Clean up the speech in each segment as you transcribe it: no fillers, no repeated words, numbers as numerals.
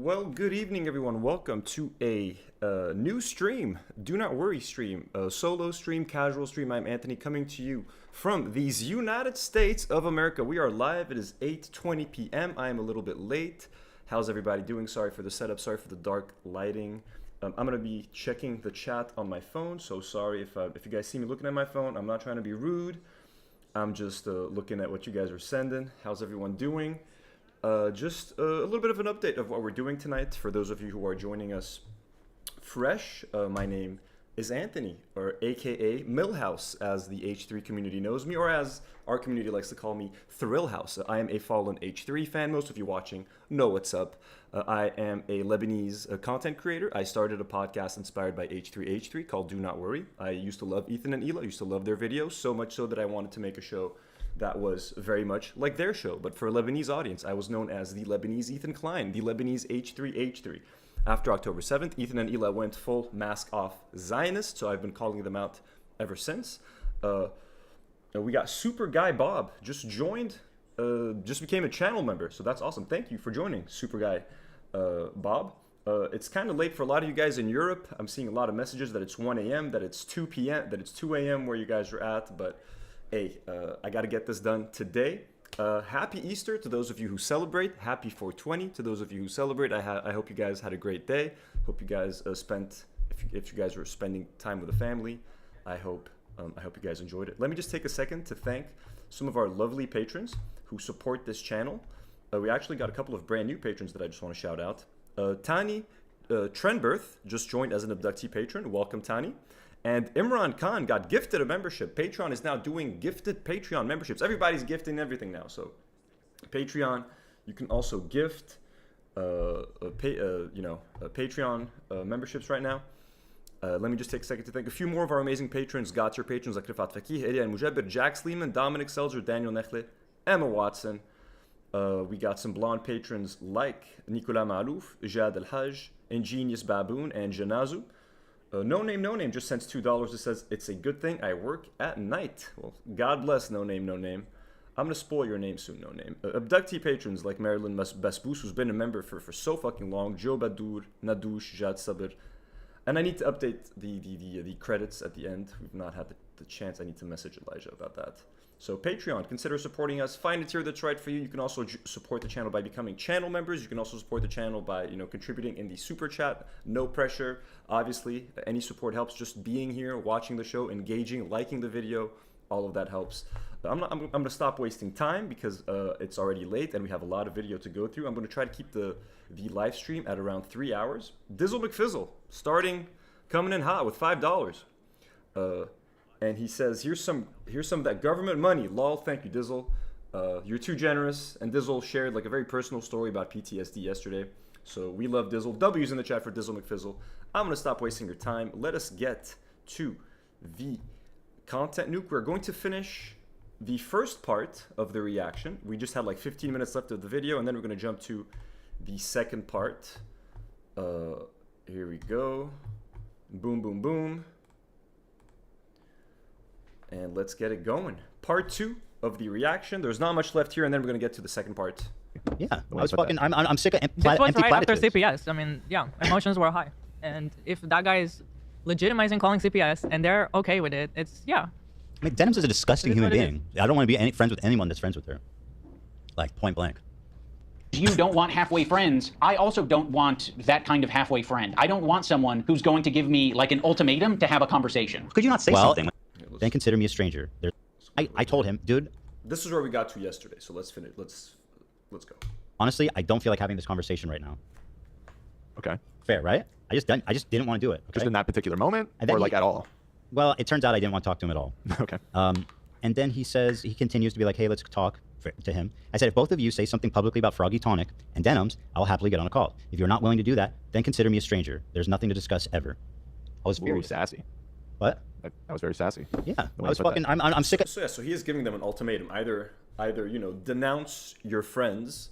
Well, good evening, everyone. Welcome to a new stream, Do Not Worry stream, a solo stream, casual stream. I'm Anthony, coming to you from these United States of America. We are live. It is 8:20 p.m. I am a little bit late. How's everybody doing? Sorry for the setup. Sorry for the dark lighting. I'm going to be checking the chat on my phone, so sorry if you guys see me looking at my phone. I'm not trying to be rude. I'm just looking at what you guys are sending. How's everyone doing? Just a little bit of an update of what we're doing tonight for those of you who are joining us fresh. My name is Anthony, or aka Millhouse, as the H3 community knows me, or as our community likes to call me, Thrillhouse. I am a fallen H3 fan. Most of you watching know what's up. I am a Lebanese content creator. I started a podcast inspired by H3 called Do Not Worry. I used to love Ethan and Ela. I used to love their videos, so much so that I wanted to make a show that was very much like their show, but for a Lebanese audience. I was known as the Lebanese Ethan Klein, the Lebanese H3. After October 7th, Ethan and Ela went full mask off Zionist, so I've been calling them out ever since. We got Super Guy Bob, just joined, just became a channel member, so that's awesome. Thank you for joining, Super Guy Bob. It's kind of late for a lot of you guys in Europe. I'm seeing a lot of messages that it's 1 a.m., that it's 2 p.m., that it's 2 a.m. where you guys are at, but hey, I got to get this done today. Happy Easter to those of you who celebrate. Happy 420 to those of you who celebrate. I hope you guys had a great day. Hope you guys spent, if you guys were spending time with a family, I hope you guys enjoyed it. Let me just take a second to thank some of our lovely patrons who support this channel. We actually got a couple of brand new patrons that I just want to shout out. Tani Trenberth just joined as an abductee patron. Welcome, Tani. And Imran Khan got gifted a membership. Patreon is now doing gifted Patreon memberships. Everybody's gifting everything now. So Patreon, you can also gift Patreon memberships right now. Let me just take a second to thank a few more of our amazing patrons. Got your patrons like Rifat Fakih, Elia Mujabir, Jack Sleeman, Dominic Selzer, Daniel Nechle, Emma Watson. We got some blonde patrons like Nicolas Malouf, Jad El Haj, Ingenious Baboon, and Janazu. No Name just sends $2. It says, it's a good thing I work at night. Well, God bless No Name. I'm going to spoil your name soon, No Name. Abductee patrons like Marilyn Basbous, who's been a member for so fucking long. Joe Badour, Nadouche, Jad Sabir. And I need to update the credits at the end. We've not had the chance. I need to message Elijah about that. So Patreon, consider supporting us. Find a tier that's right for you. You can also support the channel by becoming channel members. You can also support the channel by contributing in the super chat. No pressure. Obviously, any support helps. Just being here, watching the show, engaging, liking the video, all of that helps. I'm going to stop wasting time because it's already late and we have a lot of video to go through. I'm going to try to keep the live stream at around 3 hours. Dizzle McFizzle, coming in hot with $5. And he says, here's some of that government money. Lol, thank you, Dizzle. You're too generous. And Dizzle shared like a very personal story about PTSD yesterday. So we love Dizzle. W's in the chat for Dizzle McFizzle. I'm going to stop wasting your time. Let us get to the content nuke. We're going to finish the first part of the reaction. We just had like 15 minutes left of the video, and then we're going to jump to the second part. Here we go. Boom, boom, boom. And let's get it going. Part 2 of the reaction. There's not much left here, and then we're going to get to the second part. Yeah, I'm sick of empty This was right after platitudes. CPS. I mean, yeah, emotions were high. And if that guy is legitimizing calling CPS and they're okay with it, it's, yeah. I mean, Denim's is a disgusting It is human what it being. I don't want to be friends with anyone that's friends with her. Like, point blank. You don't want halfway friends. I also don't want that kind of halfway friend. I don't want someone who's going to give me like an ultimatum to have a conversation. Could you not say something? Then consider me a stranger. I told him, dude. This is where we got to yesterday, so let's finish. Let's go. Honestly, I don't feel like having this conversation right now. Okay. Fair, right? I just didn't want to do it. Okay? Just in that particular moment, And then or like at all? Well, it turns out I didn't want to talk to him at all. Okay. And then he continues to be like, hey, let's talk to him. I said, if both of you say something publicly about Froggy Tonic and Denims, I'll happily get on a call. If you're not willing to do that, then consider me a stranger. There's nothing to discuss ever. I was Ooh, furious. sassy. What? That was very sassy. Yeah, The I way was you put fucking. that. I'm sick of. So he is giving them an ultimatum. Either denounce your friends,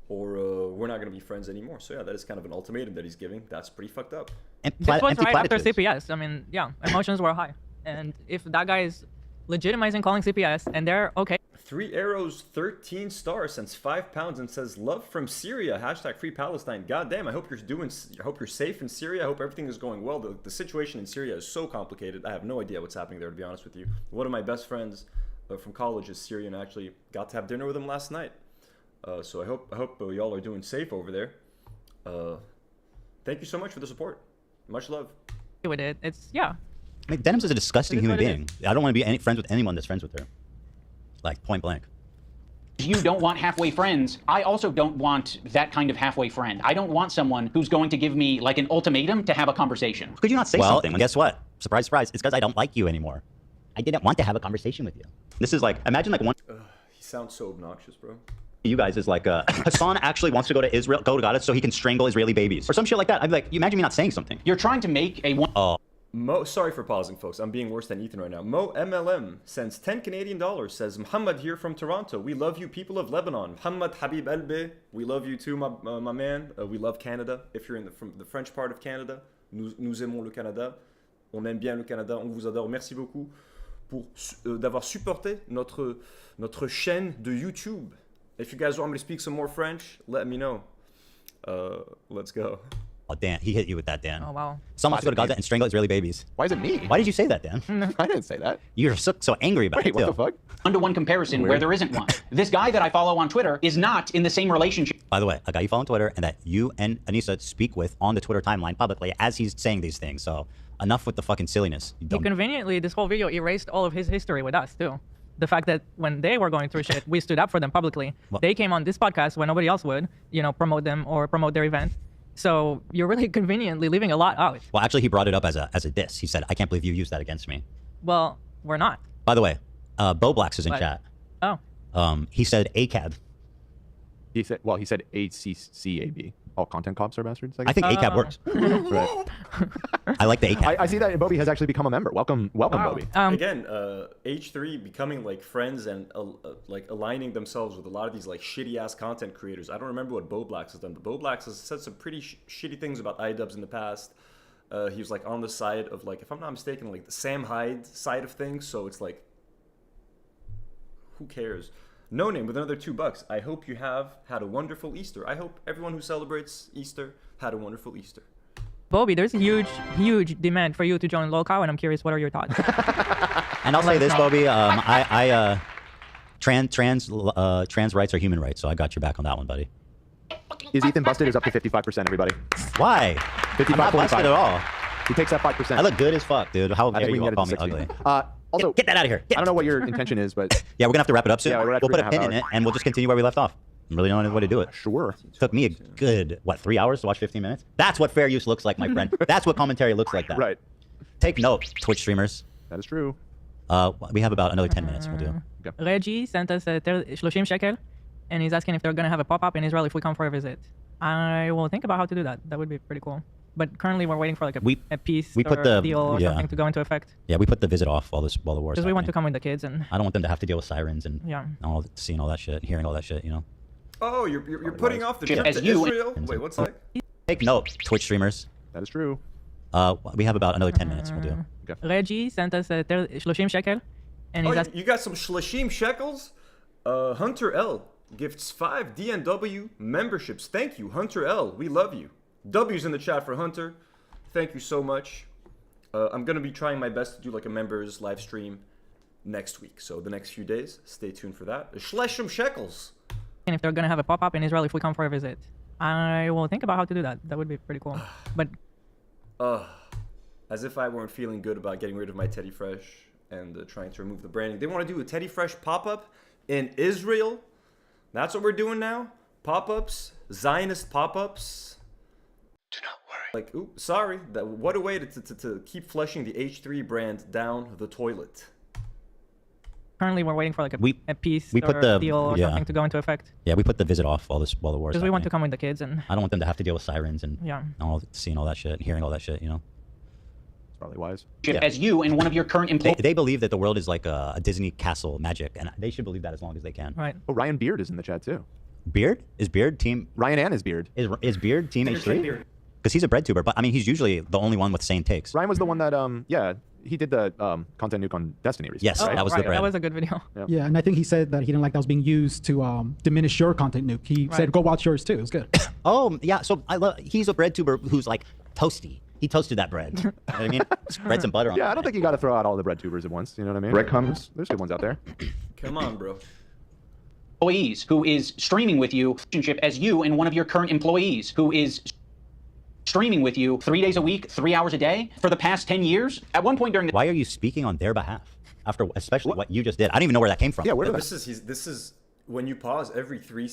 or we're not going to be friends anymore. So yeah, that is kind of an ultimatum that he's giving. That's pretty fucked up. This was empty right after platitudes. CPS. I mean, yeah, emotions were high. And if that guy is legitimizing calling CPS, and they're okay 3 arrows, 13 stars, sends 5 pounds and says love from Syria. Hashtag free Palestine. God damn, I hope you're safe in Syria. I hope everything is going well. The situation in Syria is so complicated. I have no idea what's happening there, to be honest with you. One of my best friends from college is Syrian. I actually got to have dinner with him last night. So I hope y'all are doing safe over there. Thank you so much for the support. Much love. with it. It's, yeah. I mean, Denim's is a disgusting It is human what it being. I don't want to be friends with anyone that's friends with her. Like, point blank. You don't want halfway friends. I also don't want that kind of halfway friend. I don't want someone who's going to give me like an ultimatum to have a conversation. Could you not say something? Well, guess what? Surprise, surprise. It's because I don't like you anymore. I didn't want to have a conversation with you. This is like, imagine like one. He sounds so obnoxious, bro. You guys is like, Hassan actually wants to go to Israel, go to Gaza so he can strangle Israeli babies. Or some shit like that. I'd be like, you imagine me not saying something. You're trying to make a one. Oh. Mo, sorry for pausing, folks. I'm being worse than Ethan right now. Mo MLM sends 10 Canadian dollars. Says, Muhammad here from Toronto. We love you, people of Lebanon. Muhammad Habib Elbe. We love you too, my man. We love Canada. If you're in from the French part of Canada, nous aimons le Canada. On aime bien le Canada. On vous adore. Merci beaucoup pour d'avoir supporté notre chaîne de YouTube. If you guys want me to speak some more French, let me know. Let's go. Oh, Dan. He hit you with that, Dan. Oh, wow. Someone wants to go to Gaza and strangle Israeli babies. Why is it me? Why did you say that, Dan? I didn't say that. You're so angry about Wait, it, what too. the fuck? One-to-one comparison where there isn't one. This guy that I follow on Twitter is not in the same relationship. By the way, a guy you follow on Twitter and that you and Anissa speak with on the Twitter timeline publicly as he's saying these things. So enough with the fucking silliness. You He dumb- conveniently, this whole video erased all of his history with us, too. The fact that when they were going through shit, we stood up for them publicly. Well- They came on this podcast when nobody else would, promote them or promote their event. So you're really conveniently leaving a lot out. Well, actually, he brought it up as a diss. He said, I can't believe you used that against me. Well, we're not. By the way, Bo Blacks is in What? chat. Oh. He said ACAB. He said ACCAB. All content cops are bastards, I think ACAB works. Right. I like the ACAB. I see that Bobby has actually become a member. Welcome, Wow. Bobby. Again, H3 becoming like friends and like aligning themselves with a lot of these like shitty ass content creators. I don't remember what Bo Blacks has done, but Bo Blacks has said some pretty shitty things about iDubbbz in the past. He was like on the side of like, if I'm not mistaken, like the Sam Hyde side of things. So it's like, who cares? No Name with another $2. I hope you have had a wonderful Easter. I hope everyone who celebrates Easter had a wonderful Easter. Bobby, there's a huge demand for you to join Local, and I'm curious, what are your thoughts? And I'll say this, Bobby. Trans rights are human rights, so I got your back on that one, buddy. Is Ethan busted? Is up to 55%, everybody. Why? 55, I'm not busted at all. He takes that 5%. I look good as fuck, dude. How I dare think we you can get call it me to 60. ugly? Also, Get that out of here. I don't know what your intention is, but Yeah, we're gonna have to wrap it up soon. Yeah, we'll put a pin in it, and we'll just continue where we left off. I really don't know any way to do it. sure. Took me a good, 3 hours to watch 15 minutes? That's what fair use looks like, my friend. That's what commentary looks like that. Right. Take note, Twitch streamers. That is true. We have about another 10 minutes. We'll do. Reggie sent us 30 shekel, and he's asking if they're going to have a pop-up in Israel if we come for a visit. I will think about how to do that. That would be pretty cool. But currently we're waiting for like a peace we put or the- a deal or yeah. something to go into effect. Yeah, we put the visit off while the war is Because we want to happening. come with the kids and I don't want them to have to deal with sirens and Yeah. seeing all that shit, hearing all that shit, Oh, you're putting off the Chip, trip as to you- Israel? Wait, what's that? Take note, Twitch streamers. That is true. We have about another 10 minutes. We'll do. Reggie sent us 30 shekel, and he's Oh, asking you got some shlashim shekels? Hunter L gifts 5 DNW memberships. Thank you, Hunter L. We love you. W's in the chat for Hunter. Thank you so much. I'm going to be trying my best to do like a members live stream next week. So the next few days, stay tuned for that. Shlashim shekels. if they're going to have a pop-up in Israel if we come for a visit. I will think about how to do that. That would be pretty cool. But As if I weren't feeling good about getting rid of my Teddy Fresh and trying to remove the branding. They want to do a Teddy Fresh pop-up in Israel. That's what we're doing now. Pop-ups, Zionist pop-ups. Do not worry. Like, ooh, sorry. What a way to keep flushing the H3 brand down the toilet. currently we're waiting for like a peace we put or the- a deal or yeah. something to go into effect. Yeah, we put the visit off while the war is Because we want to happening. come with the kids and I don't want them to have to deal with sirens and Yeah. seeing all that shit, hearing all that shit, It's probably wise. Yeah. As you and one of your current employees. They believe that the world is like a Disney castle magic, and they should believe that as long as they can. right. Oh, Ryan Beard is in the chat too. Beard? Is Beard team... Ryan and his beard. Is Beard team H3? Because he's a bread tuber, but I mean, he's usually the only one with sane takes. Ryan was the one that, yeah, he did the content nuke on Destiny recently. Yes, right? that was the brand. That was a good video. Yeah, and I think he said that he didn't like that was being used to diminish your content nuke. He said, go watch yours too. It was good. Oh, yeah. So he's a bread tuber who's like toasty. He toasted that bread. You know what I mean? Spread some butter on it. Yeah, I don't think you got to throw out all the bread tubers at once. You know what I mean? Breadcrumbs. There's good ones out there. Come on, bro. Employees who is streaming with you relationship as you and one of your current employees who is streaming with you 3 days a week, 3 hours a day for the past 10 years. At one point during the Why are you speaking on their behalf after especially what you just did? I don't even know where that came from. Yeah, where did This is when you pause every three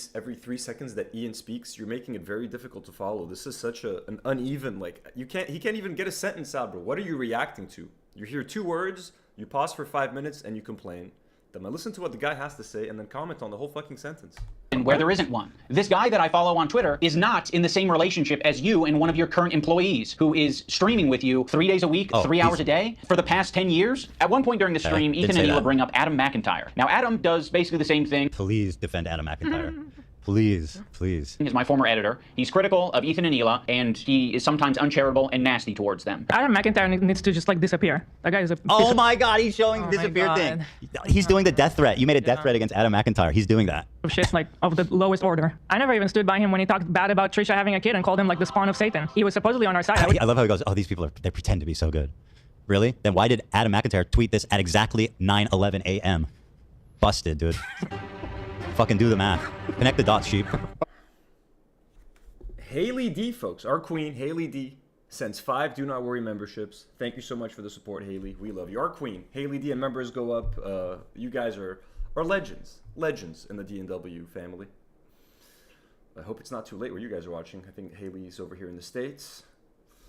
seconds that Ian speaks, you're making it very difficult to follow. This is such an uneven, like he can't even get a sentence out, bro. What are you reacting to? You hear 2 words, you pause for 5 minutes, and you complain. Then I listen to what the guy has to say and then comment on the whole fucking sentence. and where there isn't one. This guy that I follow on Twitter is not in the same relationship as you and one of your current employees who is streaming with you 3 days a week, 3 hours a day for the past 10 years. At one point during the stream, Ethan and Neil bring up Adam McIntyre. Now, Adam does basically the same thing. Please defend Adam McIntyre. Please, please. He's my former editor. He's critical of Ethan and Hila, and he is sometimes uncharitable and nasty towards them. Adam McIntyre needs to just like disappear. That guy is a Oh my God, he's showing the disappear thing. He's doing the death threat. You made a death threat against Adam McIntyre. He's doing that. Of shit like of the lowest order. I never even stood by him when he talked bad about Trisha having a kid and called him like the spawn of Satan. He was supposedly on our side. I love how he goes, oh, these people they pretend to be so good. Really? Then why did Adam McIntyre tweet this at exactly 9:11 a.m.? Busted, dude. Fucking do the math. Connect the dots, sheep. Haley D, folks, our queen, Haley D, sends 5 Do Not Worry memberships. Thank you so much for the support, Haley. We love you. Our queen, Haley D, and members go up. You guys are legends in the D&W family. I hope it's not too late where you guys are watching. I think Haley's over here in the States.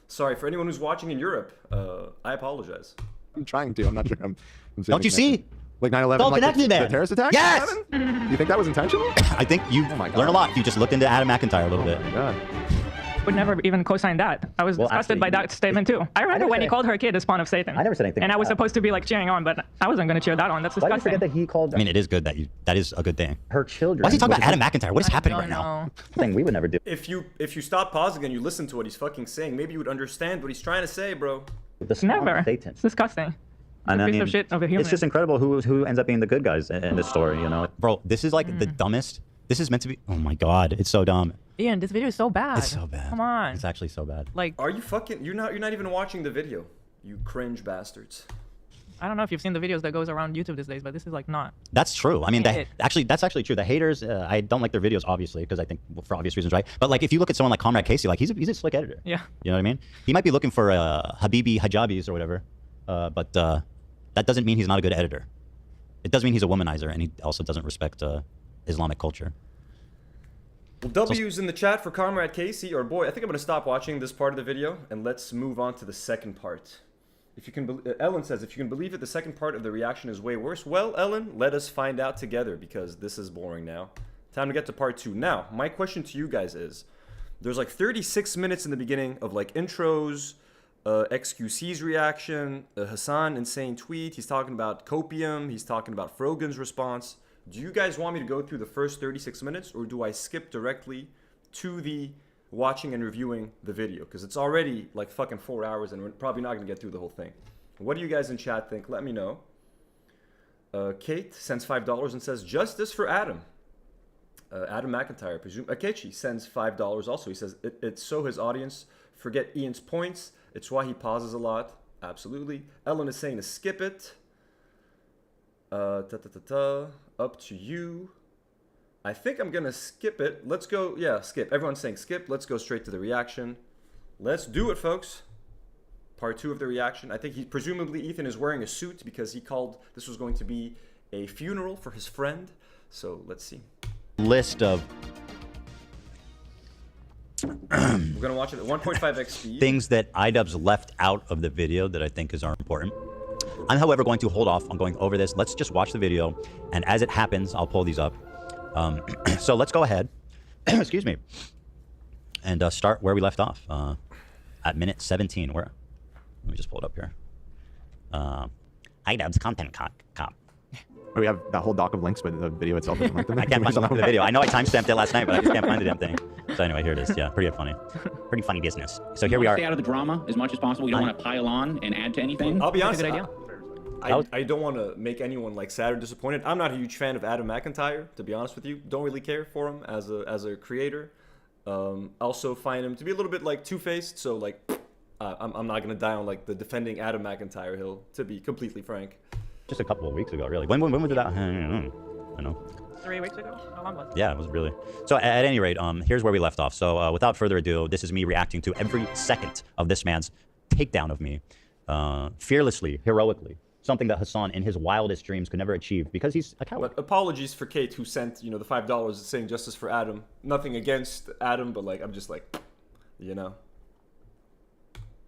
Sorry, for anyone who's watching in Europe, I apologize. I'm trying to. I'm not sure. I'm Don't you see? Like 9/11, Don't like connect me, the man. terrorist attack? Yes! You think that was intentional? I think you my God. learn a lot if you just looked into Adam McIntyre a little bit. God. Would never even co-sign that. I was disgusted by that statement too. I remember when he called her kid a spawn of Satan. I never said anything And like I was that. supposed to be like cheering on, but I wasn't going to cheer that on. That's Why do you disgusting. forget that he called? I mean, it is good that is a good thing. Her children. Why is he talking about Adam McIntyre? What is happening right now? Thing we would never do. If you stop pausing and you listen to what he's fucking saying, maybe you would understand what he's trying to say, bro. The spawn Never. of Satan. It's disgusting. And a I piece mean, of shit of a human. it's just incredible who ends up being the good guys in this story, you know? Bro, this is like the dumbest. This is meant to be. Oh my God, it's so dumb. Ian, this video is so bad. It's so bad. Come on. It's actually so bad. Like, Are you fucking? You're not even watching the video. You cringe bastards. I don't know if you've seen the videos that goes around YouTube these days, but this is like not. That's true. I mean, It- that's actually true. The haters, I don't like their videos, obviously, because I think for obvious reasons, right? But like, if you look at someone like Comrade Casey, like he's a slick editor. Yeah. You know what I mean? He might be looking for Habibi hijabis or whatever, but that doesn't mean he's not a good editor. It doesn't mean he's a womanizer, and he also doesn't respect Islamic culture. Well, W's in the chat for Comrade Casey, or boy, I think I'm gonna stop watching this part of the video and let's move on to the second part. If you can, Ellen says, if you can believe it, the second part of the reaction is way worse. Well, Ellen, let us find out together because this is boring now. Time to get to part 2. Now, my question to you guys is, there's like 36 minutes in the beginning of like intros, XQC's reaction, Hassan insane tweet. He's talking about copium. He's talking about Frogan's response. Do you guys want me to go through the first 36 minutes or do I skip directly to the watching and reviewing the video? Because it's already like fucking 4 hours and we're probably not going to get through the whole thing. What do you guys in chat think? Let me know. Kate sends $5 and says, justice for Adam. Adam McIntyre, I presume. Akechi sends $5 also. He says, it's so his audience forget Ian's points. It's why he pauses a lot. Absolutely. Ellen is saying to skip it. Up to you. I think I'm going to skip it. Let's go. Yeah, skip. Everyone's saying skip. Let's go straight to the reaction. Let's do it, folks. Part 2 of the reaction. I think presumably Ethan is wearing a suit because he called this was going to be a funeral for his friend. So let's see. List of We're going to watch it at 1.5x speed. things that iDubbbz left out of the video that I think are important. I'm, however, going to hold off on going over this. Let's just watch the video, and as it happens, I'll pull these up. So let's go ahead, excuse me, and start where we left off at minute 17. Let me just pull it up here. iDubbbz content cop. We have that whole doc of links, but the video itself doesn't like them. I can't find the link to the video. I know I timestamped it last night, but I just can't find the damn thing. So anyway, here it is. Yeah, pretty funny business. So here we are. Stay out of the drama as much as possible. You don't want to pile on and add to anything. I'll be honest. That's a good idea. I don't want to make anyone like sad or disappointed. I'm not a huge fan of Adam McIntyre, to be honest with you. Don't really care for him as a creator. Also find him to be a little bit like two-faced. So like, I'm not gonna die on like the defending Adam McIntyre hill, to be completely frank. Just a couple of weeks ago, really. When was that? I don't know. 3 weeks ago? How long was it? Yeah, it was really. So at any rate, here's where we left off. So without further ado, this is me reacting to every second of this man's takedown of me, fearlessly, heroically. Something that Hassan in his wildest dreams could never achieve because he's a coward. But apologies for Kate who sent, the $5 saying justice for Adam. Nothing against Adam, but like I'm just like,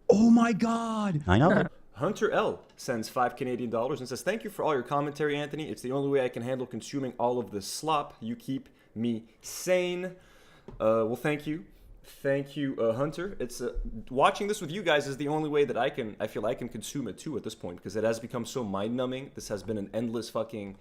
Oh my God. I know. Hunter L sends $5 and says, "Thank you for all your commentary, Anthony. It's the only way I can handle consuming all of this slop. You keep me sane." Well, thank you. Thank you, Hunter. It's watching this with you guys is the only way that I feel I can consume it too at this point, because it has become so mind-numbing. This has been an endless fucking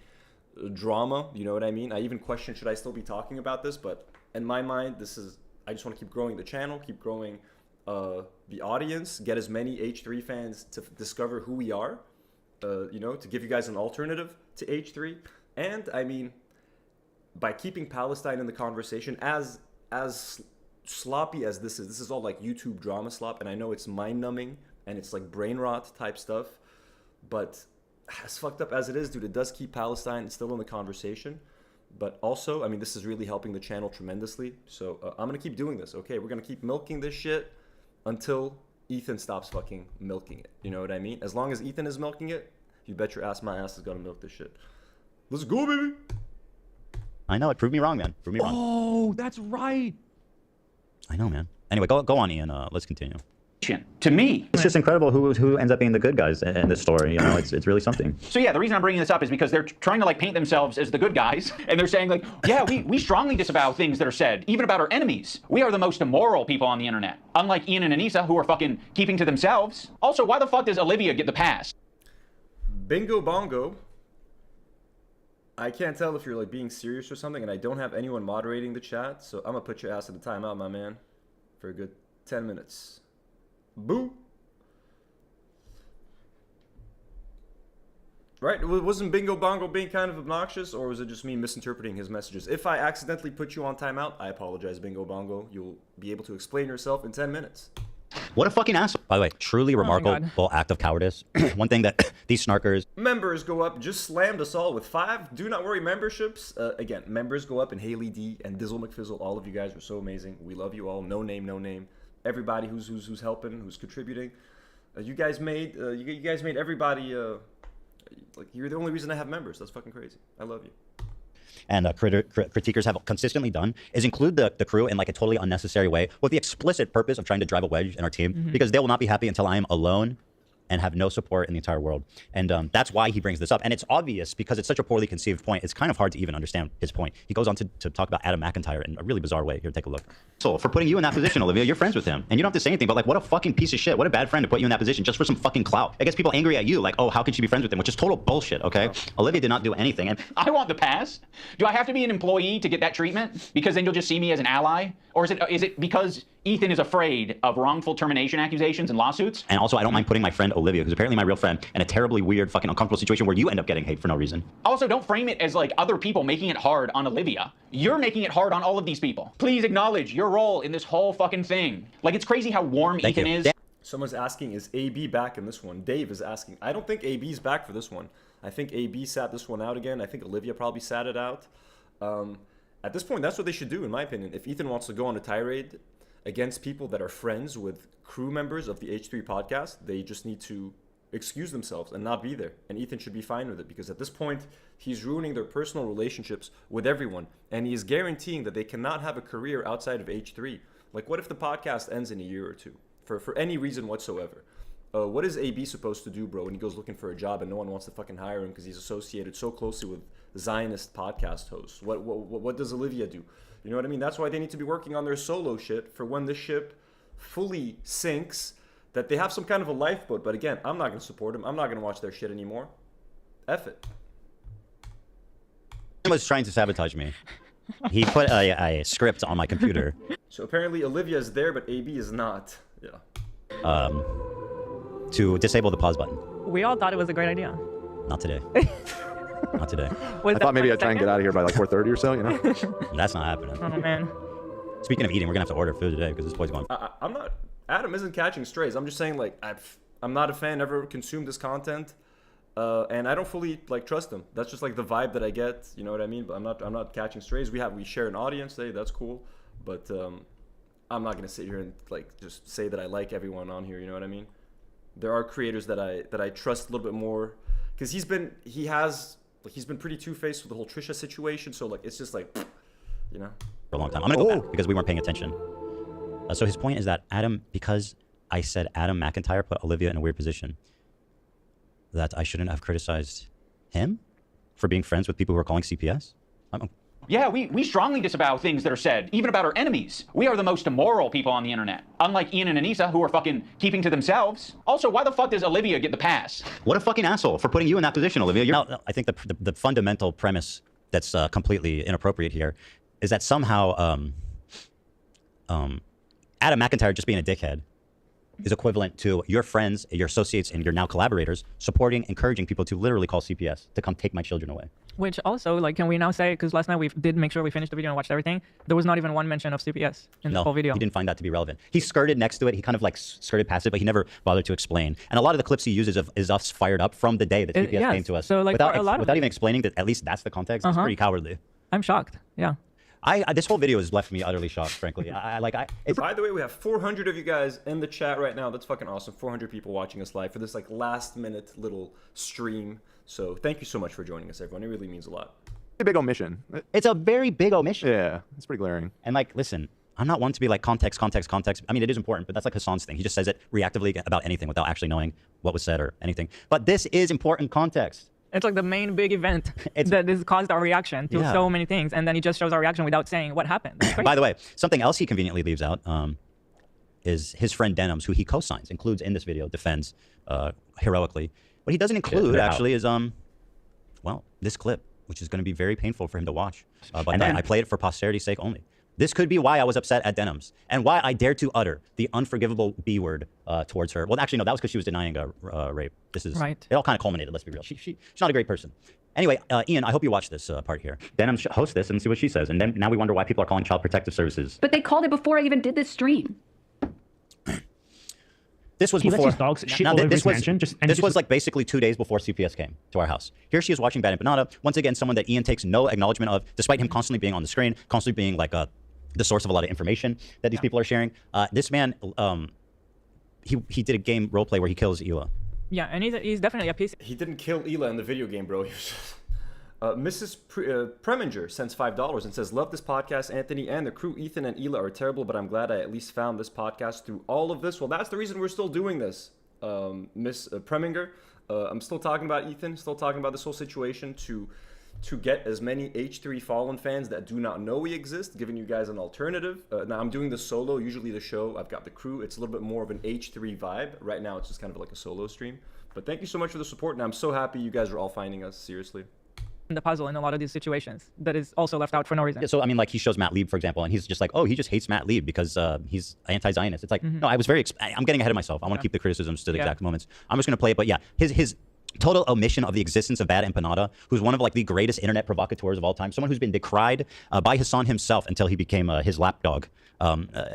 drama. You know what I mean? I even question, should I still be talking about this? But in my mind, I just want to keep growing the channel, keep growing the audience, get as many H3 fans to discover who we are, to give you guys an alternative to H3. And I mean, by keeping Palestine in the conversation, as sloppy as this is all like YouTube drama slop, and I know it's mind-numbing and it's like brain rot type stuff, but as fucked up as it is, dude, it does keep Palestine still in the conversation. But also, I mean, this is really helping the channel tremendously. So I'm gonna keep doing this. Okay, we're gonna keep milking this shit until Ethan stops fucking milking it. You know what I mean? As long as Ethan is milking it, you bet your ass my ass is gonna milk this shit. Let's go, baby. I know it. Prove me wrong, man. Prove me wrong. Oh, that's right. I know, man. Anyway, go on, Ian. Let's continue. To me, It's just incredible who ends up being the good guys in this story. It's really something. so yeah, the reason I'm bringing this up is because they're trying to like paint themselves as the good guys, and they're saying like, yeah, we strongly disavow things that are said, even about our enemies. We are the most immoral people on the internet, unlike Ian and Anissa, who are fucking keeping to themselves. Also, why the fuck does Olivia get the pass? Bingo bongo. I can't tell if you're like being serious or something, and I don't have anyone moderating the chat, so I'm gonna put your ass in the timeout, my man, for a good 10 minutes. Boo. Right? Wasn't Bingo Bongo being kind of obnoxious, or was it just me misinterpreting his messages? If I accidentally put you on timeout, I apologize, Bingo Bongo. You'll be able to explain yourself in 10 minutes. What a fucking asshole. By the way, truly remarkable act of cowardice. One thing that these snarkers... Members go up, just slammed us all with 5 Do Not Worry memberships. Again, members go up, and Haley D and Dizzle McFizzle, all of you guys are so amazing. We love you all. No name. Everybody who's helping, who's contributing. You guys made everybody... like, you're the only reason I have members. That's fucking crazy. I love you. And critiquers have consistently done is include the crew in like a totally unnecessary way with the explicit purpose of trying to drive a wedge in our team, because they will not be happy until I am alone and have no support in the entire world. And that's why he brings this up. And it's obvious because it's such a poorly conceived point. It's kind of hard to even understand his point. He goes on to talk about Adam McIntyre in a really bizarre way. Here, take a look. So for putting you in that position, Olivia, you're friends with him. And you don't have to say anything, but like, what a fucking piece of shit. What a bad friend to put you in that position just for some fucking clout. It gets people angry at you. Like, oh, how could she be friends with him? Which is total bullshit, okay? Olivia did not do anything. And I want the pass. Do I have to be an employee to get that treatment? Because then you'll just see me as an ally? Or is it because Ethan is afraid of wrongful termination accusations and lawsuits? And also, I don't mind putting my friend Olivia, who's apparently my real friend, in a terribly weird, fucking uncomfortable situation where you end up getting hate for no reason. Also, don't frame it as like other people making it hard on Olivia. You're making it hard on all of these people. Please acknowledge your role in this whole fucking thing. Like, it's crazy how warm Ethan is. Someone's asking, is AB back in this one? Dave is asking. I don't think AB's back for this one. I think AB sat this one out again. I think Olivia probably sat it out. At this point, that's what they should do, in my opinion. If Ethan wants to go on a tirade against people that are friends with crew members of the H3 podcast, they just need to excuse themselves and not be there. And Ethan should be fine with it, because at this point, he's ruining their personal relationships with everyone. And he is guaranteeing that they cannot have a career outside of H3. Like, what if the podcast ends in a year or two for any reason whatsoever? What is AB supposed to do, bro, when he goes looking for a job and no one wants to fucking hire him because he's associated so closely with Zionist podcast hosts? What does Olivia do? You know what I mean? That's why they need to be working on their solo shit for when the ship fully sinks, that they have some kind of a lifeboat. But again, I'm not going to support them. I'm not going to watch their shit anymore. F it. He was trying to sabotage me. He put a script on my computer. So apparently Olivia is there, but AB is not. Yeah. To disable the pause button. We all thought it was a great idea. Not today. Not today. Was I that thought maybe for I'd try and get out of here by like 4:30 or so, you know? That's not happening. Oh man. Speaking of eating, we're gonna have to order food today because this boy's going. I'm not. Adam isn't catching strays. I'm just saying, like, I'm not a fan. Never consumed this content, and I don't fully like trust him. That's just like the vibe that I get. You know what I mean? But I'm not catching strays. We share an audience. Hey, that's cool. But I'm not gonna sit here and like just say that I like everyone on here. You know what I mean? There are creators that I trust a little bit more, because he's been pretty two-faced with the whole Trisha situation. So like it's just like, you know. For a long time. I'm gonna go back because we weren't paying attention. So his point is that Adam, because I said Adam McIntyre put Olivia in a weird position, that I shouldn't have criticized him for being friends with people who are calling CPS. Yeah, we strongly disavow things that are said, even about our enemies. We are the most immoral people on the internet. Unlike Ian and Anissa, who are fucking keeping to themselves. Also, why the fuck does Olivia get the pass? What a fucking asshole for putting you in that position, Olivia. No, I think the fundamental premise that's completely inappropriate here is that somehow Adam McIntyre just being a dickhead is equivalent to your friends, your associates, and your now collaborators supporting, encouraging people to literally call CPS to come take my children away. Which also, like, can we now say, because last night we did make sure we finished the video and watched everything, there was not even one mention of CPS in the whole video. He didn't find that to be relevant. He skirted next to it. He kind of like skirted past it, but he never bothered to explain. And a lot of the clips he uses is us fired up from the day that CPS came to us. So, like, without even explaining that at least that's the context. It's pretty cowardly. I'm shocked. Yeah. This whole video has left me utterly shocked, frankly. By the way, we have 400 of you guys in the chat right now. That's fucking awesome. 400 people watching us live for this like last minute little stream. So thank you so much for joining us, everyone. It really means a lot. A big omission. It's a very big omission. Yeah, it's pretty glaring. And like, listen, I'm not one to be like context. I mean, it is important, but that's like Hassan's thing. He just says it reactively about anything without actually knowing what was said or anything. But this is important context. It's like the main big event that has caused our reaction to so many things. And then he just shows our reaction without saying what happened. By the way, something else he conveniently leaves out is his friend Denims, who he co-signs, includes in this video, defends heroically. What he doesn't include actually is, well, this clip, which is going to be very painful for him to watch. But I play it for posterity's sake only. This could be why I was upset at Denims and why I dared to utter the unforgivable B word towards her. Well, actually, no, that was because she was denying rape. This is right. It all kind of culminated. Let's be real. She's not a great person. Anyway, Ian, I hope you watch this part here. Denims host this and see what she says, and then now we wonder why people are calling Child Protective Services. But they called it before I even did this stream. This was before. This was like basically 2 days before CPS came to our house. Here she is watching Bad Empanada. Once again, someone that Ian takes no acknowledgement of, despite him constantly being on the screen, constantly being like the source of a lot of information that these people are sharing. This man, he did a game role play where he kills Ela. Yeah, and he's definitely a piece. He didn't kill Ela in the video game, bro. He was just... Mrs. Preminger sends $5 and says, love this podcast, Anthony and the crew. Ethan and Ela are terrible, but I'm glad I at least found this podcast through all of this. Well, that's the reason we're still doing this, Miss Preminger. I'm still talking about Ethan, still talking about this whole situation to get as many H3 Fallen fans that do not know we exist, giving you guys an alternative. Now, I'm doing this solo. Usually the show, I've got the crew. It's a little bit more of an H3 vibe. Right now, it's just kind of like a solo stream. But thank you so much for the support, and I'm so happy you guys are all finding us, seriously. The puzzle in a lot of these situations that is also left out for no reason. Yeah, so I mean, like he shows Matt Lieb, for example, and he's just like, oh, he just hates Matt Lieb because he's anti-Zionist. It's like, no, I was I'm getting ahead of myself. I want to keep the criticisms to the exact moments. I'm just going to play it, but yeah, his total omission of the existence of Bad Empanada, who's one of like the greatest internet provocateurs of all time, someone who's been decried by Hassan himself until he became his lapdog.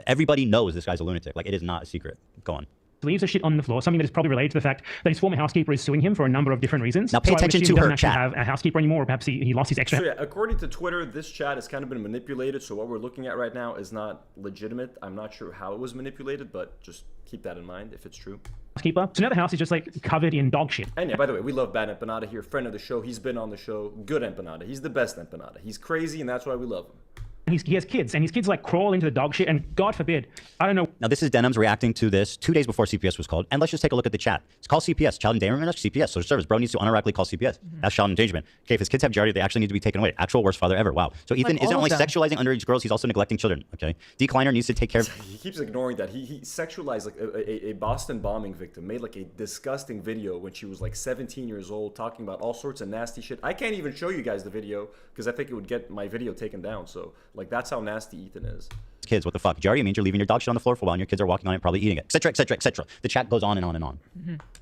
Everybody knows this guy's a lunatic. Like, it is not a secret. Go on. Leaves the shit on the floor, something that is probably related to the fact that his former housekeeper is suing him for a number of different reasons. Now pay attention to her chat. He doesn't have a housekeeper anymore, or perhaps he lost his extra. So yeah, according to Twitter, this chat has kind of been manipulated, so what we're looking at right now is not legitimate. I'm not sure how it was manipulated, but just keep that in mind if it's true. Housekeeper. So now the house is just like covered in dog shit. And yeah, by the way, we love Bad Empanada here, friend of the show. He's been on the show. Good Empanada. He's the best Empanada. He's crazy, and that's why we love him. He has kids, and his kids like crawl into the dog shit, and God forbid, I don't know. Now this is Denims reacting to this 2 days before CPS was called, and let's just take a look at the chat. It's called CPS, child endangerment, CPS, social service. Bro needs to unironically call CPS. That's child endangerment. Okay, if his kids have giardia, they actually need to be taken away. Actual worst father ever. Wow. So Ethan isn't only sexualizing underage girls, he's also neglecting children. Okay, Decliner needs to take care of. He keeps ignoring that. He sexualized like a Boston bombing victim, made like a disgusting video when she was like 17 years old, talking about all sorts of nasty shit. I can't even show you guys the video because I think it would get my video taken down. So like that's how nasty Ethan is. kids. What the fuck? Giardia means you're leaving your dog shit on the floor for a while and your kids are walking on it, probably eating it, etc., etc., etc. The chat goes on and on and on.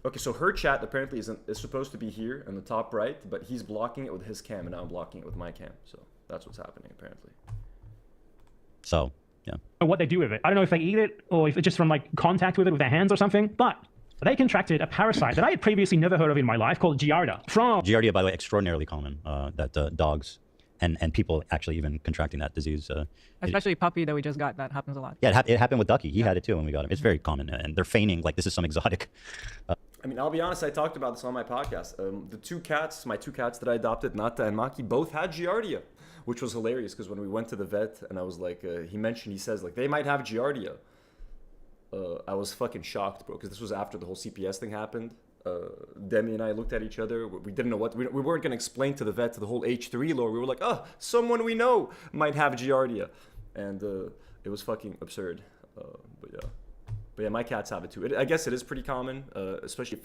Okay, so her chat apparently is supposed to be here in the top right, but he's blocking it with his cam, and now I'm blocking it with my cam. So that's what's happening apparently. So, yeah. What they do with it. I don't know if they eat it or if it's just from like contact with it with their hands or something, but they contracted a parasite that I had previously never heard of in my life called Giardia. Giardia, by the way, extraordinarily common, that dogs and people actually even contracting that disease. Especially puppy that we just got, that happens a lot. Yeah, it happened with Ducky. He had it too when we got him. It's very common, and they're feigning like this is some exotic. I mean, I'll be honest, I talked about this on my podcast. My two cats that I adopted, Nata and Maki, both had Giardia, which was hilarious because when we went to the vet and I was like, he says like, they might have Giardia. I was fucking shocked, bro, because this was after the whole CPS thing happened. Demi and I looked at each other. We didn't know we weren't going to explain to the vet the whole H3 lore. We were like, oh, someone we know might have Giardia. And it was fucking absurd. But yeah, my cats have it too. I guess it is pretty common, especially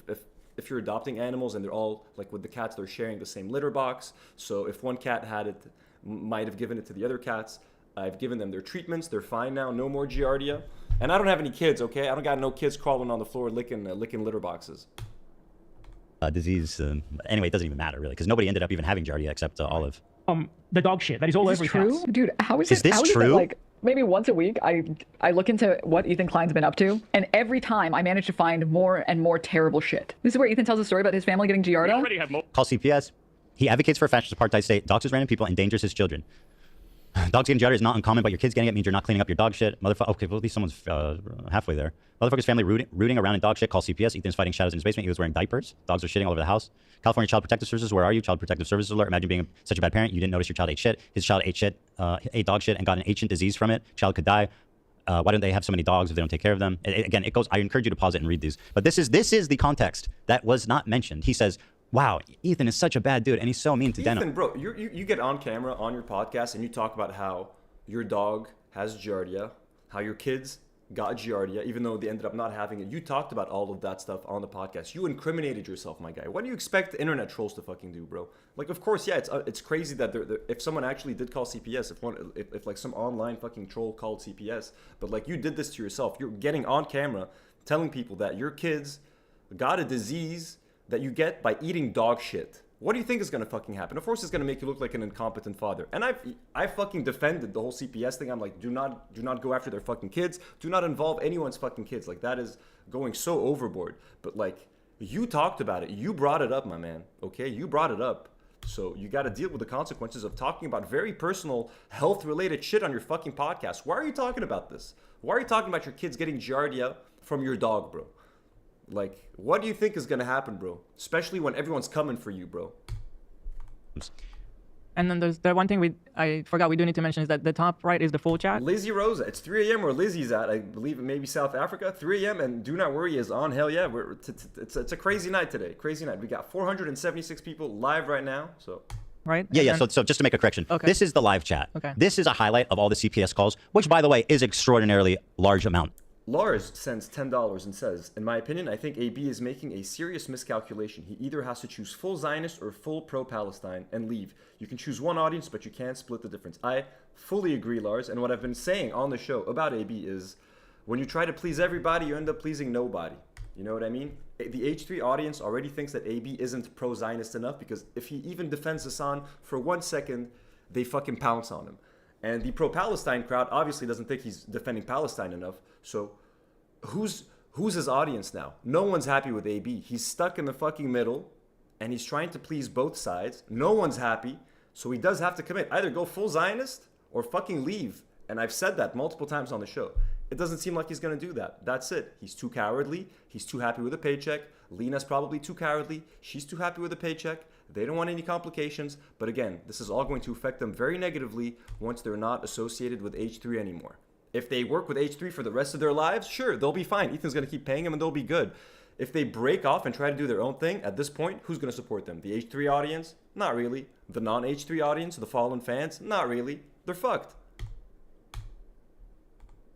if you're adopting animals and they're all, like with the cats, they're sharing the same litter box. So if one cat had it, might have given it to the other cats. I've given them their treatments. They're fine now. No more Giardia. And I don't have any kids, okay? I don't got no kids crawling on the floor licking litter boxes. Disease. Anyway, it doesn't even matter really because nobody ended up even having Giardia except Olive. The dog shit that is all over his true? house. Dude, how is Is it? this how is true? It, like, maybe once a week, I look into what Ethan Klein's been up to, and every time I manage to find more and more terrible shit. This is where Ethan tells a story about his family getting Giardia. Call CPS. He advocates for a fascist apartheid state, doxes random people, endangers his children. Dogs getting Giardia is not uncommon, but your kids getting it means you're not cleaning up your dog shit. Motherfucker. Okay, well, at least someone's halfway there. Motherfucker's family rooting around in dog shit. Call CPS. Ethan's fighting shadows in his basement. He was wearing diapers. Dogs are shitting all over the house. California Child Protective Services, where are you? Child Protective Services alert. Imagine being such a bad parent. You didn't notice your child ate shit. His child ate shit, ate dog shit, and got an ancient disease from it. Child could die. Why don't they have so many dogs if they don't take care of them? Again, it goes. I encourage you to pause it and read these. But this is the context that was not mentioned. He says, wow, Ethan is such a bad dude, and he's so mean to Denim. Ethan, bro, you get on camera on your podcast and you talk about how your dog has Giardia, how your kids got Giardia, even though they ended up not having it. You talked about all of that stuff on the podcast. You incriminated yourself, my guy. What do you expect the internet trolls to fucking do, bro? Like, of course, yeah, it's crazy that if someone actually did call CPS, if like some online fucking troll called CPS, but like you did this to yourself. You're getting on camera telling people that your kids got a disease that you get by eating dog shit. What do you think is going to fucking happen? Of course, it's going to make you look like an incompetent father. And I fucking defended the whole CPS thing. I'm like, do not go after their fucking kids. Do not involve anyone's fucking kids. Like, that is going so overboard. But like, you talked about it. You brought it up, my man. Okay, you brought it up. So you got to deal with the consequences of talking about very personal health-related shit on your fucking podcast. Why are you talking about this? Why are you talking about your kids getting Giardia from your dog, bro? Like, what do you think is going to happen, bro? Especially when everyone's coming for you, bro. And then there's the one thing I forgot we do need to mention is that the top right is the full chat. Lizzie Rosa, it's 3 a.m. where Lizzie's at. I believe it may be South Africa. 3 a.m. and Do Not Worry is on. Hell yeah. It's a crazy night today. Crazy night. We got 476 people live right now. So. Right? Yeah. So just to make a correction, this is the live chat. Okay. This is a highlight of all the CPS calls, which, by the way, is extraordinarily large amount. Lars sends $10 and says, in my opinion, I think AB is making a serious miscalculation. He either has to choose full Zionist or full pro-Palestine and leave. You can choose one audience, but you can't split the difference. I fully agree, Lars. And what I've been saying on the show about AB is when you try to please everybody, you end up pleasing nobody. You know what I mean? The H3 audience already thinks that AB isn't pro-Zionist enough because if he even defends Hassan for 1 second, they fucking pounce on him. And the pro-Palestine crowd obviously doesn't think he's defending Palestine enough. So who's his audience now? No one's happy with AB. He's stuck in the fucking middle, and he's trying to please both sides. No one's happy. So he does have to commit. Either go full Zionist or fucking leave. And I've said that multiple times on the show. It doesn't seem like he's going to do that. That's it. He's too cowardly. He's too happy with a paycheck. Lena's probably too cowardly. She's too happy with a paycheck. They don't want any complications. But again, this is all going to affect them very negatively once they're not associated with H3 anymore. If they work with H3 for the rest of their lives, sure, they'll be fine. Ethan's going to keep paying them and they'll be good. If they break off and try to do their own thing, at this point, who's going to support them? The H3 audience? Not really. The non-H3 audience, the fallen fans? Not really. They're fucked.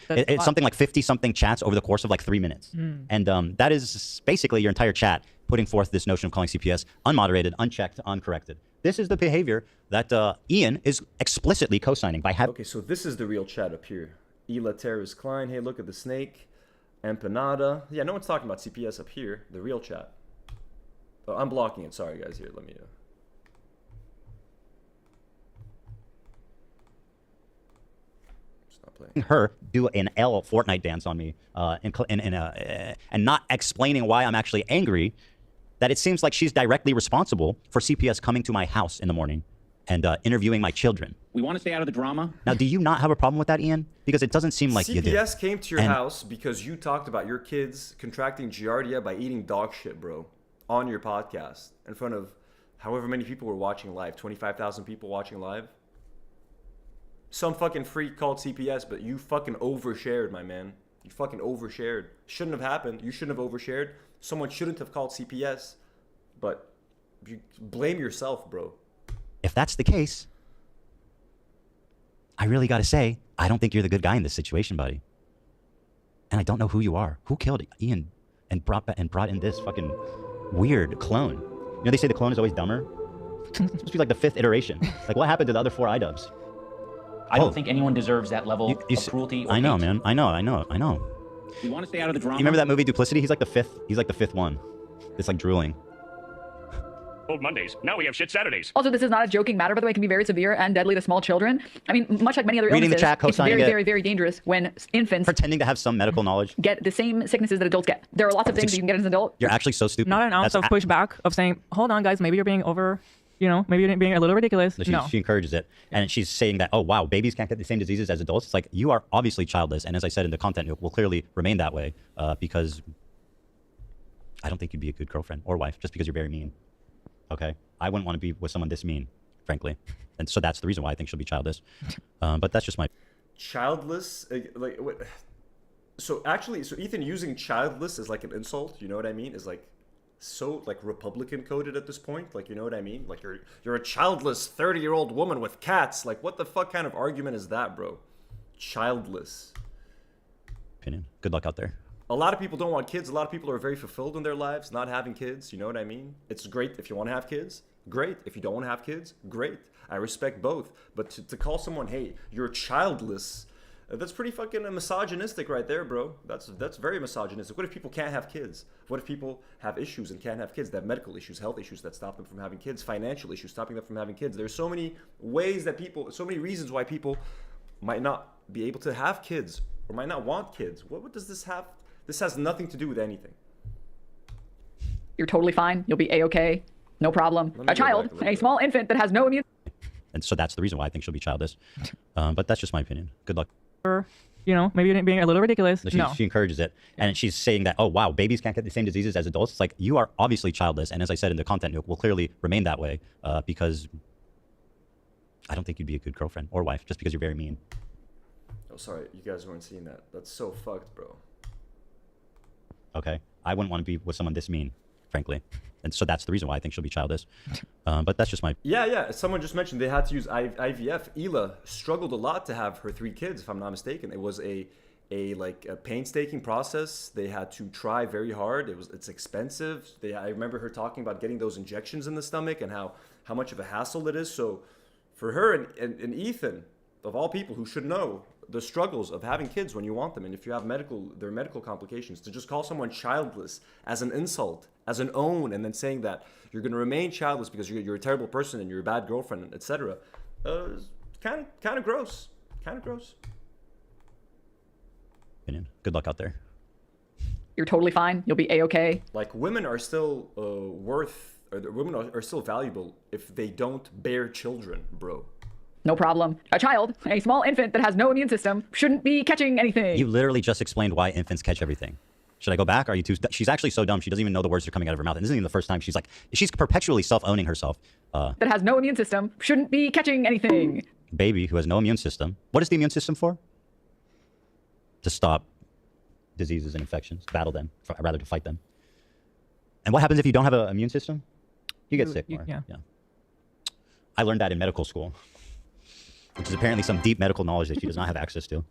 It's something like 50-something chats over the course of like 3 minutes. And that is basically your entire chat putting forth this notion of calling CPS unmoderated, unchecked, uncorrected. This is the behavior that Ian is explicitly co-signing by having. Okay, so this is the real chat up here. Ela Terrace Klein. Hey, look at the snake. Empanada. Yeah, no one's talking about CPS up here. The real chat. Oh, I'm blocking it. Sorry, guys. Here, let me... Stop playing. Her do an L Fortnite dance on me and not explaining why I'm actually angry, that it seems like she's directly responsible for CPS coming to my house in the morning and interviewing my children. We want to stay out of the drama. Now, do you not have a problem with that, Ian? Because it doesn't seem like you do. CPS came to your house because you talked about your kids contracting Giardia by eating dog shit, bro, on your podcast in front of however many people were watching live, 25,000 people watching live. Some fucking freak called CPS, but you fucking overshared, my man. You fucking overshared. Shouldn't have happened. You shouldn't have overshared. Someone shouldn't have called CPS, but you blame yourself, bro. If that's the case, I really got to say, I don't think you're the good guy in this situation, buddy. And I don't know who you are. Who killed Ian and brought in this fucking weird clone? You know, they say the clone is always dumber. It's supposed to be like the 5th iteration. Like, what happened to the other 4 iDubbbz? I don't think anyone deserves that level of cruelty. Or I know, hate. man. I know. We want to stay out of the drama. You remember that movie Duplicity? He's like the 5th. He's like the 5th one. It's like drooling. Old Mondays. Now we have shit Saturdays. Also, this is not a joking matter, by the way. It can be very severe and deadly to small children. I mean, much like many other Reading illnesses, the chat, it's co-signing very, it. very, very dangerous when infants Pretending to have some medical knowledge. get the same sicknesses that adults get. There are lots of things you can get as an adult. You're actually so stupid. Not an ounce of pushback of saying, hold on, guys, maybe you're being over, maybe you're being a little ridiculous. She encourages it. And she's saying that, oh, wow, babies can't get the same diseases as adults. It's like, you are obviously childless. And as I said in the content, it will clearly remain that way because I don't think you'd be a good girlfriend or wife just because you're very mean. Okay? I wouldn't want to be with someone this mean, frankly. And so that's the reason why I think she'll be childless. But that's just my... Childless? Like, what? So Ethan using childless is like an insult, you know what I mean? Is like so like Republican coded at this point, like, you know what I mean? Like you're a childless 30-year-old woman with cats. Like, what the fuck kind of argument is that, bro? Childless. Opinion. Good luck out there. A lot of people don't want kids. A lot of people are very fulfilled in their lives not having kids, you know what I mean? It's great if you want to have kids, great. If you don't want to have kids, great. I respect both. But to call someone, hey, you're childless, that's pretty fucking misogynistic right there, bro. That's very misogynistic. What if people can't have kids? What if people have issues and can't have kids? They have medical issues, health issues that stop them from having kids, financial issues stopping them from having kids. There's so many ways that so many reasons why people might not be able to have kids or might not want kids. What does this have? This has nothing to do with anything. You're totally fine. You'll be A-okay. No problem. A child, a small infant that has no immune... And so that's the reason why I think she'll be childless. But that's just my opinion. Good luck. Maybe you're being a little ridiculous. She encourages it. And she's saying that, oh, wow, babies can't get the same diseases as adults. It's like, you are obviously childless. And as I said in the content, it will clearly remain that way because I don't think you'd be a good girlfriend or wife just because you're very mean. Oh, sorry. You guys weren't seeing that. That's so fucked, bro. Okay? I wouldn't want to be with someone this mean, frankly. And so that's the reason why I think she'll be childless. But that's just my... Yeah. Someone just mentioned they had to use IVF. Ela struggled a lot to have her 3 kids, if I'm not mistaken. It was a painstaking process. They had to try very hard. It's expensive. I remember her talking about getting those injections in the stomach and how much of a hassle it is. So for her and Ethan, of all people who should know the struggles of having kids when you want them, and if you have their medical complications, to just call someone childless as an insult, as an own, and then saying that you're going to remain childless because you're a terrible person and you're a bad girlfriend, etc. Kind of gross. Kind of gross. Opinion. Good luck out there. You're totally fine. You'll be A-okay. Like, women are still women are still valuable if they don't bear children, bro. No problem. A child, a small infant that has no immune system, shouldn't be catching anything. You literally just explained why infants catch everything. Should I go back? Are you too... She's actually so dumb. She doesn't even know the words that are coming out of her mouth. And this isn't even the first time. She's perpetually self-owning herself. That has no immune system, shouldn't be catching anything. Baby who has no immune system. What is the immune system for? To stop diseases and infections. Battle them. Rather, to fight them. And what happens if you don't have an immune system? You get sick more. Yeah. I learned that in medical school, which is apparently some deep medical knowledge that she does not have access to.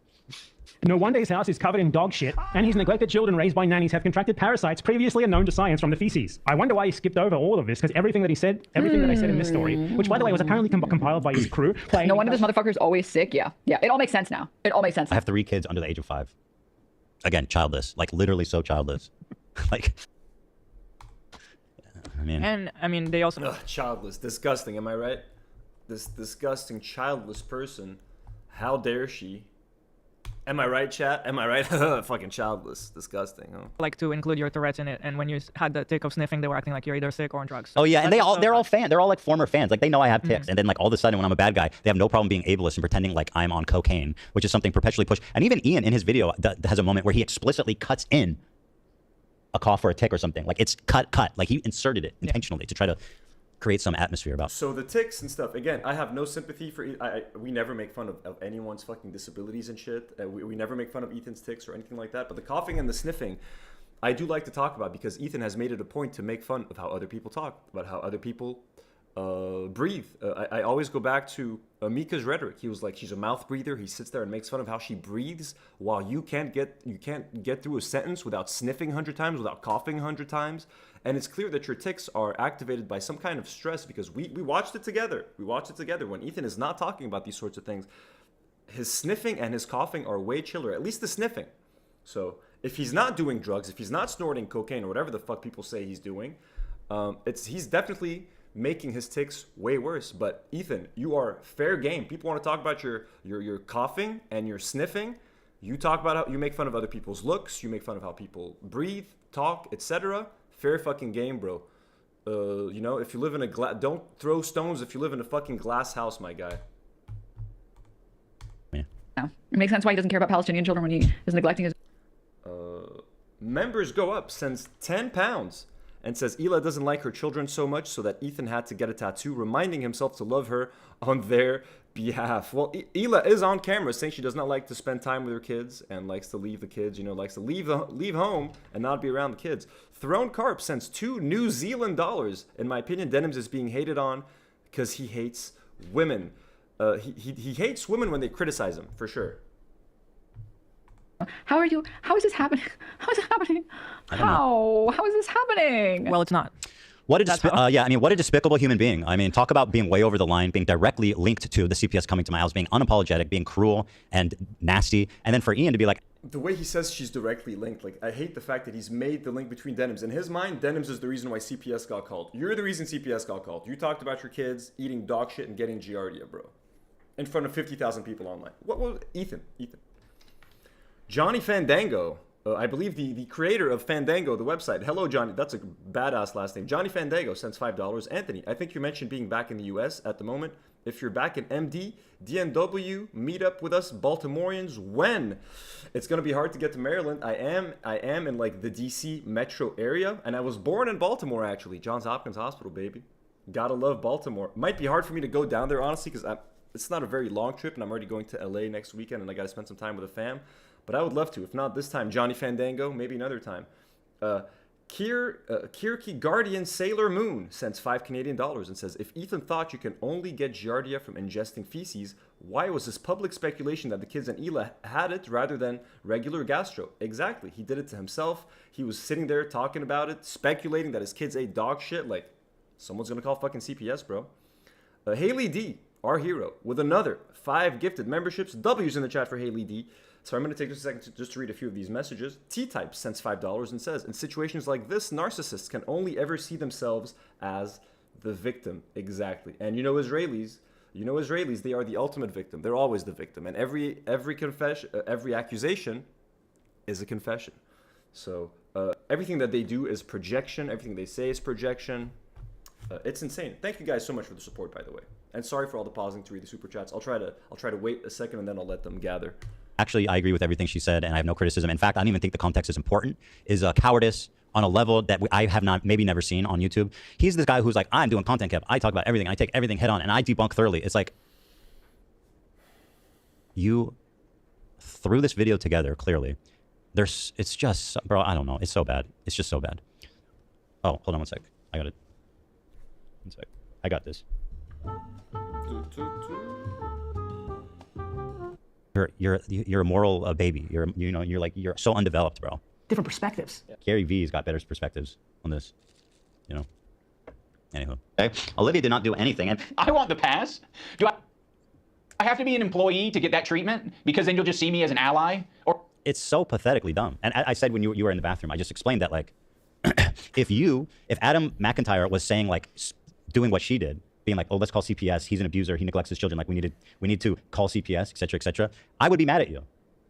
No wonder his house is covered in dog shit, and his neglected children raised by nannies have contracted parasites previously unknown to science from the feces. I wonder why he skipped over all of this, because everything that he said, everything that I said in this story, which by the way was apparently compiled by his crew. No wonder this motherfucker's always sick. Yeah, it all makes sense now. It all makes sense. I have 3 kids under the age of 5. Again, childless, like literally so childless. Like, I mean, they also childless, disgusting. Am I right? This disgusting childless person. How dare she? Am I right, chat? Am I right? Fucking childless, disgusting. Huh? like to include your Tourette's in it. And when you had the tick of sniffing, they were acting like you're either sick or on drugs. Oh yeah, and they're all fans. They're all like former fans. Like they know I have ticks, and then like all of a sudden when I'm a bad guy, they have no problem being ableist and pretending like I'm on cocaine, which is something perpetually pushed. And even Ian in his video has a moment where he explicitly cuts in a cough or a tick or something. Like it's cut. Like he inserted it intentionally to try to create some atmosphere about. So the ticks and stuff. Again, I have no sympathy for. We never make fun of anyone's fucking disabilities and shit. We never make fun of Ethan's ticks or anything like that. But the coughing and the sniffing, I do like to talk about because Ethan has made it a point to make fun of how other people talk, about how other people breathe. I always go back to Mika's rhetoric. He was like, she's a mouth breather. He sits there and makes fun of how she breathes while you can't get through a sentence without sniffing 100 times, without coughing 100 times. And it's clear that your tics are activated by some kind of stress because we watched it together. We watched it together. When Ethan is not talking about these sorts of things, his sniffing and his coughing are way chiller, at least the sniffing. So if he's not doing drugs, if he's not snorting cocaine or whatever the fuck people say he's doing, he's definitely making his tics way worse. But Ethan, you are fair game. People want to talk about your coughing and your sniffing. You talk about how you make fun of other people's looks. You make fun of how people breathe, talk, etc. Fair fucking game, bro. You know, if you live in a don't throw stones if you live in a fucking glass house, my guy. Yeah. No. It makes sense why he doesn't care about Palestinian children when he is neglecting his. Members Go Up sends £10 and says Hila doesn't like her children so much so that Ethan had to get a tattoo reminding himself to love her on their behalf. Well, Hila is on camera saying she does not like to spend time with her kids and likes to leave the kids, likes to leave home and not be around the kids. Throne Carp sends $2 New Zealand. In my opinion, Denims is being hated on because he hates women. He hates women when they criticize him, for sure. How are you? How is this happening? How is it happening? How is this happening? Well, it's not. What a despicable human being. I mean, talk about being way over the line, being directly linked to the CPS coming to my house, being unapologetic, being cruel and nasty. And then for Ian to be like... The way he says she's directly linked, like, I hate the fact that he's made the link between Denims. In his mind, Denims is the reason why CPS got called. You're the reason CPS got called. You talked about your kids eating dog shit and getting Giardia, bro. In front of 50,000 people online. What was Ethan? Johnny Fandango. I believe the creator of Fandango, the website. Hello, Johnny. That's a badass last name. Johnny Fandango sends $5. Anthony, I think you mentioned being back in the U.S. at the moment. If you're back in MD, DNW, meet up with us Baltimoreans. When? It's going to be hard to get to Maryland. I am in like the D.C. metro area. And I was born in Baltimore, actually. Johns Hopkins Hospital, baby. Gotta love Baltimore. Might be hard for me to go down there, honestly, because it's not a very long trip. And I'm already going to L.A. next weekend. And I got to spend some time with the fam. But I would love to. If not this time, Johnny Fandango, maybe another time. Kirky Guardian Sailor Moon sends $5 Canadian and says, if Ethan thought you can only get Giardia from ingesting feces, why was this public speculation that the kids in Hila had it rather than regular gastro? Exactly. He did it to himself. He was sitting there talking about it, speculating that his kids ate dog shit. Like, someone's going to call fucking CPS, bro. Haley D, our hero, with another 5 gifted memberships. W's in the chat for Haley D. So I'm going to take just a second just to read a few of these messages. T-Type sends $5 and says, in situations like this, narcissists can only ever see themselves as the victim. Exactly. And Israelis, they are the ultimate victim. They're always the victim. And every confession, every accusation is a confession. So everything that they do is projection. Everything they say is projection. It's insane. Thank you guys so much for the support, by the way. And sorry for all the pausing to read the super chats. I'll try to wait a second and then I'll let them gather. Actually, I agree with everything she said, and I have no criticism. In fact, I don't even think the context is important. Is a cowardice on a level that I have maybe never seen on YouTube. He's this guy who's like, I'm doing content cap. I talk about everything. I take everything head on, and I debunk thoroughly. It's like, you threw this video together, clearly. It's just, bro, I don't know. It's so bad. It's just so bad. Oh, hold on one sec. I got it. One sec. I got this. You're a moral baby. You're so undeveloped, bro. Different perspectives. Gary V's got better perspectives on this, you know. Anywho, okay. Olivia did not do anything, and I want the pass. Do I have to be an employee to get that treatment? Because then you'll just see me as an ally? Or it's so pathetically dumb. And I said when you were in the bathroom, I just explained that, like, if Adam McIntyre was saying, like, doing what she did, being like, oh, let's call CPS, he's an abuser, he neglects his children, like, we need to call CPS, et cetera, I would be mad at you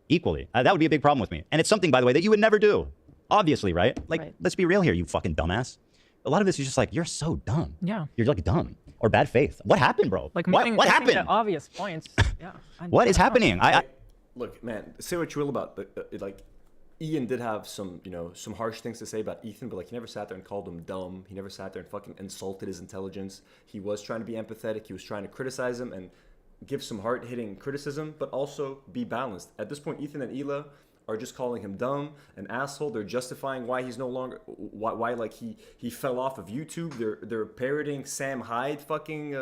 equally. That would be a big problem with me. And it's something, by the way, that you would never do. Obviously, right? Like, right. Let's be real here, you fucking dumbass. A lot of this is just like, you're so dumb. Yeah. You're like dumb or bad faith. What happened, bro? Like what happened? Obvious points. Yeah. What is happening? Look, man, say what you will about like Ian did have some, some harsh things to say about Ethan, but like he never sat there and called him dumb. He never sat there and fucking insulted his intelligence. He was trying to be empathetic. He was trying to criticize him and give some hard-hitting criticism, but also be balanced. At this point, Ethan and Hila are just calling him dumb, an asshole. They're justifying why he's no longer, why like he fell off of YouTube. They're parroting Sam Hyde fucking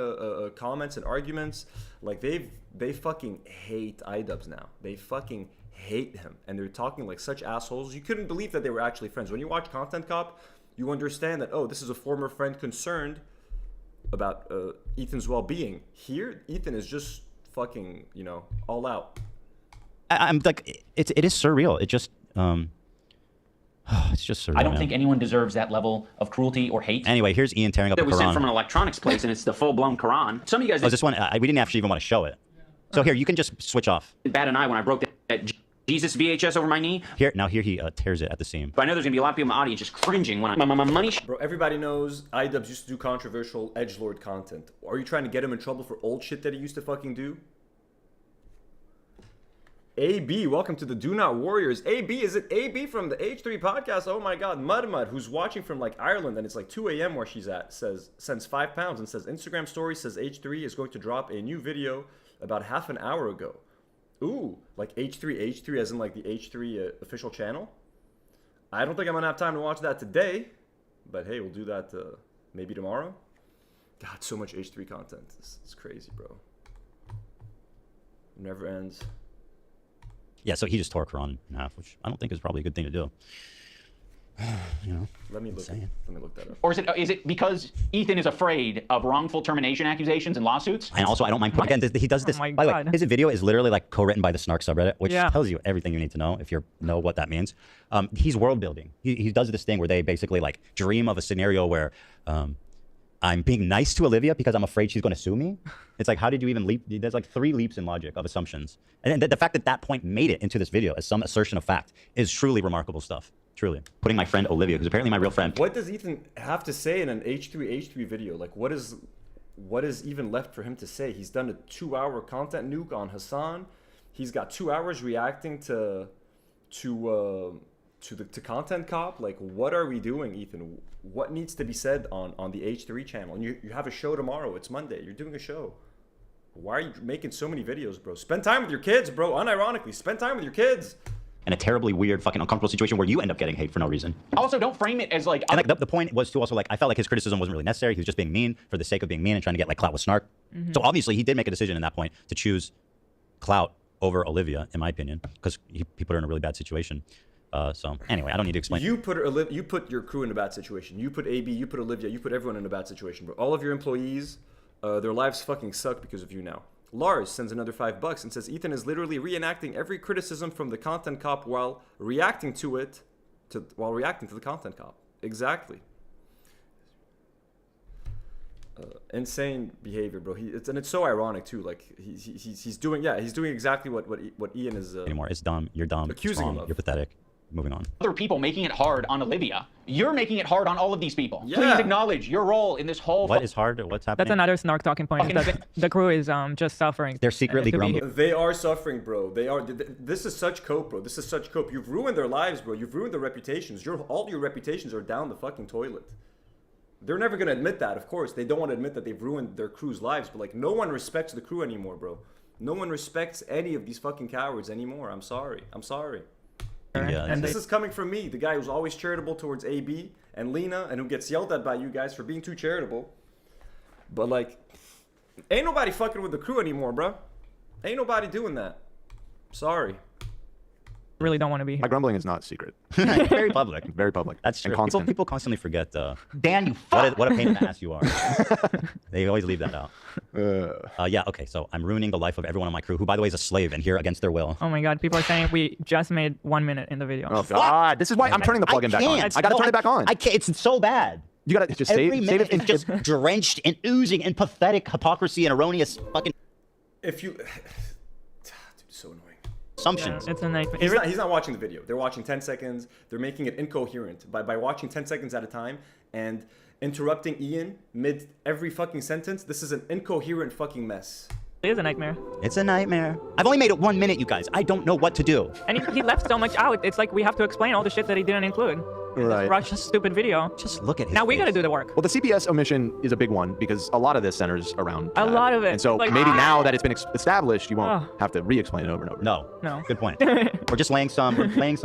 comments and arguments. Like they fucking hate iDubbbz now. They fucking hate him, and they're talking like such assholes. You couldn't believe that they were actually friends. When you watch Content Cop, you understand that, oh, this is a former friend concerned about Ethan's well-being. Here, Ethan is just fucking, all out. I'm like, it is surreal. It just, it's just surreal. I don't think anyone deserves that level of cruelty or hate. Anyway, here's Ian tearing up the That was sent from Quran. an electronics place, and it's the full-blown Quran. Some of you guys This one, we didn't actually even want to show it. So here, you can just switch off. bat an eye when I broke that Jesus VHS over my knee. Here he tears it at the seam. But I know there's gonna be a lot of people in the audience just cringing when my money. Bro, everybody knows iDubbbz used to do controversial edgelord content. Are you trying to get him in trouble for old shit that he used to fucking do? AB, welcome to the Do Not Warriors. AB, is it AB from the H3 podcast? Oh my god, Mud, who's watching from like Ireland, and it's like 2 a.m. where she's at, sends £5 and says Instagram story says H3 is going to drop a new video about half an hour ago. Ooh, like H3 as in like the H3 official channel? I don't think I'm gonna have time to watch that today, but hey, we'll do that maybe tomorrow. God, so much H3 content. It's crazy, bro. Never ends. Yeah, so he just tore Quran in half, which I don't think is probably a good thing to do. Let me look that up. Or is it because Ethan is afraid of wrongful termination accusations and lawsuits? And also, I don't mind. Again, he does this. Oh my by the way, God. his video is literally like co-written by the Snark subreddit, which Yeah. tells you everything you need to know if you know what that means. He's world building. He does this thing where they basically like dream of a scenario where I'm being nice to Olivia because I'm afraid she's going to sue me. It's like, how did you even leap? There's like 3 leaps in logic of assumptions. And the fact that point made it into this video as some assertion of fact is truly remarkable stuff. Truly. Putting my friend Olivia, who's apparently my real friend. What does Ethan have to say in an H3 video? Like, what is even left for him to say? He's done a 2-hour content nuke on Hassan. He's got 2 hours reacting to Content Cop. Like, what are we doing, Ethan? What needs to be said on the H3 channel? And you have a show tomorrow. It's Monday. You're doing a show. Why are you making so many videos, bro? Spend time with your kids, bro. Unironically, spend time with your kids. In a terribly weird, fucking uncomfortable situation where you end up getting hate for no reason. Also, don't frame it as like... And like the point was to also like, I felt like his criticism wasn't really necessary. He was just being mean for the sake of being mean and trying to get like clout with Snark. So obviously he did make a decision in that point to choose clout over Olivia, in my opinion, because he put her in a really bad situation. So anyway, I don't need to explain. You put your crew in a bad situation. You put AB, you put Olivia, you put everyone in a bad situation, bro. All of your employees, their lives fucking suck because of you now. Lars sends another $5 and says Ethan is literally reenacting every criticism from the Content Cop while reacting to the Content Cop. Exactly. Insane behavior, bro. It's so ironic too. Like he's doing exactly what Ian is anymore. It's dumb. You're dumb. Accusing him of. You're pathetic. Moving on. Other people making it hard on Olivia. You're making it hard on all of these people. Yeah. Please acknowledge your role in this whole... What is hard? What's happening? That's another Snark talking point. Is that the crew is just suffering. They're secretly grumbling. They are suffering, bro. They are. This is such cope, bro. This is such cope. You've ruined their lives, bro. You've ruined their reputations. All your reputations are down the fucking toilet. They're never gonna admit that, of course. They don't want to admit that they've ruined their crew's lives. But like, no one respects the crew anymore, bro. No one respects any of these fucking cowards anymore. I'm sorry. Yeah, And this is coming from me, the guy who's always charitable towards AB and Lena, and who gets yelled at by you guys for being too charitable. But like, ain't nobody fucking with the crew anymore, bro. Ain't nobody doing that. Sorry. Really don't want to be here. My grumbling is not secret. Very public. Very public. That's true. And constant. People constantly forget. Dan, you what a pain in the ass you are. They always leave that out. Yeah. Okay. So I'm ruining the life of everyone on my crew, who, by the way, is a slave and here against their will. Oh my God, people are saying we just made 1 minute in the video. Oh God, this is why I'm turning the plug-in back on. I gotta turn it back on. I can't. It's so bad. You gotta just Every save minute it. is just drenched and oozing in pathetic hypocrisy and erroneous fucking If you, dude, it's so annoying. assumptions. Yeah, it's a nightmare. He's not watching the video. They're watching 10 seconds. They're making it incoherent by watching 10 seconds at a time and interrupting Ian mid every fucking sentence. This is an incoherent fucking mess. It is a nightmare. It's a nightmare. I've only made it 1 minute, you guys. I don't know what to do. And he left so much out. It's like we have to explain all the shit that he didn't include. Right. Rush this stupid video. Just look at his Now we face. gotta do the work. Well, the CPS omission is a big one because a lot of this centers around A lot of it. And so Like- maybe now that it's been established, you won't have to re-explain it over and over. No. Good point. We're just laying some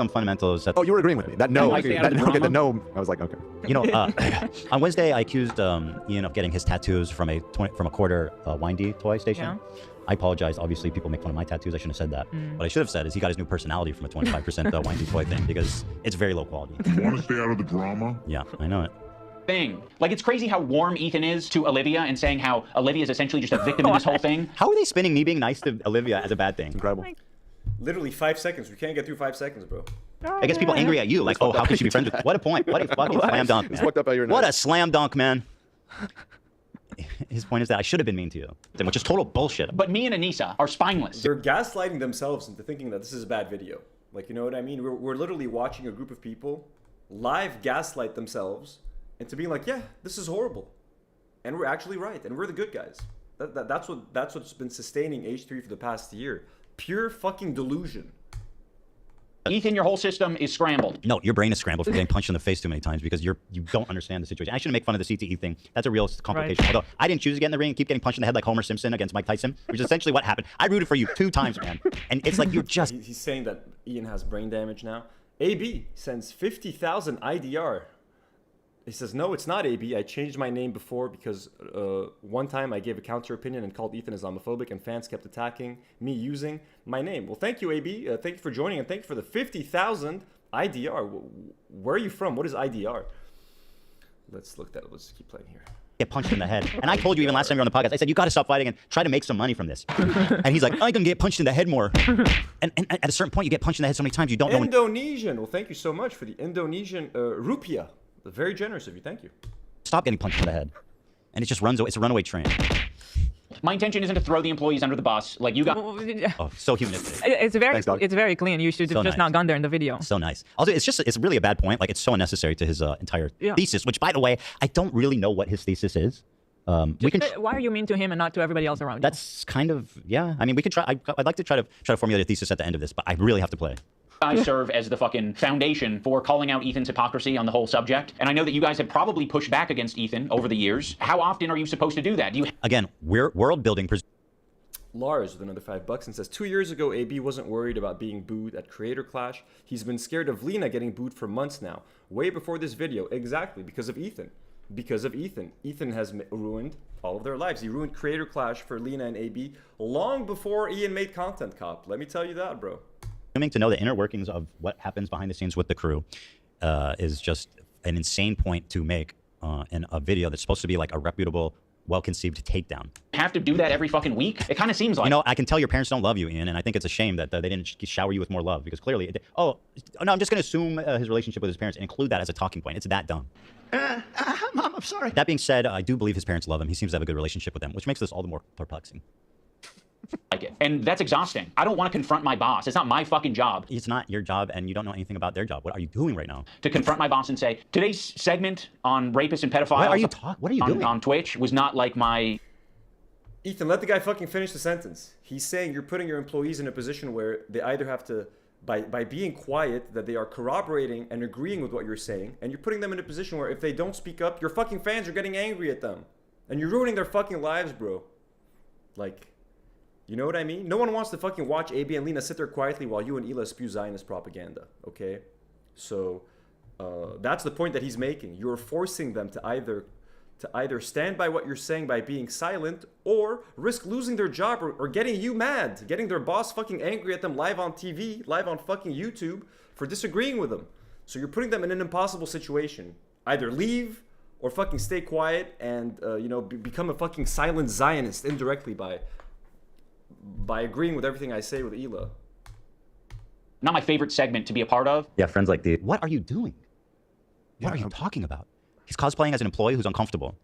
fundamentals. Oh, you were agreeing with me. That no, Like the that, drama. okay, the no. I was like, okay. You know, on Wednesday I accused Ian of getting his tattoos from a quarter windy toy station. Yeah. I apologize. Obviously, people make fun of my tattoos. I shouldn't have said that. What I should have said is he got his new personality from a 25% windy toy thing because it's very low quality. Want to stay out of the drama? Yeah, I know it. Thing. Like, it's crazy how warm Ethan is to Olivia and saying how Olivia is essentially just a victim in this whole thing. How are they spinning me being nice to Olivia as a bad thing? Incredible. Literally 5 seconds. We can't get through 5 seconds, bro. I guess people angry at you, like, oh, how could she be friends with? What a point! What a fucking slam dunk, man! fucked up how you're What nice. a slam dunk, man! His point is that I should have been mean to you, which is total bullshit. But me and Anissa are spineless. They're gaslighting themselves into thinking that this is a bad video. Like, you know what I mean? We're literally watching a group of people live gaslight themselves into being like, yeah, this is horrible. And we're actually right. And we're the good guys. That's what's been sustaining H3 for the past year. Pure fucking delusion. Ethan, your whole system is scrambled. No, your brain is scrambled from getting punched in the face too many times because you don't understand the situation. I shouldn't make fun of the CTE thing. That's a real complication. Right. Although I didn't choose to get in the ring and keep getting punched in the head like Homer Simpson against Mike Tyson, which is essentially what happened. I rooted for you 2 times, man. And it's like you're just... He's saying that Ian has brain damage now. AB sends 50,000 IDR. He says, no, it's not AB. I changed my name before because one time I gave a counter opinion and called Ethan Islamophobic and fans kept attacking me using my name. Well, thank you, AB. Thank you for joining and thank you for the 50,000 IDR. Where are you from? What is IDR? Let's look that up. Let's keep playing here. Get punched in the head. And I told you even last time you were on the podcast, I said, you got to stop fighting and try to make some money from this. And he's like, I can get punched in the head more. And at a certain point, you get punched in the head so many times you don't know. Indonesian. Well, thank you so much for the Indonesian rupiah. Very generous of you. Thank you. Stop getting punched in the head. And it just runs away. It's a runaway train. My intention isn't to throw the employees under the bus like you got. Oh, so humanistic. It's very, Thanks, dog. it's very clean. You should have So just nice. not gone there in the video. So nice. Also, it's really a bad point. Like, it's so unnecessary to his entire thesis, which, by the way, I don't really know what his thesis is. We can. Why are you mean to him and not to everybody else around you? That's kind of, yeah. I mean, we could try. I'd like to try to formulate a thesis at the end of this, but I really have to play. I serve as the fucking foundation for calling out Ethan's hypocrisy on the whole subject. And I know that you guys have probably pushed back against Ethan over the years. How often are you supposed to do that? Do you Again, we're world building. Lars with another $5 and says 2 years ago AB wasn't worried about being booed at Creator Clash. He's been scared of Lena getting booed for months now, way before this video. Exactly, because of Ethan. Ethan has ruined all of their lives. He ruined Creator Clash for Lena and AB long before Ian made Content Cop. Let me tell you that, bro. To know the inner workings of what happens behind the scenes with the crew is just an insane point to make in a video that's supposed to be like a reputable, well-conceived takedown. have to do that every fucking week? It kind of seems like. You know, I can tell your parents don't love you, Ian, and I think it's a shame that they didn't shower you with more love because clearly, oh, no, I'm just going to assume his relationship with his parents and include that as a talking point. It's that dumb. Mom, I'm sorry. That being said, I do believe his parents love him. He seems to have a good relationship with them, which makes this all the more perplexing. Like it. And that's exhausting. I don't want to confront my boss. It's not my fucking job. It's not your job, and you don't know anything about their job. What are you doing right now? To confront my boss and say, today's segment on rapists and pedophiles What are you doing? On Twitch was not like my... Ethan, let the guy fucking finish the sentence. He's saying you're putting your employees in a position where they either have to, by being quiet, that they are corroborating and agreeing with what you're saying, and you're putting them in a position where if they don't speak up, your fucking fans are getting angry at them. And you're ruining their fucking lives, bro. Like... You know what I mean? No one wants to fucking watch AB and Lena sit there quietly while you and Ela spew Zionist propaganda, okay? So, that's the point that he's making. You're forcing them to either to either stand by what you're saying by being silent or risk losing their job or getting you mad, getting their boss fucking angry at them live on TV, live on fucking YouTube for disagreeing with them. So you're putting them in an impossible situation. Either leave or fucking stay quiet and, become a fucking silent Zionist indirectly by agreeing with everything I say with Hila. Not my favorite segment to be a part of. Yeah, friends like the. What are you doing? What are you talking about? He's cosplaying as an employee who's uncomfortable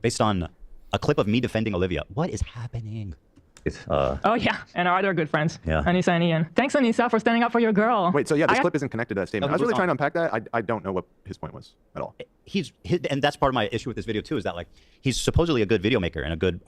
based on a clip of me defending Olivia. What is happening? Oh, yeah. And our other good friends, Yeah. Anissa and Ian. Thanks, Anissa, for standing up for your girl. Wait, so yeah, this clip isn't connected to that statement. No, I was really it's trying to not. unpack that. I don't know what his point was at all. And that's part of my issue with this video too, is that like he's supposedly a good video maker and a good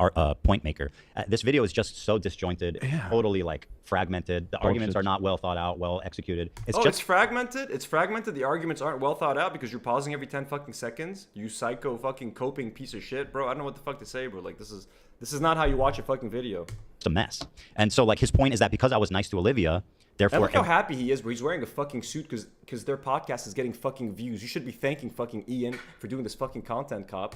point maker. This video is just so disjointed, totally like fragmented. The arguments are not well thought out, well executed. It's fragmented. It's fragmented. The arguments aren't well thought out because you're pausing every 10 fucking seconds. You psycho fucking coping piece of shit, bro. I don't know what the fuck to say, bro. Like this is not how you watch a fucking video. It's a mess. And so like his point is that because I was nice to Olivia, therefore. And look how happy he is, bro. He's wearing a fucking suit because their podcast is getting fucking views. You should be thanking fucking Ian for doing this fucking content cop.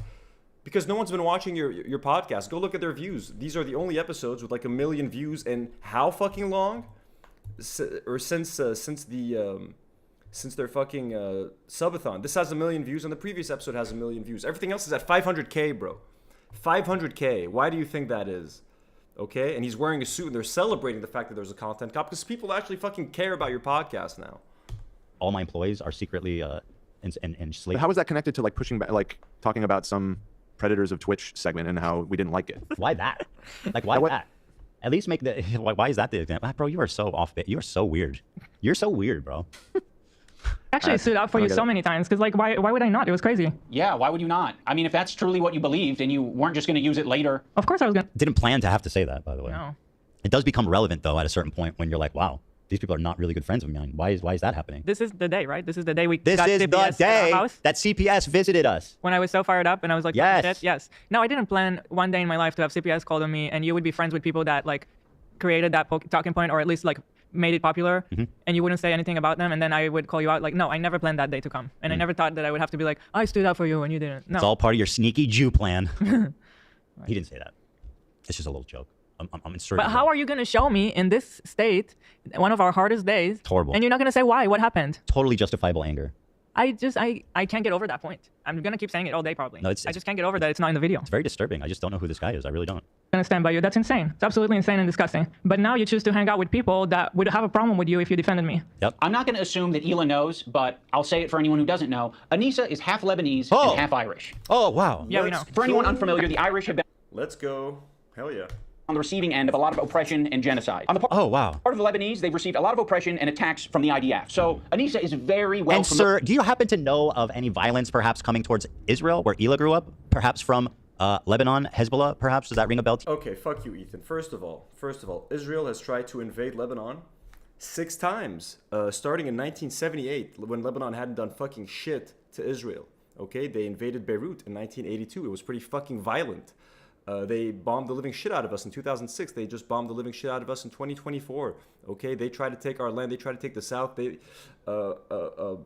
Because no one's been watching your podcast. Go look at their views. These are the only episodes with like 1 million views. And how fucking long? Since their fucking subathon. This has 1 million views, and the previous episode has 1 million views. Everything else is at 500K, bro. 500K. Why do you think that is? Okay, and he's wearing a suit, and they're celebrating the fact that there's a content cop because people actually fucking care about your podcast now. All my employees are secretly enslaved. But how is that connected to like pushing back, like talking about some Predators of Twitch segment and how we didn't like it? Why that? Like why that? At least make the. Why is that the example? Bro, you are so off bit. You are so weird. You're so weird, bro. Actually stood up for you so many times because like why would I not? It was crazy. Yeah, why would you not? I mean, if that's truly what you believed and you weren't just going to use it later. Of course I was going to. Didn't plan to have to say that, by the way. No. It does become relevant though at a certain point when you're like, wow, these people are not really good friends of mine. Why is that happening? This is the day, right? This is the day we This got is CPS the at day our house. that CPS visited us. When I was so fired up and I was like, Yes. shit, yes. No, I didn't plan one day in my life to have CPS called on me and you would be friends with people that like created that talking point or at least like made it popular and you wouldn't say anything about them and then I would call you out like, no, I never planned that day to come. And I never thought that I would have to be like, I stood up for you and you didn't. No. It's all part of your sneaky Jew plan. He didn't say that. It's just a little joke. I'm inserting. But how are you going to show me in this state, one of our hardest days? It's horrible. And you're not going to say why? What happened? Totally justifiable anger. I can't get over that point. I'm going to keep saying it all day probably. No, I just can't get over that it's not in the video. It's very disturbing. I just don't know who this guy is. I really don't. I'm going to stand by you. That's insane. It's absolutely insane and disgusting. But now you choose to hang out with people that would have a problem with you if you defended me. Yep. I'm not going to assume that Hila knows, but I'll say it for anyone who doesn't know. Anissa is half Lebanese and half Irish. Oh, wow. Yeah, we know. For anyone unfamiliar, the Irish have been Let's go. Hell yeah. on the receiving end of a lot of oppression and genocide. On the Oh, wow. part of the Lebanese, they've received a lot of oppression and attacks from the IDF. So Anissa is very well And sir, do you happen to know of any violence perhaps coming towards Israel where Hila grew up? Perhaps from Lebanon, Hezbollah, perhaps? Does that ring a bell to you? Okay, fuck you, Ethan. First of all, Israel has tried to invade Lebanon 6 times, starting in 1978 when Lebanon hadn't done fucking shit to Israel. Okay, they invaded Beirut in 1982. It was pretty fucking violent. They bombed the living shit out of us in 2006. They just bombed the living shit out of us in 2024. Okay, they tried to take our land. They tried to take the south. They,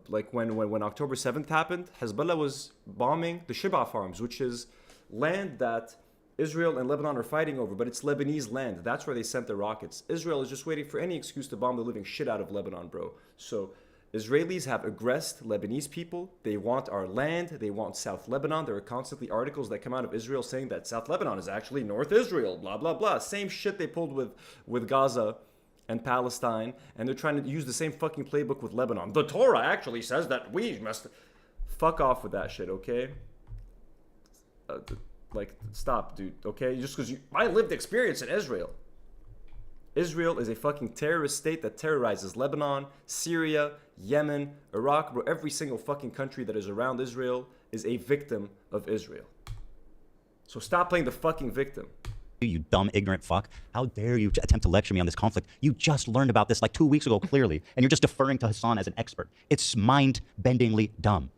like when October 7th happened, Hezbollah was bombing the Shibah farms, which is land that Israel and Lebanon are fighting over, but it's Lebanese land. That's where they sent their rockets. Israel is just waiting for any excuse to bomb the living shit out of Lebanon, bro. So Israelis have aggressed Lebanese people. They want our land. They want South Lebanon. There are constantly articles that come out of Israel saying that South Lebanon is actually North Israel, blah, blah, blah. Same shit they pulled with Gaza and Palestine, and they're trying to use the same fucking playbook with Lebanon. The Torah actually says that we must... Fuck off with that shit, okay? Stop, dude, okay? Just because I lived experience in Israel. Israel is a fucking terrorist state that terrorizes Lebanon, Syria, Yemen, Iraq, bro. Every single fucking country that is around Israel is a victim of Israel. So stop playing the fucking victim. You dumb, ignorant fuck. How dare you attempt to lecture me on this conflict? You just learned about this like 2 weeks ago, clearly, and you're just deferring to Hassan as an expert. It's mind-bendingly dumb.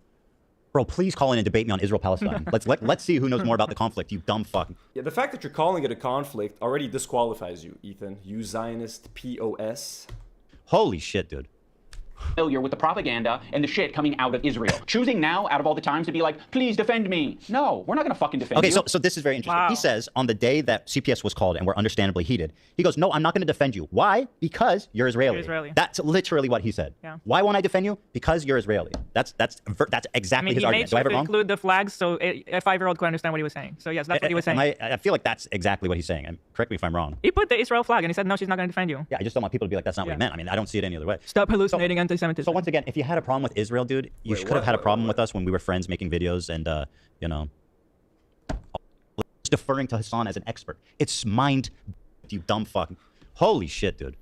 Bro, please call in and debate me on Israel-Palestine. Let's see who knows more about the conflict, you dumb fuck. Yeah, the fact that you're calling it a conflict already disqualifies you, Ethan. You Zionist POS. Holy shit, dude. familiar with the propaganda and the shit coming out of Israel. Choosing now, out of all the times, to be like, please defend me. No, we're not going to fucking defend you. Okay, so this is very interesting. Wow. He says on the day that CPS was called and we're understandably heated, he goes, no, I'm not going to defend you. Why? Because you're Israeli. You're Israeli. That's literally what he said. Yeah. Why won't I defend you? Because you're Israeli. That's exactly his he argument. made Do I have sure it to wrong? include the flags so a 5-year-old could understand what he was saying. So yes, that's what he was saying. I feel like that's exactly what he's saying. And correct me if I'm wrong. He put the Israel flag and he said, no, she's not going to defend you. Yeah, I just don't want people to be like, that's not what he meant. I mean, I don't see it any other way. Stop hallucinating anti-Semitism. So once again, if you had a problem with Israel, dude, you could have had a problem with us when we were friends making videos and, you know, deferring to Hassan as an expert. It's mind, you dumb fuck. Holy shit, dude.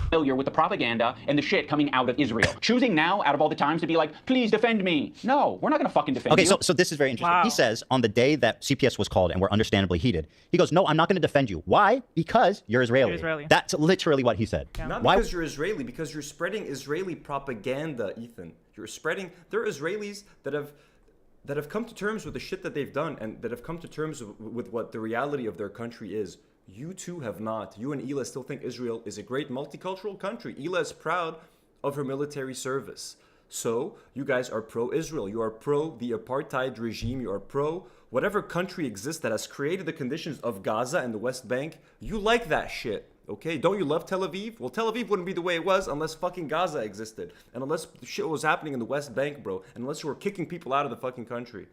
Familiar with the propaganda and the shit coming out of Israel. Choosing now, out of all the times, to be like, please defend me. No, we're not going to fucking defend Okay, you. so this is very interesting. Wow. He says on the day that CPS was called and we're understandably heated, he goes, no, I'm not going to defend you. Why? Because you're Israeli. You're Israeli. That's literally what he said. Not Why? because you're Israeli, because you're spreading Israeli propaganda, Ethan. There are Israelis that have come to terms with the shit that they've done and that have come to terms with what the reality of their country is. You two have not. You and Ela still think Israel is a great multicultural country. Ela is proud of her military service. So you guys are pro-Israel. You are pro the apartheid regime. You are pro whatever country exists that has created the conditions of Gaza and the West Bank. You like that shit. Okay, don't you love Tel Aviv? Well, Tel Aviv wouldn't be the way it was unless fucking Gaza existed. And unless shit was happening in the West Bank, bro. And unless you were kicking people out of the fucking country.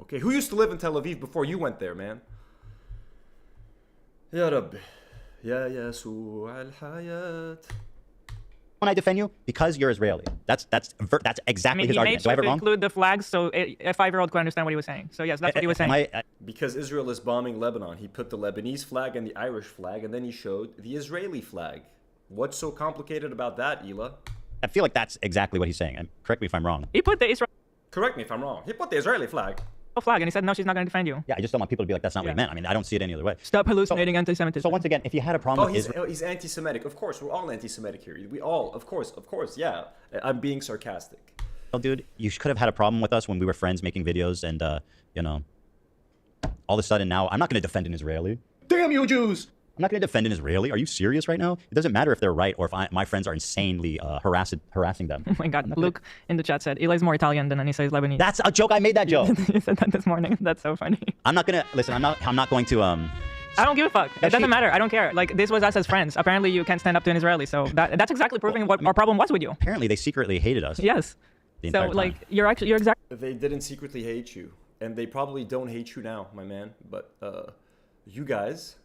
Okay, who used to live in Tel Aviv before you went there, man? Ya Rabbi. Ya Yasu'a al-Hayat. When I defend you? Because you're Israeli. That's exactly his he argument. made Do I sure have it to wrong? include the flags so a 5-year-old could understand what he was saying. So yes, that's what he was saying. Because Israel is bombing Lebanon, he put the Lebanese flag and the Irish flag, and then he showed the Israeli flag. What's so complicated about that, Ela? I feel like that's exactly what he's saying. And correct me if I'm wrong. He put the Israel Correct me if I'm wrong. He put the Israeli flag. flag and he said, no, she's not going to defend you. Yeah, I just don't want people to be like, that's not what he meant. I mean, I don't see it any other way. Stop hallucinating anti-Semitism. So once again, if you had a problem with he's, Israel... he's anti-Semitic. Of course, we're all anti-Semitic here. We all, of course, yeah. I'm being sarcastic. Dude, you could have had a problem with us when we were friends making videos and, you know, all of a sudden now, I'm not going to defend an Israeli. Damn you, Jews! I'm not going to defend an Israeli. Are you serious right now? It doesn't matter if they're right or if my friends are insanely harassing them. Oh my God, Luke in the chat said, Eli's more Italian than Anissa is Lebanese. That's a joke. I made that joke. You said that this morning. That's so funny. I'm not going to, listen, I'm not going to, I don't give a fuck. It doesn't matter. I don't care. Like, this was us as friends. Apparently, you can't stand up to an Israeli. So that's exactly proving what our problem was with you. Apparently, they secretly hated us. Yes. The So, entire time. like, you're exactly... They didn't secretly hate you. And they probably don't hate you now, my man. But you guys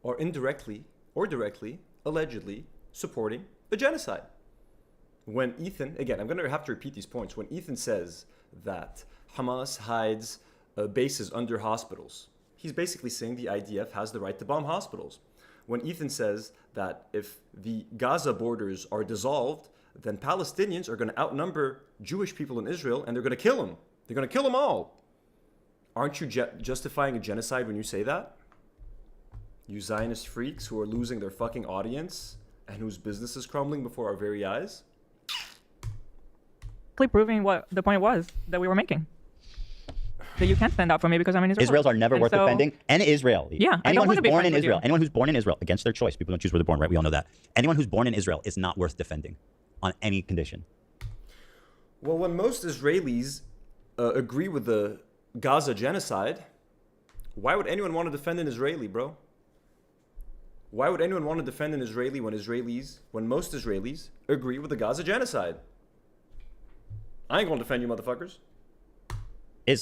are indirectly or directly, allegedly, supporting a genocide. When Ethan, again, I'm going to have to repeat these points. When Ethan says that Hamas hides bases under hospitals, he's basically saying the IDF has the right to bomb hospitals. When Ethan says that if the Gaza borders are dissolved, then Palestinians are going to outnumber Jewish people in Israel and they're going to kill them. They're going to kill them all. Aren't you justifying a genocide when you say that? You Zionist freaks who are losing their fucking audience and whose business is crumbling before our very eyes? proving what the point was that we were making. That you can't stand up for me because I'm in Israel. Israel's are never worth defending. And Israel. Yeah, I Anyone don't who's wanna be born friends in with Israel. you. Anyone who's born in Israel, against their choice. People don't choose where they're born, right? We all know that. Anyone who's born in Israel is not worth defending on any condition. Well, when most Israelis agree with the Gaza genocide, why would anyone want to defend an Israeli, bro? Why would anyone want to defend an Israeli when most Israelis agree with the Gaza genocide? I ain't gonna defend you, motherfuckers.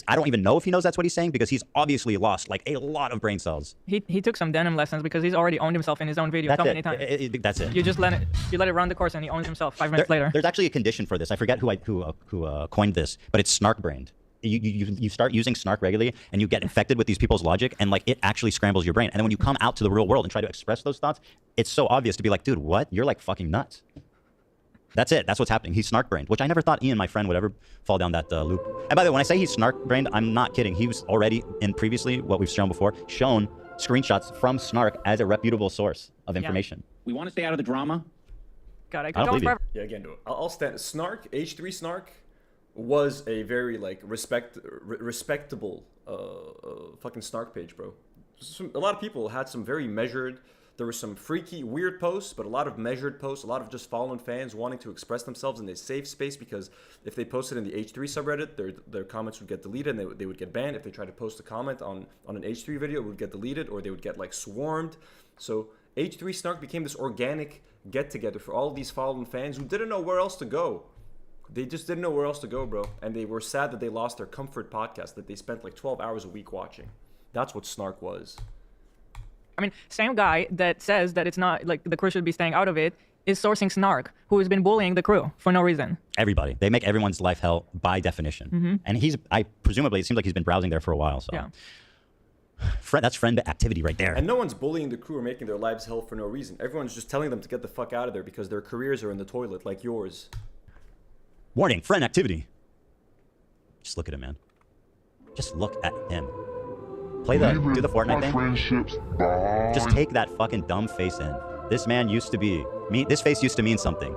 I don't even know if he knows that's what he's saying because he's obviously lost like a lot of brain cells. He took some denim lessons because he's already owned himself in his own video so many times. That's it. You just let it run the course and he owns himself 5 minutes later. There's actually a condition for this. I forget who coined this, but it's snark-brained. You start using snark regularly and you get infected with these people's logic and like it actually scrambles your brain. And then when you come out to the real world and try to express those thoughts, it's so obvious to be like, dude, what? You're like fucking nuts. That's it. That's what's happening. He's snark-brained, which I never thought Ian, my friend, would ever fall down that loop. And by the way, when I say he's snark-brained, I'm not kidding. He was already, in previously, what we've shown before, shown screenshots from Snark as a reputable source of information. We want to stay out of the drama. God, I don't believe you. Yeah, again, I'll stand. Snark, H3 Snark, was a very like respectable fucking Snark page, bro. A lot of people had some very measured, There were some freaky, weird posts, but a lot of measured posts, a lot of just fallen fans wanting to express themselves in a safe space, because if they posted in the H3 subreddit, their comments would get deleted and they would get banned. If they tried to post a comment on an H3 video, it would get deleted, or they would get like swarmed. So H3 Snark became this organic get-together for all of these fallen fans who didn't know where else to go. They just didn't know where else to go, bro. And they were sad that they lost their comfort podcast that they spent like 12 hours a week watching. That's what Snark was. I mean, same guy that says that it's not, like, the crew should be staying out of it is sourcing Snark, who has been bullying the crew for no reason. Everybody. They make everyone's life hell by definition. And presumably, it seems like he's been browsing there for a while, so. Yeah. That's friend activity right there. And no one's bullying the crew or making their lives hell for no reason. Everyone's just telling them to get the fuck out of there because their careers are in the toilet, like yours. Warning, friend activity. Just look at him, man. Just look at him. Do the Fortnite thing. Just take that fucking dumb face in. This man used to be, this face used to mean something.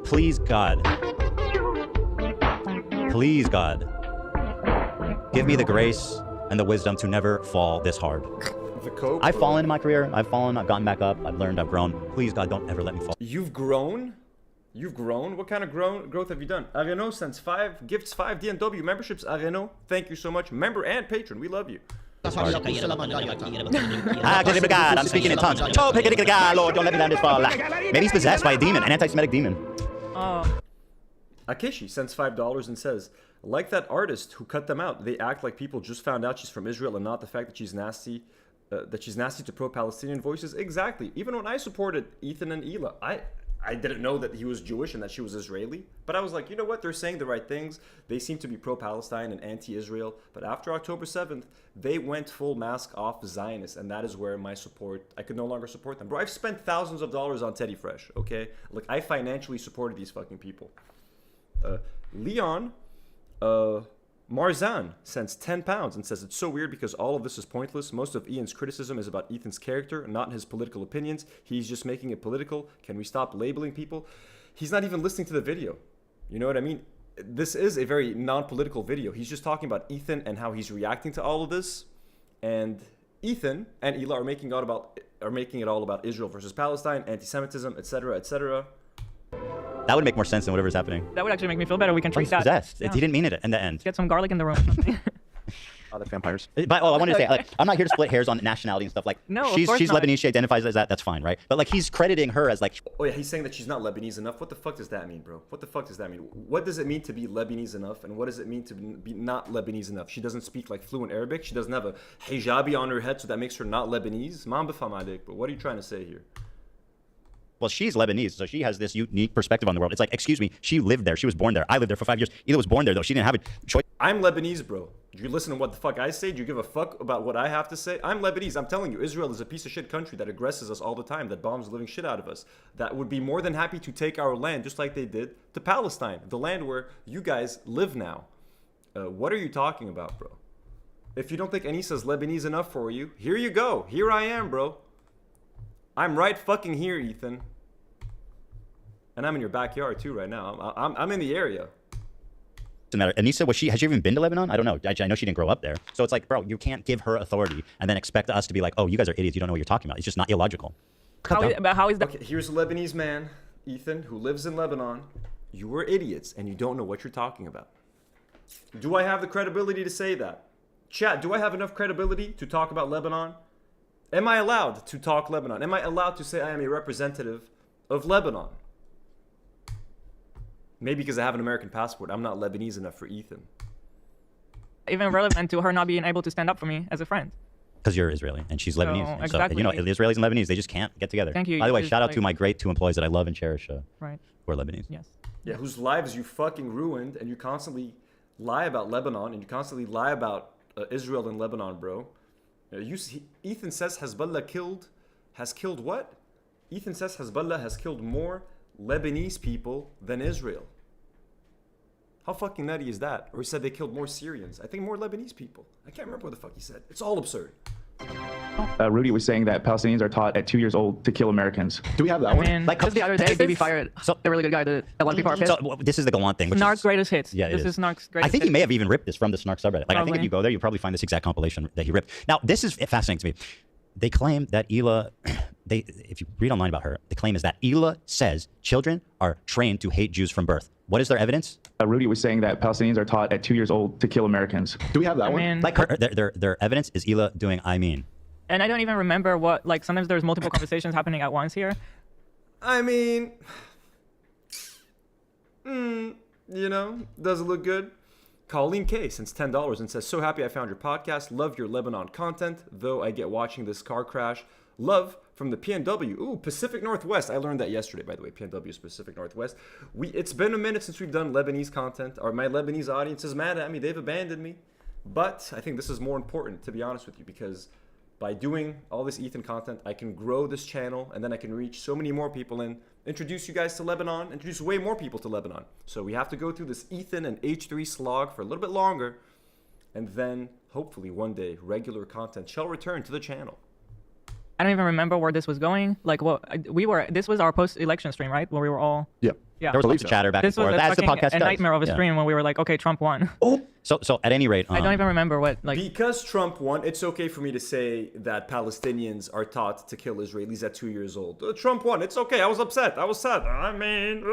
Please, God. Please, God. Give me the grace and the wisdom to never fall this hard. I've fallen in my career. I've fallen, I've gotten back up. I've learned, I've grown. Please, God, don't ever let me fall. You've grown? You've grown? What kind of growth have you done? Areno sends 5 gifts, 5 DNW memberships. Areno, thank you so much. Member and patron, we love you. I'm speaking in tongues. Lord, don't let me down this far. Maybe he's possessed by a demon, an anti-Semitic demon. Akishi sends $5 and says, like that artist who cut them out, they act like people just found out she's from Israel and not the fact that she's nasty. That she's nasty to pro-Palestinian voices. Exactly. Even when I supported Ethan and Hila, I didn't know that he was Jewish and that she was Israeli. But I was like, you know what? They're saying the right things. They seem to be pro-Palestine and anti-Israel. But after October 7th, they went full mask off Zionists. And that is where my support, I could no longer support them. Bro, I've spent thousands of dollars on Teddy Fresh, okay? Like, I financially supported these fucking people. Leon Marzan sends £10 and says, it's so weird because all of this is pointless. Most of Ian's criticism is about Ethan's character, not his political opinions. He's just making it political. Can we stop labeling people? He's not even listening to the video. You know what I mean? This is a very non-political video. He's just talking about Ethan and how he's reacting to all of this. And Ethan and Hila are making it all about Israel versus Palestine, anti-Semitism, etc., etc. That would make more sense than whatever's happening. That would actually make me feel better. We can treat He's that. Possessed. Yeah. He didn't mean it in the end. Get some garlic in the room or something. The vampires. But I wanted to say, like, I'm not here to split hairs on nationality and stuff. Like, no, she's not. Lebanese. She identifies as that. That's fine, right? But like, he's crediting her as like. Oh yeah, he's saying that she's not Lebanese enough. What the fuck does that mean, bro? What the fuck does that mean? What does it mean to be Lebanese enough, and what does it mean to be not Lebanese enough? She doesn't speak like fluent Arabic. She doesn't have a hijabi on her head, so that makes her not Lebanese. Ma bifham alayk, bro. What are you trying to say here? Well, she's Lebanese, so she has this unique perspective on the world. It's like, excuse me, she lived there. She was born there. I lived there for 5 years. Hila was born there, though. She didn't have a choice. I'm Lebanese, bro. Do you listen to what the fuck I say? Do you give a fuck about what I have to say? I'm Lebanese. I'm telling you, Israel is a piece of shit country that aggresses us all the time, that bombs the living shit out of us, that would be more than happy to take our land, just like they did to Palestine, the land where you guys live now. What are you talking about, bro? If you don't think Anissa's Lebanese enough for you, here you go. Here I am, bro. I'm right fucking here, Ethan. And I'm in your backyard too right now. I'm in the area. Doesn't matter. Anissa, has she even been to Lebanon? I don't know. I know she didn't grow up there. So it's like, bro, you can't give her authority and then expect us to be like, oh, you guys are idiots. You don't know what you're talking about. It's just not illogical. How is that? Okay, here's a Lebanese man, Ethan, who lives in Lebanon. You are idiots and you don't know what you're talking about. Do I have the credibility to say that? Chat, do I have enough credibility to talk about Lebanon? Am I allowed to talk Lebanon? Am I allowed to say I am a representative of Lebanon? Maybe because I have an American passport, I'm not Lebanese enough for Ethan. Even relevant to her not being able to stand up for me as a friend. Because you're Israeli and she's Lebanese. And exactly. So, you know, Israelis and Lebanese, they just can't get together. Thank you. By the way, shout out to my great 2 employees that I love and cherish right. who are Lebanese. Yes. Yeah, whose lives you fucking ruined, and you constantly lie about Lebanon, and you constantly lie about Israel and Lebanon, bro. Ethan says Hezbollah has killed what? Ethan says Hezbollah has killed more Lebanese people than Israel. How fucking nutty is that? Or he said they killed more Syrians. I think more Lebanese people. I can't remember what the fuck he said. It's all absurd. Rudy was saying that Palestinians are taught at 2 years old to kill Americans. Do we have that I one? mean, Like, just the other day, Bibi fired a really good guy that a lot of people are pissed. So this is the Gallant thing. Which Snark's is, greatest hits. Yeah, this is Snark's greatest I think he hits. may have even ripped this from the Snark subreddit. Like, I think if Probably. you go there, you'll probably find this exact compilation that he ripped. Now, this is fascinating to me. They claim that Ela, if you read online about her, the claim is that Ela says children are trained to hate Jews from birth. What is their evidence? Rudy was saying that Palestinians are taught at 2 years old to kill Americans. Do we have that one? mean, Like their evidence is Ela doing I mean. and I don't even remember what, like, sometimes there's multiple conversations happening at once here. I mean, you know, does it look good? Colleen K sends $10 and says, so happy I found your podcast. Love your Lebanon content, though I get watching this car crash. Love from the PNW. Ooh, Pacific Northwest. I learned that yesterday, by the way. PNW is Pacific Northwest. It's been a minute since we've done Lebanese content. My Lebanese audience is mad at me. They've abandoned me. But I think this is more important, to be honest with you, because by doing all this Ethan content, I can grow this channel, and then I can reach so many more people and introduce you guys to Lebanon, introduce way more people to Lebanon. So we have to go through this Ethan and H3 slog for a little bit longer, and then hopefully one day regular content shall return to the channel. I don't even remember where this was going. Like, this was our post-election stream, right? Where we were all... Yeah. Yeah. There was lots of chatter back and This was forth. a That's the fucking podcast a does. nightmare of a Yeah. stream when we were like, okay, Trump won. So at any rate, I don't even remember what, like... Because Trump won, it's okay for me to say that Palestinians are taught to kill Israelis at 2 years old. Trump won. It's okay. I was upset. I was sad. I mean...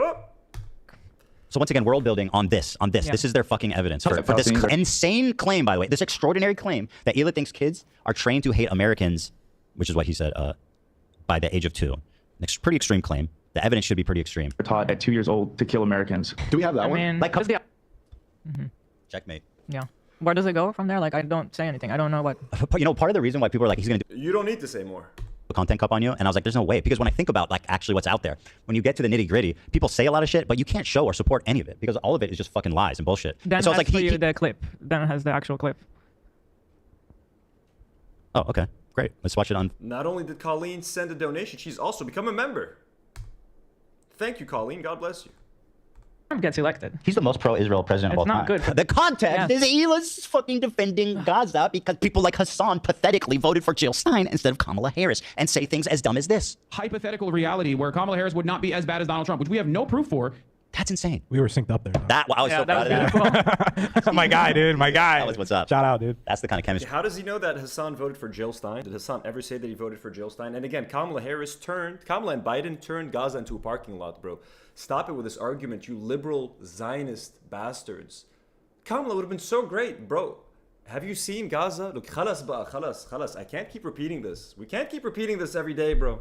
So once again, world building on this. Yeah. This is their fucking evidence for this insane claim, by the way, this extraordinary claim that Ela thinks kids are trained to hate Americans, which is what he said, by the age of 2. Pretty extreme claim. The evidence should be pretty extreme. They're taught at 2 years old to kill Americans. Do we have that I one? mean, Like, just the... checkmate. Yeah. Where does it go from there? Like, I don't say anything. I don't know what... You know, part of the reason why people are like, he's going to do You don't need to say more. a content cup on you, and I was like, there's no way. Because when I think about, like, actually what's out there, when you get to the nitty gritty, people say a lot of shit, but you can't show or support any of it because all of it is just fucking lies and bullshit. Dan So has it's like, for you the clip. Dan has the actual clip. Oh, okay. Great. Let's watch it on. Not only did Colleen send a donation, she's also become a member. Thank you, Colleen. God bless you. Trump gets elected. He's the most pro-Israel president of all It's not time. good. The context Yeah. is Ela's fucking defending Gaza because people like Hassan pathetically voted for Jill Stein instead of Kamala Harris and say things as dumb as this. Hypothetical reality where Kamala Harris would not be as bad as Donald Trump, which we have no proof for. That's insane. We were synced up there. I was so proud of that. My guy, dude. My guy. That was what's up. Shout out, dude. That's the kind of chemistry. How does he know that Hassan voted for Jill Stein? Did Hassan ever say that he voted for Jill Stein? And again, Kamala and Biden turned Gaza into a parking lot, bro. Stop it with this argument, you liberal Zionist bastards. Kamala would have been so great, bro. Have you seen Gaza? Look, khalas ba, khalas. I can't keep repeating this. We can't keep repeating this every day, bro.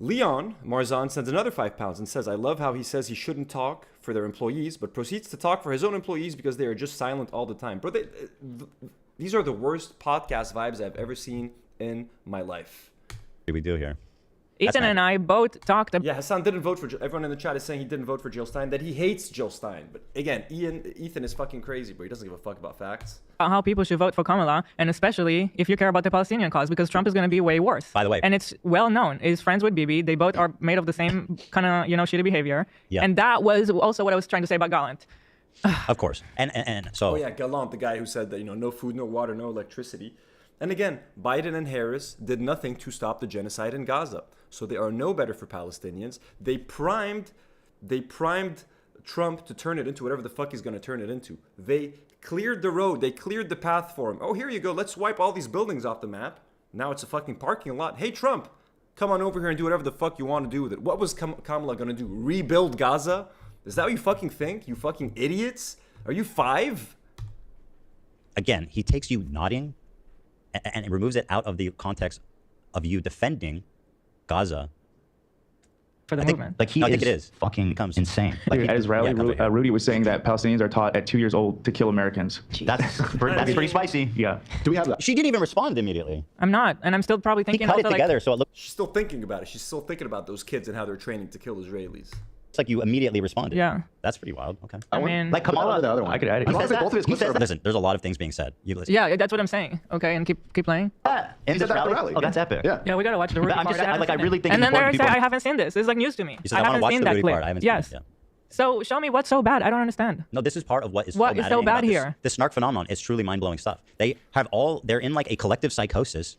Leon Marzan sends another £5 and says, I love how he says he shouldn't talk for their employees, but proceeds to talk for his own employees because they are just silent all the time. Bro, these are the worst podcast vibes I've ever seen in my life. What do we do here? Ethan and I both talked about... Yeah, Hassan didn't vote for Jill. Everyone in the chat is saying he didn't vote for Jill Stein, that he hates Jill Stein. But again, Ethan is fucking crazy, bro. He doesn't give a fuck about facts. How people should vote for Kamala, and especially if you care about the Palestinian cause, because Trump is going to be way worse. By the way. And it's well known. He's friends with Bibi. They both are made of the same kind of, shitty behavior. Yeah. And that was also what I was trying to say about Gallant. Of course. And so... Oh yeah, Gallant, the guy who said that, no food, no water, no electricity. And again, Biden and Harris did nothing to stop the genocide in Gaza. So they are no better for Palestinians. They primed Trump to turn it into whatever the fuck he's going to turn it into. They cleared the road. They cleared the path for him. Oh, here you go. Let's wipe all these buildings off the map. Now it's a fucking parking lot. Hey, Trump, come on over here and do whatever the fuck you want to do with it. What was Kamala going to do? Rebuild Gaza? Is that what you fucking think? You fucking idiots? Are you 5? Again, he takes you nodding and removes it out of the context of you defending Gaza. For the movement. I think it is. Fucking becomes insane. Like at his rally, Rudy was saying that Palestinians are taught at 2 years old to kill Americans. That's pretty spicy. Yeah. Do we have that? She didn't even respond immediately. I'm not. And I'm still probably He thinking cut it also, together, so it looks She's still thinking about it. She's still thinking about those kids and how they're training to kill Israelis. like you immediately responded. Yeah. That's pretty wild. Okay. I mean... Like Kamala, the other one. I could add it. He I says think both of his he clips says are- listen, there's a lot of things being said. You listen. Yeah, that's what I'm saying. Okay, and keep playing. In said that at the rally. Oh, that's epic. Yeah. Yeah, we gotta watch the Rudy I'm part. just saying, I really think And it's then there I important say, people- I haven't seen this. It's like news to me. He says, I I want to haven't watch seen the that Rudy clip. part. I haven't Yes. seen it. Yeah. So show me what's so bad. I don't understand. No, this is part of what is What is so maddening bad about this. here? This snark phenomenon is truly mind-blowing stuff. They're in like a collective psychosis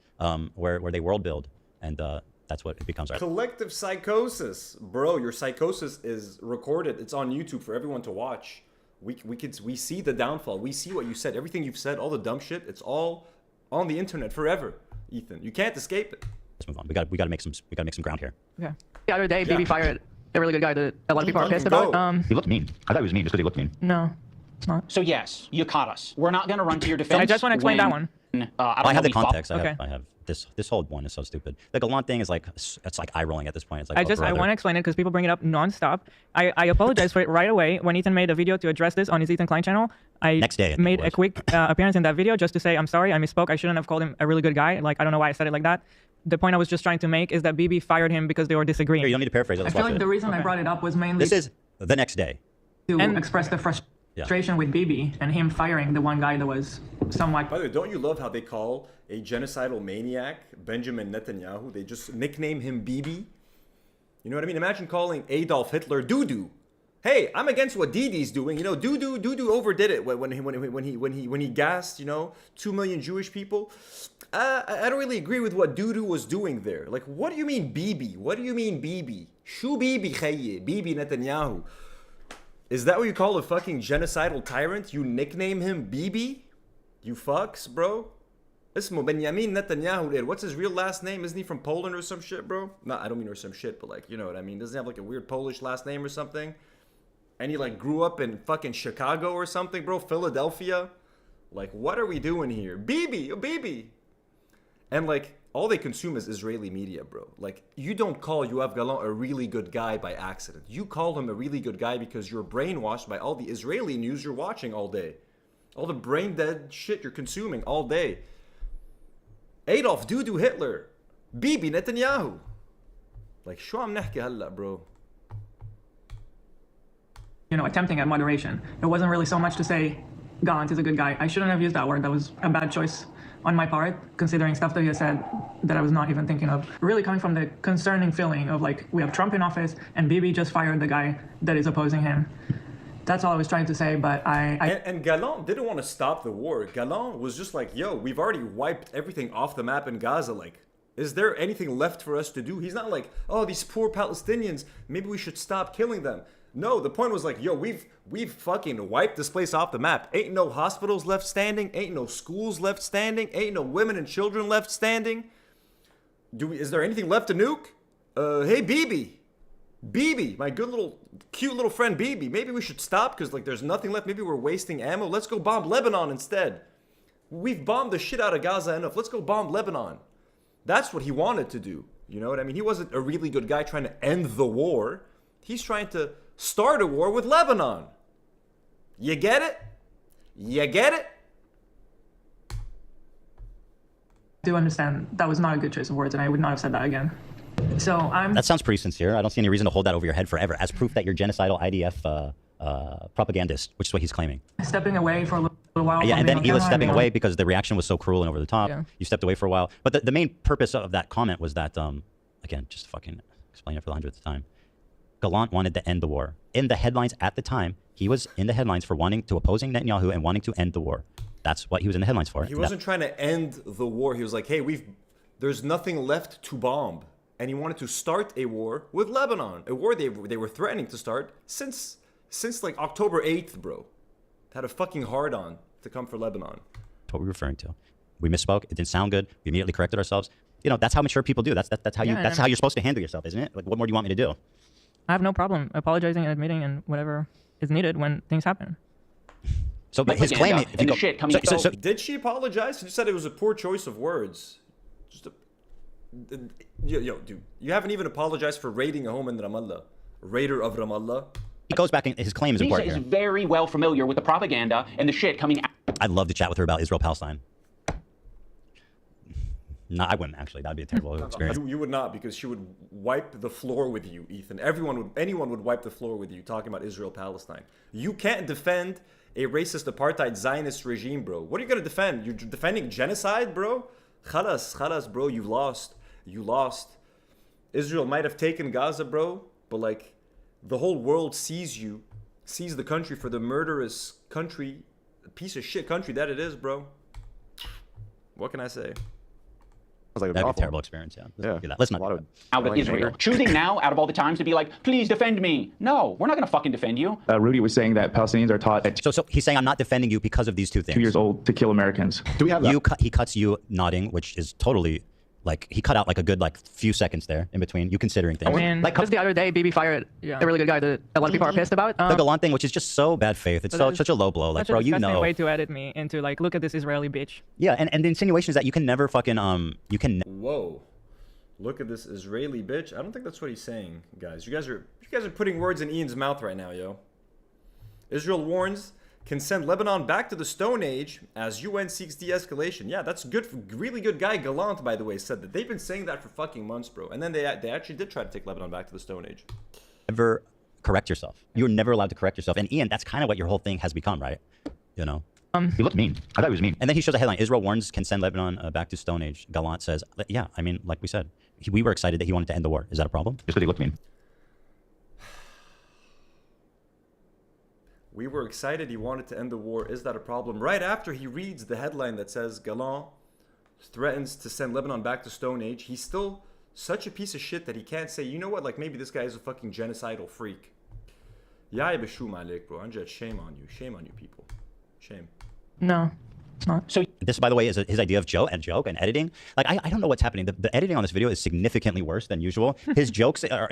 where they world build, and that's what it becomes. Collective psychosis, bro. Your psychosis is recorded. It's on YouTube for everyone to watch. We see the downfall. We see what you said. Everything you've said, all the dumb shit. It's all on the internet forever, Ethan. You can't escape it. Let's move on. We got to make some ground here. Okay. The other day, BB fired a really good guy that a lot of people are pissed go. about. He looked mean. I thought he was mean just because he looked mean. No, it's not. So yes, you caught us. We're not going to run to your defense. I just want to explain that one. I have the context. Okay. I have this whole one is so stupid. The Gallant thing is like, it's like eye rolling at this point. It's like, I want to explain it because people bring it up nonstop. I apologize for it right away. When Ethan made a video to address this on his Ethan Klein channel, I Next day, made a quick appearance in that video just to say I'm sorry, I misspoke. I shouldn't have called him a really good guy. Like, I don't know why I said it like that. The point I was just trying to make is that BB fired him because they were disagreeing. Here, you don't need to paraphrase it. I Let's feel watch like it. the reason I brought it up was mainly This is the next day. to express the frustration with BB and him firing the one guy that was somewhat. By the way, don't you love how they call a genocidal maniac Benjamin Netanyahu? They just nickname him BB. You know what I mean? Imagine calling Adolf Hitler Doo-Doo. Hey, I'm against what Didi's doing. You know, Doo-Doo overdid it when he gassed, 2 million Jewish people. I don't really agree with what Doo-Doo was doing there. Like, what do you mean BB? What do you mean BB? Shu BB khayye, BB Netanyahu. Is that what you call a fucking genocidal tyrant? You nickname him BB? You fucks, bro? Ismo Benjamin Netanyahu. What's his real last name? Isn't he from Poland or some shit, bro? No, I don't mean or some shit, but like, you know what I mean? Doesn't he have like a weird Polish last name or something? And he like grew up in fucking Chicago or something, bro? Philadelphia? Like, what are we doing here? BB, BB. And like, all they consume is Israeli media, bro. Like, you don't call Yoav Gallant a really good guy by accident. You call him a really good guy because you're brainwashed by all the Israeli news you're watching all day. All the brain dead shit you're consuming all day. Adolf Doo-Doo Hitler. Bibi Netanyahu. Like, شو عم نحكي هلا, bro? Attempting at moderation. It wasn't really so much to say Gallant is a good guy. I shouldn't have used that word. That was a bad choice on my part, considering stuff that he said that I was not even thinking of. Really coming from the concerning feeling of like, we have Trump in office and Bibi just fired the guy that is opposing him. That's all I was trying to say, but And Gallant didn't want to stop the war. Gallant was just like, yo, we've already wiped everything off the map in Gaza. Like, is there anything left for us to do? He's not like, oh, these poor Palestinians, maybe we should stop killing them. No, the point was like, yo, we've fucking wiped this place off the map. Ain't no hospitals left standing. Ain't no schools left standing. Ain't no women and children left standing. Is there anything left to nuke? Hey, Bibi, my good little, cute little friend Bibi. Maybe we should stop because like there's nothing left. Maybe we're wasting ammo. Let's go bomb Lebanon instead. We've bombed the shit out of Gaza enough. Let's go bomb Lebanon. That's what he wanted to do. You know what I mean? He wasn't a really good guy trying to end the war. He's trying to start a war with Lebanon. You get it? You get it? I do understand that was not a good choice of words, and I would not have said that again. So That sounds pretty sincere. I don't see any reason to hold that over your head forever as proof that you're genocidal IDF propagandist, which is what he's claiming. Stepping away for a little while. Yeah, and then he was stepping away because the reaction was so cruel and over the top. Yeah. You stepped away for a while. But the main purpose of that comment was that, again, just fucking explain it for the 100th time. Gallant wanted to end the war. In the headlines at the time, he was in the headlines for opposing Netanyahu and wanting to end the war. That's what he was in the headlines for. He wasn't trying to end the war. He was like, hey, there's nothing left to bomb. And he wanted to start a war with Lebanon. A war they were threatening to start since like October 8th, bro. Had a fucking hard on to come for Lebanon. That's what we're referring to. We misspoke. It didn't sound good. We immediately corrected ourselves. That's how mature people do. That's how you're supposed to handle yourself, isn't it? Like, what more do you want me to do? I have no problem apologizing and admitting and whatever is needed when things happen. So, but his claim, Did she apologize? She said it was a poor choice of words. Yo, dude, you haven't even apologized for raiding a home in Ramallah. Raider of Ramallah. He goes back and his claim is important. Lisa is very well familiar with the propaganda and the shit coming out. I'd love to chat with her about Israel-Palestine. No, I wouldn't actually. That'd be a terrible experience. You would not, because she would wipe the floor with you, Ethan. Anyone would wipe the floor with you talking about Israel-Palestine. You can't defend a racist apartheid Zionist regime, bro. What are you gonna defend? You're defending genocide, bro? Khalas, bro. You lost. You lost. Israel might have taken Gaza, bro, but like the whole world sees the country for the murderous country, piece of shit country that it is, bro. What can I say? Like that'd be a terrible experience. Yeah. Let's do that. Let's not do that. Out of Israel. Choosing now, out of all the times, to be like, please defend me. No, we're not going to fucking defend you. Rudy was saying that Palestinians are taught at So he's saying I'm not defending you because of these two things. 2 years old to kill Americans. Do we have that? He cuts you nodding, which is totally like he cut out like a good like few seconds there in between you considering things. I mean, like just the other day, BB fired a really good guy that a lot of people are pissed about. the Galant thing, which is just so bad faith. It's such a low blow. Like, bro, you know. Way to edit me into like, look at this Israeli bitch. Yeah, and the insinuation is that you can never fucking you can. Whoa. Look at this Israeli bitch. I don't think that's what he's saying, guys. You guys are putting words in Ian's mouth right now, yo. Israel warns can send Lebanon back to the Stone Age as UN seeks de-escalation. Yeah, that's good. Really good guy Galant, by the way, said that. They've been saying that for fucking months, bro. And then they actually did try to take Lebanon back to the Stone Age. Never correct yourself. You're never allowed to correct yourself. And Ian, that's kind of what your whole thing has become, right? You know. He looked mean. I thought he was mean. And then he shows a headline: Israel warns can send Lebanon back to Stone Age. Galant says, "Yeah, I mean, like we said, we were excited that he wanted to end the war. Is that a problem?" Just because he looked mean. We were excited he wanted to end the war. Is that a problem? Right after he reads the headline that says Galant threatens to send Lebanon back to Stone Age, he's still such a piece of shit that he can't say, you know what, like maybe this guy is a fucking genocidal freak. Ya bashum alik, bro. Anjad, shame on you. Shame on you people. Shame. No. It's not. So this, by the way, is his idea of joke and editing. Like I don't know what's happening. The editing on this video is significantly worse than usual. His jokes are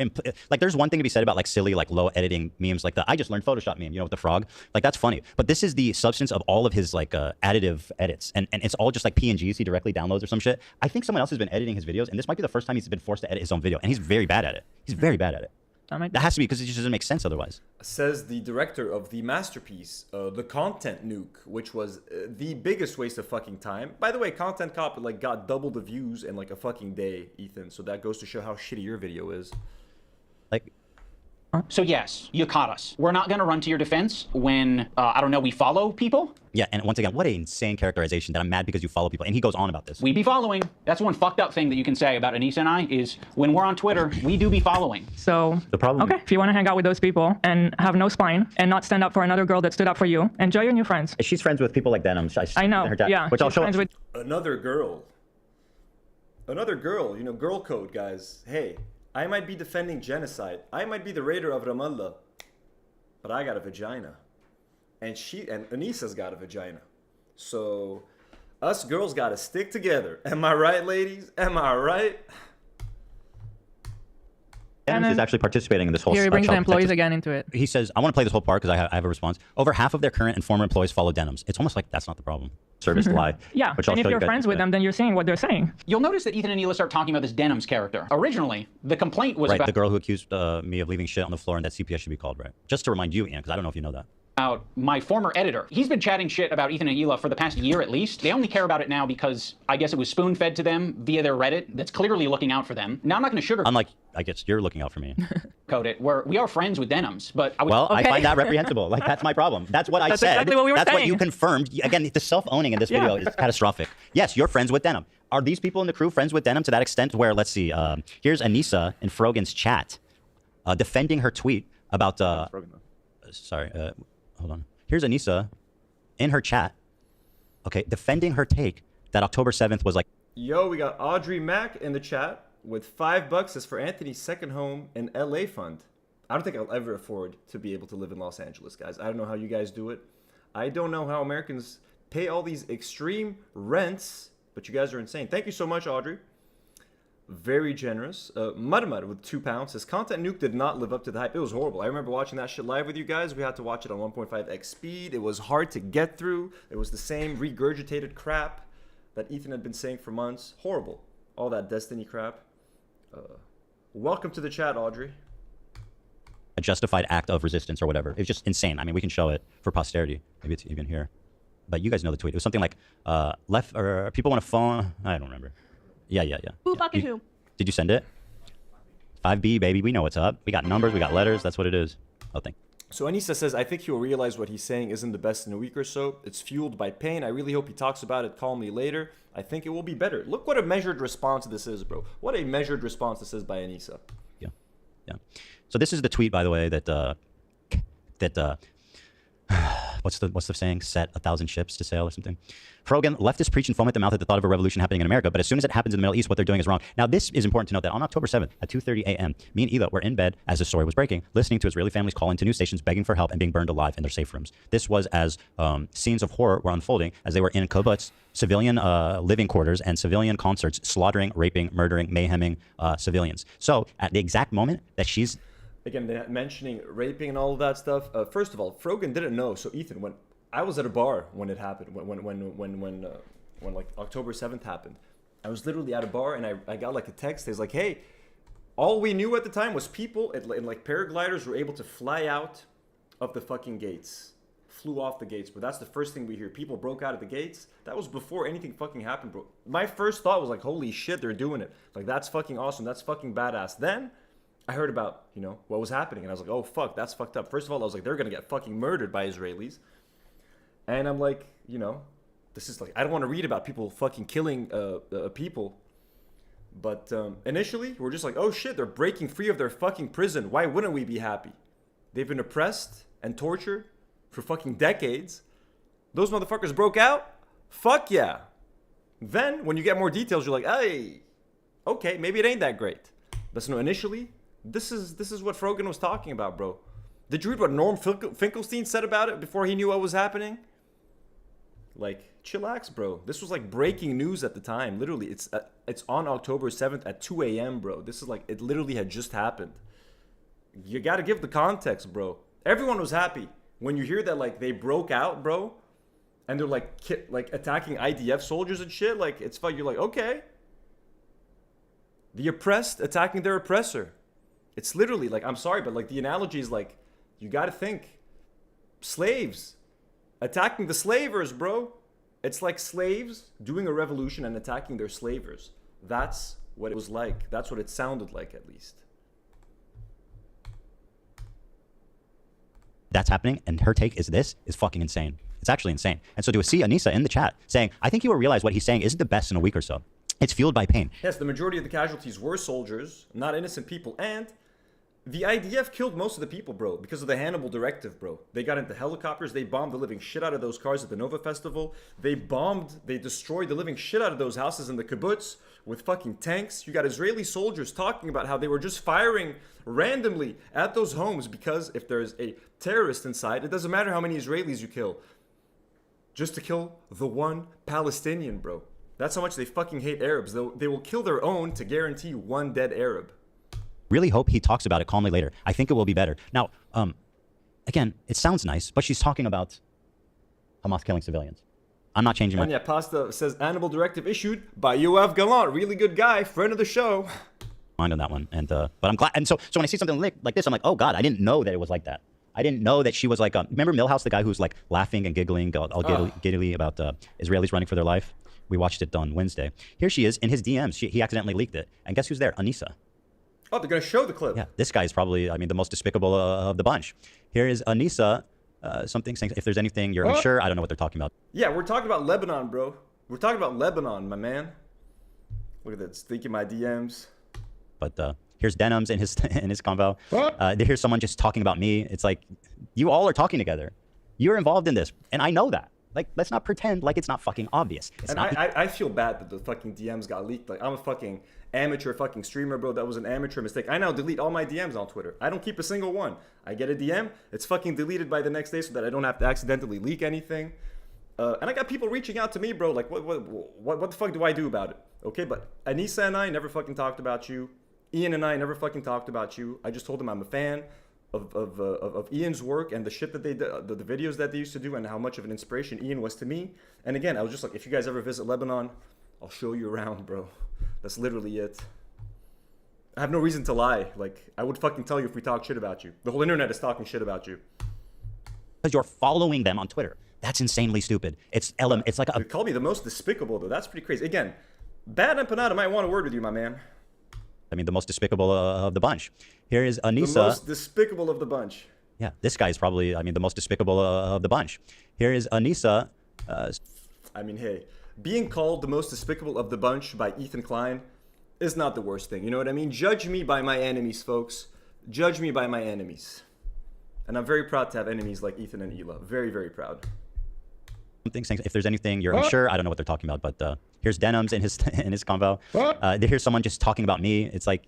like there's one thing to be said about like silly like low editing memes like the I just learned Photoshop meme, you know, with the frog. Like that's funny. But this is the substance of all of his like additive edits, and it's all just like PNGs he directly downloads or some shit. I think someone else has been editing his videos, and this might be the first time he's been forced to edit his own video, and he's very bad at it. He's very bad at it. That has to be because it just doesn't make sense otherwise. Says the director of the masterpiece, the Content Nuke, which was the biggest waste of fucking time. By the way, Content Cop like got double the views in like a fucking day, Ethan. So that goes to show how shitty your video is. Like, so yes, you caught us. We're not going to run to your defense when, I don't know, we follow people. Yeah, and once again, what an insane characterization that I'm mad because you follow people. And he goes on about this. We be following. That's one fucked up thing that you can say about Anissa and I is when we're on Twitter, we do be following. So, the problem. Okay, if you want to hang out with those people and have no spine and not stand up for another girl that stood up for you, enjoy your new friends. She's friends with people like Denim. I know, yeah. Which I'll show friends with Another girl. Another girl, you know, girl code, guys. Hey, I might be defending genocide. I might be the raider of Ramallah. But I got a vagina. And Anissa's got a vagina. So, us girls gotta stick together. Am I right, ladies? Am I right? Denim is actually participating in this whole. Here he brings the employees again into it. He says, "I want to play this whole part because I have a response. Over half of their current and former employees follow Denims. It's almost like that's not the problem. Service lie. Yeah, which and if you're friends with them, then you're saying what they're saying. You'll notice that Ethan and Neela start talking about this Denims character. Originally, the complaint was about the girl who accused me of leaving shit on the floor and that CPS should be called, right? Just to remind you, Ian, because I don't know if you know that. About my former editor. He's been chatting shit about Ethan and Hila for the past year at least. They only care about it now because I guess it was spoon-fed to them via their Reddit that's clearly looking out for them. Now I'm not going to sugarcoat Unlike, I guess you're looking out for me. it. We are friends with Denims, but I find that reprehensible. Like that's my problem. That's what I said. Exactly what we were that's saying. What you confirmed. Again, the self-owning in this video is catastrophic. Yes, you're friends with Denim. Are these people in the crew friends with Denim to that extent where, let's see, here's Anissa in Frogan's chat defending her tweet about, hold on. Here's Anissa in her chat, okay, defending her take that October 7th was like... Yo, we got Audrey Mack in the chat with $5 is for Anthony's second home in LA fund. I don't think I'll ever afford to be able to live in Los Angeles, guys. I don't know how you guys do it. I don't know how Americans pay all these extreme rents, but you guys are insane. Thank you so much, Audrey. Very generous. Mudmud with £2 says, Content Nuke did not live up to the hype. It was horrible. I remember watching that shit live with you guys. We had to watch it on 1.5x speed. It was hard to get through. It was the same regurgitated crap that Ethan had been saying for months. Horrible. All that Destiny crap. Welcome to the chat, Audrey. A justified act of resistance or whatever. It's just insane. I mean, we can show it for posterity. Maybe it's even here. But you guys know the tweet. It was something like, left, or people want a phone. I don't remember. Yeah. Who fucking who? Did you send it? 5B, baby. We know what's up. We got numbers. We got letters. That's what it is. Oh, thank you. So Anissa says, I think he'll realize what he's saying isn't the best in a week or so. It's fueled by pain. I really hope he talks about it calmly later. I think it will be better. Look what a measured response this is, bro. What a measured response this is by Anissa. Yeah. So this is the tweet, by the way, that what's the saying? Set 1,000 ships to sail or something. Frogan, leftists preach and foam at the mouth at the thought of a revolution happening in America, but as soon as it happens in the Middle East, what they're doing is wrong. Now, this is important to note that on October 7th at 2:30 a.m., me and Ela were in bed as the story was breaking, listening to Israeli families call into news stations begging for help and being burned alive in their safe rooms. This was as scenes of horror were unfolding as they were in kibbutz, civilian living quarters, and civilian concerts, slaughtering, raping, murdering, mayheming civilians. So at the exact moment that she's... Again, they're mentioning raping and all of that stuff. First of all, Frogan didn't know. So Ethan, when I was at a bar when it happened, when like October 7th happened, I was literally at a bar and I got like a text. It's like, hey, all we knew at the time was people in like paragliders were able to fly out of the fucking gates, flew off the gates. But that's the first thing we hear. People broke out of the gates. That was before anything fucking happened, bro. My first thought was like, holy shit, they're doing it. Like, that's fucking awesome. That's fucking badass. Then I heard about, you know, what was happening. And I was like, oh, fuck, that's fucked up. First of all, I was like, they're going to get fucking murdered by Israelis. And I'm like, you know, this is like, I don't want to read about people fucking killing people. But initially, we're just like, oh shit, they're breaking free of their fucking prison. Why wouldn't we be happy? They've been oppressed and tortured for fucking decades. Those motherfuckers broke out? Fuck yeah. Then, when you get more details, you're like, hey, okay, maybe it ain't that great. But no, initially, this is what Frogan was talking about, bro. Did you read what Norm Finkelstein said about it before he knew what was happening? Like, chillax, bro. This was like breaking news at the time. Literally, it's on October 7th at 2 a.m., bro. This is like, it literally had just happened. You gotta give the context, bro. Everyone was happy. When you hear that, like, they broke out, bro, and they're like attacking IDF soldiers and shit, like, it's fun. You're like, okay. The oppressed attacking their oppressor. It's literally like, I'm sorry, but like the analogy is like, you gotta think, slaves attacking the slavers, bro. It's like slaves doing a revolution and attacking their slavers. That's what it was like. That's what it sounded like, at least. That's happening, and her take is this is fucking insane. It's actually insane. And so to see Anissa in the chat saying, I think you will realize what he's saying isn't the best in a week or so. It's fueled by pain. Yes, the majority of the casualties were soldiers, not innocent people. And the IDF killed most of the people, bro, because of the Hannibal Directive, bro. They got into helicopters. They bombed the living shit out of those cars at the Nova Festival. They destroyed the living shit out of those houses in the kibbutz with fucking tanks. You got Israeli soldiers talking about how they were just firing randomly at those homes because if there's a terrorist inside, it doesn't matter how many Israelis you kill. Just to kill the one Palestinian, bro. That's how much they fucking hate Arabs. They will kill their own to guarantee one dead Arab. Really hope he talks about it calmly later. I think it will be better. Now, again, it sounds nice, but she's talking about Hamas killing civilians. I'm not changing my... And yeah, Pasta says, Hannibal Directive issued by Yoav Gallant. Really good guy, friend of the show. Mind on that one. And but I'm glad. And so when I see something like this, I'm like, oh God, I didn't know that it was like that. I didn't know that she was like, remember Milhouse, the guy who's like laughing and giggling, all giddily about Israelis running for their life? We watched it on Wednesday. Here she is in his DMs. He accidentally leaked it. And guess who's there? Anissa. Oh, they're going to show the clip. Yeah, this guy is probably, I mean, the most despicable of the bunch. Here is Anissa, something saying, if there's anything you're unsure, I don't know what they're talking about. Yeah, we're talking about Lebanon, bro. We're talking about Lebanon, my man. Look at that, stinking my DMs. But here's Denims in his convo. Here's someone just talking about me. It's like, you all are talking together. You're involved in this, and I know that. Like, let's not pretend like it's not fucking obvious. I feel bad that the fucking DMs got leaked. Like, I'm a fucking amateur fucking streamer, bro. That was an amateur mistake. I now delete all my DMs on Twitter. I don't keep a single one. I get a DM, it's fucking deleted by the next day so that I don't have to accidentally leak anything. And I got people reaching out to me, bro. Like, what the fuck do I do about it? Okay, but Anissa and I never fucking talked about you. Ian and I never fucking talked about you. I just told them I'm a fan of Ian's work and the shit that they did, the videos that they used to do, and how much of an inspiration Ian was to me. And again, I was just like, if you guys ever visit Lebanon, I'll show you around, bro. That's literally it. I have no reason to lie. Like, I would fucking tell you if we talk shit about you. The whole internet is talking shit about you. Because you're following them on Twitter. That's insanely stupid. It's like a... They call me the most despicable, though. That's pretty crazy. Again, Bad Empanada might want a word with you, my man. I mean, the most despicable of the bunch. Here is Anissa. The most despicable of the bunch. Yeah, this guy is probably, I mean, the most despicable of the bunch. Here is Anissa. I mean, hey, being called the most despicable of the bunch by Ethan Klein is not the worst thing. You know what I mean? Judge me by my enemies, folks. Judge me by my enemies. And I'm very proud to have enemies like Ethan and Hila. Very, very proud. Saying if there's anything you're unsure, I don't know what they're talking about, but here's Denims in his convo. Here's someone just talking about me. It's like,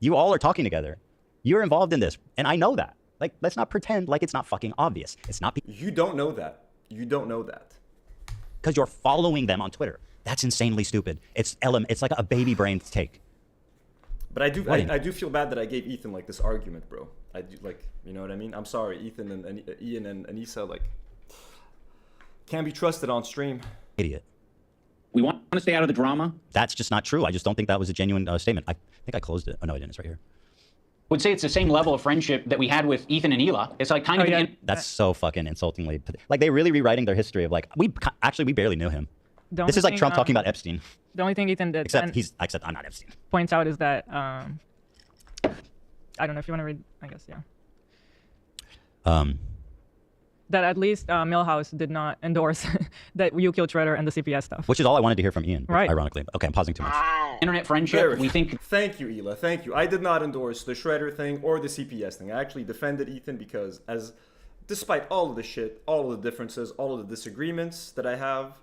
you all are talking together. You're involved in this, and I know that. Like, let's not pretend like it's not fucking obvious. It's not. You don't know that. You don't know that. Because you're following them on Twitter. That's insanely stupid. It's like a baby brain take. But I do feel bad that I gave Ethan like this argument, bro. I do, like, you know what I mean? I'm sorry, Ethan and Ian and Anissa, like, can't be trusted on stream. Idiot. We want to stay out of the drama. That's just not true. I just don't think that was a genuine statement. I think I closed it. Oh no, I didn't. It's right here. Would say it's the same level of friendship that we had with Ethan and Hila. It's like kind of. That's so fucking insultingly. Like, they really rewriting their history of like, we barely knew him. This is like Trump talking about Epstein. The only thing Ethan did. Except I'm not Epstein. Points out is that I don't know if you want to read. I guess that at least Milhouse did not endorse that you killed Shredder and the CPS stuff. Which is all I wanted to hear from Ian. Right. Ironically. Okay, I'm pausing too much. Internet friendship. We think. Thank you, Hila. Thank you. I did not endorse the Shredder thing or the CPS thing. I actually defended Ethan because, despite all of the shit, all of the differences, all of the disagreements that I have,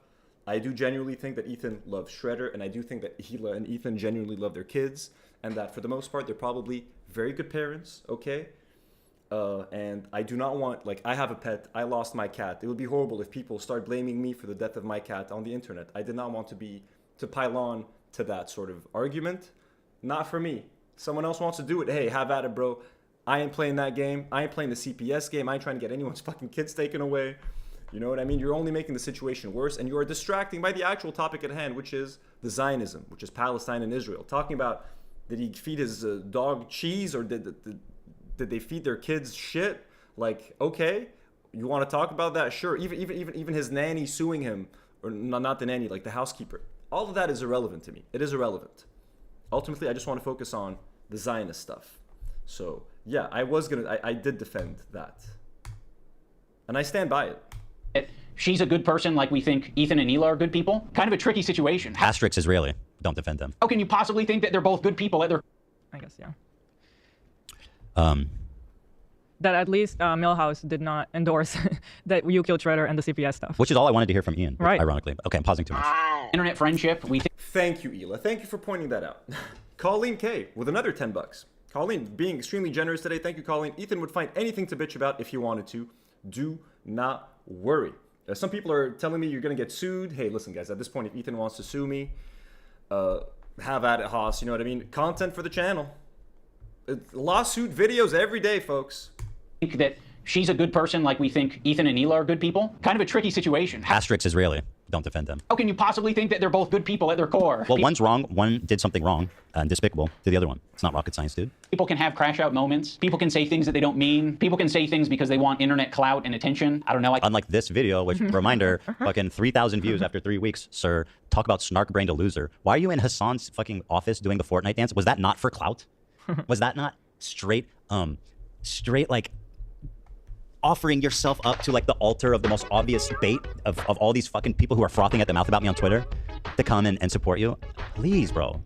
I do genuinely think that Ethan loves Shredder, and I do think that Hila and Ethan genuinely love their kids, and that for the most part, they're probably very good parents, okay? And I do not want, like, I have a pet, I lost my cat. It would be horrible if people start blaming me for the death of my cat on the internet. I did not want to pile on to that sort of argument. Not for me. Someone else wants to do it. Hey, have at it, bro. I ain't playing that game. I ain't playing the CPS game. I ain't trying to get anyone's fucking kids taken away. You know what I mean? You're only making the situation worse, and you are distracting by the actual topic at hand, which is the Zionism, which is Palestine and Israel. Talking about, did he feed his dog cheese, or did they feed their kids shit? Like, okay, you want to talk about that? Sure. Even his nanny suing him, or not the nanny, like the housekeeper. All of that is irrelevant to me. It is irrelevant. Ultimately, I just want to focus on the Zionist stuff. So yeah, I did defend that, and I stand by it. She's a good person, like we think Ethan and Hila are good people. Kind of a tricky situation. Asterix Israeli. Don't defend them. How can you possibly think that they're both good people at their... I guess, yeah. That at least Milhouse did not endorse that you killed Shredder and the CPS stuff. Which is all I wanted to hear from Ian, right? Ironically. Okay, I'm pausing too much. Internet friendship, we think... Thank you, Hila. Thank you for pointing that out. Colleen K with another $10. Colleen being extremely generous today. Thank you, Colleen. Ethan would find anything to bitch about if he wanted to. Do not worry. Some people are telling me you're going to get sued. Hey, listen, guys, at this point, if Ethan wants to sue me, have at it, Haas. You know what I mean? Content for the channel. Lawsuit videos every day, folks. Think that she's a good person, like we think Ethan and Hila are good people. Kind of a tricky situation. Asterix Israeli. Don't defend them. How can you possibly think that they're both good people at their core? Well, one's wrong. One did something wrong and despicable to the other one. It's not rocket science, dude. People can have crash out moments. People can say things that they don't mean. People can say things because they want internet clout and attention. I don't know. Unlike this video, which, reminder, fucking 3,000 views after 3 weeks, sir. Talk about snark-brained a loser. Why are you in Hassan's fucking office doing the Fortnite dance? Was that not for clout? Was that not straight like offering yourself up to like the altar of the most obvious bait of all these fucking people who are frothing at the mouth about me on Twitter to come and support you? Please, bro.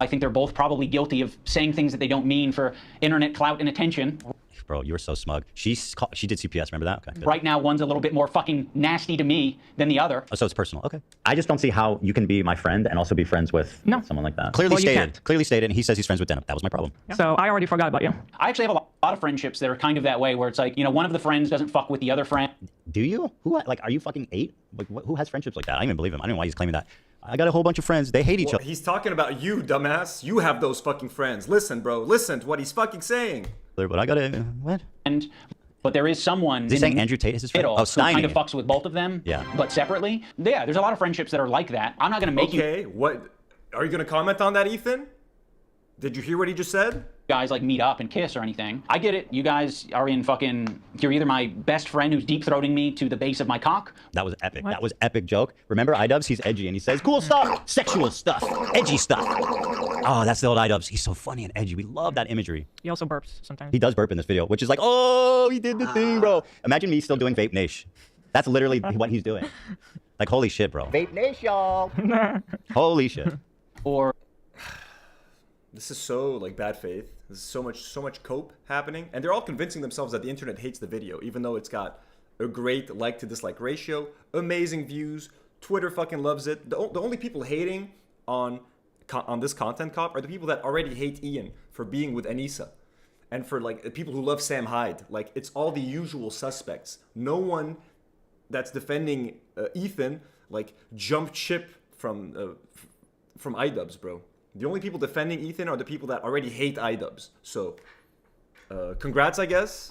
I think they're both probably guilty of saying things that they don't mean for internet clout and attention. Bro, you were so smug. She did CPS, remember that? Okay, good. Right now, one's a little bit more fucking nasty to me than the other. Oh, so it's personal. Okay. I just don't see how you can be my friend and also be friends with someone like that. Clearly stated, and he says he's friends with Denim. That was my problem. Yeah. So I already forgot about you. I actually have a lot of friendships that are kind of that way, where it's like, you know, one of the friends doesn't fuck with the other friend. Do you? Are you fucking 8? Like, who has friendships like that? I don't even believe him. I don't know why he's claiming that. I got a whole bunch of friends. They hate each other. He's talking about you, dumbass. You have those fucking friends. Listen, bro. Listen to what he's fucking saying. But I gotta, what? But there is someone... Is he saying Andrew Tate is his friend? Oh, Steiny. Who kind of fucks with both of them, yeah, but separately. Yeah, there's a lot of friendships that are like that. I'm not gonna make you... Okay, what? Are you gonna comment on that, Ethan? Did you hear what he just said? Guys like meet up and kiss or anything. I get it. You guys are in fucking... You're either my best friend who's deep-throating me to the base of my cock. That was epic. What? That was epic joke. Remember iDubbbz? He's edgy and he says cool stuff, sexual stuff, edgy stuff. Oh, that's the old iDubbbz. He's so funny and edgy. We love that imagery. He also burps sometimes. He does burp in this video, which is like, oh, he did the thing, bro. Imagine me still doing Vape Nash. That's literally what he's doing. Like, holy shit, bro. Vape Nash, y'all. Holy shit. Or... This is so like bad faith. This is so much cope happening, and they're all convincing themselves that the internet hates the video, even though it's got a great like to dislike ratio, amazing views. Twitter fucking loves it. The only people hating on this content cop are the people that already hate Ian for being with Anissa, and for like the people who love Sam Hyde. Like it's all the usual suspects. No one that's defending Ethan like jumped ship from iDubbbz, bro. The only people defending Ethan are the people that already hate iDubbbz. So, congrats, I guess.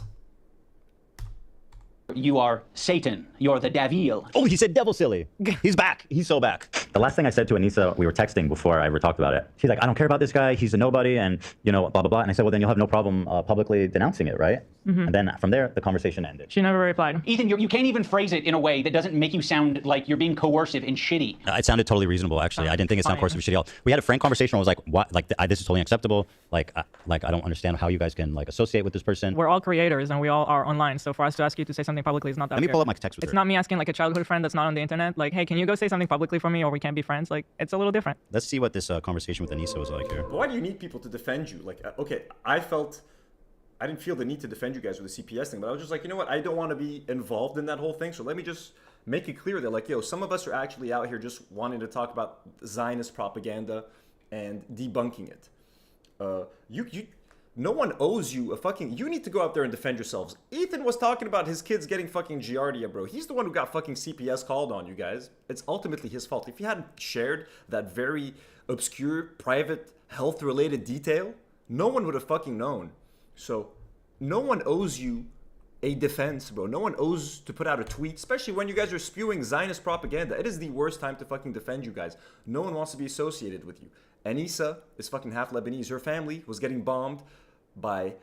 You are Satan. You're the devil. Oh, he said devil silly. He's back. He's so back. The last thing I said to Anissa, we were texting before I ever talked about it. She's like, I don't care about this guy. He's a nobody, and you know, blah blah blah. And I said, well, then you'll have no problem publicly denouncing it, right? And then from there, the conversation ended. She never replied. Ethan, you can't even phrase it in a way that doesn't make you sound like you're being coercive and shitty. It sounded totally reasonable, actually. I didn't think it sounded coercive and shitty at all. We had a frank conversation where I was like, what? Like, this is totally unacceptable. Like I don't understand how you guys can like associate with this person. We're all creators and we all are online. So for us to ask you to say something publicly is not that. Let me pull up my text with her. It's not me asking like a childhood friend that's not on the internet. Like, hey, can you go say something publicly for me, or we can't be friends? Like, it's a little different. Let's see what this conversation with Anissa was like here. But why do you need people to defend you? Like, okay, I didn't feel the need to defend you guys with the CPS thing, but I was just like, you know what? I don't want to be involved in that whole thing. So let me just make it clear that, like, yo, some of us are actually out here just wanting to talk about Zionist propaganda and debunking it. No one owes you a fucking... You need to go out there and defend yourselves. Ethan was talking about his kids getting fucking Giardia, bro. He's the one who got fucking CPS called on, you guys. It's ultimately his fault. If he hadn't shared that very obscure, private, health-related detail, no one would have fucking known. So, no one owes you a defense, bro. No one owes to put out a tweet, especially when you guys are spewing Zionist propaganda. It is the worst time to fucking defend you guys. No one wants to be associated with you. Anissa is fucking half Lebanese. Her family was getting bombed by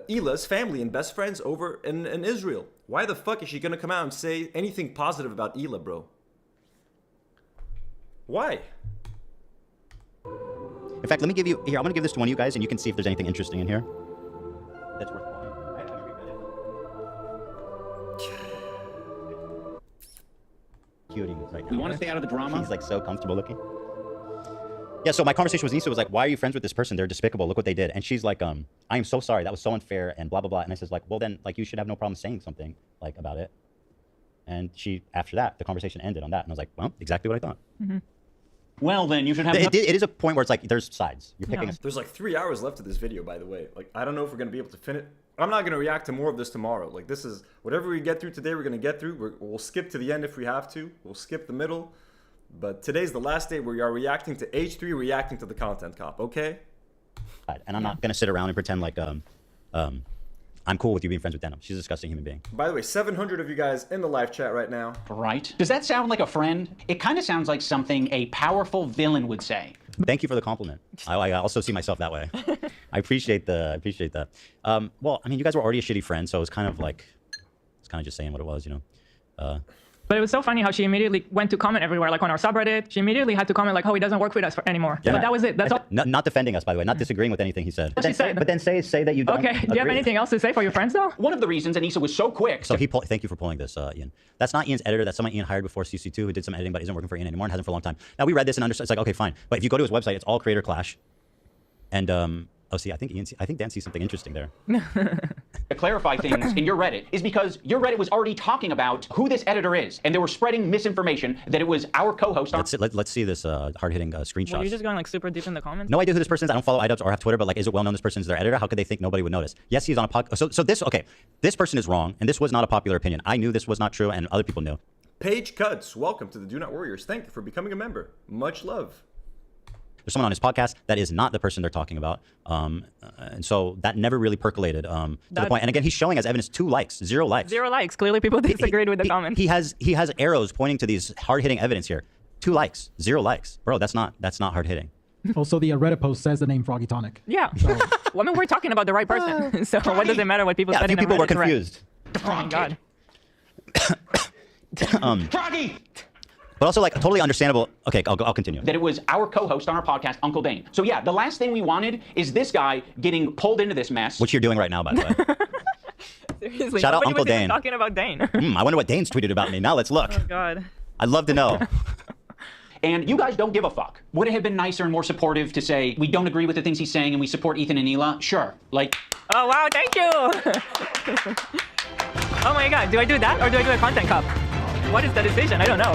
Ila's family and best friends over in Israel. Why the fuck is she gonna come out and say anything positive about Ila, bro? Why? In fact, let me give you... Here, I'm going to give this to one of you guys, and you can see if there's anything interesting in here. That's worth calling. Cuting right now. We want to stay out of the drama. He's like so comfortable looking. Yeah, so my conversation with Nisa was like, why are you friends with this person? They're despicable. Look what they did. And she's like, I am so sorry. That was so unfair and blah, blah, blah. And I says like, well, then like you should have no problem saying something like about it. And she, after that, the conversation ended on that. And I was like, well, exactly what I thought. Mm-hmm. Well, then you should have... It is a point where it's like, there's sides. You're picking... There's like 3 hours left of this video, by the way. Like, I don't know if we're going to be able to finish... I'm not going to react to more of this tomorrow. Like, this is... Whatever we get through today, we're going to get through. We'll skip to the end if we have to. We'll skip the middle. But today's the last day where we are reacting to H3, reacting to the content cop, okay? And I'm not going to sit around and pretend like I'm cool with you being friends with Denim. She's a disgusting human being. By the way, 700 of you guys in the live chat right now. Right. Does that sound like a friend? It kind of sounds like something a powerful villain would say. Thank you for the compliment. I also see myself that way. I appreciate that. Well, I mean, you guys were already a shitty friend, so it's kind of like, it's kind of just saying what it was, you know? But it was so funny how she immediately went to comment everywhere, like on our subreddit. She immediately had to comment like, oh, he doesn't work with us anymore. Yeah. But that was it. That's all. Not defending us, by the way. Not disagreeing with anything he said. But then say that you don't Okay, do you have anything else to say for your friends, though? One of the reasons Anissa was so quick... So thank you for pulling this, Ian. That's not Ian's editor. That's someone Ian hired before CC2 who did some editing, but isn't working for Ian anymore and hasn't for a long time. Now, we read this and understood. It's like, okay, fine. But if you go to his website, it's all creator clash. And, I think Dan sees something interesting there. To clarify things in your Reddit is because your Reddit was already talking about who this editor is, and they were spreading misinformation that it was our co-host. Let's see this hard-hitting screenshot. Well, you're just going like super deep in the comments? No idea who this person is. I don't follow iDubbbz or have Twitter, but like, is it well known this person is their editor? How could they think nobody would notice? Yes, he's on a podcast. So this person is wrong, and this was not a popular opinion. I knew this was not true, and other people knew. Paige Cuts, welcome to the Do Not Warriors. Thank you for becoming a member. Much love. There's someone on his podcast that is not the person they're talking about. And so that never really percolated to the point. And again, he's showing as evidence 2 likes, 0 likes. 0 likes. Clearly people disagreed with the comment. He has arrows pointing to these hard-hitting evidence here. 2 likes, 0 likes. Bro, that's not hard-hitting. Also, the Reddit post says the name Froggy Tonic. Yeah. So. Well, I mean, we're talking about the right person. So what does it matter what people said? A few people were confused. Oh my God. Froggy! But also, like, totally understandable. Okay, I'll continue. That it was our co-host on our podcast, Uncle Dane. So yeah, the last thing we wanted is this guy getting pulled into this mess. Which you're doing right now, by the way. Seriously. Shout out Uncle Dane. Talking about Dane. I wonder what Dane's tweeted about me. Now let's look. Oh God. I'd love to know. and you guys don't give a fuck. Would it have been nicer and more supportive to say, we don't agree with the things he's saying and we support Ethan and Hila? Sure. Like... Oh, wow, thank you! Oh my god, do I do that or do I do a content cup? What is the decision? I don't know.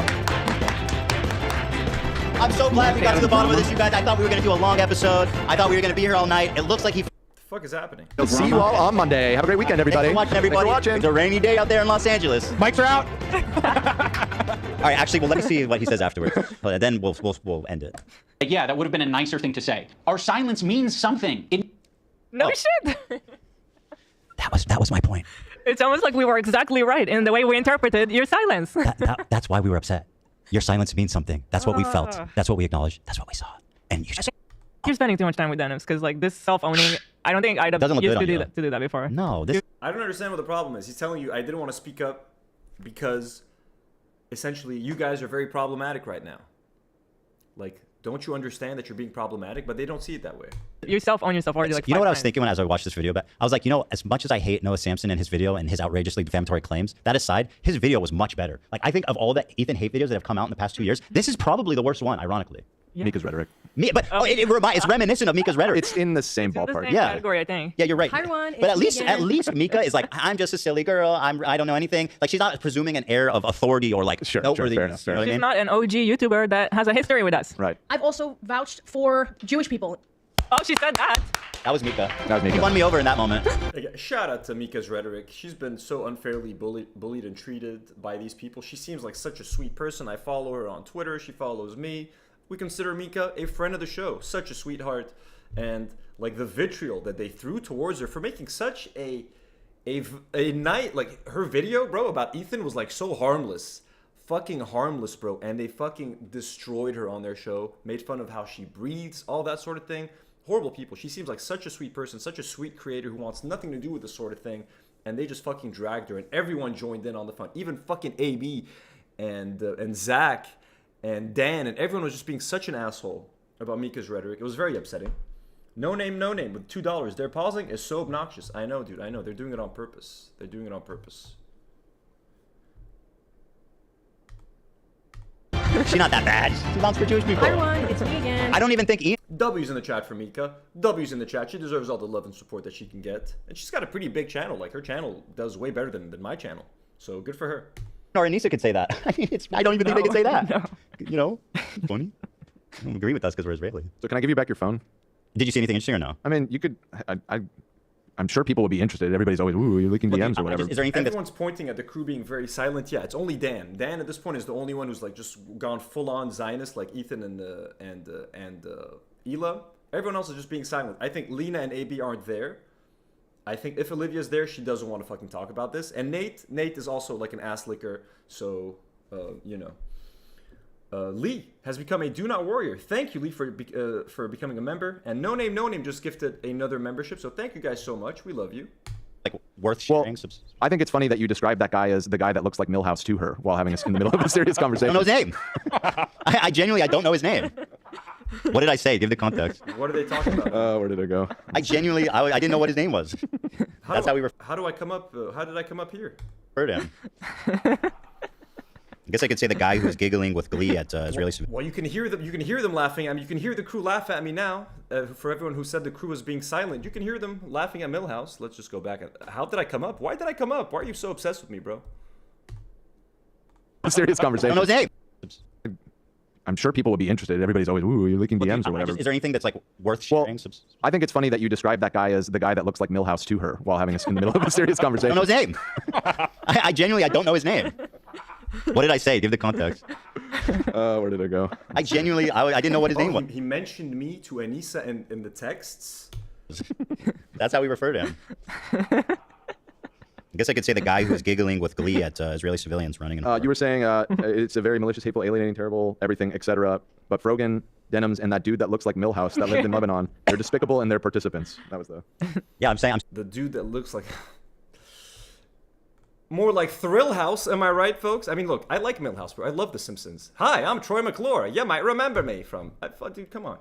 I'm so glad we got to the bottom of this, you guys. I thought we were going to do a long episode. I thought we were going to be here all night. It looks like he... What the fuck is happening? We'll see you all on Monday. Have a great weekend, everybody. Thanks for watching, everybody. Thanks for watching. It's a rainy day out there in Los Angeles. Mics are out. All right, actually, well, let me see what he says afterwards. Then we'll end it. Yeah, that would have been a nicer thing to say. Our silence means something. No shit! That was my point. It's almost like we were exactly right in the way we interpreted your silence. That's why we were upset. Your silence means something. That's what we felt. That's what we acknowledged. That's what we saw. And you just... You're spending too much time with Denims because like this self-owning, I don't think I'd have used to do that before. No, this... I don't understand what the problem is. He's telling you I didn't want to speak up because essentially you guys are very problematic right now. Like, don't you understand that you're being problematic? But they don't see it that way. You self-own yourself already like You know what I was thinking as I watched this video? But I was like, you know, as much as I hate Noah Samson and his video and his outrageously defamatory claims, that aside, his video was much better. Like, I think of all the Ethan hate videos that have come out in the past 2 years, this is probably the worst one, ironically. Yeah. Mika's rhetoric. It's reminiscent of Mika's rhetoric. It's in the same ballpark. The same category, I think. Yeah, you're right. Hi, everyone. But at least Mika is like, I'm just a silly girl. I don't know anything. Like, she's not presuming an air of authority or like noteworthiness. Fair enough. You know what I mean? She's not an OG YouTuber that has a history with us. Right. I've also vouched for Jewish people. Oh, she said that. That was Mika. That was Mika. He won me over in that moment. Again, shout out to Mika's rhetoric. She's been so unfairly bullied and treated by these people. She seems like such a sweet person. I follow her on Twitter. She follows me. We consider Mika a friend of the show. Such a sweetheart. And like the vitriol that they threw towards her for making such a night, like her video, bro, about Ethan was like so harmless. Fucking harmless, bro. And they fucking destroyed her on their show. Made fun of how she breathes, all that sort of thing. Horrible people. She seems like such a sweet person, such a sweet creator who wants nothing to do with this sort of thing. And they just fucking dragged her. And everyone joined in on the fun. Even fucking AB and Zach and Dan and everyone was just being such an asshole about Mika's rhetoric. It was very upsetting. No name with $2. Their pausing is so obnoxious. I know, dude. I know. They're doing it on purpose. They're doing it on purpose. She's not that bad. She wants for Jewish people. Hi, everyone. It's me again. I don't even think W's in the chat for Mika. W's in the chat. She deserves all the love and support that she can get. And she's got a pretty big channel. Like, her channel does way better than my channel. So good for her. Or Anissa could say that. I mean, I don't even think they could say that. No. You know, funny. I don't agree with us because we're Israeli. So can I give you back your phone? Did you see anything interesting or no? I mean, you could. I'm sure people would be interested. Everybody's always, ooh, you're leaking DMs or whatever. Is there anything Everyone's pointing at the crew being very silent. Yeah, it's only Dan. Dan at this point is the only one who's like just gone full on Zionist, like Ethan and Hila. Everyone else is just being silent. I think Lena and AB aren't there. I think if Olivia's there, she doesn't want to fucking talk about this. And Nate is also like an ass licker. So, you know. Lee has become a Do Not Warrior. Thank you, Lee, for becoming a member. And No Name just gifted another membership. So thank you guys so much. We love you. Like worth sharing. Well, I think it's funny that you described that guy as the guy that looks like Milhouse to her while having us in the middle of a serious conversation. I don't know his name. I genuinely don't know his name. What did I say? Give the context. What are they talking about? Where did it go? I didn't know what his name was. That's how we were. How do I come up? How did I come up here? Heard him. I guess I could say the guy who's giggling with glee at Israeli. Well, you can hear them. You can hear them laughing. I mean, you can hear the crew laugh at me now. For everyone who said the crew was being silent, you can hear them laughing at Milhouse. Let's just go back. How did I come up? Why did I come up? Why are you so obsessed with me, bro? A serious conversation. I don't know his name. I'm sure people would be interested. Everybody's always, ooh, you're leaking DMs or whatever. Is there anything that's like worth sharing? I think it's funny that you described that guy as the guy that looks like Milhouse to her while having us in the middle of a serious conversation. I don't know his name. I genuinely don't know his name. What did I say? Give the context. Where did it go? I didn't know what his name was. He mentioned me to Anissa in the texts. That's how we refer to him. I guess I could say the guy who's giggling with glee at Israeli civilians running. You were saying it's a very malicious, hateful, alienating, terrible, everything, etc. But Frogan, Denims, and that dude that looks like Milhouse that lived in Lebanon, they're despicable and they're participants. That was the... Yeah, I'm saying... The dude that looks like... More like Thrill House, am I right, folks? I mean, look, I like Milhouse, bro. I love The Simpsons. Hi, I'm Troy McClure. You might remember me from... Dude, come on.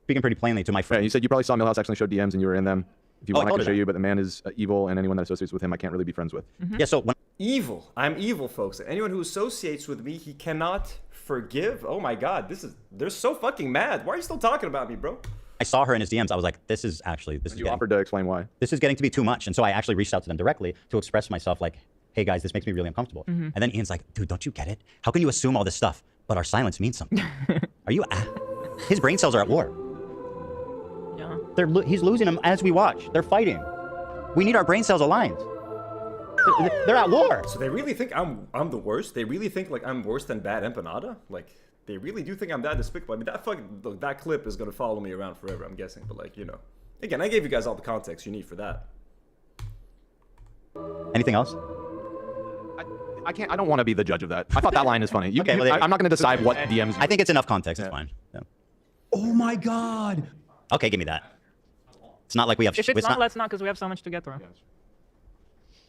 Speaking pretty plainly to my friend. Yeah, you said you probably saw Milhouse actually show DMs and you were in them. If you want, I can show you, but the man is evil and anyone that associates with him, I can't really be friends with. Yeah, so when evil. I'm evil, folks. Anyone who associates with me, he cannot forgive. Oh my God, they're so fucking mad. Why are you still talking about me, bro? I saw her in his DMs. I was like, this is You offered to explain why. This is getting to be too much. And so I actually reached out to them directly to express myself like, hey guys, this makes me really uncomfortable. And then Ian's like, dude, don't you get it? How can you assume all this stuff, but our silence means something? Are you, his brain cells are at war. Yeah. He's losing them as we watch. They're fighting. We need our brain cells aligned. They're at war. So they really think I'm the worst? They really think like I'm worse than bad empanada? Like, they really do think I'm that despicable. I mean, that clip is gonna follow me around forever, I'm guessing. But like, you know, again, I gave you guys all the context you need for that. Anything else? I can't. I don't want to be the judge of that. I thought that line is funny. Okay, well, I'm not going to decide what DMs. I think it's enough context. It's fine. Yeah. Oh my God. Okay, give me that. It's not like we have. If it's not, let's not, because we have so much to get through.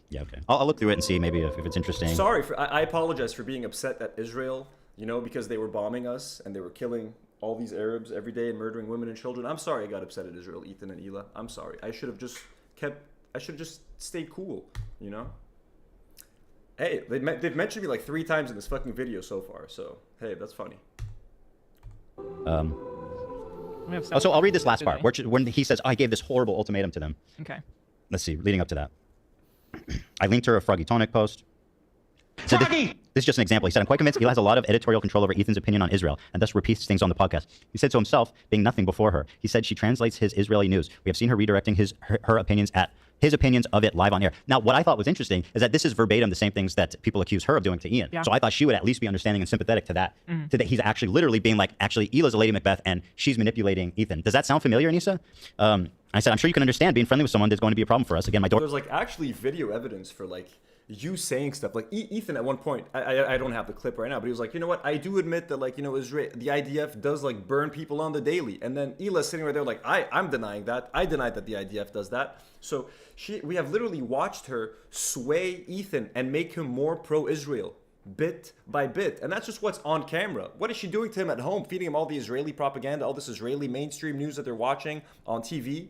Yeah, okay. I'll look through it and see maybe if it's interesting. Sorry, I apologize for being upset at Israel, you know, because they were bombing us and they were killing all these Arabs every day and murdering women and children. I'm sorry I got upset at Israel, Ethan and Hila. I'm sorry. I should have just stayed cool, you know? Hey, they've mentioned me like 3 times in this fucking video so far, so hey, that's funny. So I'll read this last part, when he says, I gave this horrible ultimatum to them. Okay. Let's see, leading up to that. I linked her a Froggy Tonic post. So this is just an example. He said, I'm quite convinced Hila has a lot of editorial control over Ethan's opinion on Israel, and thus repeats things on the podcast. He said to himself, being nothing before her, he said she translates his Israeli news. We have seen her redirecting her opinions at his opinions of it live on air. Now, what I thought was interesting is that this is verbatim the same things that people accuse her of doing to Ian. Yeah. So I thought she would at least be understanding and sympathetic to that. To that he's actually literally being like, actually, Hila's a Lady Macbeth and she's manipulating Ethan. Does that sound familiar, Anissa? I said, I'm sure you can understand being friendly with someone that's going to be a problem for us. Again, my door. There's like actually video evidence for like you saying stuff. Like Ethan at one point, I don't have the clip right now, but he was like, you know what? I do admit that like, you know, Israel, the IDF does like burn people on the daily. And then Hila's sitting right there like, I'm denying that. I deny that the IDF does that. So we have literally watched her sway Ethan and make him more pro-Israel bit by bit. And that's just what's on camera. What is she doing to him at home? Feeding him all the Israeli propaganda, all this Israeli mainstream news that they're watching on TV.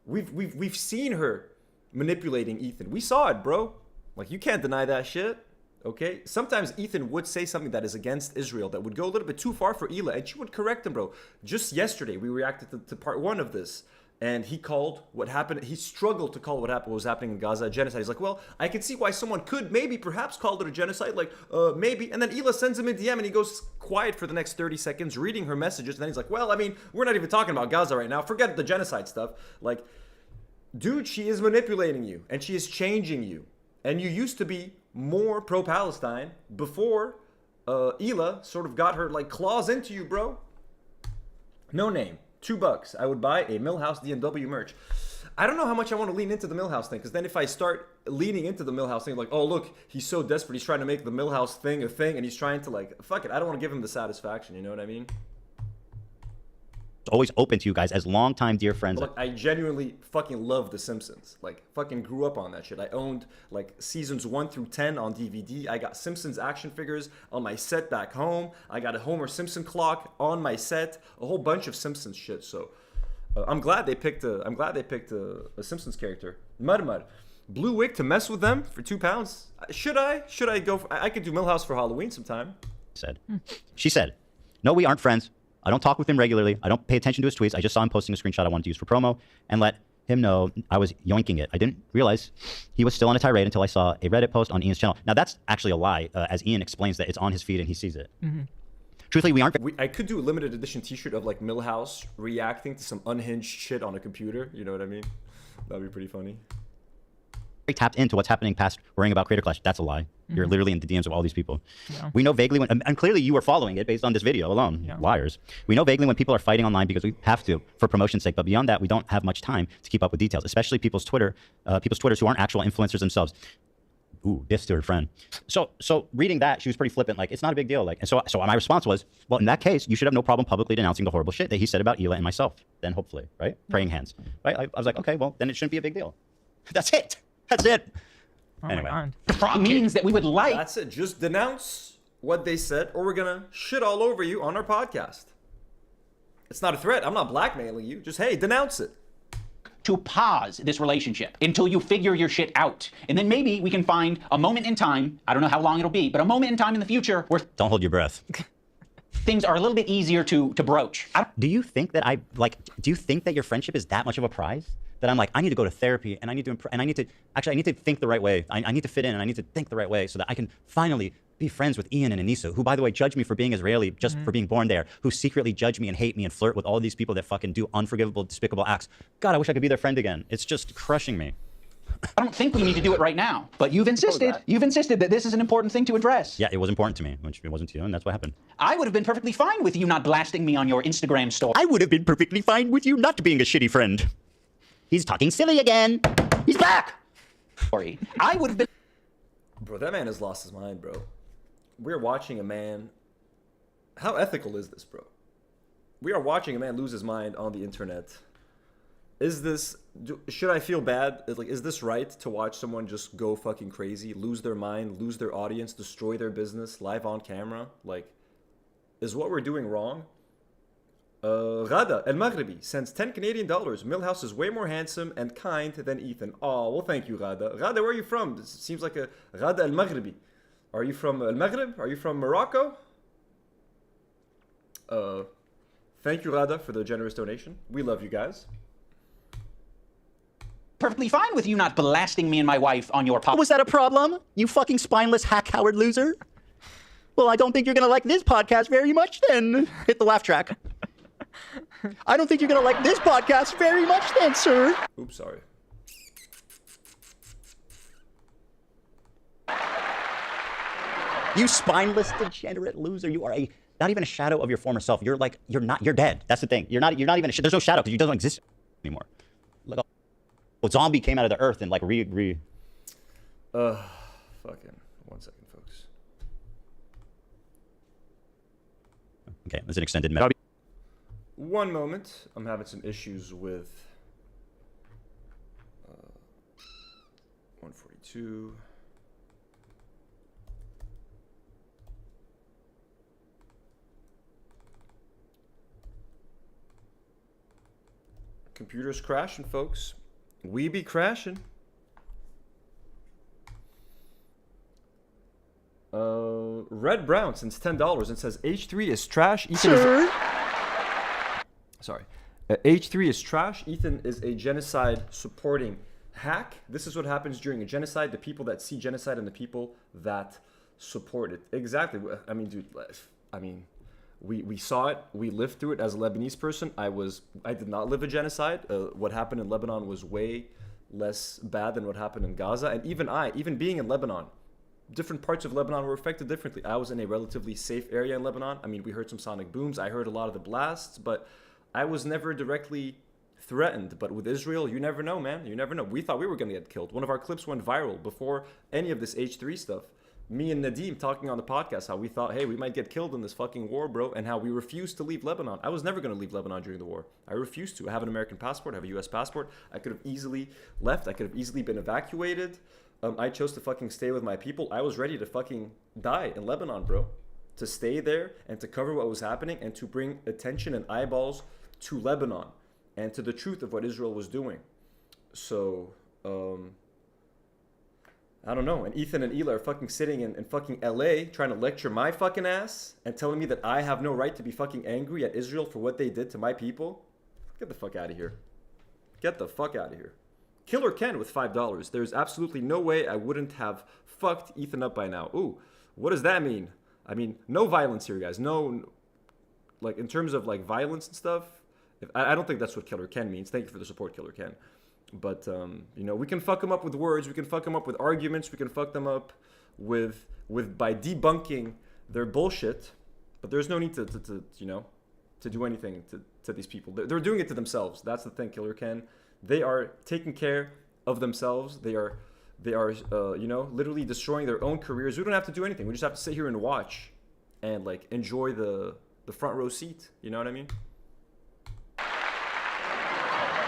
We've seen her manipulating Ethan. We saw it, bro. Like, you can't deny that shit, okay? Sometimes Ethan would say something that is against Israel that would go a little bit too far for Hila, and she would correct him, bro. Just yesterday, we reacted to part 1 of this, and he called what happened. He struggled to call what was happening in Gaza a genocide. He's like, well, I can see why someone could perhaps call it a genocide, like, maybe. And then Hila sends him a DM, and he goes quiet for the next 30 seconds, reading her messages, and then he's like, well, I mean, we're not even talking about Gaza right now. Forget the genocide stuff. Like, dude, she is manipulating you, and she is changing you. And you used to be more pro-Palestine before Hila sort of got her like claws into you, bro. No name, $2. I would buy a Millhouse DMW merch. I don't know how much I want to lean into the Millhouse thing, because then if I start leaning into the Millhouse thing, like, oh look, he's so desperate, he's trying to make the Millhouse thing a thing, and he's trying to like, fuck it, I don't want to give him the satisfaction. You know what I mean? Always open to you guys as longtime dear friends. Look, I genuinely fucking love The Simpsons. Like, fucking grew up on that shit. I owned like seasons 1 through 10 on DVD. I got Simpsons action figures on my set back home. I got a Homer Simpson clock on my set. A whole bunch of Simpsons shit. So I'm glad they picked a Simpsons character. Mud. Blue wig to mess with them for £2. Should I go? I could do Millhouse for Halloween sometime. She said, no, we aren't friends. I don't talk with him regularly. I don't pay attention to his tweets. I just saw him posting a screenshot I wanted to use for promo and let him know I was yoinking it. I didn't realize he was still on a tirade until I saw a Reddit post on Ian's channel. Now, that's actually a lie, as Ian explains that it's on his feed and he sees it. Truthfully, we aren't. I could do a limited edition t-shirt of like Millhouse reacting to some unhinged shit on a computer. You know what I mean? That'd be pretty funny. Tapped into what's happening past worrying about Creator Clash. That's a lie. You're literally in the DMs of all these people. Yeah. We know vaguely when, and clearly you were following it based on this video alone. Yeah. Liars. We know vaguely when people are fighting online because we have to for promotion's sake, but beyond that, we don't have much time to keep up with details, especially people's Twitters who aren't actual influencers themselves. Ooh, this to her friend. So reading that, she was pretty flippant, like, it's not a big deal. Like, and so my response was, well, in that case, you should have no problem publicly denouncing the horrible shit that he said about Hila and myself. Then hopefully, right? Praying hands. Right? I was like, okay, well, then it shouldn't be a big deal. That's it. That's it. Oh anyway. It means that we would like. That's it. Just denounce what they said, or we're gonna shit all over you on our podcast. It's not a threat. I'm not blackmailing you. Just, hey, denounce it. to pause this relationship until you figure your shit out. And then maybe we can find a moment in time, I don't know how long it'll be, but a moment in time in the future where Don't hold your breath. things are a little bit easier to broach. Do you think that do you think that your friendship is that much of a prize? That I'm like, I need to go to therapy and I need to think the right way. I need to fit in and I need to think the right way so that I can finally be friends with Ian and Anissa, who, by the way, judge me for being Israeli just for being born there, who secretly judge me and hate me and flirt with all these people that fucking do unforgivable, despicable acts. God, I wish I could be their friend again. It's just crushing me. I don't think we need to do it right now, but you've insisted that this is an important thing to address. Yeah, it was important to me, which it wasn't to you, and that's what happened. I would have been perfectly fine with you not blasting me on your Instagram story. I would have been perfectly fine with you not being a shitty friend. He's talking silly again. He's back. Sorry. I would have been. Bro, that man has lost his mind, bro. We're watching a man. How ethical is this, bro? We are watching a man lose his mind on the internet. Is this? Should I feel bad? Is this right to watch someone just go fucking crazy, lose their mind, lose their audience, destroy their business live on camera? Like, is what we're doing wrong? Ghada El Maghribi sends 10 Canadian dollars. Millhouse is way more handsome and kind than Ethan. Oh, well, thank you, Ghada. Ghada, where are you from? This seems like a Ghada El Maghribi. Are you from El Maghrib? Are you from Morocco? Thank you, Ghada, for the generous donation. We love you guys. Perfectly fine with you not blasting me and my wife on your podcast. Was that a problem? You fucking spineless hack coward loser? Well, I don't think you're gonna like this podcast very much then. Hit the laugh track. I don't think you're gonna like this podcast very much then, sir. Oops, sorry. You spineless, degenerate loser. You are not even a shadow of your former self. You're dead. That's the thing. You're not even there's no shadow because you don't exist anymore. Like a zombie came out of the earth and like fucking 1 second, folks. Okay, there's an extended message. One moment. I'm having some issues with 142. Computer's crashing, folks. We be crashing. Red Brown sends $10 and says H3 is trash. Ethan is sorry. H3 is trash. Ethan is a genocide supporting hack. This is what happens during a genocide. The people that see genocide and the people that support it. Exactly. I mean, dude. I mean. We saw it. We lived through it as a Lebanese person. I did not live a genocide. What happened in Lebanon was way less bad than what happened in Gaza. And even being in Lebanon, different parts of Lebanon were affected differently. I was in a relatively safe area in Lebanon. I mean, we heard some sonic booms. I heard a lot of the blasts, but I was never directly threatened. But with Israel, you never know, man. You never know. We thought we were going to get killed. One of our clips went viral before any of this H3 stuff. Me and Nadim talking on the podcast how we thought, hey, we might get killed in this fucking war, bro, and how we refused to leave Lebanon. I was never going to leave Lebanon during the war. I refused to. I have an American passport. I have a U.S. passport. I could have easily left. I could have easily been evacuated. I chose to fucking stay with my people. I was ready to fucking die in Lebanon, bro. To stay there and to cover what was happening and to bring attention and eyeballs to Lebanon and to the truth of what Israel was doing. So, I don't know. And Ethan and Ela are fucking sitting in fucking LA trying to lecture my fucking ass and telling me that I have no right to be fucking angry at Israel for what they did to my people. Get the fuck out of here. Get the fuck out of here. Killer Ken with $5. There's absolutely no way I wouldn't have fucked Ethan up by now. Ooh, what does that mean? I mean, no violence here, guys. No, like, in terms of, like, violence and stuff, I don't think that's what Killer Ken means. Thank you for the support, Killer Ken. But, you know, we can fuck them up with words. We can fuck them up with arguments. We can fuck them up with by debunking their bullshit. But there's no need to you know, to do anything to these people. They're doing it to themselves. That's the thing, Killer Ken. They are taking care of themselves. They are you know, literally destroying their own careers. We don't have to do anything. We just have to sit here and watch and, like, enjoy the front row seat. You know what I mean?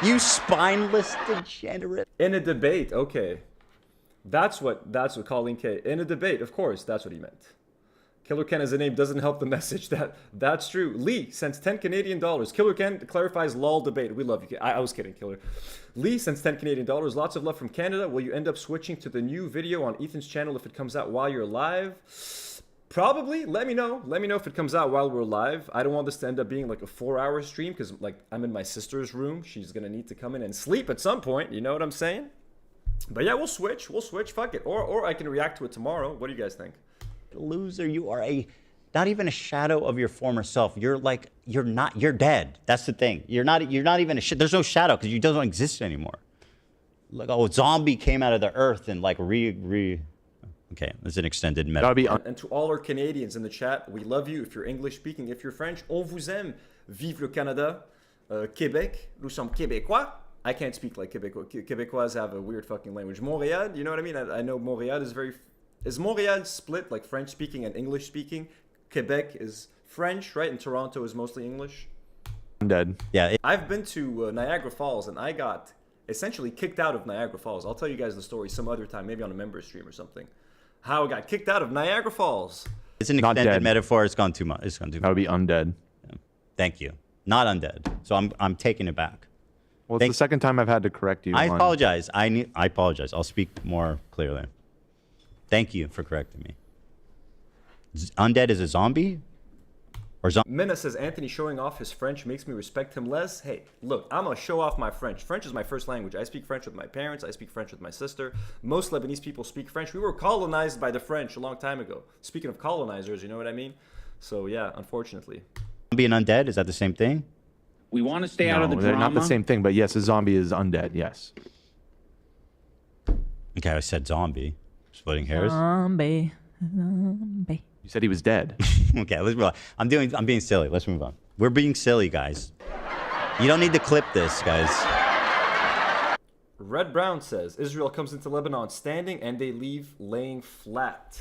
You spineless degenerate. In a debate, okay. That's what Colleen K. In a debate, of course, that's what he meant. Killer Ken as a name doesn't help the message. That's true. Lee sends 10 Canadian dollars. Killer Ken clarifies lol debate. We love you. I was kidding, Killer. Lee sends 10 Canadian dollars. Lots of love from Canada. Will you end up switching to the new video on Ethan's channel if it comes out while you're live? Probably. Let me know. Let me know if it comes out while we're live. I don't want this to end up being like a 4-hour stream because like I'm in my sister's room. She's gonna need to come in and sleep at some point. You know what I'm saying? But yeah, we'll switch. We'll switch. Fuck it. Or I can react to it tomorrow. What do you guys think? Loser, you are not even a shadow of your former self. You're dead. That's the thing. You're not even there's no shadow because you don't exist anymore. Like, oh, a zombie came out of the earth and like okay, there's an extended metaphor. And to all our Canadians in the chat, we love you. If you're English speaking, if you're French, on vous aime. Vive le Canada. Québec, nous sommes Québécois. I can't speak like Québécois. Québécois have a weird fucking language. Montréal, you know what I mean? I know Montréal is very... Is Montréal split like French speaking and English speaking? Quebec is French, right? And Toronto is mostly English. I'm dead. Yeah. I've been to Niagara Falls and I got essentially kicked out of Niagara Falls. I'll tell you guys the story some other time, maybe on a member stream or something. How I got kicked out of Niagara Falls. It's an extended metaphor. It's gone too much. It's gone too much. That would be undead. Yeah. Thank you. Not undead. So I'm taking it back. Well, it's the second time I've had to correct you. I apologize. I apologize. I'll speak more clearly. Thank you for correcting me. Undead is a zombie? Or Minna says, Anthony showing off his French makes me respect him less. Hey, look, I'm going to show off my French. French is my first language. I speak French with my parents. I speak French with my sister. Most Lebanese people speak French. We were colonized by the French a long time ago. Speaking of colonizers, you know what I mean? So, yeah, unfortunately. Zombie and undead, is that the same thing? We want to stay out of the drama. They're not the same thing, but yes, a zombie is undead, yes. Okay, I said zombie. Splitting hairs. Zombie. You said he was dead. Okay, let's move on. I'm being silly. Let's move on. We're being silly, guys. You don't need to clip this, guys. Red Brown says, Israel comes into Lebanon standing and they leave laying flat.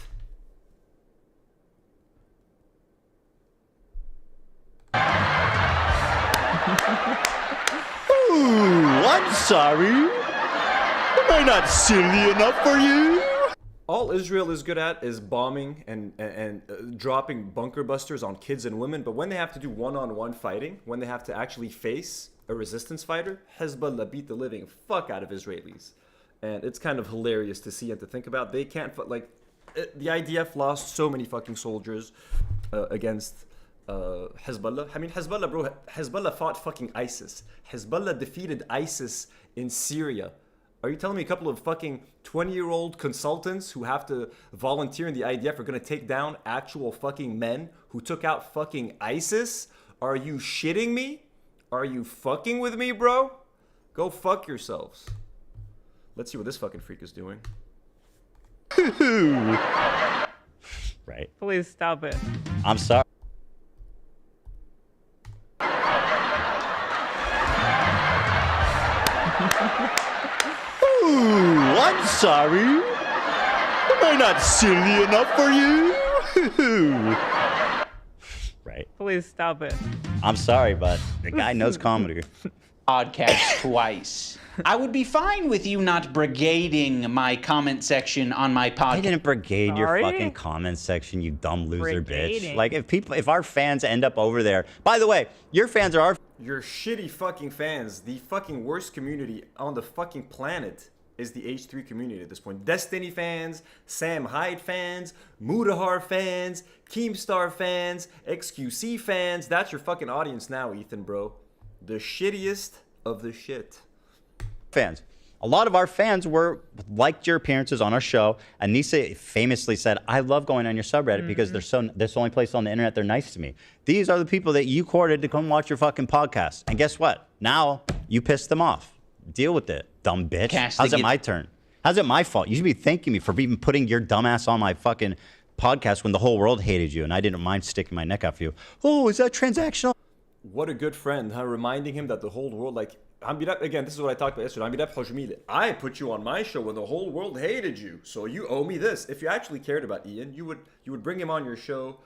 Ooh, I'm sorry. Am I not silly enough for you? All Israel is good at is bombing and dropping bunker busters on kids and women. But when they have to do one-on-one fighting, when they have to actually face a resistance fighter, Hezbollah beat the living fuck out of Israelis. And it's kind of hilarious to see and to think about. They can't, the IDF lost so many fucking soldiers against Hezbollah. I mean, Hezbollah, bro, Hezbollah fought fucking ISIS. Hezbollah defeated ISIS in Syria. Are you telling me a couple of fucking 20-year-old consultants who have to volunteer in the IDF are going to take down actual fucking men who took out fucking ISIS? Are you shitting me? Are you fucking with me, bro? Go fuck yourselves. Let's see what this fucking freak is doing. Right. Please stop it. I'm sorry. Ooh, I'm sorry. Am I not silly enough for you? Right. Please stop it. I'm sorry, but the guy knows comedy. Podcast twice. I would be fine with you not brigading my comment section on my podcast. I didn't brigade your Sorry? fucking comment section, you dumb loser bitch. Brigading. Like, if our fans end up over there. By the way, your fans are our. Your shitty fucking fans, the fucking worst community on the fucking planet is the H3 community at this point. Destiny fans, Sam Hyde fans, Mudahar fans, Keemstar fans, XQC fans. That's your fucking audience now, Ethan, bro. The shittiest of the shit. Fans. A lot of our fans liked your appearances on our show. Anissa famously said, I love going on your subreddit because this the only place on the internet they're nice to me. These are the people that you courted to come watch your fucking podcast. And guess what? Now you pissed them off. Deal with it, dumb bitch. How's it my turn? How's it my fault? You should be thanking me for even putting your dumbass on my fucking podcast when the whole world hated you and I didn't mind sticking my neck out for you. Oh, is that transactional? What a good friend, huh? Reminding him that the whole world, like, again, this is what I talked about yesterday. I put you on my show when the whole world hated you, so you owe me this. If you actually cared about Ian, you would bring him on your show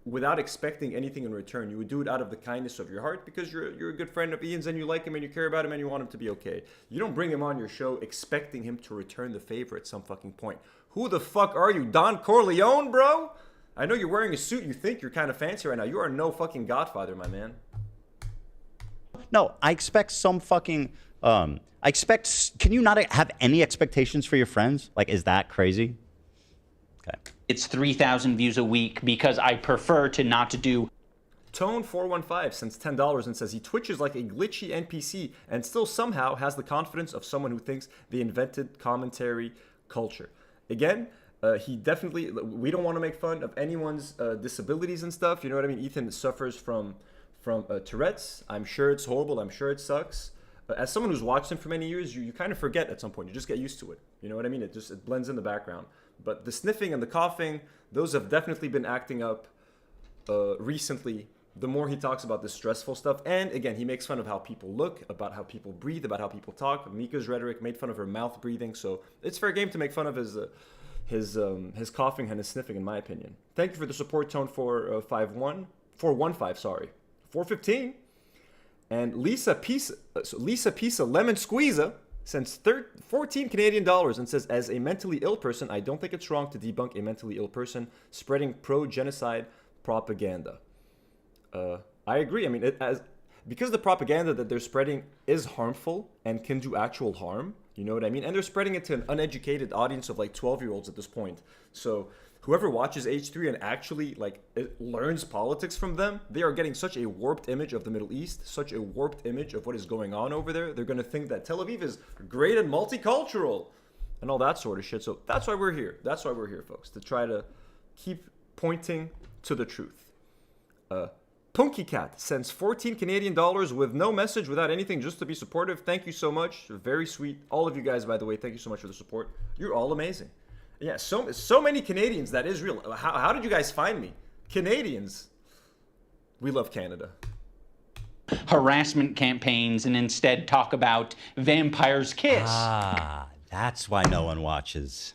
without expecting anything in return. You would do it out of the kindness of your heart because you're a good friend of Ian's and you like him and you care about him and you want him to be okay. You don't bring him on your show expecting him to return the favor at some fucking point. Who the fuck are you, Don Corleone, bro? I know you're wearing a suit. You think you're kind of fancy right now. You are no fucking Godfather, my man. No, I expect some fucking. Can you not have any expectations for your friends? Like, is that crazy? Okay. It's 3,000 views a week because I prefer to not to do. Tone415 sends $10 and says he twitches like a glitchy NPC and still somehow has the confidence of someone who thinks they invented commentary culture. Again, he definitely, we don't want to make fun of anyone's disabilities and stuff. You know what I mean? Ethan suffers from Tourette's. I'm sure it's horrible. I'm sure it sucks. As someone who's watched him for many years, you kind of forget at some point. You just get used to it. You know what I mean? It blends in the background. But the sniffing and the coughing, those have definitely been acting up recently. The more he talks about this stressful stuff, and again, he makes fun of how people look, about how people breathe, about how people talk. Mika's rhetoric made fun of her mouth breathing, so it's fair game to make fun of his coughing and his sniffing, in my opinion. Thank you for the support, Tone 415, sorry, 415. And Lisa Pisa Lemon Squeezer sends 14 Canadian dollars and says, as a mentally ill person, I don't think it's wrong to debunk a mentally ill person spreading pro-genocide propaganda. I agree. I mean, because the propaganda that they're spreading is harmful and can do actual harm. You know what I mean? And they're spreading it to an uneducated audience of like 12-year-olds at this point. So whoever watches H3 and actually learns politics from them, they are getting such a warped image of the Middle East, such a warped image of what is going on over there. They're going to think that Tel Aviv is great and multicultural and all that sort of shit. So that's why we're here. That's why we're here, folks, to try to keep pointing to the truth. Punky Cat sends 14 Canadian dollars with no message, without anything, just to be supportive. Thank you so much. Very sweet. All of you guys, by the way, thank you so much for the support. You're all amazing. Yeah, so many Canadians. That is real. How did you guys find me? Canadians. We love Canada. Harassment campaigns and instead talk about Vampire's Kiss. Ah, that's why no one watches.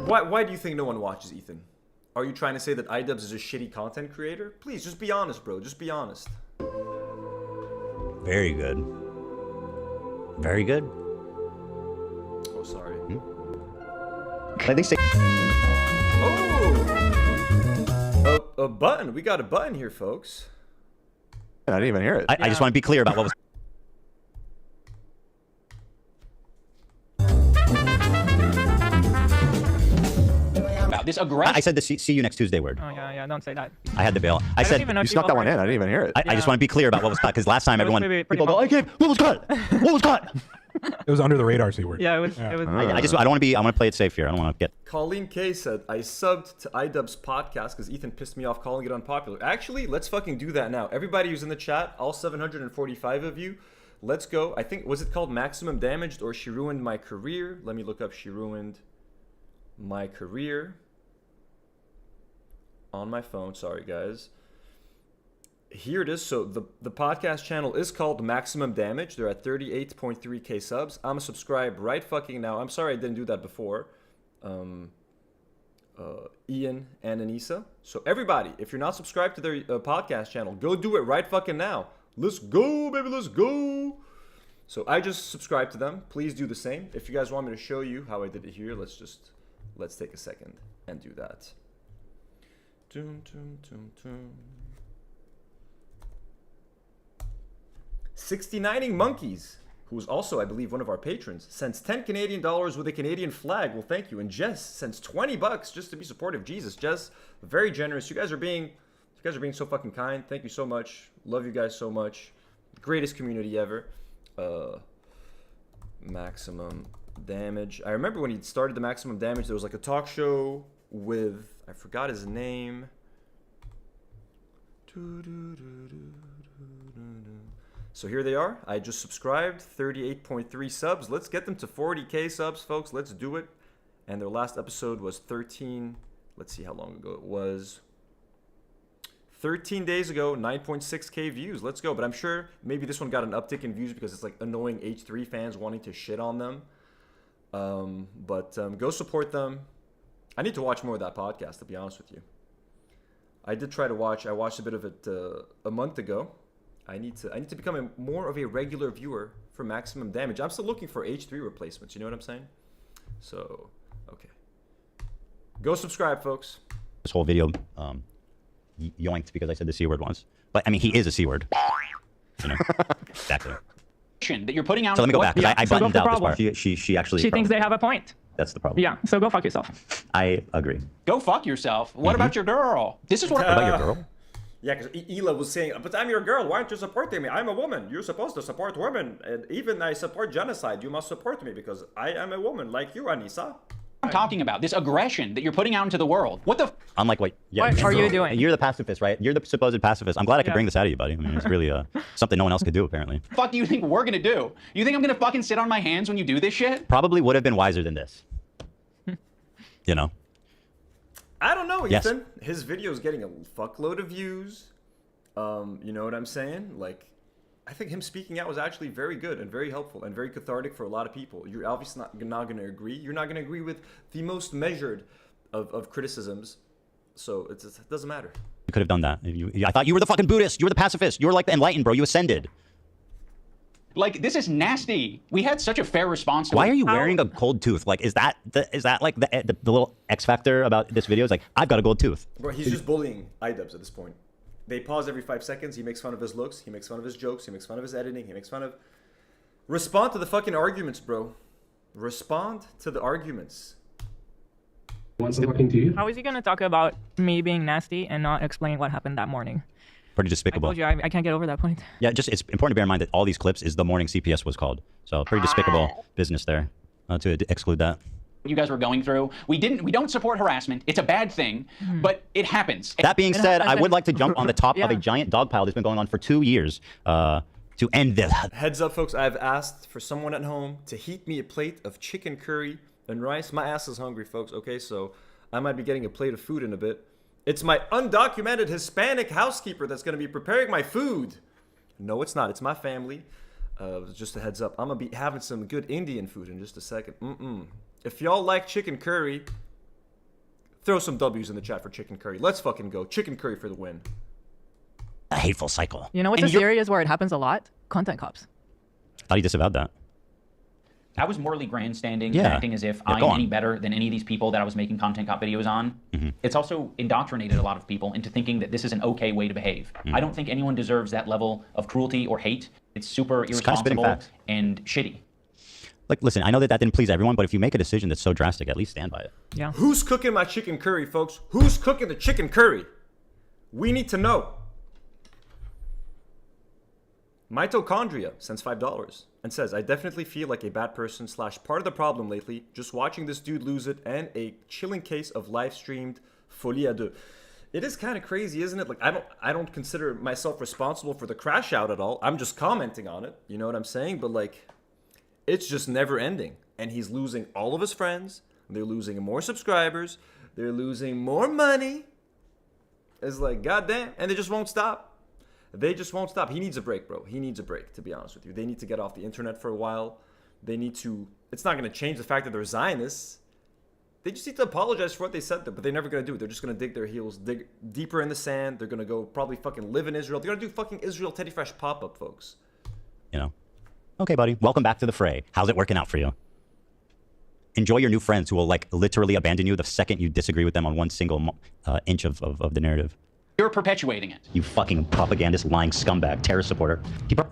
Why do you think no one watches, Ethan? Are you trying to say that iDubbbz is a shitty content creator? Please, just be honest, bro. Just be honest. Very good. Very good. Oh, sorry. I think. Oh, a button. We got a button here, folks. I didn't even hear it. I just want to be clear about what was. This aggressive. I said the see you next Tuesday word. Oh yeah, don't say that. I had to bail. I said even know You if snuck people that one heard in. I didn't even hear it. I just want to be clear about what was cut, because last time everyone people go, okay, what was cut? What was cut? It was under the radar C word. Yeah, it was. I don't want to play it safe here. I don't want to get. Colleen K said, I subbed to iDubbbz podcast because Ethan pissed me off calling it unpopular. Actually, let's fucking do that now. Everybody who's in the chat, all 745 of you, let's go. I think, was it called Maximum Damaged or She Ruined My Career? Let me look up She Ruined My Career on my phone. Sorry, guys. Here it is. So the podcast channel is called Maximum Damage. They're at 38.3k subs. I'm subscribed right fucking now. I'm sorry I didn't do that before. Ian and Anissa. So everybody, if you're not subscribed to their podcast channel, go do it right fucking now. Let's go, baby. Let's go. So I just subscribed to them. Please do the same. If you guys want me to show you how I did it here, let's take a second and do that. 69ing Monkeys, who is also, I believe, one of our patrons, sends 10 Canadian dollars with a Canadian flag. Well, thank you. And Jess sends $20 just to be supportive. Jesus, Jess, very generous. You guys are being so fucking kind. Thank you so much. Love you guys so much. Greatest community ever. Maximum Damage. I remember when he started the Maximum Damage, there was like a talk show with, I forgot his name. So here they are. I just subscribed, 38.3 subs. Let's get them to 40k subs, folks. Let's do it. And their last episode was 13. Let's see how long ago it was. 13 days ago, 9.6k views. Let's go. But I'm sure maybe this one got an uptick in views because it's like annoying H3 fans wanting to shit on them. But go support them. I need to watch more of that podcast, to be honest with you. I did try to watch. I watched a bit of it a month ago. I need to become more of a regular viewer for Maximum Damage. I'm still looking for H3 replacements. You know what I'm saying? So, okay. Go subscribe, folks. This whole video yoinked because I said the C word once. But I mean, he is a C word. You know, exactly. That you're putting out. So let me go back because I buttoned out this part. She actually. She thinks they have a point. That's the problem. Yeah. So go fuck yourself. I agree. Go fuck yourself. What about your girl? This is what. What about your girl? Yeah, because Ela was saying, but I'm your girl. Why aren't you supporting me? I'm a woman. You're supposed to support women. And even I support genocide. You must support me because I am a woman like you, Anissa. I'm talking about this aggression that you're putting out into the world. What the? Unlike what? Yeah, What are you doing? You're the pacifist, right? You're the supposed pacifist. I'm glad I could bring this out of you, buddy. I mean, it's really something no one else could do, apparently. What the fuck do you think we're gonna do? You think I'm gonna fucking sit on my hands when you do this shit? Probably would have been wiser than this. You know. I don't know, Yes. Ethan. His video is getting a fuckload of views. You know what I'm saying? Like, I think him speaking out was actually very good and very helpful and very cathartic for a lot of people. You're obviously not going to agree. You're not going to agree with the most measured of criticisms. So it doesn't matter. You could have done that. I thought you were the fucking Buddhist. You were the pacifist. You were like the enlightened, bro. You ascended. Like, this is nasty. We had such a fair response to Why it. are you wearing a gold tooth? Like, is that like the little X factor about this video? Is like, I've got a gold tooth. Bro, he's just bullying iDubbbz at this point. They pause every 5 seconds. He makes fun of his looks. He makes fun of his jokes. He makes fun of his editing. He makes fun of... Respond to the fucking arguments, bro. Respond to the arguments. How is he going to talk about me being nasty and not explain what happened that morning? Pretty despicable. I told you, I can't get over that point. Yeah, just it's important to bear in mind that all these clips is the morning CPS was called. So pretty despicable business there to exclude that. You guys were going through. We don't support harassment. It's a bad thing, but it happens. That being said, I would like to jump on the top of a giant dog pile that's been going on for 2 years to end this. Heads up, folks. I've asked for someone at home to heat me a plate of chicken curry and rice. My ass is hungry, folks. Okay, so I might be getting a plate of food in a bit. It's my undocumented Hispanic housekeeper that's going to be preparing my food. No, it's not. It's my family. Just a heads up. I'm going to be having some good Indian food in just a second. If y'all like chicken curry, throw some W's in the chat for chicken curry. Let's fucking go. Chicken curry for the win. A hateful cycle. You know what's a series where it happens a lot? Content cops. Thought he disavowed that. I was morally grandstanding, Yeah. acting as if I'm any better than any of these people that I was making content cop videos on. It's also indoctrinated a lot of people into thinking that this is an okay way to behave. I don't think anyone deserves that level of cruelty or hate. It's super irresponsible and shitty. Like, listen, I know that didn't please everyone, but if you make a decision that's so drastic, at least stand by it. Yeah. Who's cooking my chicken curry, folks? Who's cooking the chicken curry? We need to know. Mitochondria sends $5 and says, I definitely feel like a bad person / part of the problem lately. Just watching this dude lose it and a chilling case of live streamed folie à deux. It is kind of crazy, isn't it? Like, I don't consider myself responsible for the crash out at all. I'm just commenting on it. You know what I'm saying? But like, it's just never ending. And he's losing all of his friends. They're losing more subscribers. They're losing more money. It's like, goddamn. And they just won't stop. They just won't stop. He needs a break, bro. He needs a break, to be honest with you. They need to get off the internet for a while. They need to... It's not going to change the fact that they're Zionists. They just need to apologize for what they said, but they're never going to do it. They're just going to dig their heels deeper in the sand. They're going to go probably fucking live in Israel. They're going to do fucking Israel Teddy Fresh pop-up, folks. You know? Okay, buddy. Welcome back to the fray. How's it working out for you? Enjoy your new friends who will, like, literally abandon you the second you disagree with them on one single inch of the narrative. You're perpetuating it. You fucking propagandist, lying scumbag, terrorist supporter.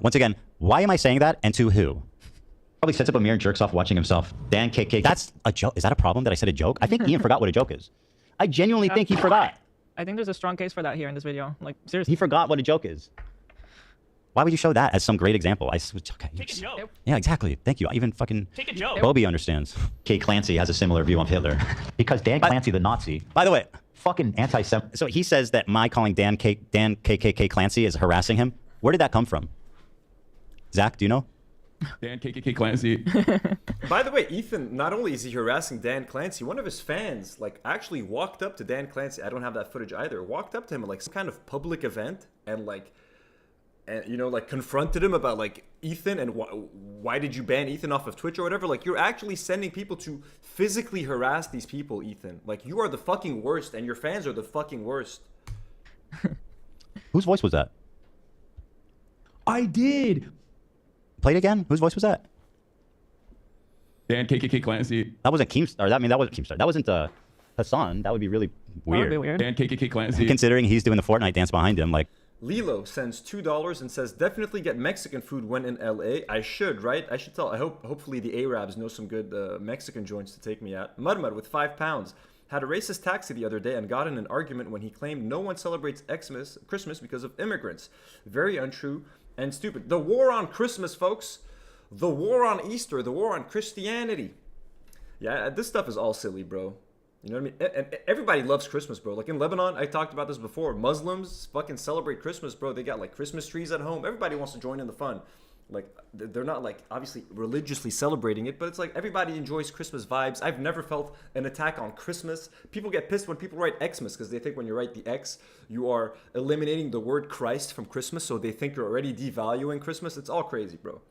Once again, why am I saying that and to who? Probably sets up a mirror and jerks off watching himself. Dan KK. That's a joke. Is that a problem that I said a joke? I think Ian forgot what a joke is. I genuinely think he forgot. I think there's a strong case for that here in this video. Like, seriously. He forgot what a joke is. Why would you show that as some great example? Okay, Take a joke. yeah, exactly. Thank you. I even fucking... Take a joke. Bobby understands. Kay Clancy has a similar view of Hitler. Because Dan Clancy, the Nazi, by the way, fucking anti-Semitic. So he says that my calling Dan KKK Clancy is harassing him. Where did that come from? Zach, do you know? Dan KKK Clancy. By the way, Ethan, not only is he harassing Dan Clancy, one of his fans, like, actually walked up to Dan Clancy. I don't have that footage either. Walked up to him at, like, some kind of public event and, like, you know, like, confronted him about, like, Ethan and why did you ban Ethan off of Twitch or whatever. Like, you're actually sending people to physically harass these people, Ethan. Like, you are the fucking worst and your fans are the fucking worst. Whose voice was that? I did. Play it again. Whose voice was that? Dan KKK Clancy. That wasn't Keemstar. I mean, that wasn't Keemstar. That wasn't Hassan. That would be really weird. That would be weird. Dan KKK Clancy. Considering he's doing the Fortnite dance behind him, like. Lilo sends $2 and says, definitely get Mexican food when in LA. I should, right? I should tell. Hopefully the Arabs know some good Mexican joints to take me at. Mud with £5. Had a racist taxi the other day and got in an argument when he claimed no one celebrates Christmas because of immigrants. Very untrue and stupid. The war on Christmas, folks. The war on Easter. The war on Christianity. Yeah, this stuff is all silly, bro. You know what I mean? And everybody loves Christmas, bro. Like in Lebanon, I talked about this before. Muslims fucking celebrate Christmas, bro. They got like Christmas trees at home. Everybody wants to join in the fun. Like they're not like obviously religiously celebrating it, but it's like everybody enjoys Christmas vibes. I've never felt an attack on Christmas. People get pissed when people write Xmas because they think when you write the X, you are eliminating the word Christ from Christmas. So they think you're already devaluing Christmas. It's all crazy, bro.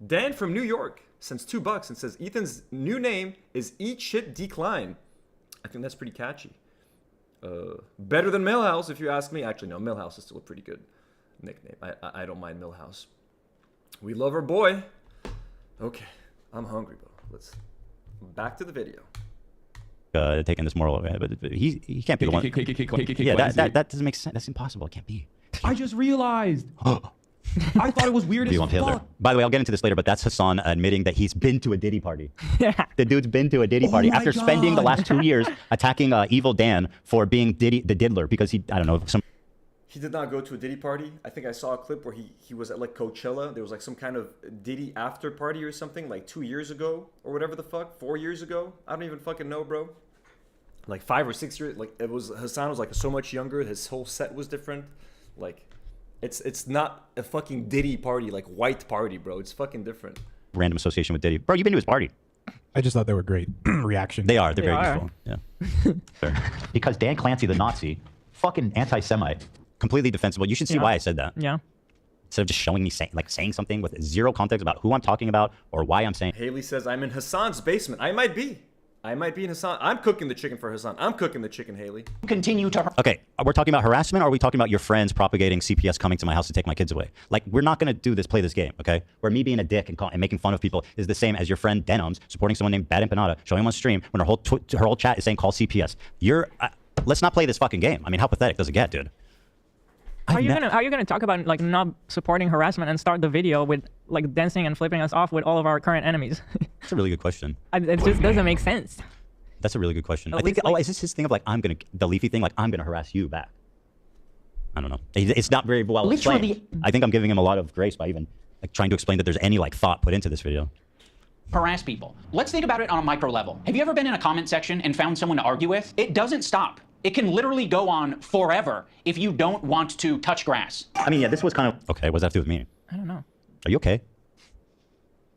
Dan from New York sends $2 and says, Ethan's new name is Eat Shit Decline. I think that's pretty catchy. Better than Millhouse, if you ask me. Actually, no, Millhouse is still a pretty good nickname. I don't mind Millhouse. We love our boy. Okay, I'm hungry, bro. Let's back to the video. Taking this moral away, but he can't be the one. Yeah, that doesn't make sense. That's impossible. It can't be. I just realized. I thought it was weird as fuck. By the way, I'll get into this later, but that's Hassan admitting that he's been to a Diddy party. Yeah. The dude's been to a Diddy party after spending the last 2 years attacking Evil Dan for being Diddy, the diddler, because he, I don't know, He did not go to a Diddy party. I think I saw a clip where he was at like Coachella. There was like some kind of Diddy after party or something like 2 years ago or whatever the fuck, 4 years ago. I don't even fucking know, bro. Like 5 or 6 years. Like it was, Hassan was like so much younger. His whole set was different. Like it's not a fucking Diddy party, like white party, bro. It's fucking different. Random association with Diddy. Bro, you've been to his party. I just thought they were great reaction. They are. They're very useful. Yeah. Fair. Because Dan Clancy, the Nazi, fucking anti-Semite. Completely defensible. You should see why I said that. Yeah. Instead of just showing me saying something with zero context about who I'm talking about or why I'm saying. Haley says, I'm in Hassan's basement. I might be in Hassan. I'm cooking the chicken for Hassan. I'm cooking the chicken, Haley. Continue to... Okay, we're talking about harassment, or are we talking about your friends propagating CPS coming to my house to take my kids away? Like, we're not going to play this game, okay? Where me being a dick and making fun of people is the same as your friend Denims supporting someone named Bad Empanada, showing him on stream when her whole chat is saying call CPS. Let's not play this fucking game. I mean, how pathetic does it get, dude? How are you gonna talk about like not supporting harassment and start the video with like dancing and flipping us off with all of our current enemies? That's a really good question. It just doesn't make sense. That's a really good question. I think, is this his thing of like, the Leafy thing, like, I'm gonna harass you back? I don't know. It's not very well explained. I think I'm giving him a lot of grace by even like trying to explain that there's any like thought put into this video. Harass people. Let's think about it on a micro level. Have you ever been in a comment section and found someone to argue with? It doesn't stop. It can literally go on forever if you don't want to touch grass. I mean, yeah, this was kind of... Okay, what does that have to do with me? I don't know. Are you okay?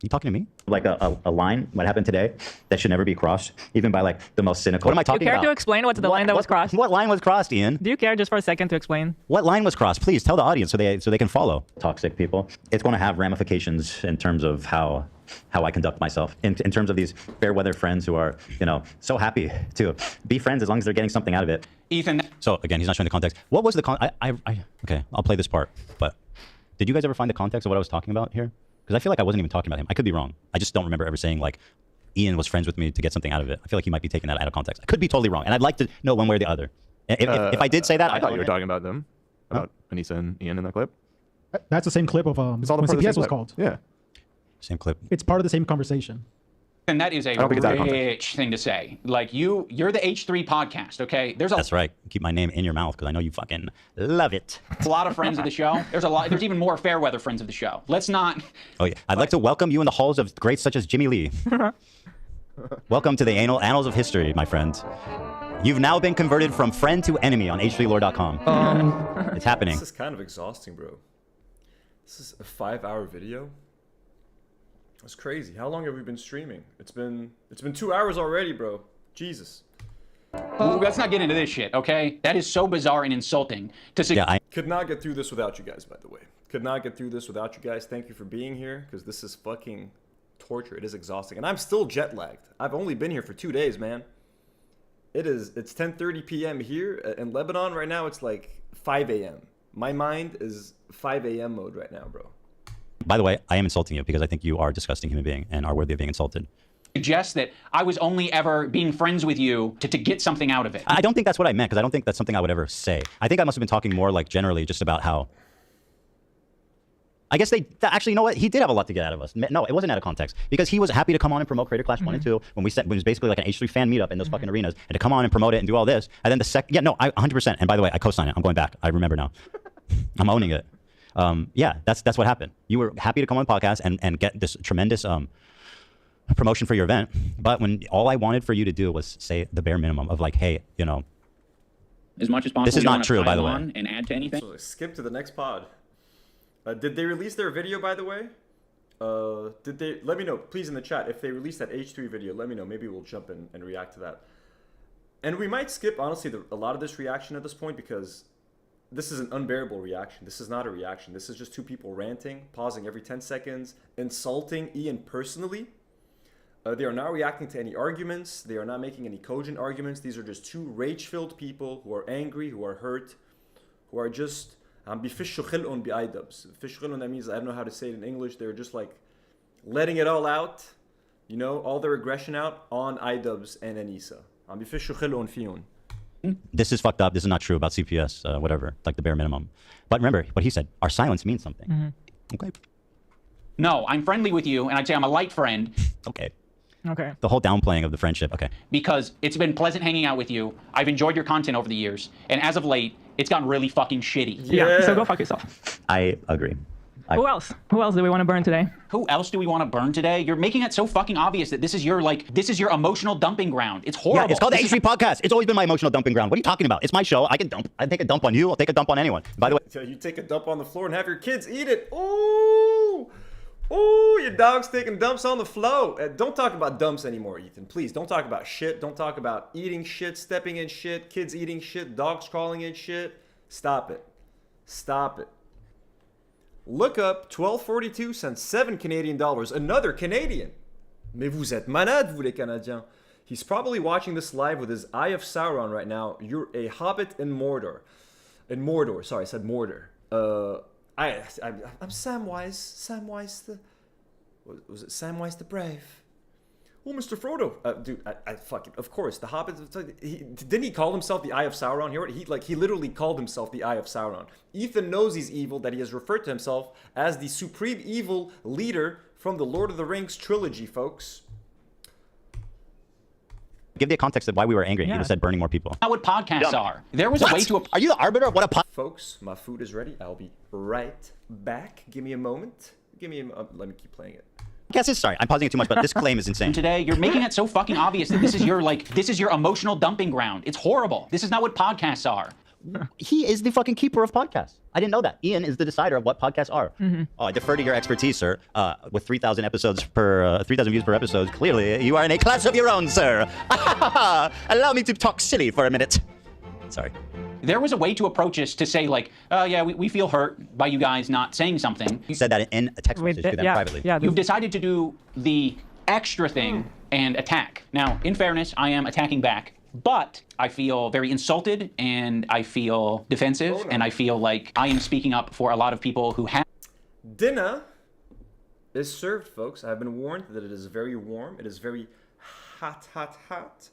You talking to me? Like a line, what happened today, that should never be crossed, even by like the most cynical. What am I talking about? Do you care to explain what's the line that was crossed? What line was crossed, Ian? Do you care just for a second to explain? What line was crossed? Please tell the audience so they can follow. Toxic people. It's going to have ramifications in terms of how I conduct myself. In terms of these fair weather friends who are, you know, so happy to be friends as long as they're getting something out of it. Ethan. So again, he's not showing the context. What was the okay, I'll play this part. But did you guys ever find the context of what I was talking about here? Because I feel like I wasn't even talking about him. I could be wrong. I just don't remember ever saying like, Ian was friends with me to get something out of it. I feel like he might be taking that out of context. I could be totally wrong, and I'd like to know one way or the other. If I did say that, I thought you were talking about them, about Anissa and Ian in that clip. That's the same clip of when CPS was called. Yeah. Same clip. It's part of the same conversation. And that is a rich thing to say. Like you're the H3 podcast, okay? That's right. Keep my name in your mouth because I know you fucking love it. A lot of friends of the show. There's even more fair weather friends of the show. Let's not. Oh yeah. I'd like to welcome you in the halls of greats such as Jimmy Lee. Welcome to the annals of history, my friends. You've now been converted from friend to enemy on h3lore.com. It's happening. This is kind of exhausting, bro. This is a 5-hour video. It's crazy. How long have we been streaming? It's been 2 hours already, bro. Jesus. Let's not get into this shit, okay? That is so bizarre and insulting to say. Yeah, could not get through this without you guys, by the way. Could not get through this without you guys. Thank you for being here, because this is fucking torture. It is exhausting. And I'm still jet lagged. I've only been here for 2 days, man. It's 10:30 p.m. here in Lebanon right now. It's like 5 a.m. My mind is 5 a.m. mode right now, bro. By the way, I am insulting you because I think you are a disgusting human being and are worthy of being insulted. suggest that I was only ever being friends with you to get something out of it. I don't think that's what I meant, because I don't think that's something I would ever say. I think I must have been talking more like generally just about how, I guess actually, you know what? He did have a lot to get out of us. No, it wasn't out of context, because he was happy to come on and promote Creator Clash 1 and 2 when it was basically like an H3 fan meetup in those fucking arenas, and to come on and promote it and do all this. And then I 100%. And by the way, I co-sign it. I'm going back. I remember now. I'm owning it. Yeah, that's what happened. You were happy to come on the podcast and get this tremendous promotion for your event. But when all I wanted for you to do was say the bare minimum of like, hey, you know, as much as possible. This is not true, by the way. And add to anything. So skip to the next pod. Did they release their video, by the way? Did they? Let me know, please, in the chat. If they released that H3 video, let me know. Maybe we'll jump in and react to that. And we might skip, honestly, a lot of this reaction at this point, because this is an unbearable reaction. This is not a reaction. This is just two people ranting, pausing every 10 seconds, insulting Ian personally. They are not reacting to any arguments. They are not making any cogent arguments. These are just two rage-filled people who are angry, who are hurt, who are just... that means, I don't know how to say it in English. They're just like letting it all out, you know, all their aggression out on iDubbbz and Anissa. This is fucked up. This is not true about CPS, whatever, like the bare minimum. But remember what he said. Our silence means something. Okay. No, I'm friendly with you, and I'd say I'm a light friend. Okay. Okay. The whole downplaying of the friendship. Okay. Because it's been pleasant hanging out with you. I've enjoyed your content over the years, and as of late, it's gotten really fucking shitty. Yeah. So go fuck yourself. I agree. Who else? Who else do we want to burn today? Who else do we want to burn today? You're making it so fucking obvious that this is your emotional dumping ground. It's horrible. Yeah, it's called the H3 Podcast. It's always been my emotional dumping ground. What are you talking about? It's my show. I can dump. I take a dump on you. I'll take a dump on anyone. By the way, you take a dump on the floor and have your kids eat it. Ooh. Ooh, your dog's taking dumps on the floor. Don't talk about dumps anymore, Ethan. Please, don't talk about shit. Don't talk about eating shit, stepping in shit, kids eating shit, dogs crawling in shit. Stop it. Stop it. Look up 1242 cents, 7 Canadian dollars. Another Canadian. Mais vous êtes malades, vous les Canadiens. He's probably watching this live with his Eye of Sauron right now. You're a hobbit in Mordor. In Mordor. Sorry, I said Mordor. I'm Samwise. Samwise the... Was it Samwise the Brave? Oh, Mr. Frodo. Dude, I fucking... Of course, the Hobbit... Didn't he call himself the Eye of Sauron? He literally called himself the Eye of Sauron. Ethan knows he's evil, that he has referred to himself as the supreme evil leader from the Lord of the Rings trilogy, folks. give the context of why we were angry. You just said burning more people. Not what podcasts are. There was a way to... Are you the arbiter of what a podcast... Folks, my food is ready. I'll be right back. Give me a moment. Let me keep playing it. Sorry, I'm pausing it too much, but this claim is insane. Today, you're making it so fucking obvious that this is your emotional dumping ground. It's horrible. This is not what podcasts are. He is the fucking keeper of podcasts. I didn't know that. Ian is the decider of what podcasts are. Oh, I defer to your expertise, sir. With 3,000 episodes per 3,000 views per episode, clearly you are in a class of your own, sir. Allow me to talk silly for a minute. Sorry. There was a way to approach us to say, like, oh, yeah, we feel hurt by you guys not saying something. You said that in a text message to them privately. Yeah, you've decided to do the extra thing and attack. Now, in fairness, I am attacking back, but I feel very insulted and I feel defensive and I feel like I am speaking up for a lot of people who have... Dinner is served, folks. I've been warned that it is very warm. It is very hot, hot, hot.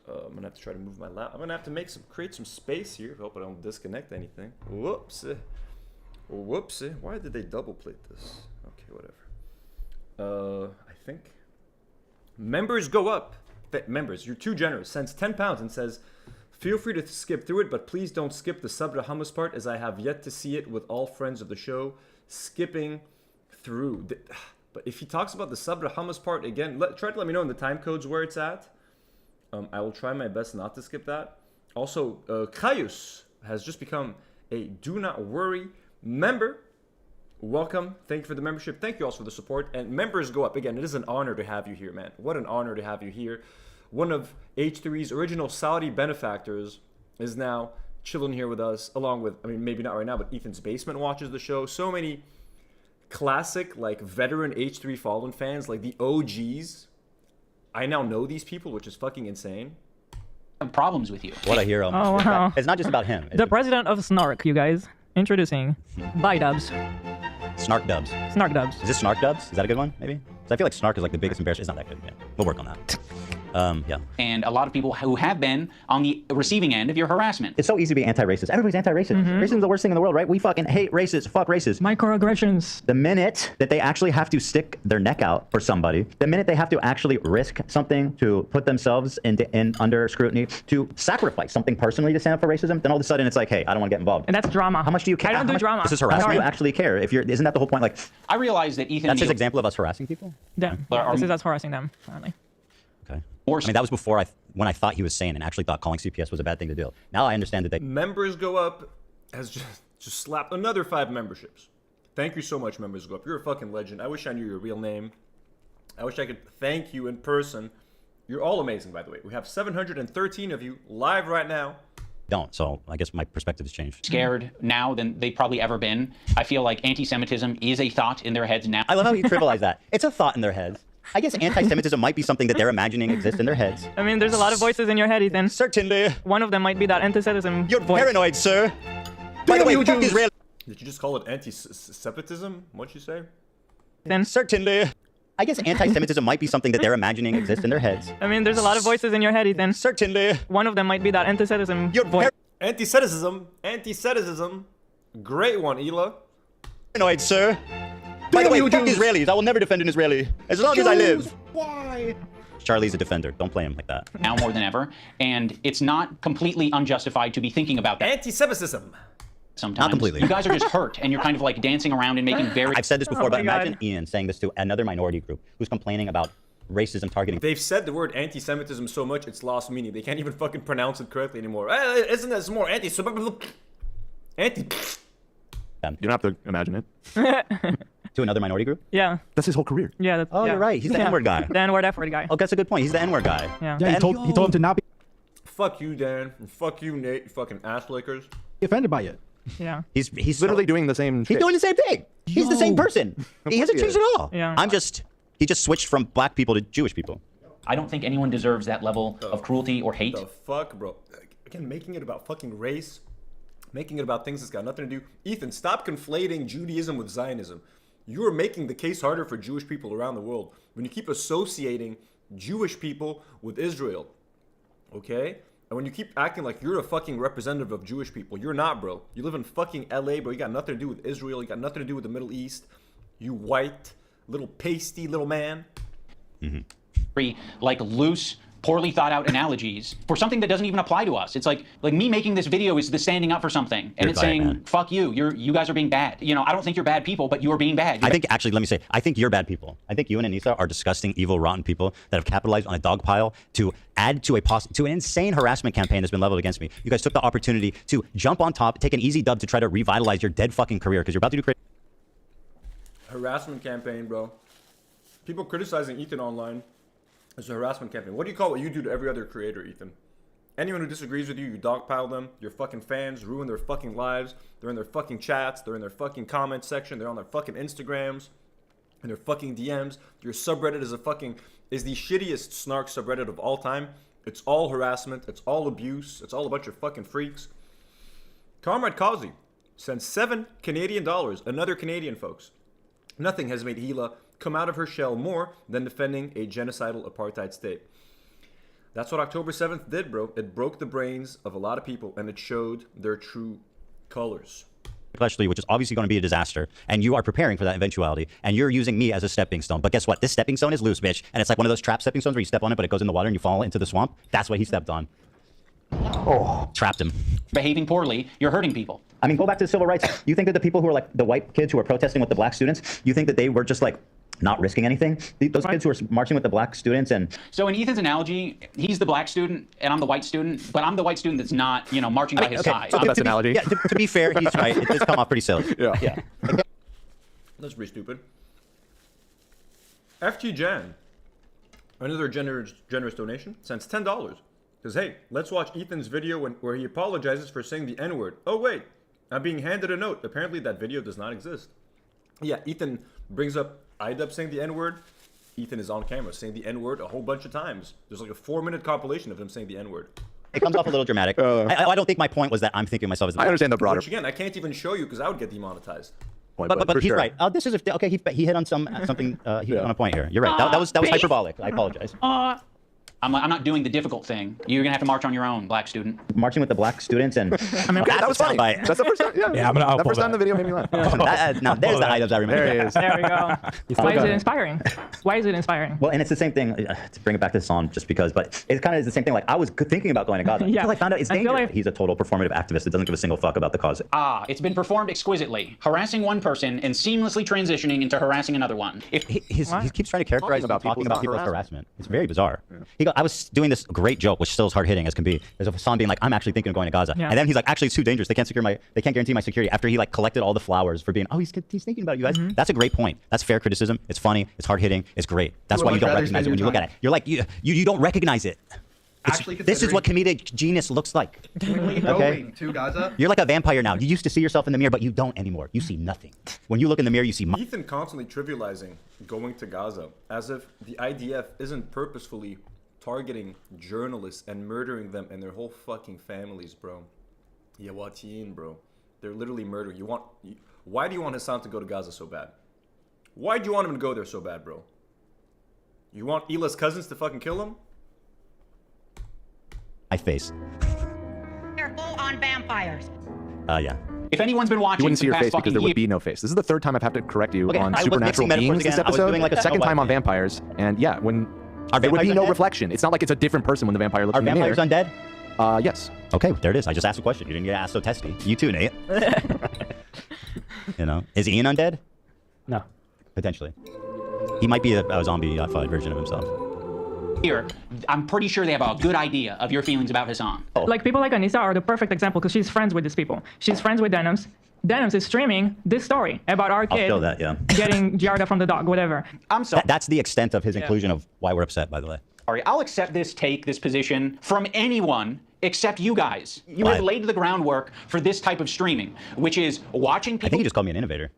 I'm gonna have to try to move my lap. I'm gonna have to create some space here. Hope I don't disconnect anything. Whoopsie. Whoopsie. Why did they double plate this? Okay, whatever. I think members go up. Members, you're too generous. Sends 10 pounds and says, feel free to skip through it, but please don't skip the sabra hummus part, as I have yet to see it with all friends of the show skipping through. But if he talks about the sabra hummus part again, try to let me know in the time codes where it's at. I will try my best not to skip that. Also, Kaius has just become a Do Not Worry member. Welcome. Thank you for the membership. Thank you also for the support. And members go up. Again, it is an honor to have you here, man. What an honor to have you here. One of H3's original Saudi benefactors is now chilling here with us, along with, I mean, maybe not right now, but Ethan's Basement watches the show. So many classic, like, veteran H3 Fallen fans, like the OGs. I now know these people, which is fucking insane. Problems with you. What a hero. Oh, wow. It's not just about him. The president of Snark, you guys. Introducing Dubs. Snark Dubs. Snark Dubs. Is this Snark Dubs? Is that a good one, maybe? Because I feel like Snark is like the biggest embarrassment. It's not that good, yeah. We'll work on that. Yeah. And a lot of people who have been on the receiving end of your harassment. It's so easy to be anti-racist. Everybody's anti-racist. Racism is the worst thing in the world, right? We fucking hate racists. Fuck racists. Microaggressions. The minute that they actually have to stick their neck out for somebody, the minute they have to actually risk something to put themselves in under scrutiny, to sacrifice something personally to stand up for racism, then all of a sudden it's like, hey, I don't want to get involved. And that's drama. How much do you care? I don't do drama. This is harassment. You actually care. If you're, isn't that the whole point? Like, I realize that Ethan. That's his example of us harassing people. Yeah. This is us harassing them. Apparently. Okay. I mean, that was before when I thought he was sane and actually thought calling CPS was a bad thing to do. Now I understand that they... Members Go Up has just slapped another 5 memberships. Thank you so much, Members Go Up. You're a fucking legend. I wish I knew your real name. I wish I could thank you in person. You're all amazing, by the way. We have 713 of you live right now. Don't, so I guess my perspective has changed. Scared now than they've probably ever been. I feel like anti-Semitism is a thought in their heads now. I love how you trivialize that. It's a thought in their heads. I guess anti-Semitism might be something that they're imagining exists in their heads. I mean, there's a lot of voices in your head, Ethan. Certainly. One of them might be that anti-Semitism. You're paranoid, sir. By the way, fuck Israel. Did you just call it anti-Semitism? What'd you say? Then certainly. I guess anti-Semitism might be something that they're imagining exists in their heads. I mean, there's a lot of voices in your head, Ethan. Certainly. One of them might be that anti-Semitism. Anti-Semitism. Great one, Ela. Paranoid, sir. By the way, fuck Israelis. I will never defend an Israeli as long as I live. Why? Charlie's a defender. Don't play him like that. Now more than ever, and it's not completely unjustified to be thinking about that. Anti-Semitism. Sometimes. Not completely. You guys are just hurt, and you're kind of like dancing around and making very... I've said this before, but imagine Ian saying this to another minority group who's complaining about racism targeting. They've said the word anti-Semitism so much it's lost meaning. They can't even fucking pronounce it correctly anymore. Isn't this more anti-Semitism? You don't have to imagine it. To another minority group? Yeah. That's his whole career. Yeah. Oh, you're right. He's the N-word guy. The N-word, F-word guy. Oh, that's a good point. He's the N-word guy. Yeah. Yeah, he told him to not be Fuck you, Dan. And fuck you, Nate. You fucking ass lickers. offended by it. Yeah. He's literally doing the same shit. He's doing the same thing. He's the same person. He hasn't changed at all. Yeah. He just switched from black people to Jewish people. I don't think anyone deserves that level of cruelty or hate. The fuck, bro? Again, making it about fucking race, making it about things that's got nothing to do. Ethan, stop conflating Judaism with Zionism. You are making the case harder for Jewish people around the world when you keep associating Jewish people with Israel. Okay? And when you keep acting like you're a fucking representative of Jewish people, you're not, bro. You live in fucking LA, bro. You got nothing to do with Israel. You got nothing to do with the Middle East. You white, little pasty little man. Like loose, poorly thought out analogies for something that doesn't even apply to us. It's like me making this video is the standing up for something, and it's saying, fuck you. You guys are being bad. You know, I don't think you're bad people, but you are being bad. I think, actually, let me say, I think you're bad people. I think you and Anissa are disgusting, evil, rotten people that have capitalized on a dog pile to add to an insane harassment campaign that's been leveled against me. You guys took the opportunity to jump on top, take an easy dub to try to revitalize your dead fucking career because you're about to do crazy. Harassment campaign, bro. People criticizing Ethan online. It's a harassment campaign. What do you call what you do to every other creator, Ethan? Anyone who disagrees with you, you dogpile them. Your fucking fans ruin their fucking lives. They're in their fucking chats. They're in their fucking comment section. They're on their fucking Instagrams and their fucking DMs. Your subreddit is the shittiest snark subreddit of all time. It's all harassment. It's all abuse. It's all a bunch of fucking freaks. Comrade Kazi sends $7 Canadian. Another Canadian, folks. Nothing has made Hila come out of her shell more than defending a genocidal apartheid state. That's what October 7th did, bro. It broke the brains of a lot of people, and it showed their true colors. Which is obviously going to be a disaster, and you are preparing for that eventuality, and you're using me as a stepping stone. But guess what? This stepping stone is loose, bitch, and it's like one of those trap stepping stones where you step on it, but it goes in the water and you fall into the swamp. That's what he stepped on. Oh, trapped him. Behaving poorly, you're hurting people. I mean, go back to the civil rights. You think that the people who are like the white kids who are protesting with the black students, you think that they were just like not risking anything? Those kids who are marching with the black students and... So in Ethan's analogy, he's the black student and I'm the white student, but I'm the white student that's not, you know, marching by his side. So best analogy. Yeah, to be fair, he's right. It does come off pretty silly. Yeah. That's pretty stupid. FT Jan, another generous donation, sends $10. Says, hey, let's watch Ethan's video where he apologizes for saying the N-word. Oh, wait, I'm being handed a note. Apparently that video does not exist. Yeah, Ethan brings up IDUB saying the N-word. Ethan is on camera saying the N-word a whole bunch of times. There's like a 4-minute compilation of him saying the N-word. It comes off a little dramatic. I don't think my point was that I'm thinking of myself as the... I understand the broader... Which again, I can't even show you because I would get demonetized. point, But for he's sure. right. This is okay. He hit on something. He hit on a point here. You're right. That was hyperbolic. I apologize. I'm not doing the difficult thing. You're gonna have to march on your own, black student. Marching with the black students and That was funny. That's the first time. Yeah, that first time the video made me laugh. now there's the items I remember. There he is. There we go. Why is it inspiring? Why is it inspiring? Well, and it's the same thing, to bring it back to the song, just because, but it kind of is the same thing. Like, I was thinking about going to Gaza until I found out it's dangerous. like He's a total performative activist that doesn't give a single fuck about the cause. It's been performed exquisitely, harassing one person and seamlessly transitioning into harassing another one. He keeps trying to characterize talking about people's harassment. It's very bizarre. Yeah. I was doing this great joke, which still is hard hitting as can be. There's a song being like, I'm actually thinking of going to Gaza, and then he's like, actually, it's too dangerous. They can't guarantee my security. After he like collected all the flowers for being, he's thinking about you guys. That's a great point. That's fair criticism. It's funny. It's hard hitting. It's great. That's why you don't recognize it when you look at it. You're like, you don't recognize it. This is what comedic genius looks like. Going to Gaza? You're like a vampire now. You used to see yourself in the mirror, but you don't anymore. You see nothing. When you look in the mirror, you see. Ethan constantly trivializing going to Gaza as if the IDF isn't purposefully targeting journalists and murdering them and their whole fucking families, bro. Yawatiin, bro. They're literally murdering. Why do you want Hassan to go to Gaza so bad? Why do you want him to go there so bad, bro? You want Ila's cousins to fucking kill him? My face. They're full on vampires. Yeah. If anyone's been watching, You wouldn't see your face because there would be no face. This is the third time I've had to correct you on supernatural beings this episode. Second time on vampires, and yeah, when there would be no reflection. It's not like it's a different person when the vampire looks in the mirror. Are vampires undead? Yes. Okay, there it is. I just asked a question. You didn't get asked so testy. You too, Nate. Is Ian undead? No. Potentially. He might be a zombie-fied version of himself. Here, I'm pretty sure they have a good idea of your feelings about Hassan. Like people like Anissa are the perfect example because she's friends with these people. She's friends with Denims. Denims is streaming this story about our kid getting Giarda from the dog, whatever. I'm sorry. That's the extent of his inclusion of why we're upset, by the way. Sorry, I'll accept this position from anyone except you guys. You have laid the groundwork for this type of streaming, which is watching people. I think he just called me an innovator.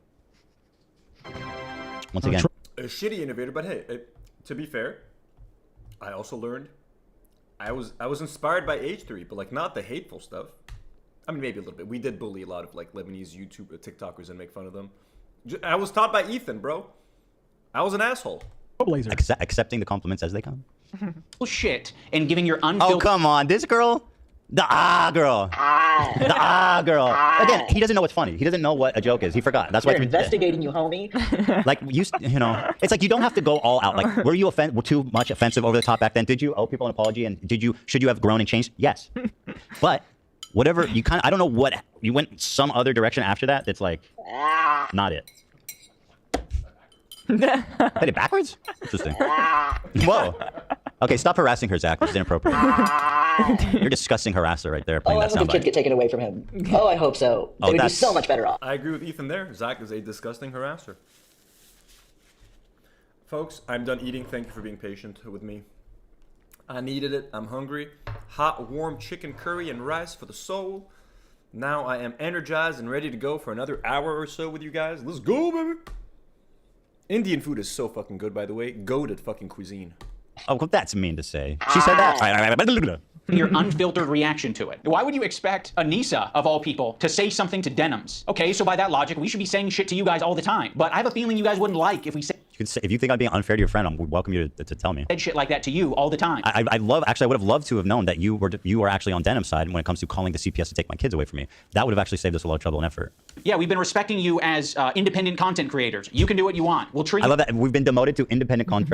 Once again. A shitty innovator, but hey, to be fair, I also learned I was inspired by H3, but like not the hateful stuff. I mean, maybe a little bit. We did bully a lot of like Lebanese YouTube TikTokers and make fun of them. I was taught by Ethan, bro. I was an asshole. Accepting the compliments as they come. Shit and giving your unfiltered. Oh, come on, this girl. The girl. The girl. Again, he doesn't know what's funny. He doesn't know what a joke is. He forgot. That's why They're investigating you, homie. Like you know, it's like you don't have to go all out. Like, were you too much offensive over the top back then? Did you owe people an apology? And should you have grown and changed? Yes. But whatever you I don't know what you went some other direction after that. That's like not it. Did it backwards? Interesting. Whoa. Okay, stop harassing her, Zach. This is inappropriate. You're discussing harasser right there. Oh, I hope the kids get taken away from him. Oh, I hope so. They would be so much better off. I agree with Ethan there. Zach is a disgusting harasser. Folks, I'm done eating. Thank you for being patient with me. I needed it. I'm hungry. Hot, warm chicken curry and rice for the soul. Now I am energized and ready to go for another hour or so with you guys. Let's go, baby. Indian food is so fucking good, by the way. Goated fucking cuisine. Oh, well, that's mean to say. She said that. Your unfiltered reaction to it. Why would you expect Anissa, of all people, to say something to Denims? Okay, so by that logic, we should be saying shit to you guys all the time. But I have a feeling you guys wouldn't like if we said. If you think I'm being unfair to your friend, I would welcome you to tell me. Said shit like that to you all the time. I would have loved to have known that you were actually on Denim's side when it comes to calling the CPS to take my kids away from me. That would have actually saved us a lot of trouble and effort. Yeah, we've been respecting you as independent content creators. You can do what you want. We'll treat. I love that we've been demoted to independent content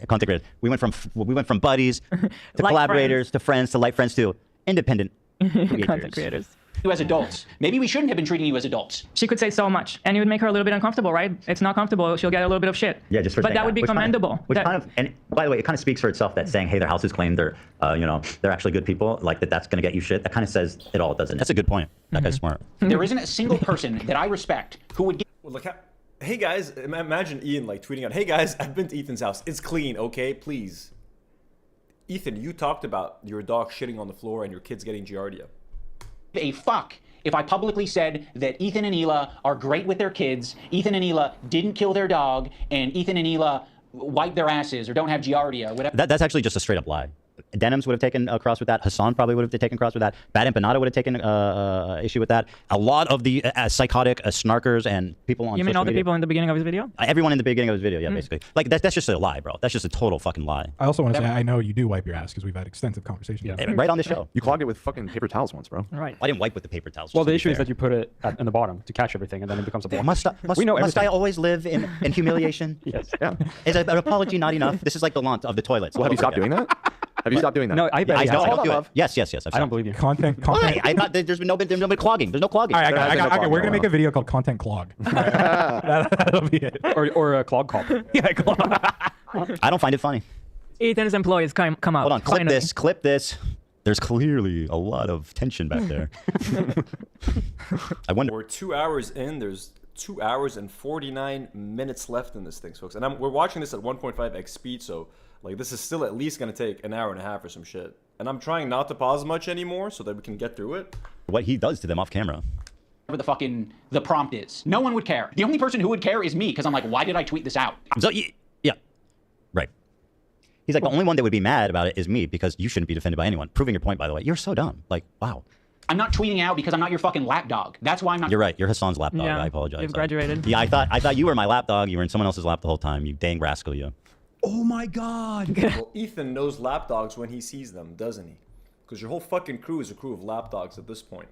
creators. We went from buddies to collaborators to friends to light friends to independent content creators. You as adults. Maybe we shouldn't have been treating you as adults. She could say so much, and it would make her a little bit uncomfortable, right? It's not comfortable. She'll get a little bit of shit. Yeah, just for but that would be commendable. And by the way, it kind of speaks for itself that saying, "Hey, their house is clean. They're, they're actually good people." Like that's going to get you shit. That kind of says it all, doesn't it? That's a good point. That guy's smart. There isn't a single person that I respect who would. Well, look, hey guys, imagine Ian like tweeting out, "Hey guys, I've been to Ethan's house. It's clean, okay? Please." Ethan, you talked about your dog shitting on the floor and your kids getting giardia. A fuck if I publicly said that Ethan and Hila are great with their kids, Ethan and Hila didn't kill their dog, and Ethan and Hila wipe their asses or don't have giardia or whatever. That's actually just a straight up lie. Denims would have taken a cross with that. Hassan probably would have taken cross with that. Bad Empanada would have taken issue with that. A lot of the psychotic snarkers and people on You mean social all the media, people in the beginning of his video? everyone in the beginning of his video, yeah, basically. Like that's just a lie, bro. That's just a total fucking lie. I also want to say I know you do wipe your ass because we've had extensive conversations. Right on the show. You clogged it with fucking paper towels once, bro. Right. I didn't wipe with the paper towels. Well, the issue is that you put it in the bottom to catch everything, and then it becomes a block. Must I always live in humiliation? Yes. Yeah. Is an apology not enough? This is like the launch of the toilets. Well, have you stopped doing that? Have you stopped doing that? No, I bet. I he has. don't do it. Yes. I don't believe you. Content. I'm not, there's no been clogging. There's no clogging. All right, we're gonna make a video called Content Clog. That'll be it. Or a clog call. Yeah, clog. I don't find it funny. Ethan's employees come out. Hold on, clip finally. this. Clip this. There's clearly a lot of tension back there. I wonder. We're 2 hours in. There's 2 hours and 49 minutes left in this thing, folks. And we're watching this at 1.5x speed, so like this is still at least gonna take an hour and a half or some shit. And I'm trying not to pause much anymore so that we can get through it. What he does to them off camera. Whatever the prompt is. No one would care. The only person who would care is me, because I'm like, why did I tweet this out? So, yeah, right. He's like, the only one that would be mad about it is me because you shouldn't be defended by anyone. Proving your point, by the way. You're so dumb. Like, wow. I'm not tweeting out because I'm not your fucking lapdog. That's why I'm not. You're right. You're Hassan's lapdog. Yeah, I apologize. you've graduated. Yeah, I thought you were my lapdog. You were in someone else's lap the whole time. You dang rascal, you. Oh my God. Well, Ethan knows lapdogs when he sees them, doesn't he? Because your whole fucking crew is a crew of lapdogs at this point.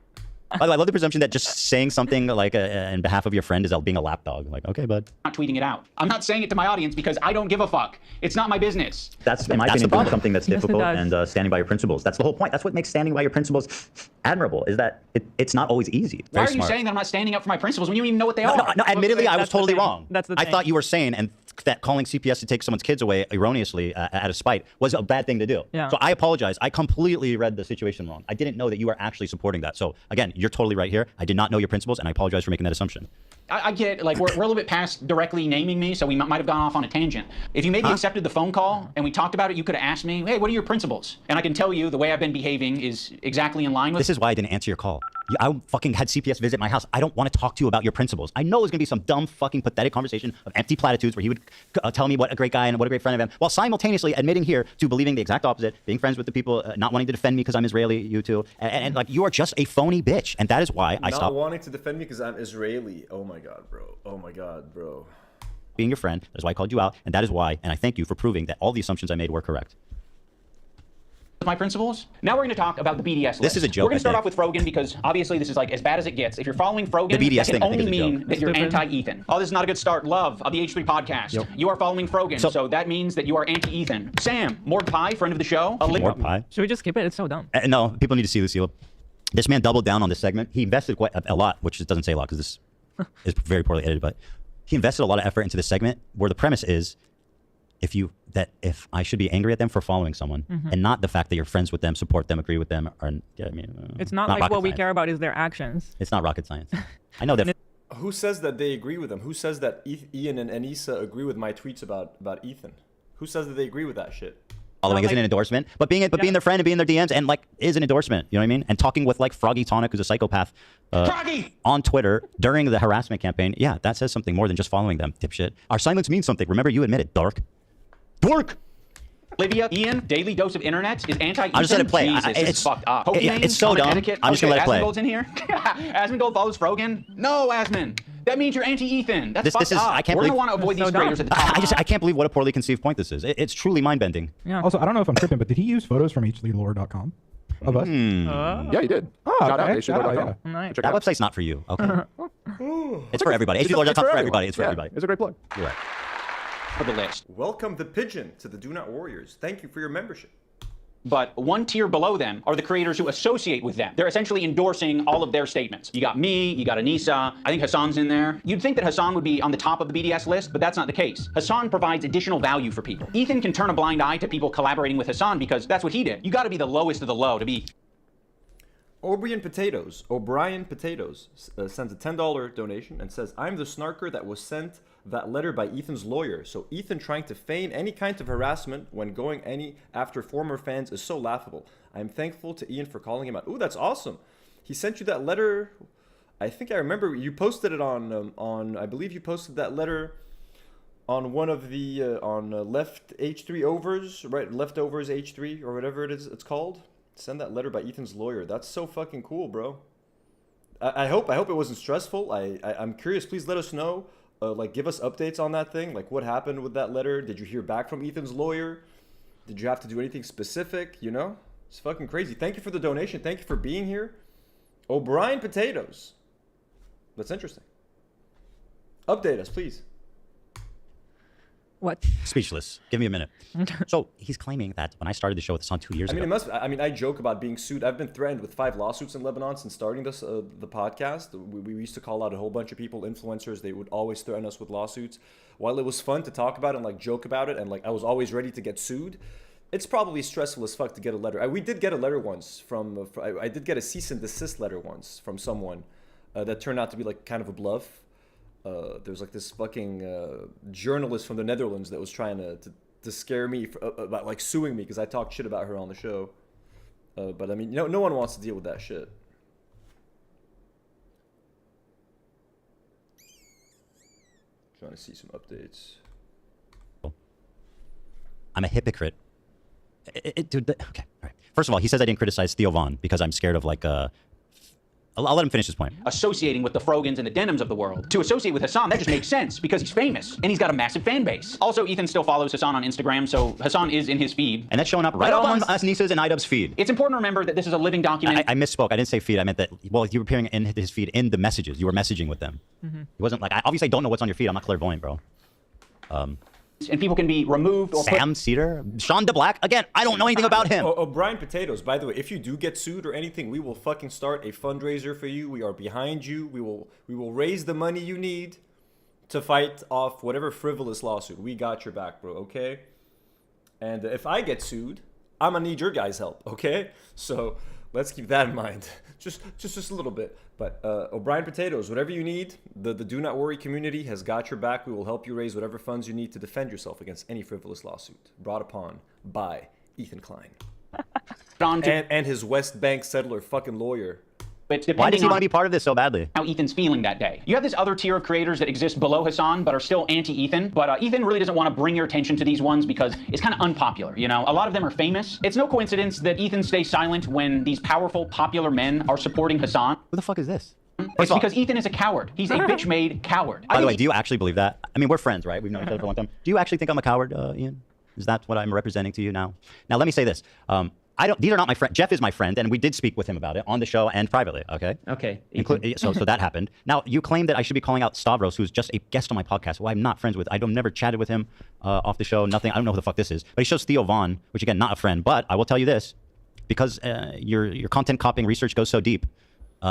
By the way, I love the presumption that just saying something like in behalf of your friend is being a lapdog. Like, okay, bud. I'm not tweeting it out. I'm not saying it to my audience because I don't give a fuck. It's not my business. That's, in my opinion, doing something that's difficult and standing by your principles. That's the whole point. That's what makes standing by your principles admirable, is that it's not always easy. Why are you saying that I'm not standing up for my principles when you don't even know what they are? No, admittedly, I was totally wrong. That's the I thing. thought you were saying that calling CPS to take someone's kids away erroneously out of spite was a bad thing to do. Yeah. So I apologize. I completely read the situation wrong. I didn't know that you were actually supporting that. So again, you're totally right here. I did not know your principles, and I apologize for making that assumption. I get, like, we're a little bit past directly naming me, so we might have gone off on a tangent. If you maybe accepted the phone call and we talked about it, you could have asked me, hey, what are your principles? And I can tell you the way I've been behaving is exactly in line with... This is why I didn't answer your call. I fucking had CPS visit my house. I don't want to talk to you about your principles. I know it was going to be some dumb, fucking pathetic conversation of empty platitudes where he would tell me what a great guy and what a great friend I am, while simultaneously admitting here to believing the exact opposite, being friends with the people, not wanting to defend me because I'm Israeli, you two. And like, you are just a phony bitch. And that is why I stopped. Not wanting to defend me because I'm Israeli. Oh my God, bro. Oh my God, bro. Being your friend, that's why I called you out. And that is why, and I thank you for proving that all the assumptions I made were correct. My principles. Now we're going to talk about the BDS list. This is a joke. We're going to start off with Frogan because obviously this is like as bad as it gets. If you're following Frogan, the BDS that can thing, only I think, is a mean joke. that you're anti-Ethan. Oh, this is not a good start. Love of the H3 podcast. Yep. You are following Frogan, so that means that you are anti-Ethan. Sam, Morg Pie, friend of the show. Morg Pie? Should we just skip it? It's so dumb. No, people need to see Lucille. This man doubled down on this segment. He invested quite a lot, which doesn't say a lot because this is very poorly edited, but he invested a lot of effort into this segment where the premise is if I should be angry at them for following someone and not the fact that you're friends with them, support them, agree with them, or It's not like what we care about is their actions. It's not rocket science. I know that. Who says that they agree with him? Who says that Ian and Anissa agree with my tweets about Ethan? Who says that they agree with that shit? Following isn't an endorsement, but being their friend and being their DMs and like is an endorsement. You know what I mean? And talking with like Froggy Tonic, who's a psychopath, on Twitter during the harassment campaign. Yeah, that says something more than just following them, dipshit. Our silence means something. Remember, you admitted, dork. Olivia, Ian, daily dose of internet is anti-Ethan. I'm just letting it play. Jesus, this is fucked up. It's so dumb. Etiquette. I'm just gonna let it play. Asmongold's in here. Asmongold follows Frogan. No, Asmon. That means you're anti-Ethan. That's fucked up. I can't We're believe. gonna want to avoid these graders at the top. I can't believe what a poorly conceived point this is. It's truly mind-bending. Yeah. Also, I don't know if I'm tripping, but did he use photos from h3lore.com of us? Yeah, he did. Oh, Shout out okay. h3lore.com. Yeah. Nice. That website's not for you. Okay. It's for everybody. h3lore.com for everybody. It's for everybody. It's a great plug. You're right. For the list. Welcome the pigeon to the Do Not Warriors. Thank you for your membership. But one tier below them are the creators who associate with them. They're essentially endorsing all of their statements. You got me, you got Anissa, I think Hassan's in there. You'd think that Hassan would be on the top of the BDS list, but that's not the case. Hassan provides additional value for people. Ethan can turn a blind eye to people collaborating with Hassan because that's what he did. You gotta be the lowest of the low to be... O'Brien Potatoes sends a $10 donation and says, I'm the snarker that was sent that letter by Ethan's lawyer. So Ethan trying to feign any kind of harassment when going after former fans is so laughable. I'm thankful to Ian for calling him out. Ooh, that's awesome. He sent you that letter. I think I remember you posted it on I believe you posted that letter on one of the left H3 overs, right? Leftovers H3 or whatever it is it's called. Send that letter by Ethan's lawyer. That's so fucking cool, bro. I hope it wasn't stressful. I'm curious. Please let us know. Like, give us updates on that thing. Like, what happened with that letter? Did you hear back from Ethan's lawyer? Did you have to do anything specific? You know, it's fucking crazy. Thank you for the donation. Thank you for being here. O'Brien Potatoes. That's interesting. Update us, please. What? Speechless. Give me a minute. So he's claiming that when I started the show with Hassan 2 years ago. I joke about being sued. I've been threatened with 5 lawsuits in Lebanon since starting this the podcast. We used to call out a whole bunch of people, influencers. They would always threaten us with lawsuits. While it was fun to talk about it and like joke about it, and like I was always ready to get sued, it's probably stressful as fuck to get a letter. We did get a letter once from. I did get a cease and desist letter once from someone that turned out to be like kind of a bluff. There was like this fucking journalist from the Netherlands that was trying to scare me about like suing me because I talked shit about her on the show. But I mean, no one wants to deal with that shit. Trying to see some updates. I'm a hypocrite. Dude, okay, all right. First of all, he says I didn't criticize Theo Von because I'm scared of like I'll let him finish his point. Associating with the Frogans and the Denims of the world. To associate with Hassan, that just makes sense because he's famous and he's got a massive fan base. Also, Ethan still follows Hassan on Instagram, so Hassan is in his feed. And that's showing up right on Anissa's and Idub's feed. It's important to remember that this is a living document. I misspoke. I didn't say feed. I meant that, well, you were appearing in his feed in the messages. You were messaging with them. It wasn't like, obviously I don't know what's on your feed. I'm not clairvoyant, bro. And people can be removed or Sam Cedar? Sean DeBlack? Again, I don't know anything about him. O'Brien Potatoes, by the way, if you do get sued or anything, we will fucking start a fundraiser for you. We are behind you. We will raise the money you need to fight off whatever frivolous lawsuit. We got your back, bro, okay? And if I get sued, I'm gonna need your guys' help, okay? So let's keep that in mind. Just a little bit. But O'Brien Potatoes, whatever you need, the Do Not Worry community has got your back. We will help you raise whatever funds you need to defend yourself against any frivolous lawsuit brought upon by Ethan Klein. and his West Bank settler fucking lawyer. Why does he want to be part of this so badly? How Ethan's feeling that day. You have this other tier of creators that exist below Hassan but are still anti-Ethan. But Ethan really doesn't want to bring your attention to these ones because it's kind of unpopular, you know? A lot of them are famous. It's no coincidence that Ethan stays silent when these powerful, popular men are supporting Hassan. Who the fuck is this? It's because Ethan is a coward. He's a bitch-made coward. By the way, do you actually believe that? I mean, we're friends, right? We've known each other for a long time. Do you actually think I'm a coward, Ian? Is that what I'm representing to you now? Now, let me say this. These are not my friend. Jeff is my friend, and we did speak with him about it on the show and privately, okay? Okay. So that happened. Now, you claim that I should be calling out Stavros, who's just a guest on my podcast, who I'm not friends with. I've never chatted with him off the show, nothing. I don't know who the fuck this is. But he shows Theo Von, which, again, not a friend. But I will tell you this, because your content copying research goes so deep,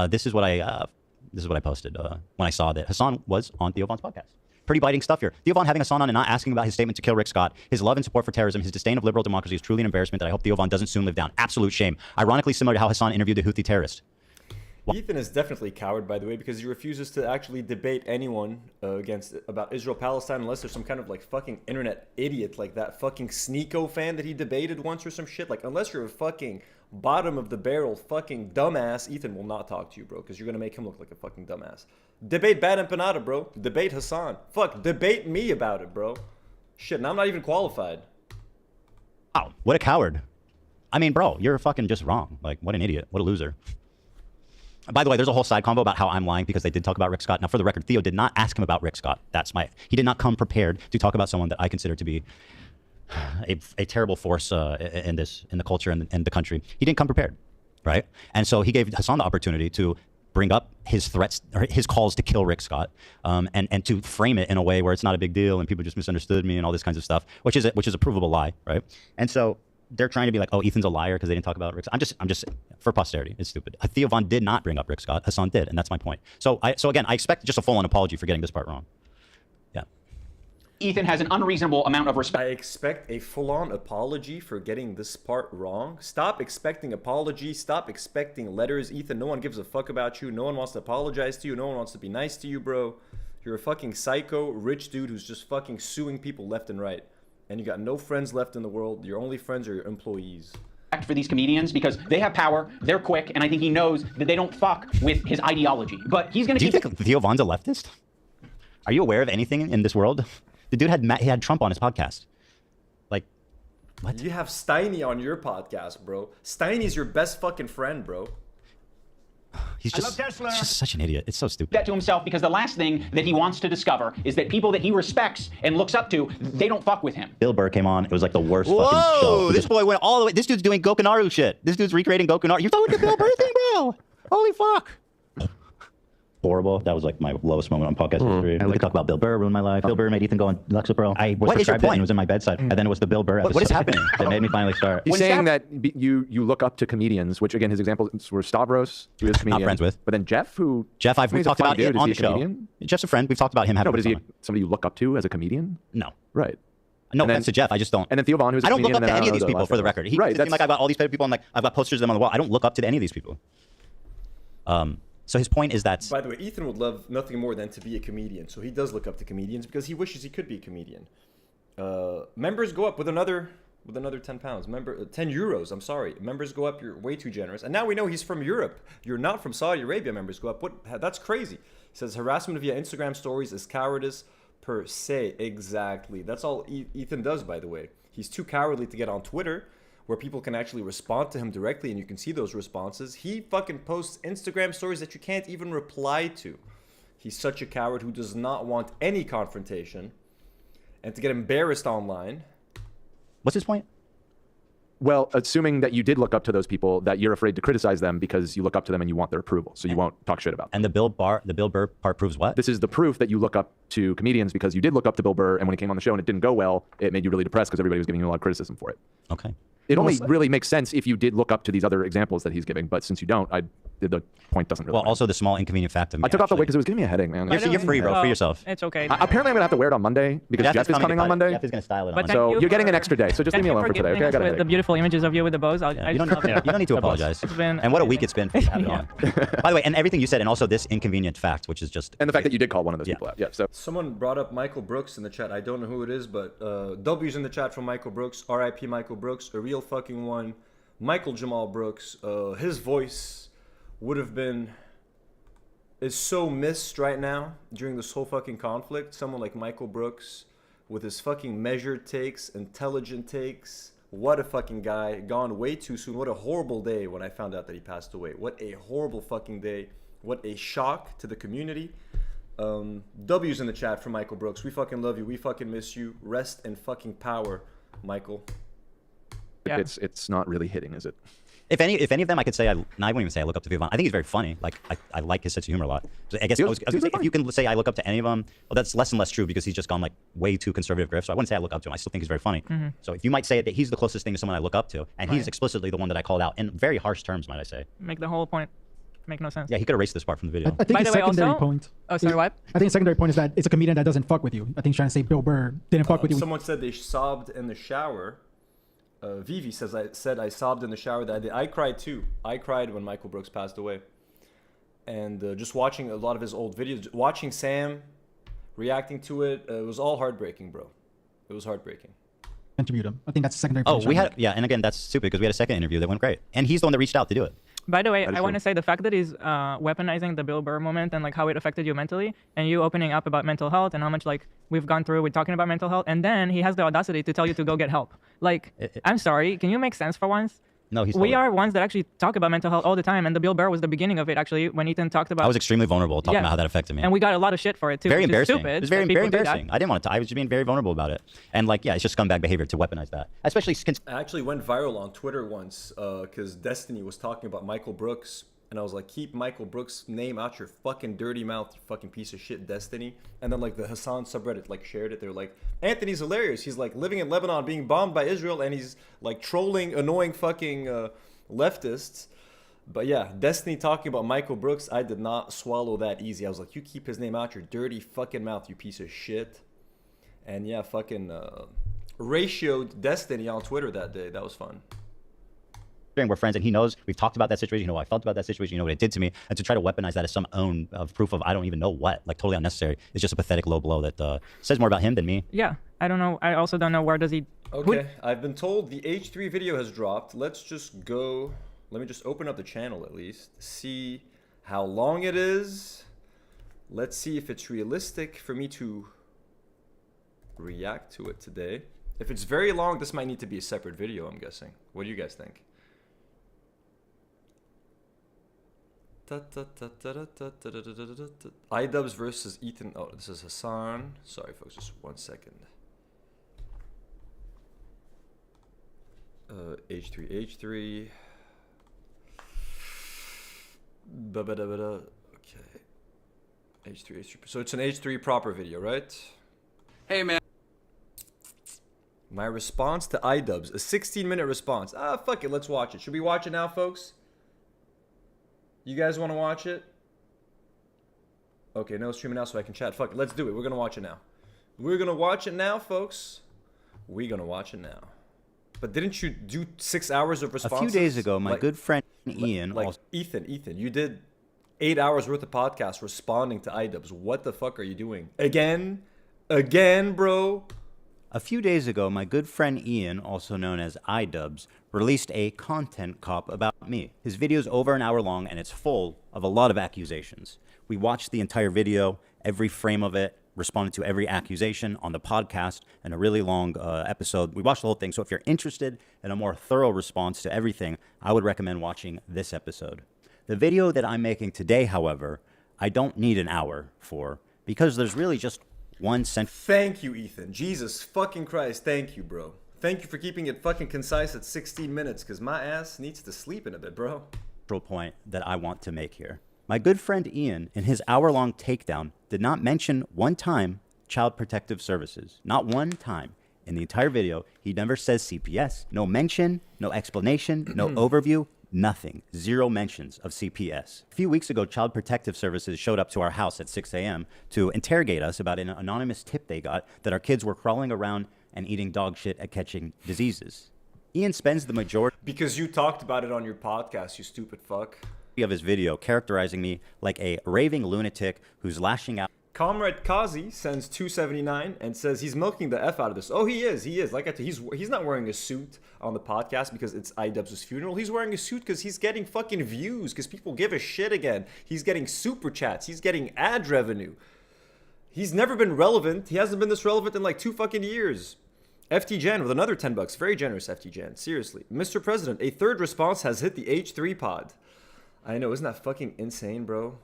this is what I posted when I saw that Hassan was on Theo Von's podcast. Pretty biting stuff here. Theo Von having Hassan on and not asking about his statement to kill Rick Scott, his love and support for terrorism, his disdain of liberal democracy is truly an embarrassment that I hope Theo Von doesn't soon live down. Absolute shame. Ironically similar to how Hassan interviewed the Houthi terrorist. Ethan is definitely a coward, by the way, because he refuses to actually debate anyone about Israel-Palestine unless there's some kind of like fucking internet idiot like that fucking Sneeko fan that he debated once or some shit. Like, unless you're a fucking bottom of the barrel fucking dumbass, Ethan will not talk to you, bro, because you're gonna make him look like a fucking dumbass. Debate Bad Empanada, bro. Debate Hassan. Fuck, debate me about it, bro. Shit, and I'm not even qualified. Wow, what a coward. I mean, bro, you're fucking just wrong. Like, what an idiot. What a loser. By the way, there's a whole side convo about how I'm lying because they did talk about Rick Scott. Now, for the record, Theo did not ask him about Rick Scott. He did not come prepared to talk about someone that I consider to be a terrible force in the culture and the country. He didn't come prepared, right? And so he gave Hassan the opportunity to bring up his threats or his calls to kill Rick Scott, and to frame it in a way where it's not a big deal and people just misunderstood me and all this kinds of stuff, which is a provable lie, right? And so they're trying to be like, oh, Ethan's a liar because they didn't talk about Rick Scott. I'm just for posterity. It's stupid. Theo Von did not bring up Rick Scott. Hassan did, and that's my point. So again, I expect just a full-on apology for getting this part wrong. Yeah. Ethan has an unreasonable amount of respect. I expect a full-on apology for getting this part wrong. Stop expecting apology. Stop expecting letters, Ethan. No one gives a fuck about you. No one wants to apologize to you. No one wants to be nice to you, bro. You're a fucking psycho, rich dude who's just fucking suing people left and right. And you got no friends left in the world. Your only friends are your employees. For these comedians because they have power, they're quick, and I think he knows that they don't fuck with his ideology. But he's gonna. Do you think Theo Von's a leftist? Are you aware of anything in this world The dude he had Trump on his podcast. Like, what? You have Steiny on your podcast, bro. Steiny's your best fucking friend, bro. He's just such an idiot. It's so stupid. That to himself because the last thing that he wants to discover is that people that he respects and looks up to, they don't fuck with him. Bill Burr came on. It was like the worst fucking show. This boy went all the way. This dude's doing Goku Naru shit. This dude's recreating Goku Naru. You're talking the Bill Burr thing, bro? Holy fuck. Horrible. That was like my lowest moment on podcast history. We could talk about Bill Burr ruined my life. Bill Burr made Ethan go on Lexapro. I was prescribed it and it was in my bedside. And then it was the Bill Burr episode. What is happening? That made me finally start. He's saying that you look up to comedians, which again, his examples were Stavros, who is a comedian. Not friends with. But then Jeff, who... Jeff, we've talked about it on the show. Jeff's a friend. We've talked about him having... No, but is he somebody you look up to as a comedian? No. Right. No offense to Jeff, I just don't. And then Theo Vaughn, who's a I don't comedian. look up to any of these people, for the record. He makes it seem like I've got all these people and like I've got posters of them on the wall. I don't look up to any of these people. So his point is that... By the way, Ethan would love nothing more than to be a comedian. So he does look up to comedians because he wishes he could be a comedian. Members go up with another 10 pounds. 10 euros, I'm sorry. Members go up, you're way too generous. And now we know he's from Europe. You're not from Saudi Arabia, members go up. That's crazy. He says harassment via Instagram stories is cowardice per se. Exactly. That's all Ethan does, by the way. He's too cowardly to get on Twitter, where people can actually respond to him directly and you can see those responses. He fucking posts Instagram stories that you can't even reply to. He's such a coward who does not want any confrontation and to get embarrassed online. What's his point? Well, assuming that you did look up to those people, that you're afraid to criticize them because you look up to them and you want their approval, so you won't talk shit about them. And the Bill Burr part proves what? This is the proof that you look up to comedians because you did look up to Bill Burr, and when he came on the show and it didn't go well, it made you really depressed because everybody was giving you a lot of criticism for it. Okay. It only really makes sense if you did look up to these other examples that he's giving, but since you don't, the point doesn't really Well, also the small inconvenient fact of me. I took off the weight because it was giving me a headache, man. You're free, bro. Free yourself. It's okay. Apparently, I'm going to have to wear it on Monday because Jeff is coming on Monday. Jeff is going to style it on But Monday. So you're getting an extra day, so just leave me alone for today, okay? I got a with headache. the beautiful images of you with the bows. You don't need to apologize. It's been and what a week it's been for having on. By the way, and everything you said, and also this inconvenient fact, which is just... And the fact that you did call one of those people out. Yeah, so... Someone brought up Michael Brooks in the chat. I don't know who it is, but W's in the chat from Michael Brooks. R.I.P. Michael Brooks. A real fucking one. Michael Jamal Brooks. His voice would have been... is so missed right now during this whole fucking conflict. Someone like Michael Brooks with his fucking measured takes, intelligent takes. What a fucking guy. Gone way too soon. What a horrible day when I found out that he passed away. What a horrible fucking day. What a shock to the community. W's in the chat from Michael Brooks. We fucking love you. We fucking miss you. Rest in fucking power, Michael. Yeah. It's not really hitting, is it? If any of them, I could say, I wouldn't even say I look up to Theo Vaughn. I think he's very funny. Like, I like his sense of humor a lot. So I guess I was gonna say, if you can say I look up to any of them, well, that's less and less true because he's just gone like way too conservative grift. So I wouldn't say I look up to him. I still think he's very funny. Mm-hmm. So if you might say that he's the closest thing to someone I look up to, and he's explicitly the one that I called out in very harsh terms, might I say. Make the whole point make no sense. Yeah, he could erase this part from the video. I think By his the way, secondary also- point. Oh, sorry, what? I think the secondary point is that it's a comedian that doesn't fuck with you. I think he's trying to say Bill Burr didn't fuck with you. Someone said they sobbed in the shower. Vivi says, I sobbed in the shower that day. I cried too. I cried when Michael Brooks passed away. And just watching a lot of his old videos, watching Sam reacting to it, it was all heartbreaking, bro. It was heartbreaking. Interviewed him. I think that's the secondary Oh, point. we had, yeah, and again, that's stupid because we had a second interview that went great. And he's the one that reached out to do it. By the way, That is I want true. to say the fact that he's weaponizing the Bill Burr moment and like how it affected you mentally, and you opening up about mental health and how much like we've gone through with talking about mental health, and then he has the audacity to tell you to go get help. Like, I'm sorry, can you make sense for once? No, he's We totally- are ones that actually talk about mental health all the time, and the Bill Burr was the beginning of it actually when Ethan talked about. I was extremely vulnerable talking about how that affected me. And we got a lot of shit for it too. Very which is embarrassing. Stupid It was very, that very people do that. embarrassing. I didn't want to. I was just being very vulnerable about it. And like, yeah, it's just scumbag behavior to weaponize that. Especially since I actually went viral on Twitter once because Destiny was talking about Michael Brooks. And I was like, keep Michael Brooks' name out your fucking dirty mouth, you fucking piece of shit, Destiny. And then like the Hassan subreddit like shared it. They were like, Anthony's hilarious. He's like living in Lebanon being bombed by Israel and he's like trolling annoying fucking leftists. But yeah, Destiny talking about Michael Brooks, I did not swallow that easy. I was like, you keep his name out your dirty fucking mouth, you piece of shit. And yeah, fucking ratioed Destiny on Twitter that day. That was fun. we're friends and he knows we've talked about that situation, you know what I felt about that situation, you know what it did to me, and to try to weaponize that as some own proof of I don't even know what, like totally unnecessary, is just a pathetic low blow that says more about him than me. Yeah, I don't know. I also don't know where does he. Okay, I've been told the H3 video has dropped. Let's just go. Let me just open up the channel at least, see how long it is. Let's see if it's realistic for me to react to it today. If it's very long, this might need to be a separate video, I'm guessing. What do you guys think? iDubbbz versus Ethan. Oh, this is Hassan. Sorry, folks, just 1 second. H3. Okay. H3. So it's an H3 proper video, right? Hey, man. My response to iDubbbz, a 16-minute response. Ah, fuck it, let's watch it. Should we watch it now, folks? You guys want to watch it? Okay, no streaming now so I can chat. Fuck it, let's do it. We're going to watch it now. We're going to watch it now, folks. We're going to watch it now. But didn't you do 6 hours of responses? A few days ago, my good friend Ian... Ethan, you did 8 hours worth of podcast responding to iDubbbz. What the fuck are you doing? Again, bro. A few days ago, my good friend Ian, also known as iDubbbz, released a content cop about me. His video is over an hour long, and it's full of a lot of accusations. We watched the entire video, every frame of it, responded to every accusation on the podcast, and a really long episode. We watched the whole thing, so if you're interested in a more thorough response to everything, I would recommend watching this episode. The video that I'm making today, however, I don't need an hour for, because there's really just one sentence. Thank you, Ethan. Jesus fucking Christ, thank you, bro. Thank you for keeping it fucking concise at 16 minutes, because my ass needs to sleep in a bit, bro. Point that I want to make here. My good friend Ian, in his hour-long takedown, did not mention one time Child Protective Services. Not one time. In the entire video, he never says CPS. No mention, no explanation, no overview, nothing. Zero mentions of CPS. A few weeks ago, Child Protective Services showed up to our house at 6 a.m. to interrogate us about an anonymous tip they got that our kids were crawling around and eating dog shit at catching diseases. Ian spends the majority... Because you talked about it on your podcast, you stupid fuck. ...of his video characterizing me like a raving lunatic who's lashing out. Comrade Kazi sends 279 and says he's milking the F out of this. Oh, he is. Like I said, he's not wearing a suit on the podcast because it's iDubbbz's funeral. He's wearing a suit because he's getting fucking views, because people give a shit again. He's getting super chats. He's getting ad revenue. He's never been relevant. He hasn't been this relevant in like 2 fucking years. FT Jan with another $10. Very generous, FT Jan. Seriously. Mr. President, a third response has hit the H3 pod. I know, isn't that fucking insane, bro?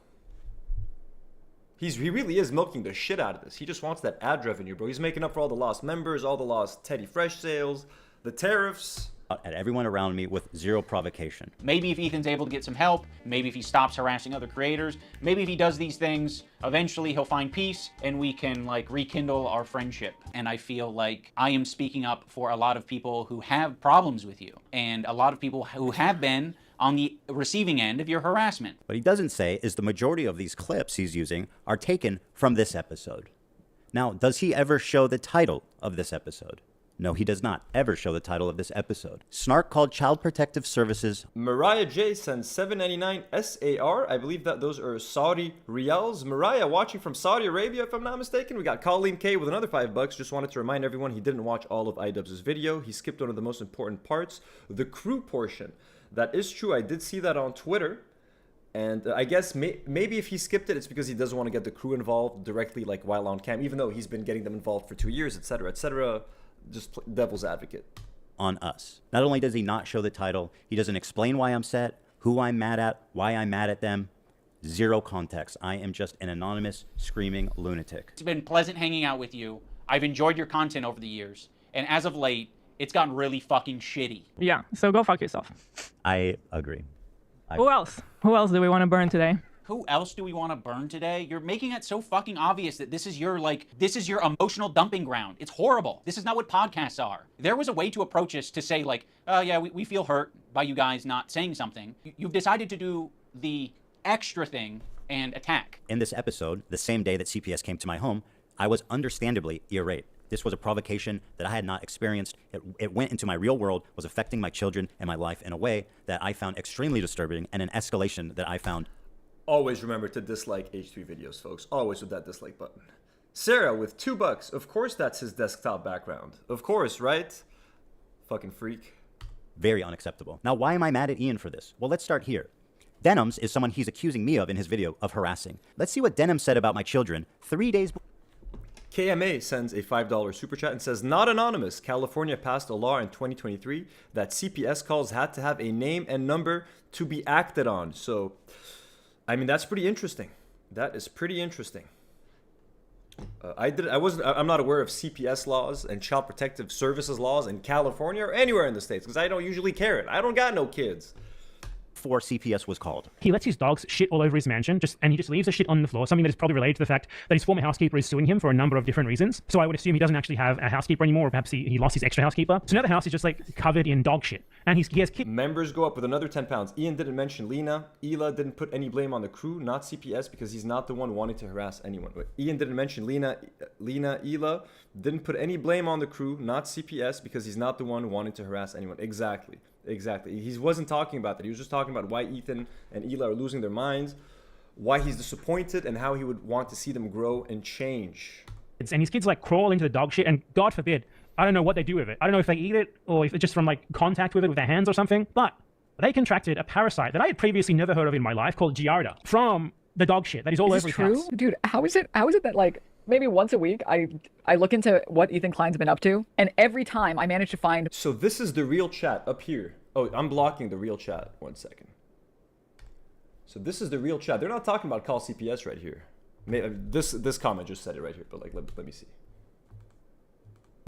He really is milking the shit out of this. He just wants that ad revenue, bro. He's making up for all the lost members, all the lost Teddy Fresh sales, the tariffs. At everyone around me with zero provocation. Maybe if Ethan's able to get some help, maybe if he stops harassing other creators, maybe if he does these things, eventually he'll find peace and we can like rekindle our friendship. And I feel like I am speaking up for a lot of people who have problems with you and a lot of people who have been on the receiving end of your harassment. What he doesn't say is the majority of these clips he's using are taken from this episode. Now, does he ever show the title of this episode? No, he does not ever show the title of this episode. Snark called Child Protective Services. Mariah J sends 799 SAR. I believe that those are Saudi Riyals. Mariah watching from Saudi Arabia, if I'm not mistaken. We got Colleen K with another $5. Just wanted to remind everyone he didn't watch all of iDubbbz's video. He skipped one of the most important parts, the crew portion. That is true. I did see that on Twitter. And I guess maybe if he skipped it, it's because he doesn't want to get the crew involved directly, like while on cam, even though he's been getting them involved for 2 years, etc., etc. Just devil's advocate. On us. Not only does he not show the title, he doesn't explain why I'm set, who I'm mad at, why I'm mad at them. Zero context. I am just an anonymous, screaming lunatic. It's been pleasant hanging out with you. I've enjoyed your content over the years. And as of late, it's gotten really fucking shitty. Yeah, so go fuck yourself. I agree. Who else? Who else do we want to burn today? Who else do we want to burn today? You're making it so fucking obvious that this is your emotional dumping ground. It's horrible. This is not what podcasts are. There was a way to approach this to say like, oh yeah, we feel hurt by you guys not saying something. You've decided to do the extra thing and attack. In this episode, the same day that CPS came to my home, I was understandably irate. This was a provocation that I had not experienced. It went into my real world, was affecting my children and my life in a way that I found extremely disturbing, and an escalation that I found. Always remember to dislike H3 videos, folks. Always with that dislike button. Sarah with $2. Of course that's his desktop background. Of course, right? Fucking freak. Very unacceptable. Now, why am I mad at Ian for this? Well, let's start here. Denims is someone he's accusing me of in his video of harassing. Let's see what Denim said about my children 3 days before. KMA sends a $5 super chat and says, not anonymous. California passed a law in 2023 that CPS calls had to have a name and number to be acted on. So, I mean, that's pretty interesting. That is pretty interesting. I'm not aware of CPS laws and Child Protective Services laws in California or anywhere in the States because I don't usually care it. I don't got no kids. Before CPS was called. He lets his dogs shit all over his mansion, and he just leaves the shit on the floor, something that is probably related to the fact that his former housekeeper is suing him for a number of different reasons. So I would assume he doesn't actually have a housekeeper anymore, or perhaps he lost his extra housekeeper. So now the house is just like covered in dog shit. And he has kids. Members go up with another 10 pounds. Ian didn't mention Lena. Ela didn't put any blame on the crew, not CPS, because he's not the one wanting to harass anyone. But Ian didn't mention Ela didn't put any blame on the crew, not CPS, because he's not the one wanting to harass anyone. Exactly. He wasn't talking about that. He was just talking about why Ethan and Ela are losing their minds, why he's disappointed, and how he would want to see them grow and change. And his kids like crawl into the dog shit, and God forbid, I don't know what they do with it. I don't know if they eat it or if it's just from like contact with it with their hands or something, but they contracted a parasite that I had previously never heard of in my life called Giardia from the dog shit that is all over his house. Dude, how is it that like maybe once a week I look into what Ethan Klein's been up to, and every time I manage to find... So this is the real chat up here. Oh, I'm blocking the real chat. 1 second. So this is the real chat. They're not talking about call CPS right here. This comment just said it right here, but like let me see.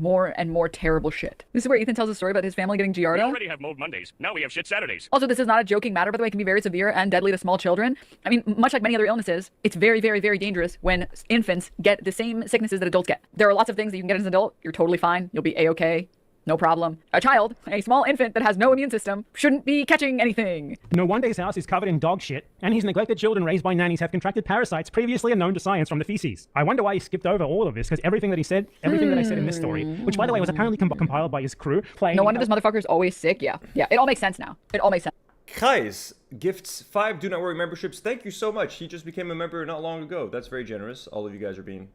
More and more terrible shit. This is where Ethan tells a story about his family getting Giardia. We already have mold Mondays. Now we have shit Saturdays. Also, this is not a joking matter, by the way. It can be very severe and deadly to small children. I mean, much like many other illnesses, it's very, very, very dangerous when infants get the same sicknesses that adults get. There are lots of things that you can get as an adult. You're totally fine. You'll be A-okay. No problem. A child, a small infant that has no immune system, shouldn't be catching anything. No wonder his house is covered in dog shit, and his neglected children raised by nannies have contracted parasites previously unknown to science from the feces. I wonder why he skipped over all of this, because everything that I said in this story, which by the way was apparently compiled by his crew, No wonder this motherfucker's always sick. Yeah, it all makes sense now. It all makes sense. Kais gifts 5 Do Not Worry memberships. Thank you so much. He just became a member not long ago. That's very generous. All of you guys are being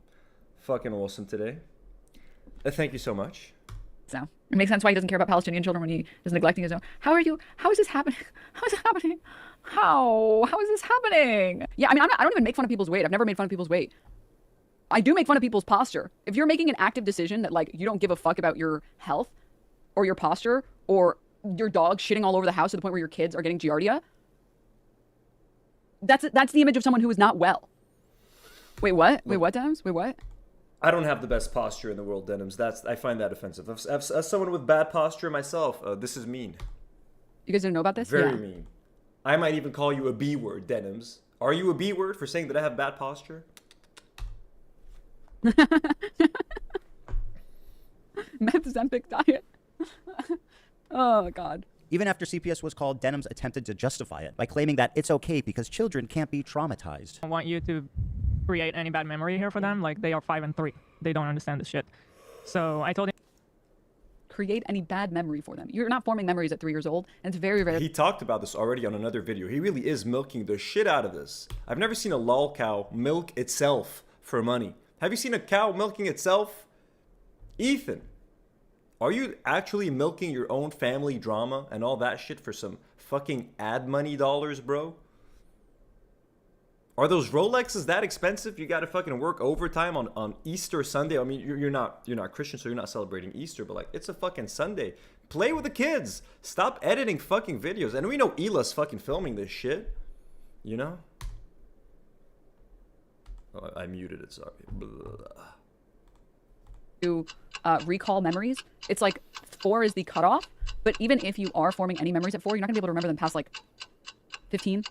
fucking awesome today. Thank you so much. So it makes sense why he doesn't care about Palestinian children when he is neglecting his own. How is this happening? How is it happening? How is this happening? Yeah, I mean, I don't even make fun of people's weight. I've never made fun of people's weight. I do make fun of people's posture. If you're making an active decision that like you don't give a fuck about your health or your posture or your dog shitting all over the house to the point where your kids are getting Giardia, that's the image of someone who is not well. Wait, what? Wait, what, Denims? Wait, what? I don't have the best posture in the world, Denims. I find that offensive. As someone with bad posture myself, this is mean. You guys don't know about this? Very mean. I might even call you a B word, Denims. Are you a B word for saying that I have bad posture? Meth-Zempic diet. Oh, God. Even after CPS was called, Denims attempted to justify it by claiming that it's okay because children can't be traumatized. I want you to create any bad memory here for them. Like, they are 5 and 3. They don't understand this shit. So I told him, create any bad memory for them. You're not forming memories at 3 years old, and it's very, very... He talked about this already on another video. He really is milking the shit out of this. I've never seen a lol cow milk itself for money. Have you seen a cow milking itself? Ethan, are you actually milking your own family drama and all that shit for some fucking ad money dollars, bro? Are those Rolexes that expensive? You gotta fucking work overtime on Easter Sunday. I mean, you're not Christian, so you're not celebrating Easter, but like, it's a fucking Sunday. Play with the kids. Stop editing fucking videos. And we know Ela's fucking filming this shit. You know? Oh, I muted it, sorry. To recall memories, it's like 4 is the cutoff, but even if you are forming any memories at 4, you're not gonna be able to remember them past like 15.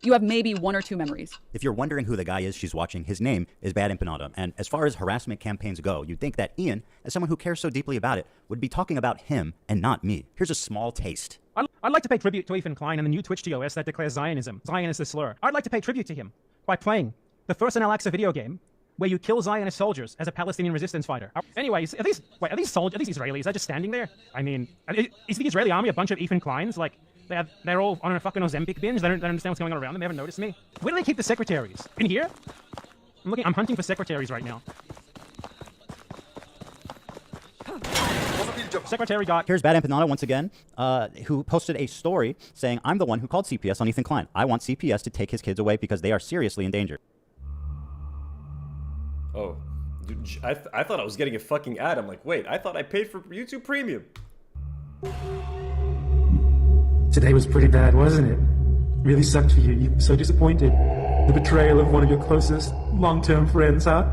You have maybe 1 or 2 memories. If you're wondering who the guy is she's watching, his name is Bad Empanada. And as far as harassment campaigns go, you'd think that Ian, as someone who cares so deeply about it, would be talking about him and not me. Here's a small taste. I'd like to pay tribute to Ethan Klein and the new Twitch TOS that declares Zionism. Zion is the slur. I'd like to pay tribute to him by playing the first in Al-Aqsa video game where you kill Zionist soldiers as a Palestinian resistance fighter. Anyways, are these Israelis? They're just standing there? I mean, is the Israeli army a bunch of Ethan Kleins? Like, they're all on a fucking Ozempic binge. They don't understand what's going on around them. They haven't noticed me. Where do they keep the secretaries? In here? I'm hunting for secretaries right now. Secretary got... Here's Bad Empanada once again, who posted a story saying, I'm the one who called CPS on Ethan Klein. I want CPS to take his kids away because they are seriously in danger. Oh, dude, I thought I was getting a fucking ad. I'm like, wait, I thought I paid for YouTube Premium. Today was pretty bad, wasn't it? Really sucked for you. You were so disappointed. The betrayal of one of your closest long-term friends, huh?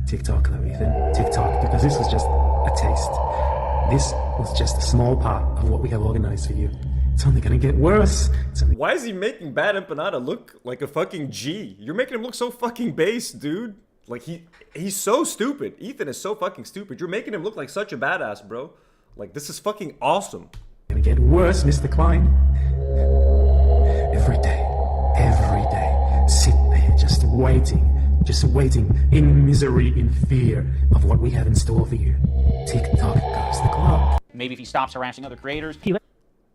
TikTok, though, Ethan. TikTok, because this was just a taste. This was just a small part of what we have organized for you. It's only gonna get worse. Why is he making Bad Empanada look like a fucking G? You're making him look so fucking base, dude. Like, he's so stupid. Ethan is so fucking stupid. You're making him look like such a badass, bro. Like, this is fucking awesome. Gonna get worse, Mr. Klein. Every day, sit there just waiting in misery, in fear of what we have in store for you. TikTok goes the clock. Maybe if he stops harassing other creators.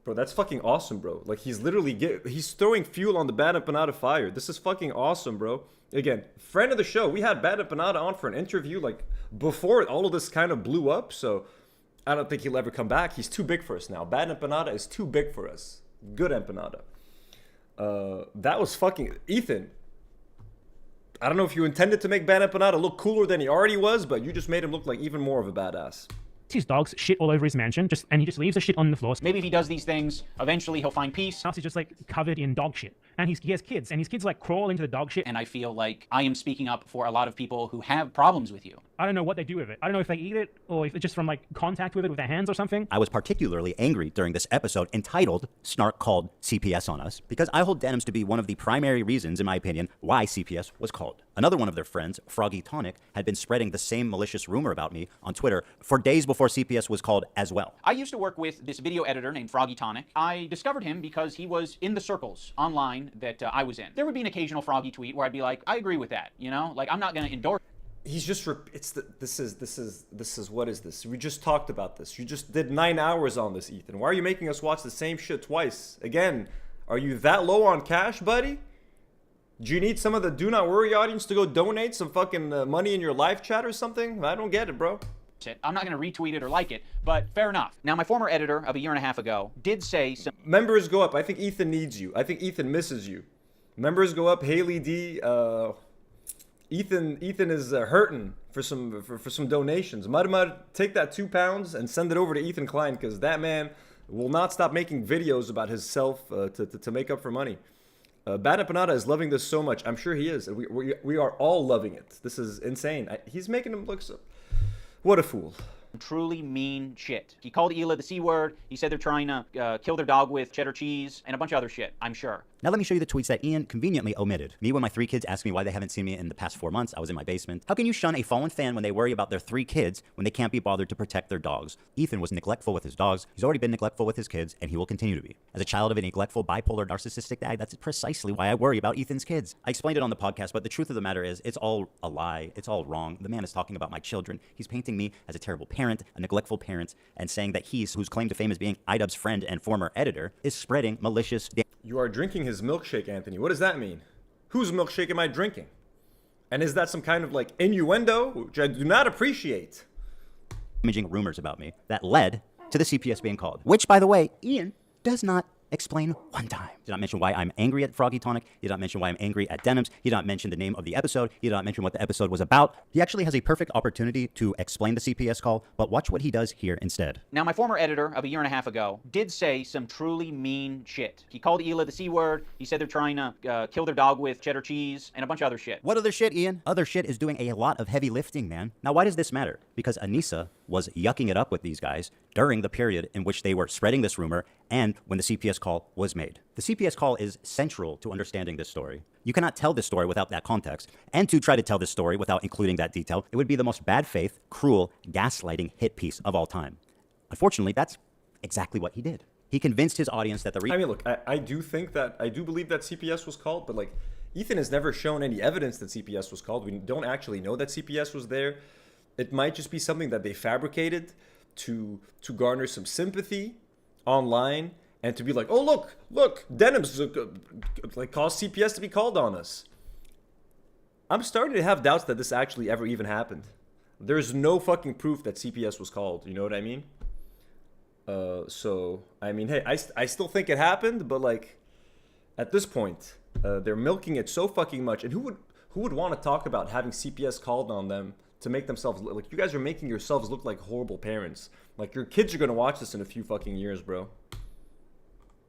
Bro, that's fucking awesome, bro. Like, he's literally he's throwing fuel on the Bad Empanada fire. This is fucking awesome, bro. Again, friend of the show. We had Bad Empanada on for an interview, like, before all of this kind of blew up, so I don't think he'll ever come back. He's too big for us now. Bad Empanada is too big for us. Good Empanada. That was fucking... Ethan, I don't know if you intended to make Bad Empanada look cooler than he already was, but you just made him look like even more of a badass. His dogs shit all over his mansion, and he just leaves the shit on the floor. Maybe if he does these things, eventually he'll find peace. House is just like covered in dog shit, and he has kids, and his kids like crawl into the dog shit. And I feel like I am speaking up for a lot of people who have problems with you. I don't know what they do with it. I don't know if they eat it or if it's just from like contact with it with their hands or something. I was particularly angry during this episode entitled Snark Called CPS on Us because I hold Denims to be one of the primary reasons, in my opinion, why CPS was called. Another one of their friends, Froggy Tonic, had been spreading the same malicious rumor about me on Twitter for days before CPS was called as well. I used to work with this video editor named Froggy Tonic. I discovered him because he was in the circles online that I was in. There would be an occasional Froggy tweet where I'd be like, I agree with that, you know? Like, I'm not going to endorse. He's just this is what is this? We just talked about this. You just did 9 hours on this, Ethan. Why are you making us watch the same shit twice? Again, are you that low on cash, buddy? Do you need some of the Do Not Worry audience to go donate some fucking money in your live chat or something? I don't get it, bro. I'm not going to retweet it or like it, but fair enough. Now, my former editor of a year and a half ago did say some... Members go up. I think Ethan needs you. I think Ethan misses you. Members go up. Haley D. Ethan is hurting for some donations. Mud, take that £2 and send it over to Ethan Klein because that man will not stop making videos about himself to make up for money. Bad Empanada is loving this so much. I'm sure he is. We are all loving it. This is insane. He's making him look so... What a fool. Truly mean shit. He called Hila the C word. He said they're trying to kill their dog with cheddar cheese and a bunch of other shit, I'm sure. Now let me show you the tweets that Ian conveniently omitted. Me when my 3 kids ask me why they haven't seen me in the past 4 months. I was in my basement. How can you shun a fallen fan when they worry about their 3 kids when they can't be bothered to protect their dogs? Ethan was neglectful with his dogs. He's already been neglectful with his kids, and he will continue to be. As a child of a neglectful, bipolar, narcissistic dad, that's precisely why I worry about Ethan's kids. I explained it on the podcast, but the truth of the matter is, it's all a lie. It's all wrong. The man is talking about my children. He's painting me as a terrible parent, a neglectful parent, and saying that whose claim to fame as being iDubbbz's friend and former editor, is spreading malicious... You are drinking his milkshake, Anthony. What does that mean? Whose milkshake am I drinking? And is that some kind of like innuendo, which I do not appreciate? Imaging rumors about me that led to the CPS being called. Which, by the way, Ian does not explain one time. He did not mention why I'm angry at Froggy Tonic. He did not mention why I'm angry at Denims. He did not mention the name of the episode. He did not mention what the episode was about. He actually has a perfect opportunity to explain the CPS call, but watch what he does here instead. Now, my former editor of a year and a half ago did say some truly mean shit. He called Hila the C word. He said they're trying to kill their dog with cheddar cheese and a bunch of other shit. What other shit, Ian? Other shit is doing a lot of heavy lifting, man. Now, why does this matter? Because Anissa was yucking it up with these guys during the period in which they were spreading this rumor and when the CPS call was made. The CPS call is central to understanding this story. You cannot tell this story without that context, and to try to tell this story without including that detail, it would be the most bad faith, cruel, gaslighting hit piece of all time. Unfortunately, that's exactly what he did. He convinced his audience that I mean, look, I do believe that CPS was called, but like, Ethan has never shown any evidence that CPS was called. We don't actually know that CPS was there. It might just be something that they fabricated to garner some sympathy online and to be like, oh, look, Denims like caused CPS to be called on us. I'm starting to have doubts that this actually ever even happened. There's no fucking proof that CPS was called. You know what I mean? So, I mean, hey, I still think it happened, but like, at this point, they're milking it so fucking much. And who Who would want to talk about having CPS called on them to make themselves look like you guys are making yourselves look like horrible parents? Like your kids are gonna watch this in a few fucking years, bro.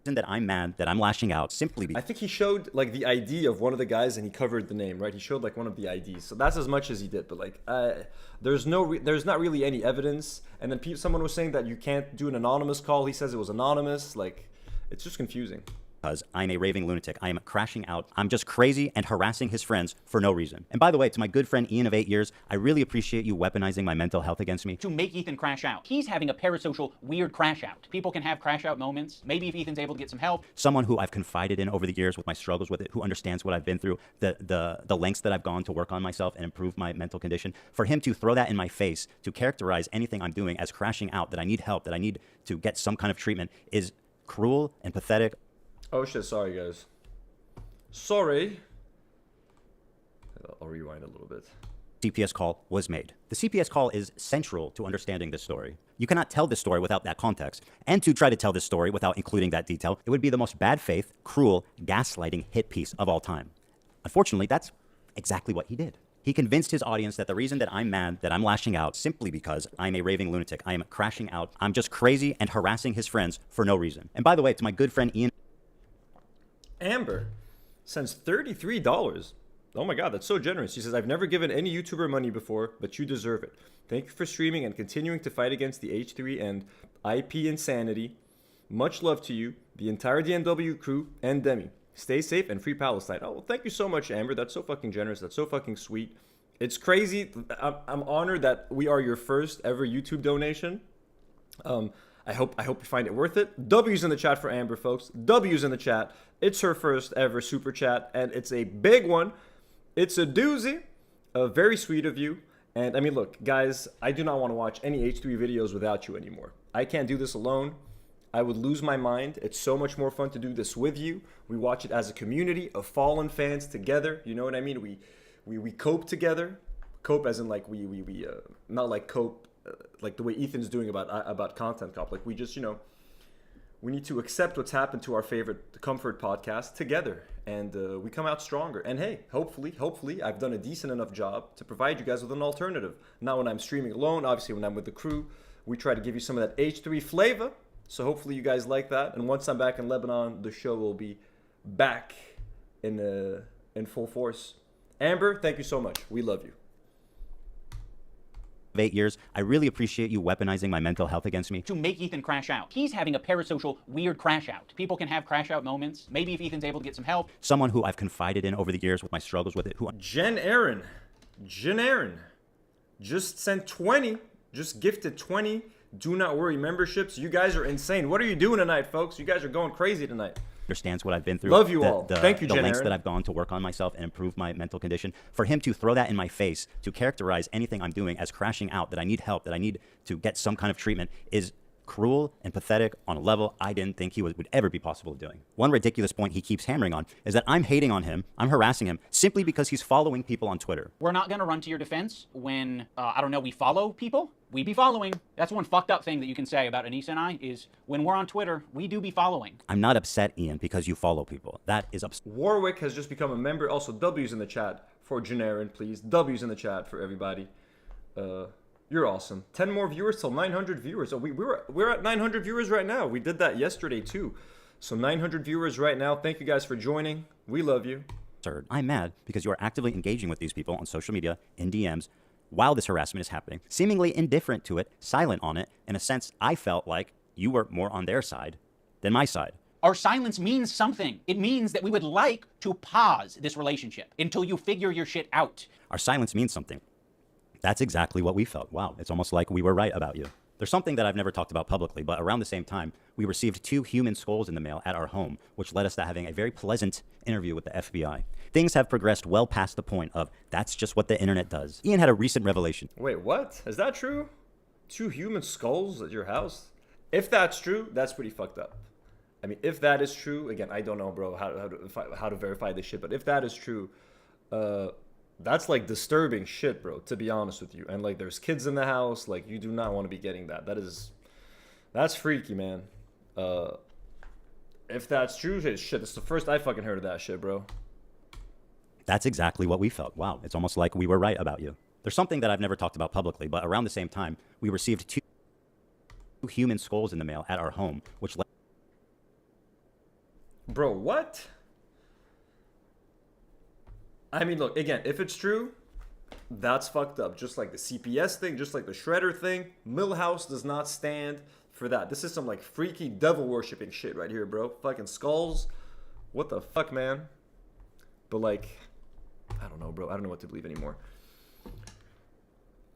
That I'm mad, that I'm lashing out simply because I think he showed like the ID of one of the guys and he covered the name, right? He showed like one of the IDs, so that's as much as he did. But like, there's not really any evidence. And then someone was saying that you can't do an anonymous call. He says it was anonymous. Like, it's just confusing. I'm a raving lunatic. I am crashing out. I'm just crazy and harassing his friends for no reason. And by the way, to my good friend Ian of 8 years, I really appreciate you weaponizing my mental health against me. To make Ethan crash out. He's having a parasocial, weird crash out. People can have crash out moments. Maybe if Ethan's able to get some help. Someone who I've confided in over the years with my struggles with it, who understands what I've been through, the lengths that I've gone to work on myself and improve my mental condition. For him to throw that in my face, to characterize anything I'm doing as crashing out, that I need help, that I need to get some kind of treatment, is cruel and pathetic. Oh shit, sorry guys. Sorry. I'll rewind a little bit. CPS call was made. The CPS call is central to understanding this story. You cannot tell this story without that context. And to try to tell this story without including that detail, it would be the most bad faith, cruel, gaslighting hit piece of all time. Unfortunately, that's exactly what he did. He convinced his audience that the reason that I'm mad, that I'm lashing out, simply because I'm a raving lunatic. I am crashing out. I'm just crazy and harassing his friends for no reason. And by the way, to my good friend Ian... Amber sends $33. Oh my god, that's so generous. She says, I've never given any YouTuber money before, but you deserve it. Thank you for streaming and continuing to fight against the H3 and IP insanity. Much love to you, the entire DNW crew, and Demi. Stay safe and free Palestine. Oh, well, thank you so much, Amber. That's so fucking generous. That's so fucking sweet. It's crazy. I'm honored that we are your first ever YouTube donation. I hope you find it worth it. W's in the chat for Amber, folks. W's in the chat. It's her first ever super chat, and it's a big one. It's a doozy. Very sweet of you. And I mean, look, guys, I do not want to watch any H3 videos without you anymore. I can't do this alone. I would lose my mind. It's so much more fun to do this with you. We watch it as a community of fallen fans together. You know what I mean? We cope together. Cope as in like we not like cope like the way Ethan's doing about Content Cop. Like we just, you know, we need to accept what's happened to our favorite comfort podcast together, and we come out stronger. And hey, hopefully I've done a decent enough job to provide you guys with an alternative. Not when I'm streaming alone, obviously when I'm with the crew, we try to give you some of that H3 flavor. So hopefully you guys like that. And once I'm back in Lebanon, the show will be back in full force. Amber, thank you so much. We love you. 8 years, I really appreciate you weaponizing my mental health against me. To make Ethan crash out. He's having a parasocial, weird crash out. People can have crash out moments. Maybe if Ethan's able to get some help. Someone who I've confided in over the years with my struggles with it. Jen Aaron just sent 20, just gifted 20 Do Not Worry memberships. You guys are insane. What are you doing tonight, folks? You guys are going crazy tonight. Understands what I've been through. Love you all. Thank you, Jen The lengths Aaron. that I've gone to work on myself and improve my mental condition. For him to throw that in my face, to characterize anything I'm doing as crashing out, that I need help, that I need to get some kind of treatment, is cruel and pathetic on a level I didn't think he would ever be possible of doing. One ridiculous point he keeps hammering on is that I'm hating on him, I'm harassing him, simply because he's following people on Twitter. We're not going to run to your defense when, I don't know, we follow people. We be following. That's one fucked up thing that you can say about Anissa and I is when we're on Twitter, we do be following. I'm not upset, Ian, because you follow people. That is upset. Warwick has just become a member. Also, W's in the chat for Janarin, please. W's in the chat for everybody. You're awesome. 10 more viewers till 900 viewers. So we're at 900 viewers right now. We did that yesterday too. So 900 viewers right now. Thank you guys for joining. We love you. I'm mad because you are actively engaging with these people on social media, in DMs, while this harassment is happening, seemingly indifferent to it, silent on it. In a sense, I felt like you were more on their side than my side. Our silence means something. It means that we would like to pause this relationship until you figure your shit out. Our silence means something. That's exactly what we felt. Wow, it's almost like we were right about you. There's something that I've never talked about publicly, but around the same time, we received 2 human skulls in the mail at our home, which led us to having a very pleasant interview with the FBI. Things have progressed well past the point of, that's just what the internet does. Ian had a recent revelation. Wait, what? Is that true? 2 human skulls at your house? If that's true, that's pretty fucked up. I mean, if that is true, again, I don't know, bro, how to verify this shit, but if that is true, that's like disturbing shit, bro, to be honest with you. And like there's kids in the house, like you do not want to be getting that. That's freaky, man. If that's true, shit, it's the first I fucking heard of that shit, bro. That's exactly what we felt. Wow, it's almost like we were right about you. There's something that I've never talked about publicly, but around the same time, we received 2 human skulls in the mail at our home, which led... Bro, what? I mean, look, again, if it's true, that's fucked up. Just like the CPS thing, just like the Shredder thing, Millhouse does not stand for that. This is some like freaky devil worshipping shit right here, bro. Fucking skulls. What the fuck, man? But like, I don't know, bro. I don't know what to believe anymore.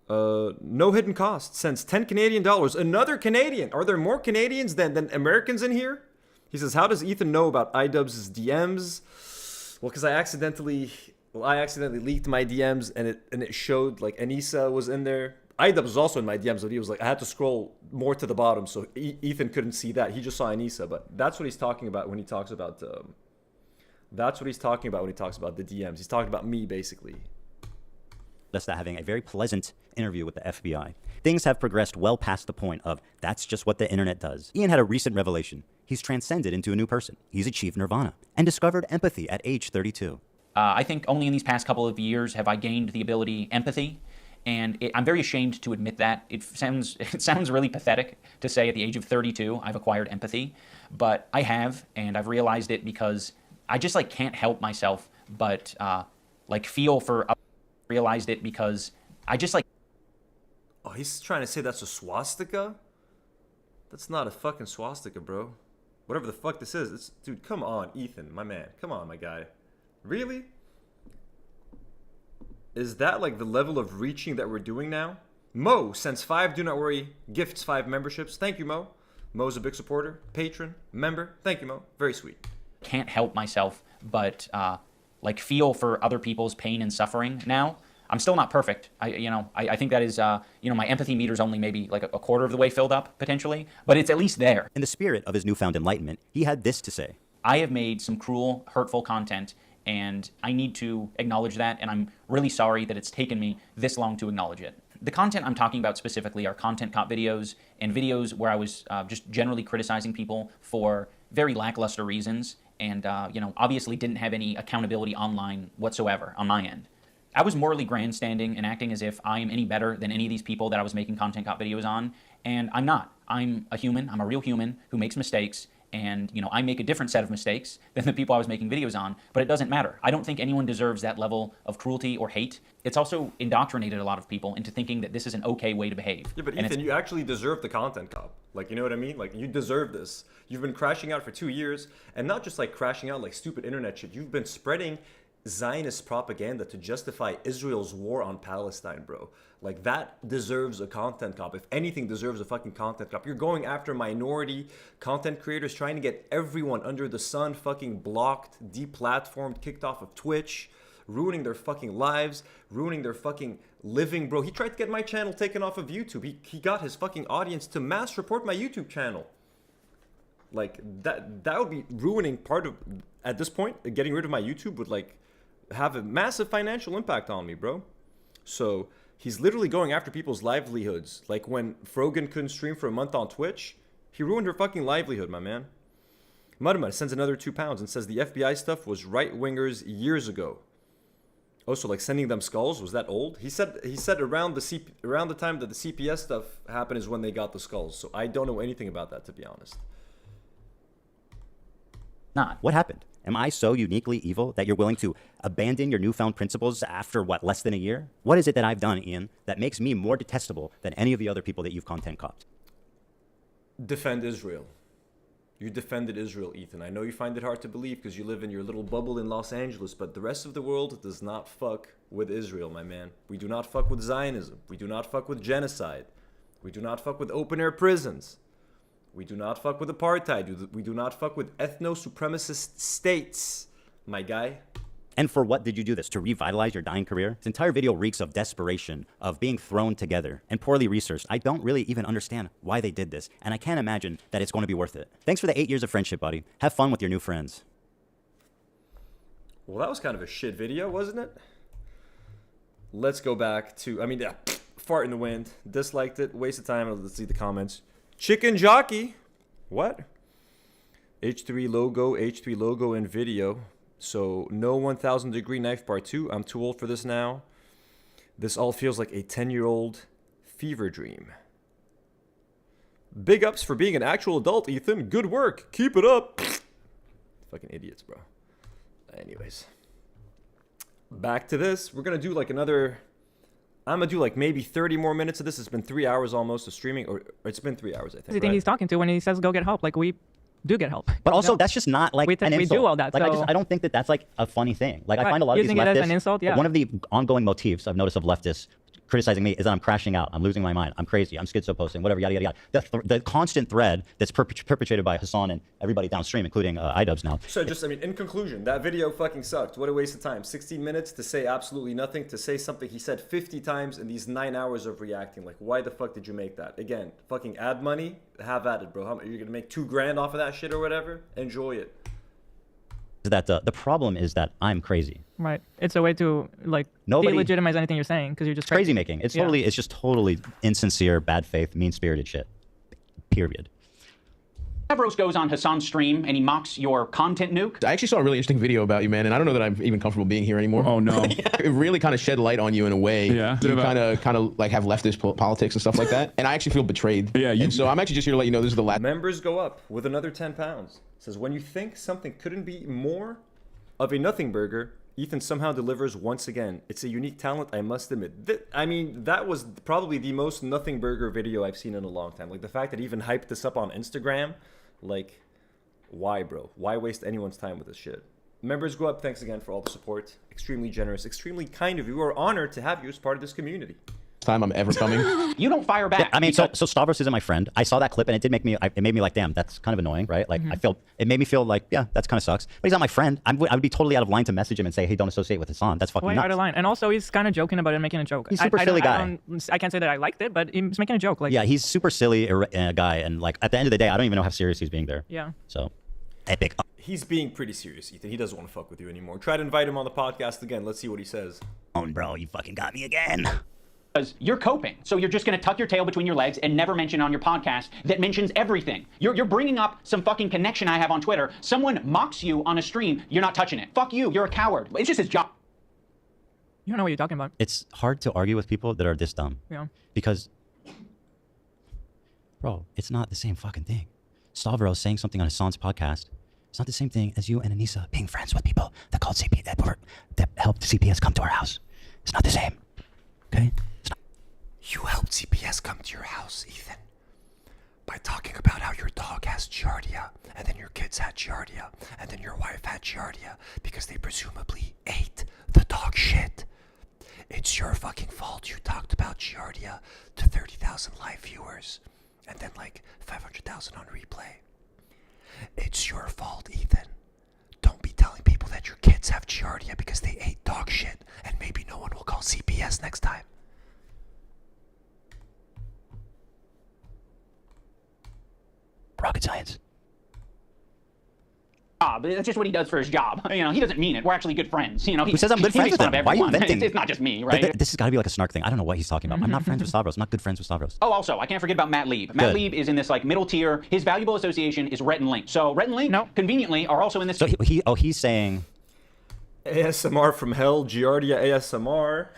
No hidden cost. Sends 10 Canadian dollars. Another Canadian. Are there more Canadians than Americans in here? He says, how does Ethan know about iDubbbz's DMs? Well, because I accidentally leaked my DMs and it showed like Anissa was in there. iDubbbz was also in my DMs, but he was like, I had to scroll more to the bottom, so Ethan couldn't see that. He just saw Anissa, but that's what he's talking about when he talks about. That's what he's talking about when he talks about the DMs. He's talking about me, basically. Us to having a very pleasant interview with the FBI. Things have progressed well past the point of that's just what the internet does. Ian had a recent revelation. He's transcended into a new person. He's achieved nirvana and discovered empathy at age 32. I think only in these past couple of years have I gained the ability empathy, and I'm very ashamed to admit that. It sounds really pathetic to say at the age of 32 I've acquired empathy, but I have, and I've realized it because I just like can't help myself but like feel for. Realized it because I just like. Oh, he's trying to say that's a swastika? That's not a fucking swastika, bro. Whatever the fuck this is. Dude, come on, Ethan, my man. Come on, my guy. Really? Is that like the level of reaching that we're doing now? Mo sends 5 Do Not Worry, gifts 5 memberships. Thank you, Mo. Mo's a big supporter, patron, member. Thank you, Mo. Very sweet. Can't help myself but like feel for other people's pain and suffering now. I'm still not perfect. I think that is, my empathy meter's only maybe like a quarter of the way filled up, potentially, but it's at least there. In the spirit of his newfound enlightenment, he had this to say. I have made some cruel, hurtful content, and I need to acknowledge that, and I'm really sorry that it's taken me this long to acknowledge it. The content I'm talking about specifically are content cop videos and videos where I was just generally criticizing people for very lackluster reasons, and obviously didn't have any accountability online whatsoever on my end. I was morally grandstanding and acting as if I am any better than any of these people that I was making content cop videos on, and I'm not. I'm a human. I'm a real human who makes mistakes, and I make a different set of mistakes than the people I was making videos on, but it doesn't matter. I don't think anyone deserves that level of cruelty or hate. It's also indoctrinated a lot of people into thinking that this is an okay way to behave. Yeah, but Ethan, you actually deserve the content cop. Like, you know what I mean? Like, you deserve this. You've been crashing out for 2 years, and not just like crashing out like stupid internet shit. You've been spreading Zionist propaganda to justify Israel's war on Palestine, bro. Like, that deserves a content cop. If anything deserves a fucking content cop. You're going after minority content creators, trying to get everyone under the sun fucking blocked, deplatformed, kicked off of Twitch, ruining their fucking lives, ruining their fucking living, bro. He tried to get my channel taken off of YouTube. He got his fucking audience to mass report my YouTube channel. Like, that would be ruining part of, at this point, getting rid of my YouTube would like have a massive financial impact on me, bro. So he's literally going after people's livelihoods. Like when Frogan couldn't stream for a month on Twitch, he ruined her fucking livelihood, my man. Mudmud sends another £2 and says the FBI stuff was right-wingers years ago. Oh, so like sending them skulls, was that old? He said around the time that the CPS stuff happened is when they got the skulls. So I don't know anything about that, to be honest. Not. What happened? Am I so uniquely evil that you're willing to abandon your newfound principles after, what, less than a year? What is it that I've done, Ian, that makes me more detestable than any of the other people that you've content copped? Defend Israel. You defended Israel, Ethan. I know you find it hard to believe because you live in your little bubble in Los Angeles, but the rest of the world does not fuck with Israel, my man. We do not fuck with Zionism. We do not fuck with genocide. We do not fuck with open-air prisons. We do not fuck with apartheid. We do not fuck with ethno-supremacist states, my guy. And for what did you do this? To revitalize your dying career? This entire video reeks of desperation, of being thrown together, and poorly researched. I don't really even understand why they did this, and I can't imagine that it's going to be worth it. Thanks for the 8 years of friendship, buddy. Have fun with your new friends. Well, that was kind of a shit video, wasn't it? Let's go back to, fart in the wind. Disliked it. Waste of time. Let's see the comments. Chicken jockey. What? H3 logo in video. So no 1000 Degree Knife Part 2. I'm too old for this now. This all feels like a 10-year-old fever dream. Big ups for being an actual adult, Ethan. Good work. Keep it up. Fucking idiots, bro. Anyways. Back to this. We're going to do like another... I'm going to do like maybe 30 more minutes of this. It's been 3 hours almost of streaming. Or it's been 3 hours, I think. Who's the thing he's talking to when he says go get help? Like, we do get help. But also, that's just not like an insult. We do all that. Like, so... I don't think that that's like a funny thing. Like, right. I find a lot of these Using leftists... it as an insult, yeah. One of the ongoing motifs I've noticed of leftists criticizing me is that I'm crashing out, I'm losing my mind, I'm crazy, I'm schizo posting, whatever, yada, yada, yada. The constant thread that's perpetrated by Hassan and everybody downstream, including iDubbbz now. So just, I mean, in conclusion, that video fucking sucked. What a waste of time. 16 minutes to say absolutely nothing, to say something he said 50 times in these 9 hours of reacting. Like, why the fuck did you make that? Again, fucking ad money, have at it, bro. You're gonna make $2,000 off of that shit or whatever? Enjoy it. That the problem is that I'm crazy. Right. It's a way to like delegitimize anything you're saying because you're just crazy making. It's totally, it's just totally insincere, bad faith, mean-spirited shit. Period. Stavros goes on Hassan's stream and he mocks your content nuke. I actually saw a really interesting video about you, man, and I don't know that I'm even comfortable being here anymore. Oh no! It really kind of shed light on you in a way. Yeah. You kind of like have leftist politics and stuff like that, and I actually feel betrayed. Yeah. And so I'm actually just here to let you know this is the last. Members go up with another 10 pounds. It says when you think something couldn't be more of a nothing burger, Ethan somehow delivers once again. It's a unique talent, I must admit. I mean, that was probably the most nothing burger video I've seen in a long time. Like the fact that he even hyped this up on Instagram. Like, why, bro? Why waste anyone's time with this shit? Members go up. Thanks again for all the support. Extremely generous, extremely kind of you. We're honored to have you as part of this community. Time I'm ever coming. You don't fire back. Yeah, I mean, so Stavros isn't my friend. I saw that clip and it did make me, it made me like, damn, that's kind of annoying, right? Like, it made me feel like, yeah, that's kind of sucks. But he's not my friend. I would be totally out of line to message him and say, hey, don't associate with Hassan. That's fucking nuts. Out of line. And also, he's kind of joking about it and making a joke. He's a super silly guy. I can't say that I liked it, but he's making a joke. Like, yeah, he's super silly guy. And like, at the end of the day, I don't even know how serious he's being there. Yeah. So, epic. He's being pretty serious, Ethan. He doesn't want to fuck with you anymore. Try to invite him on the podcast again. Let's see what he says. Oh, bro, you fucking got me again. Because you're coping. So you're just going to tuck your tail between your legs and never mention on your podcast that mentions everything. You're bringing up some fucking connection I have on Twitter. Someone mocks you on a stream. You're not touching it. Fuck you. You're a coward. It's just his job. You don't know what you're talking about. It's hard to argue with people that are this dumb. Yeah. Because, bro, it's not the same fucking thing. Stavros saying something on Hassan's podcast. It's not the same thing as you and Anissa being friends with people that called CP, that helped CPS come to our house. It's not the same. Okay? You helped CPS come to your house, Ethan, by talking about how your dog has giardia, and then your kids had giardia, and then your wife had giardia, because they presumably ate the dog shit. It's your fucking fault you talked about giardia to 30,000 live viewers, and then like 500,000 on replay. It's your fault, Ethan. Don't be telling people that your kids have giardia because they ate dog shit, and maybe no one will call CPS next time. Rocket science. That's just what he does for his job. You know, he doesn't mean it. We're actually good friends. You know, Who says I'm good friends with him? Why are you inventing? It's not just me, right? This has got to be like a snark thing. I don't know what he's talking about. I'm not friends with Stavros. I'm not good friends with Stavros. Oh, also, I can't forget about Matt Lieb. Matt Lieb is in this like middle tier. His valuable association is Rhett and Link. So Rhett and Link, conveniently, are also in this. So he's saying ASMR from hell, giardia ASMR.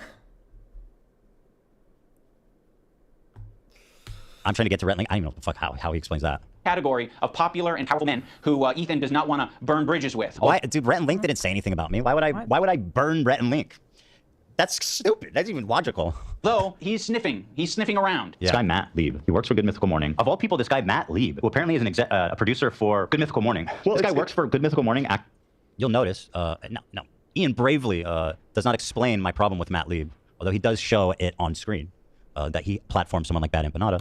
I'm trying to get to Rhett and Link. I don't even know the fuck how he explains that. Category of popular and powerful men who Ethan does not want to burn bridges with. Why, dude? Rhett and Link didn't say anything about me. Why would I burn Rhett and Link? That's stupid. That's even logical. Though he's sniffing around. Yeah. This guy Matt Lieb, he works for Good Mythical Morning. Of all people, this guy Matt Lieb, who apparently is a producer for Good Mythical Morning. Well, this guy works for Good Mythical Morning. You'll notice, no, Ian bravely does not explain my problem with Matt Lieb, although he does show it on screen that he platforms someone like Bad Empanada.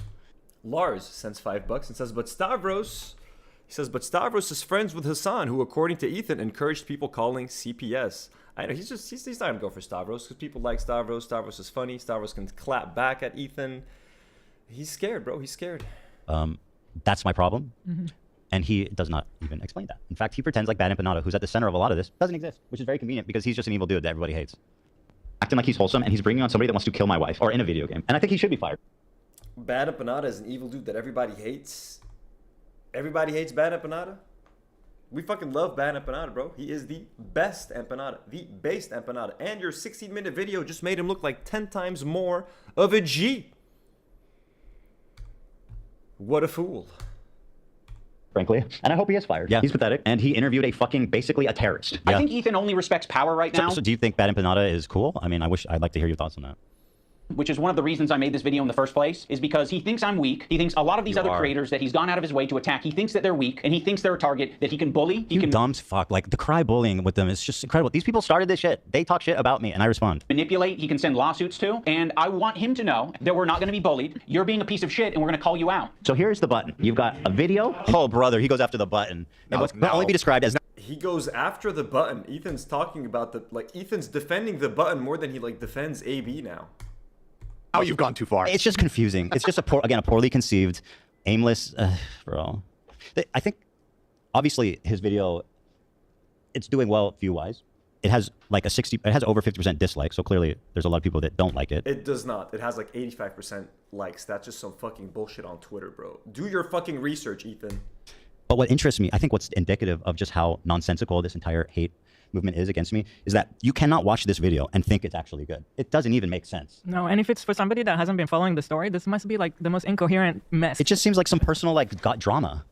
Lars sends $5 and says, but Stavros is friends with Hassan, who, according to Ethan, encouraged people calling CPS. I know he's not gonna go for Stavros because people like Stavros. Stavros is funny. Stavros can clap back at Ethan. He's scared, bro. He's scared. That's my problem. And he does not even explain that. In fact, he pretends like Bad Empanada, who's at the center of a lot of this, doesn't exist, which is very convenient because he's just an evil dude that everybody hates. Acting like he's wholesome, and he's bringing on somebody that wants to kill my wife, or in a video game. And I think he should be fired. Bad Empanada is an evil dude that everybody hates. Everybody hates Bad Empanada? We fucking love bad empanada, bro. He is the best empanada, the based empanada. And your 16-minute video just made him look like 10 times more of a G. What a fool. Frankly, and I hope he is fired. Yeah, he's pathetic, and he interviewed basically a terrorist. I think Ethan only respects power right now. So do you think bad empanada is cool? I mean, I'd like to hear your thoughts on that. Which is one of the reasons I made this video in the first place, is because he thinks I'm weak. He thinks a lot of these other creators that he's gone out of his way to attack, he thinks that they're weak, and he thinks they're a target that he can bully. You dumb fuck. Like, the cry bullying with them is just incredible. These people started this shit. They talk shit about me, and I respond. Manipulate, he can send lawsuits to, and I want him to know that we're not going to be bullied. You're being a piece of shit, and we're going to call you out. So here's the button. You've got a video. Oh, brother, he goes after the button. And what's can only be described as... He goes after the button. Ethan's talking about Ethan's defending the button more than he, defends AB now. Oh, you've gone too far. It's just confusing. It's just a poorly conceived, aimless, bro. I think, obviously, his video, it's doing well view-wise. It has it has over 50% dislike, so clearly there's a lot of people that don't like it. It does not. It has 85% likes. That's just some fucking bullshit on Twitter, bro. Do your fucking research, Ethan. But what interests me, I think what's indicative of just how nonsensical this entire hate movement is against me, is that you cannot watch this video and think it's actually good. It doesn't even make sense. No, and if it's for somebody that hasn't been following the story, this must be the most incoherent mess. It just seems like some personal got drama.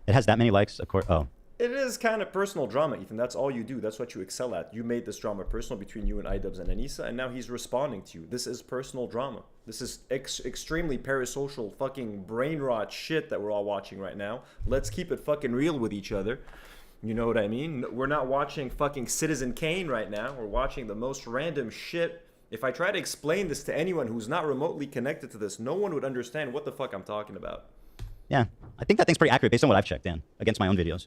It has that many likes, of course. Oh. It is kind of personal drama, Ethan. That's all you do. That's what you excel at. You made this drama personal between you and iDubbbz and Anissa, and now he's responding to you. This is personal drama. This is extremely parasocial fucking brain rot shit that we're all watching right now. Let's keep it fucking real with each other. You know what I mean? We're not watching fucking Citizen Kane right now. We're watching the most random shit. If I try to explain this to anyone who's not remotely connected to this, no one would understand what the fuck I'm talking about. Yeah, I think that thing's pretty accurate based on what I've checked in against my own videos.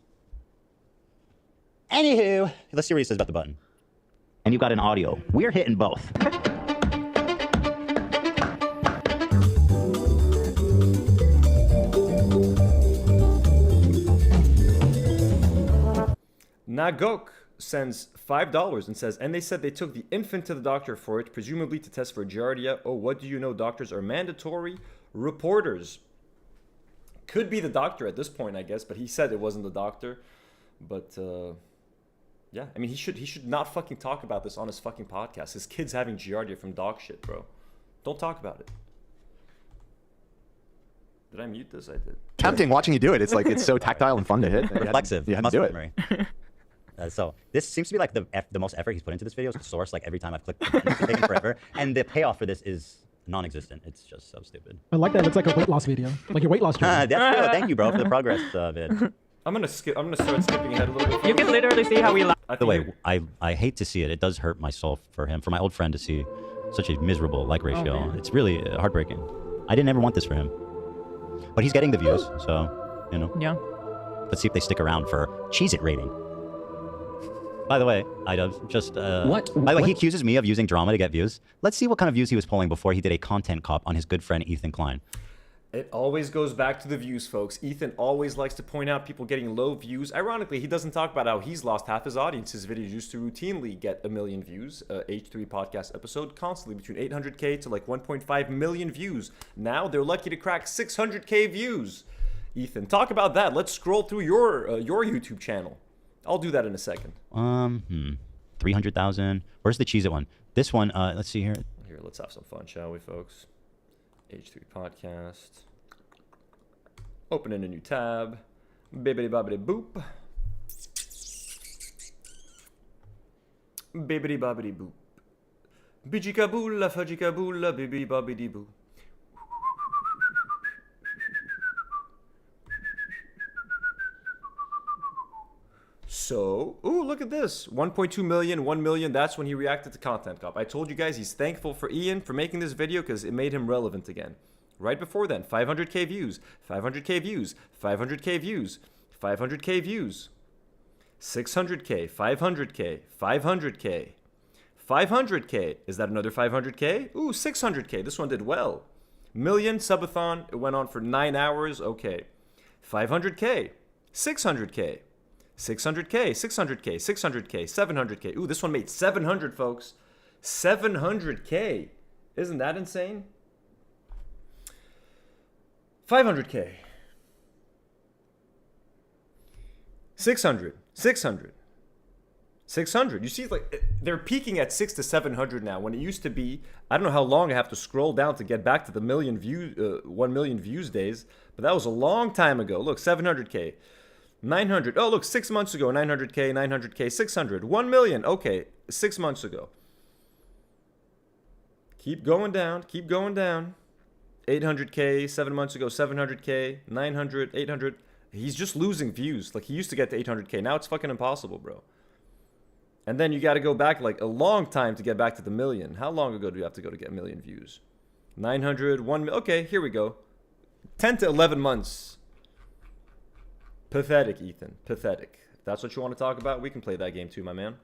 Anywho, let's see what he says about the button. And you've got an audio. We're hitting both. Nagok sends $5 and says, and they said they took the infant to the doctor for it, presumably to test for Giardia. Oh, what do you know? Doctors are mandatory reporters. Could be the doctor at this point, I guess, but he said it wasn't the doctor. But, yeah, I mean, he should not fucking talk about this on his fucking podcast. His kid's having Giardia from dog shit, bro. Don't talk about it. Did I mute this? I did. Tempting watching you do it. It's it's so tactile and fun to hit. Reflexive. You had to do it. Memory. So this seems to be the most effort he's put into this video. Source every time I've clicked, it's taken forever, and the payoff for this is non-existent. It's just so stupid. I like that. It's like a weight loss video, like your weight loss journey. That's true. Thank you, bro, for the progress vid. I'm gonna start skipping ahead a little bit. You can literally see how we laugh. By the way, I hate to see it. It does hurt my soul for him, for my old friend, to see such a miserable like ratio. It's really heartbreaking. I didn't ever want this for him, but he's getting the views, so you know. Yeah. Let's see if they stick around for Cheez-It rating. By the way, iDubbbz, just by the way, he accuses me of using drama to get views. Let's see what kind of views he was pulling before he did a content cop on his good friend Ethan Klein. It always goes back to the views, folks. Ethan always likes to point out people getting low views. Ironically, he doesn't talk about how he's lost half his audience. His videos used to routinely get 1 million views. H3 podcast episode constantly between 800K to 1.5 million views. Now they're lucky to crack 600K views. Ethan, talk about that. Let's scroll through your YouTube channel. I'll do that in a second. 300,000. Where's the Cheez-It one? This one, let's see here. Here, let's have some fun, shall we, folks? H3 podcast. Opening a new tab. Bibbidi bobbidi boop. Bibbidi bobbidi boop. Bijikabulla fajikabulla bibbidi bobbidi boo. So, ooh, look at this. 1.2 million, 1 million. That's when he reacted to Content Cop. I told you guys he's thankful for Ian for making this video because it made him relevant again. Right before then, 500K views, 500K views, 500K views, 500K views, 600K, 500K, 500K, 500K. Is that another 500K? Ooh, 600K. This one did well. Million subathon. It went on for 9 hours. Okay. 500K, 600K. 600K, 600K, 600K, 700K. Ooh, this one made 700, folks. 700K. Isn't that insane? 500K. 600. 600. You see, like, they're peaking at 600 to 700 now. When it used to be, I don't know how long I have to scroll down to get back to the 1 million views days, but that was a long time ago. Look, 700K, 900. Oh, look, 6 months ago, 900K, 900K, 600, 1 million. Okay, 6 months ago. Keep going down. 800K, 7 months ago, 700K, 900, 800. He's just losing views. Like, he used to get to 800K. Now it's fucking impossible, bro. And then you got to go back like a long time to get back to the million. How long ago do you have to go to get a million views? 900, 1 million. Okay, here we go. 10 to 11 months. Pathetic, Ethan. Pathetic. If that's what you want to talk about, we can play that game too, my man.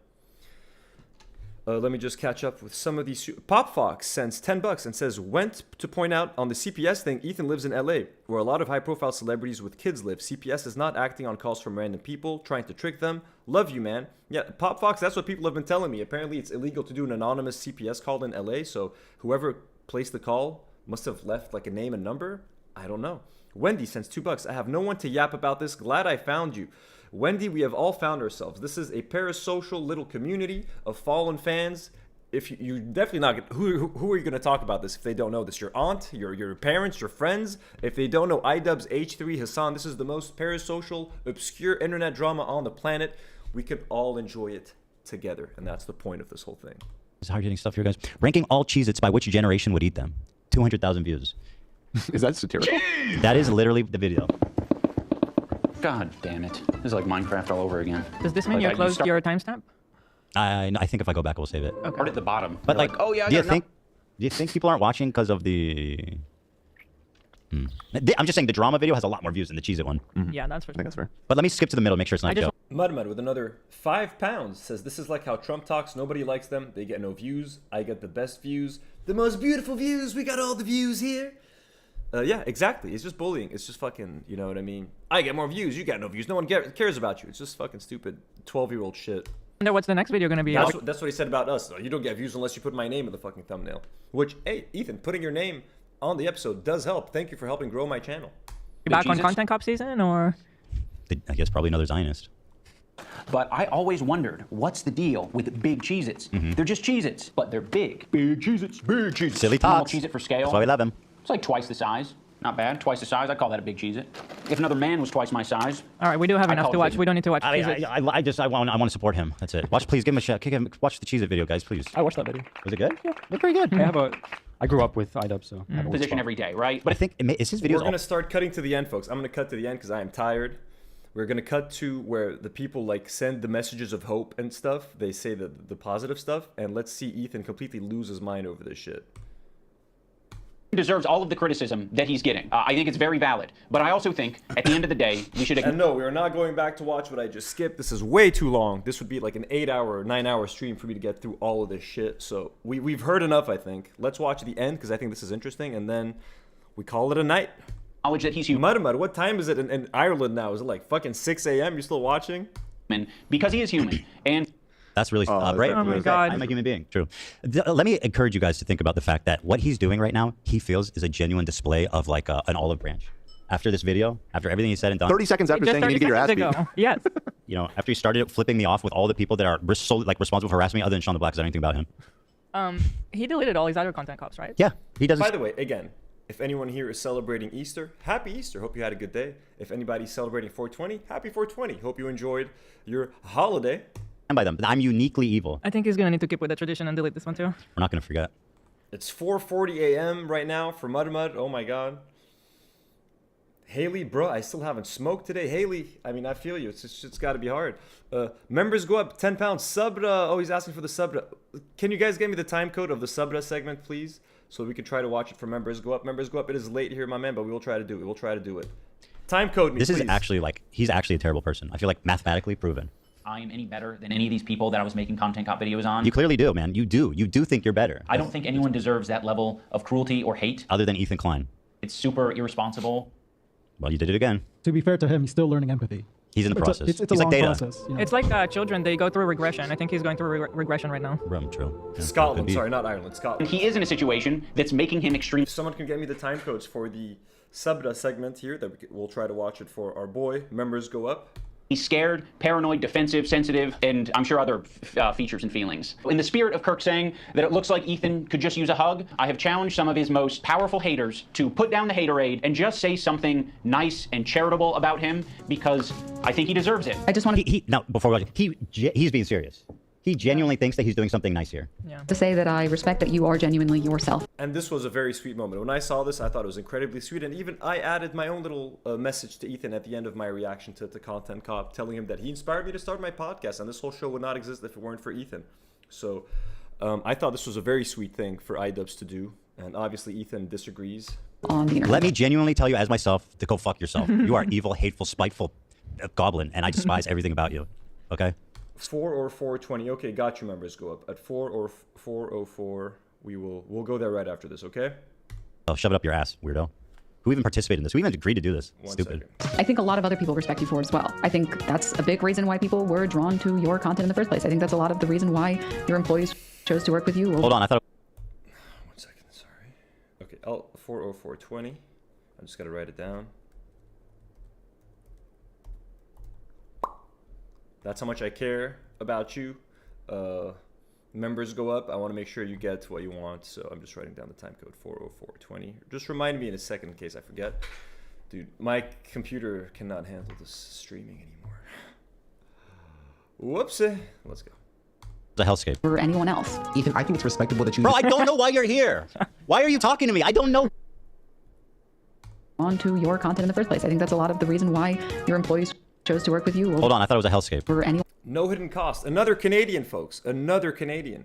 Let me just catch up with some of these. Pop Fox sends $10 and says, went to point out on the CPS thing, Ethan lives in LA, where a lot of high-profile celebrities with kids live. CPS is not acting on calls from random people, trying to trick them. Love you, man. Yeah, Pop Fox, that's what people have been telling me. Apparently, it's illegal to do an anonymous CPS call in LA, so whoever placed the call must have left like a name and number. I don't know. Wendy sends $2. I have no one to yap about this. Glad I found you. Wendy, we have all found ourselves. This is a parasocial little community of fallen fans. If you're definitely not, who are you going to talk about this if they don't know this? Your aunt, your parents, your friends? If they don't know iDubbbz, H3, Hassan, this is the most parasocial, obscure internet drama on the planet. We can all enjoy it together, and that's the point of this whole thing. It's hard getting stuff here, guys. Ranking all Cheez-Its by which generation would eat them. 200,000 views. Is that satirical? That is literally the video. God damn it. This is like Minecraft all over again. Does this mean you closed your timestamp? I think if I go back, I will save it. Okay. Start at the bottom. But like, oh yeah, do you think people aren't watching because of the? I'm just saying the drama video has a lot more views than the Cheez-It one. Yeah, that's for sure. I think that's fair. But let me skip to the middle, make sure it's not a joke. Mud with another £5 says, this is like how Trump talks. Nobody likes them. They get no views. I get the best views. The most beautiful views. We got all the views here. Yeah, exactly. It's just bullying. It's just fucking, you know what I mean? I get more views. You got no views. No one cares about you. It's just fucking stupid 12-year-old shit. I wonder what's the next video going to be. That's what he said about us. You don't get views unless you put my name in the fucking thumbnail. Which, hey, Ethan, putting your name on the episode does help. Thank you for helping grow my channel. Back on Content Cop season, or? I guess probably another Zionist. But I always wondered, what's the deal with big Cheez-Its? They're just Cheez-Its, but they're big. Big Cheez-Its, big Cheez-Its. Silly Normal talks. Cheez-It for scale. That's why we love him. It's like twice the size. Not bad. Twice the size. I'd call that a big Cheez-It. If another man was twice my size. All right, we do have enough to watch. We don't need to watch Cheez-Its. I want to support him. That's it. Please give him a shot. Watch the Cheez-It video, guys, please. I watched that video. Was it good? Yeah, they're pretty good. I grew up with iDubbbz, so. I have a Position spot. every day, right? But I think is his videos. We're gonna start cutting to the end, folks. I'm gonna cut to the end because I am tired. We're gonna cut to where the people like send the messages of hope and stuff. They say the positive stuff, and let's see Ethan completely lose his mind over this shit. Deserves all of the criticism that he's getting. I think it's very valid. But I also think, at the end of the day, we should... And no, we are not going back to watch what I just skipped. This is way too long. This would be like an 8-hour or 9-hour stream for me to get through all of this shit. So we've heard enough, I think. Let's watch the end, because I think this is interesting, and then we call it a night. Knowledge that he's human. Mud, what time is it in Ireland now? Is it like fucking 6 a.m.? You're still watching? Because he is human. And... That's really right. Oh my God. I'm a human being. True. Let me encourage you guys to think about the fact that what he's doing right now, he feels is a genuine display of like an olive branch. After this video, after everything he said and done. 30 seconds after saying you need to get your ass beat. Yes. You know, after he started flipping me off with all the people that are responsible for harassing me, other than Sean the Black, because I don't think about him. He deleted all his other Content Cops, right? Yeah, he doesn't. By the way, again, if anyone here is celebrating Easter, happy Easter. Hope you had a good day. If anybody's celebrating 420, happy 420. Hope you enjoyed your holiday. And by them, I'm uniquely evil. I think he's gonna need to keep with the tradition and delete this one too. We're not gonna forget. It's 4:40 a.m. right now for Mud. Oh my God. Haley, bro, I still haven't smoked today. Haley, I mean, I feel you. It's got to be hard. Members go up 10 pounds. Subra. Oh, he's asking for the Subra. Can you guys give me the time code of the Subra segment, please? So we can try to watch it for members go up. Members go up. It is late here, my man, but we will try to do it. We'll try to do it. Time code me, This please. is actually like, he's actually a terrible person. I feel like mathematically proven. I am any better than any of these people that I was making Content Cop videos on. You clearly do, man. You do. You do think you're better. I don't think anyone deserves that level of cruelty or hate. Other than Ethan Klein. It's super irresponsible. Well, you did it again. To be fair to him, he's still learning empathy. He's in the process. It's he's a like long data. process. You know? It's like children, they go through regression. I think he's going through regression right now. True. Yeah, Scotland, sorry, not Ireland. Scotland. He is in a situation that's making him extreme. If someone can get me the time codes for the Subra segment here, that we'll try to watch it for our boy. Members go up. He's scared, paranoid, defensive, sensitive, and I'm sure other features and feelings. In the spirit of Kirk saying that it looks like Ethan could just use a hug, I have challenged some of his most powerful haters to put down the haterade and just say something nice and charitable about him, because I think he deserves it. I just want to No, before we go, he's being serious. He genuinely thinks that he's doing something nice here. to say that I respect that you are genuinely yourself. And this was a very sweet moment. When I saw this, I thought it was incredibly sweet. And even I added my own little message to Ethan at the end of my reaction to Content Cop, telling him that he inspired me to start my podcast. And this whole show would not exist if it weren't for Ethan. So I thought this was a very sweet thing for iDubbbz to do. And obviously Ethan disagrees. On the internet. Let me genuinely tell you as myself to go fuck yourself. You are evil, hateful, spiteful goblin, and I despise everything about you. Okay? 4 or 420. Okay, got you. Members go up at 4 or 404. We'll go there right after this. Okay. Oh, shove it up your ass, weirdo. Who even participated in this? Who even agreed to do this? One Stupid. second. I think a lot of other people respect you for it as well. I think that's a big reason why people were drawn to your content in the first place. I think that's a lot of the reason why your employees chose to work with you. Hold on, I thought. 1 second. Sorry. Okay. 40420. I'm just gotta write it down. That's how much I care about you. Members go up. I want to make sure you get what you want. So I'm just writing down the time code 40420. Just remind me in a second in case I forget. Dude, my computer cannot handle this streaming anymore. Whoopsie. Let's go. The hellscape. Or anyone else. Ethan, I think it's respectable that you... Bro, I don't know why you're here. Why are you talking to me? I don't know. Onto your content in the first place. I think that's a lot of the reason why your employees chose to work with you. Hold on, I thought it was a hellscape. Or anyone. No hidden cost. Another Canadian, folks. Another Canadian.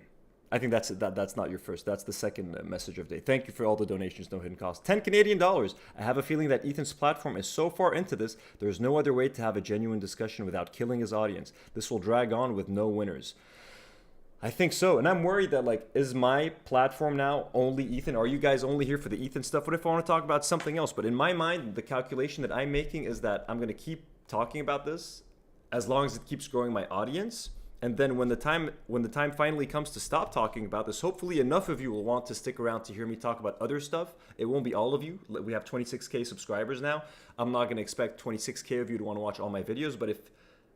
I think that's not your first. That's the second message of the day. Thank you for all the donations. No hidden cost. 10 Canadian dollars. I have a feeling that Ethan's platform is so far into this, there's no other way to have a genuine discussion without killing his audience. This will drag on with no winners. I think so. And I'm worried that, like, is my platform now only Ethan? Are you guys only here for the Ethan stuff? What if I want to talk about something else? But in my mind, the calculation that I'm making is that I'm going to keep talking about this as long as it keeps growing my audience. And then when the time finally comes to stop talking about this, hopefully enough of you will want to stick around to hear me talk about other stuff. It won't be all of you. We have 26K subscribers now. I'm not going to expect 26K of you to want to watch all my videos. But if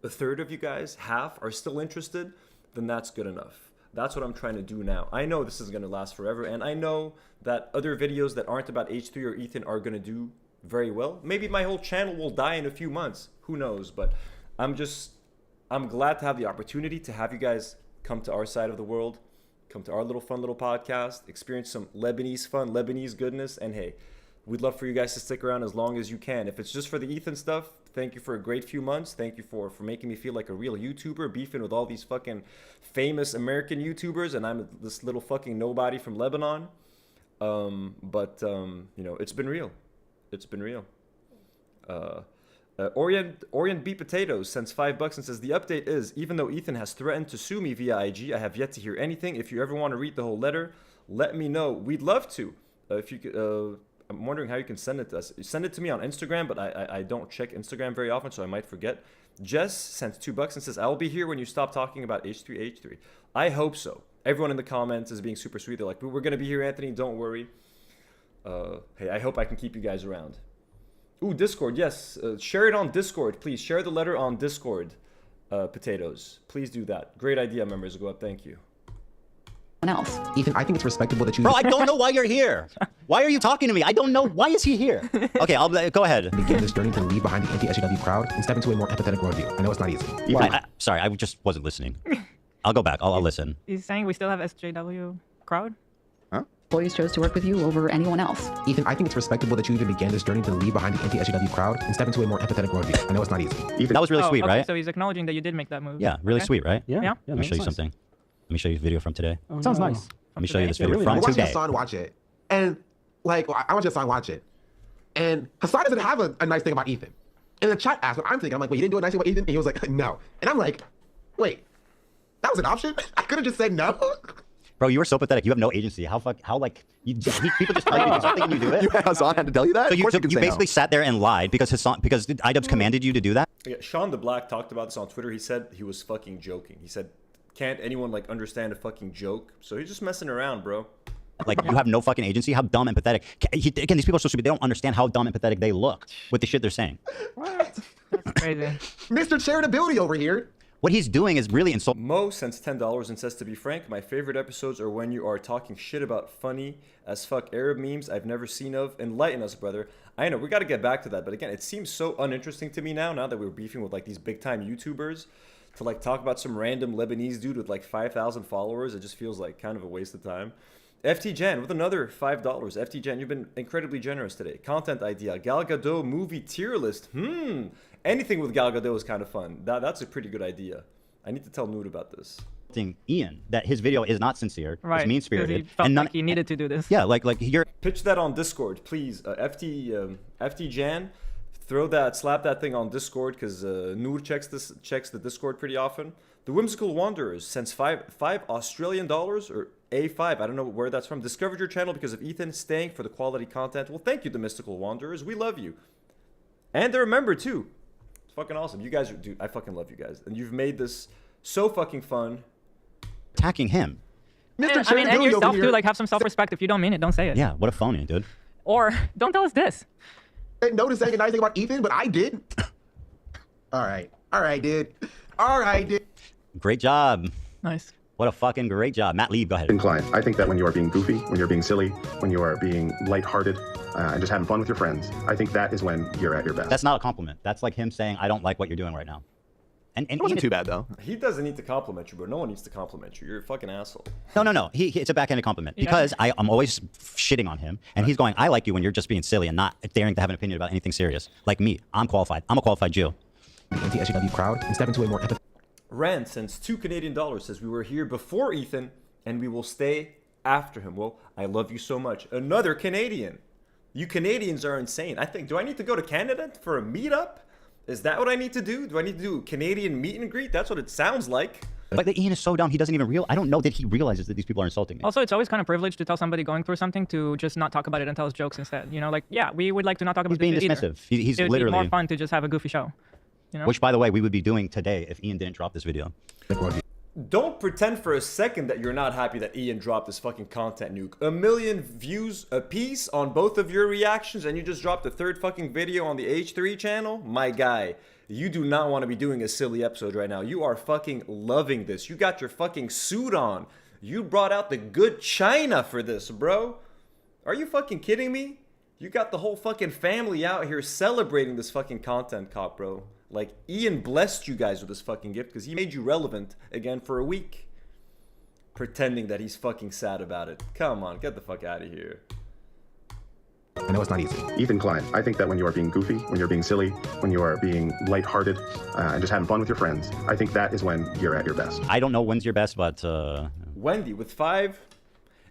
a third of you guys, half, are still interested, then that's good enough. That's what I'm trying to do now. I know this is going to last forever. And I know that other videos that aren't about H3 or Ethan are going to do very well. Maybe my whole channel will die in a few months. Who knows? But I'm glad to have the opportunity to have you guys come to our side of the world, come to our little fun little podcast, experience some Lebanese fun, Lebanese goodness. And hey, we'd love for you guys to stick around as long as you can. If it's just for the Ethan stuff, thank you for a great few months. Thank you for making me feel like a real YouTuber, beefing with all these fucking famous American YouTubers, and I'm this little fucking nobody from Lebanon. You know, it's been real. It's been real. Orient Beat Potatoes sends $5 and says, the update is, even though Ethan has threatened to sue me via IG, I have yet to hear anything. If you ever want to read the whole letter, let me know. We'd love to. If you could, I'm wondering how you can send it to us. Send it to me on Instagram, but I don't check Instagram very often, so I might forget. Jess sends $2 and says, I will be here when you stop talking about H3H3. I hope so. Everyone in the comments is being super sweet. They're like, we're going to be here, Anthony. Don't worry. Hey, I hope I can keep you guys around. Ooh, Discord, yes. Share it on Discord, please. Share the letter on Discord, Potatoes. Please do that. Great idea, members. Go up. Thank you. Else. Ethan, I think it's respectable that you... Bro, I don't know why you're here. Why are you talking to me? I don't know. Why is he here? Okay, I'll go ahead. Begin this journey to leave behind the anti-SJW crowd and step into a more empathetic worldview. I know it's not easy. Sorry, I just wasn't listening. I'll go back. I'll listen. He's saying we still have SJW crowd? Employees chose to work with you over anyone else. Ethan, I think it's respectable that you even began this journey to leave behind the anti-SJW crowd and step into a more empathetic worldview. I know it's not easy. Ethan, that was really sweet, okay, right? So he's acknowledging that you did make that move. Yeah, really sweet, right? Yeah. Let me show you something. Let me show you a video from today. Oh, sounds nice. Let me show you this video from today. today. Hassan watch it, and like I watched Hassan watch it, and Hassan doesn't have a nice thing about Ethan. And the chat asked what I'm thinking. I'm like, wait, you didn't do a nice thing about Ethan? And he was like, no. And I'm like, wait, that was an option? I could have just said no. Bro, you were so pathetic. You have no agency. How like people just tell you to do something and you do it? Hassan had to tell you that? So you basically sat there and lied because iDubbbz commanded you to do that? Yeah, Sean the Black talked about this on Twitter. He said he was fucking joking. He said, can't anyone like understand a fucking joke? So he's just messing around, bro. Like, you have no fucking agency? How dumb and pathetic. Again, these people are so stupid. They don't understand how dumb and pathetic they look with the shit they're saying. What? That's Crazy. Mr. Charitability over here. What he's doing is really insulting. Mo sends $10 and says, to be frank, my favorite episodes are when you are talking shit about funny as fuck Arab memes I've never seen of. Enlighten us, brother. I know, we got to get back to that. But again, it seems so uninteresting to me now that we're beefing with like these big time YouTubers, to like talk about some random Lebanese dude with like 5,000 followers. It just feels like kind of a waste of time. FT Jan with another $5. FT Jan, you've been incredibly generous today. Content idea. Gal Gadot movie tier list. Anything with Gal Gadot is kind of fun. That's a pretty good idea. I need to tell Nour about this. Ian that his video is not sincere, Right. it's mean-spirited, He felt and like he needed to do this. Yeah, like you're pitch that on Discord, please. FT Jan, slap that thing on Discord, because Nour checks the Discord pretty often. The Whimsical Wanderers sends five Australian dollars, or A5, I don't know where that's from. Discovered your channel because of Ethan, staying for the quality content. Well, thank you, the Mystical Wanderers. We love you. And they're a member too. It's fucking awesome. You guys are, dude, I fucking love you guys. And you've made this so fucking fun. attacking him. And, I mean, and yourself too, like have some self-respect. If you don't mean it, don't say it. Yeah, what a phony, dude. Or don't tell us this. Notice saying a nice thing about Ethan, but I did. All right, dude. All right, dude. Great job. Nice. What a fucking great job. Matt Lee, go ahead. Inclined. I think that when you are being goofy, when you're being silly, when you are being lighthearted, and just having fun with your friends, I think that is when you're at your best. That's not a compliment. That's like him saying, I don't like what you're doing right now. And it wasn't too bad, though. He doesn't need to compliment you, bro. No one needs to compliment you. You're a fucking asshole. No. It's a backhanded compliment. Because I'm always shitting on him. And he's going, I like you when you're just being silly and not daring to have an opinion about anything serious. Like me. I'm qualified. I'm a qualified Jew. The anti-SJW crowd and step into a more empathetic. Rand sends $2 Canadian, says we were here before Ethan and we will stay after him. Well, I love you so much. Another Canadian. You Canadians are insane. I think, do I need to go to Canada for a meetup? Is that what I need to do? Do I need to do Canadian meet and greet? That's what it sounds like. But Ian is so dumb. He doesn't even I don't know that he realizes that these people are insulting me. Also, it's always kind of privileged to tell somebody going through something to just not talk about it and tell us jokes instead. You know, like, yeah, we would like to not talk about He's being this dismissive. He's it would literally be more fun to just have a goofy show. You know? Which, by the way, we would be doing today if Ian didn't drop this video. Don't pretend for a second that you're not happy that Ian dropped this fucking content nuke. 1 million views a piece on both of your reactions, and you just dropped a third fucking video on the H3 channel? My guy, you do not want to be doing a silly episode right now. You are fucking loving this. You got your fucking suit on. You brought out the good china for this, bro. Are you fucking kidding me? You got the whole fucking family out here celebrating this fucking content cop, bro. Like, Ian blessed you guys with this fucking gift because he made you relevant again for a week. Pretending that he's fucking sad about it. Come on, get the fuck out of here. I know it's not easy. Ethan Klein. I think that when you are being goofy, when you're being silly, when you are being lighthearted, and just having fun with your friends, I think that is when you're at your best. I don't know when's your best, but... Wendy with 5.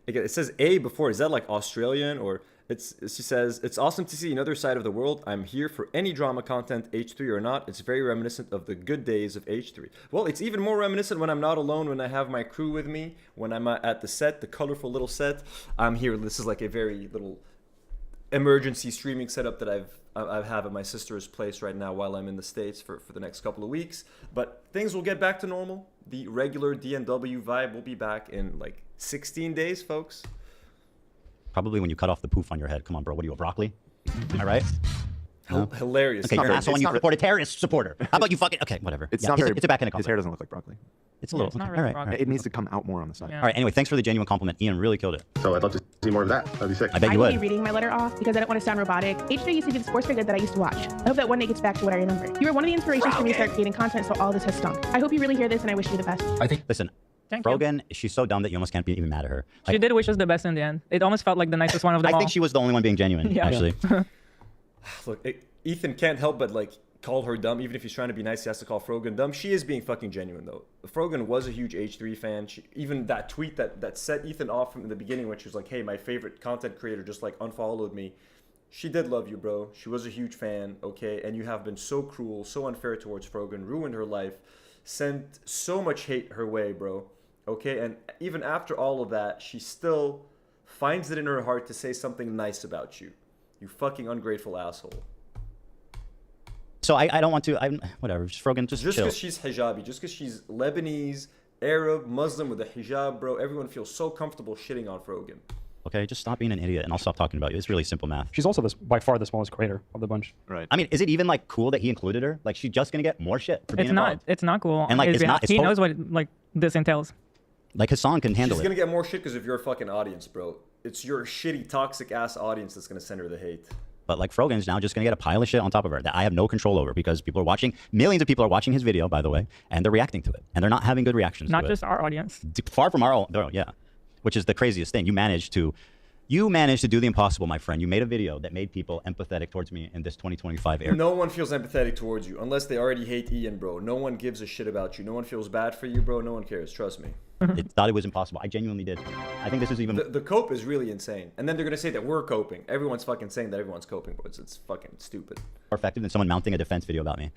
Again, it says A before. Is that like Australian or... She says, it's awesome to see another side of the world. I'm here for any drama content, H3 or not. It's very reminiscent of the good days of H3. Well, it's even more reminiscent when I'm not alone, when I have my crew with me, when I'm at the set, the colorful little set. I'm here. This is like a very little emergency streaming setup that I have at my sister's place right now while I'm in the States for the next couple of weeks. But things will get back to normal. The regular DNW vibe will be back in like 16 days, folks. Probably when you cut off the poof on your head. Come on, bro. What are you, a broccoli? Am I right? Hilarious. Okay, you're an asshole when you support a terrorist supporter. How about you fucking... Okay, whatever. It's not very... It's a backhand compliment. His hair doesn't look like broccoli. It's a little... It's not okay. really All right. It needs to come out more on the side. Yeah. All right, anyway, thanks for the genuine compliment. Ian really killed it. So I'd love to see more of that. That'd be sick. I bet you I would. will be reading my letter off because I don't want to sound robotic. H3 used to be the sports figure that I used to watch. I hope that one day gets back to what I remember. You were one of the inspirations for me to start creating content, so all this has stunk. I hope you really hear this, and I wish you the best. I think... Listen, Rogan, she's so dumb that you almost can't be even mad at her. She did wish us the best in the end. It almost felt like the nicest one of them all. I think she was the only one being genuine, actually. Look, Ethan can't help but like call her dumb. Even if he's trying to be nice, he has to call Frogan dumb. She is being fucking genuine though. Frogan was a huge H3 fan. Even that tweet that set Ethan off from the beginning when she was like, hey, my favorite content creator just like unfollowed me. She did love you, bro. She was a huge fan, okay? And you have been so cruel, so unfair towards Frogan, ruined her life, sent so much hate her way, bro. Okay, and even after all of that, she still finds it in her heart to say something nice about you. You fucking ungrateful asshole. So I don't want to, whatever, just Frogan, just chill. Because she's hijabi, just because she's Lebanese, Arab, Muslim with a hijab, bro, everyone feels so comfortable shitting on Frogan. Okay, just stop being an idiot, and I'll stop talking about you. It's really simple math. She's also by far the smallest creator of the bunch. Right. I mean, is it even like cool that he included her? Like, she's just gonna get more shit for being involved. It's not cool. And like, it's not. It's he knows what like this entails. Like Hassan can handle She's it. gonna get more shit because of your fucking audience, bro. It's your shitty, toxic ass audience that's gonna send her the hate. But like Frogan's now just gonna get a pile of shit on top of her that I have no control over because people are watching. Millions of people are watching his video, by the way, and they're reacting to it, and they're not having good reactions. Not to just it. our audience. Far from our own. Yeah, which is the craziest thing. You managed to do the impossible, my friend. You made a video that made people empathetic towards me in this 2025 era. No one feels empathetic towards you unless they already hate Ian, bro. No one gives a shit about you. No one feels bad for you, bro. No one cares. Trust me. Thought it was impossible. I genuinely did. I think this is even... The cope is really insane. And then they're going to say that we're coping. Everyone's fucking saying that everyone's coping, but it's fucking stupid. more effective than someone mounting a defense video about me.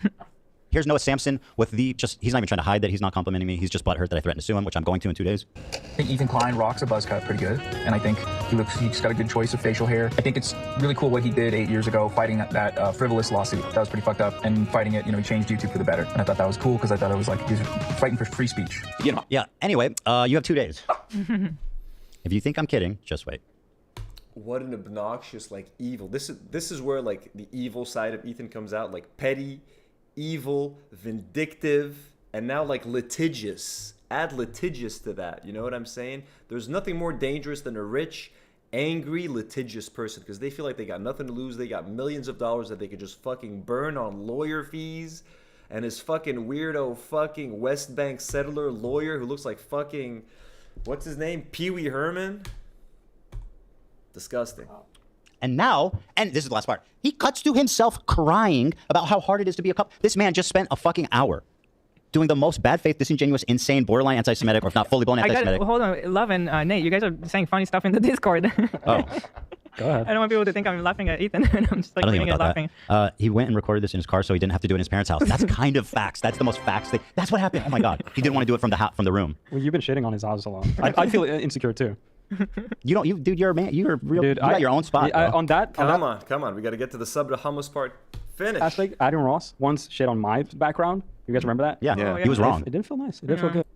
Here's Noah Sampson with he's not even trying to hide that he's not complimenting me. He's just butthurt that I threatened to sue him, which I'm going to in 2 days. I think Ethan Klein rocks a buzz cut pretty good. And I think he's got a good choice of facial hair. I think it's really cool what he did 8 years ago, fighting that frivolous lawsuit. That was pretty fucked up. And fighting it, he changed YouTube for the better. And I thought that was cool because I thought it was like, he was fighting for free speech. Yeah, anyway, you have 2 days. If you think I'm kidding, just wait. What an obnoxious, evil. This is where, the evil side of Ethan comes out. Petty, evil, vindictive, and now, litigious. Add litigious to that. You know what I'm saying? There's nothing more dangerous than a rich, angry, litigious person because they feel like they got nothing to lose. They got millions of dollars that they could just fucking burn on lawyer fees. And his fucking weirdo fucking West Bank settler lawyer who looks like fucking, what's his name? Pee Wee Herman? Disgusting. And now, and this is the last part, he cuts to himself crying about how hard it is to be a couple. This man just spent a fucking hour doing the most bad faith, disingenuous, insane, borderline anti-Semitic, or if not fully blown anti-Semitic. Hold on, Love and Nate, you guys are saying funny stuff in the Discord. Oh, go ahead. I don't want people to think I'm laughing at Ethan. I'm just I don't reading think it laughing. that. He went and recorded this in his car so he didn't have to do it in his parents' house. That's kind of facts. That's the most facts thing. That's what happened. Oh my God. He didn't want to do it from the room. Well, you've been shitting on his house a lot. I feel insecure too. Dude, you're a man. You're real. Dude, you got your own spot. On that. Come on. We got to get to the sub to hummus part. Finish. Hashtag Adam Ross once shit on my background. You guys remember that? Yeah. He was wrong. It didn't feel nice. It didn't feel good.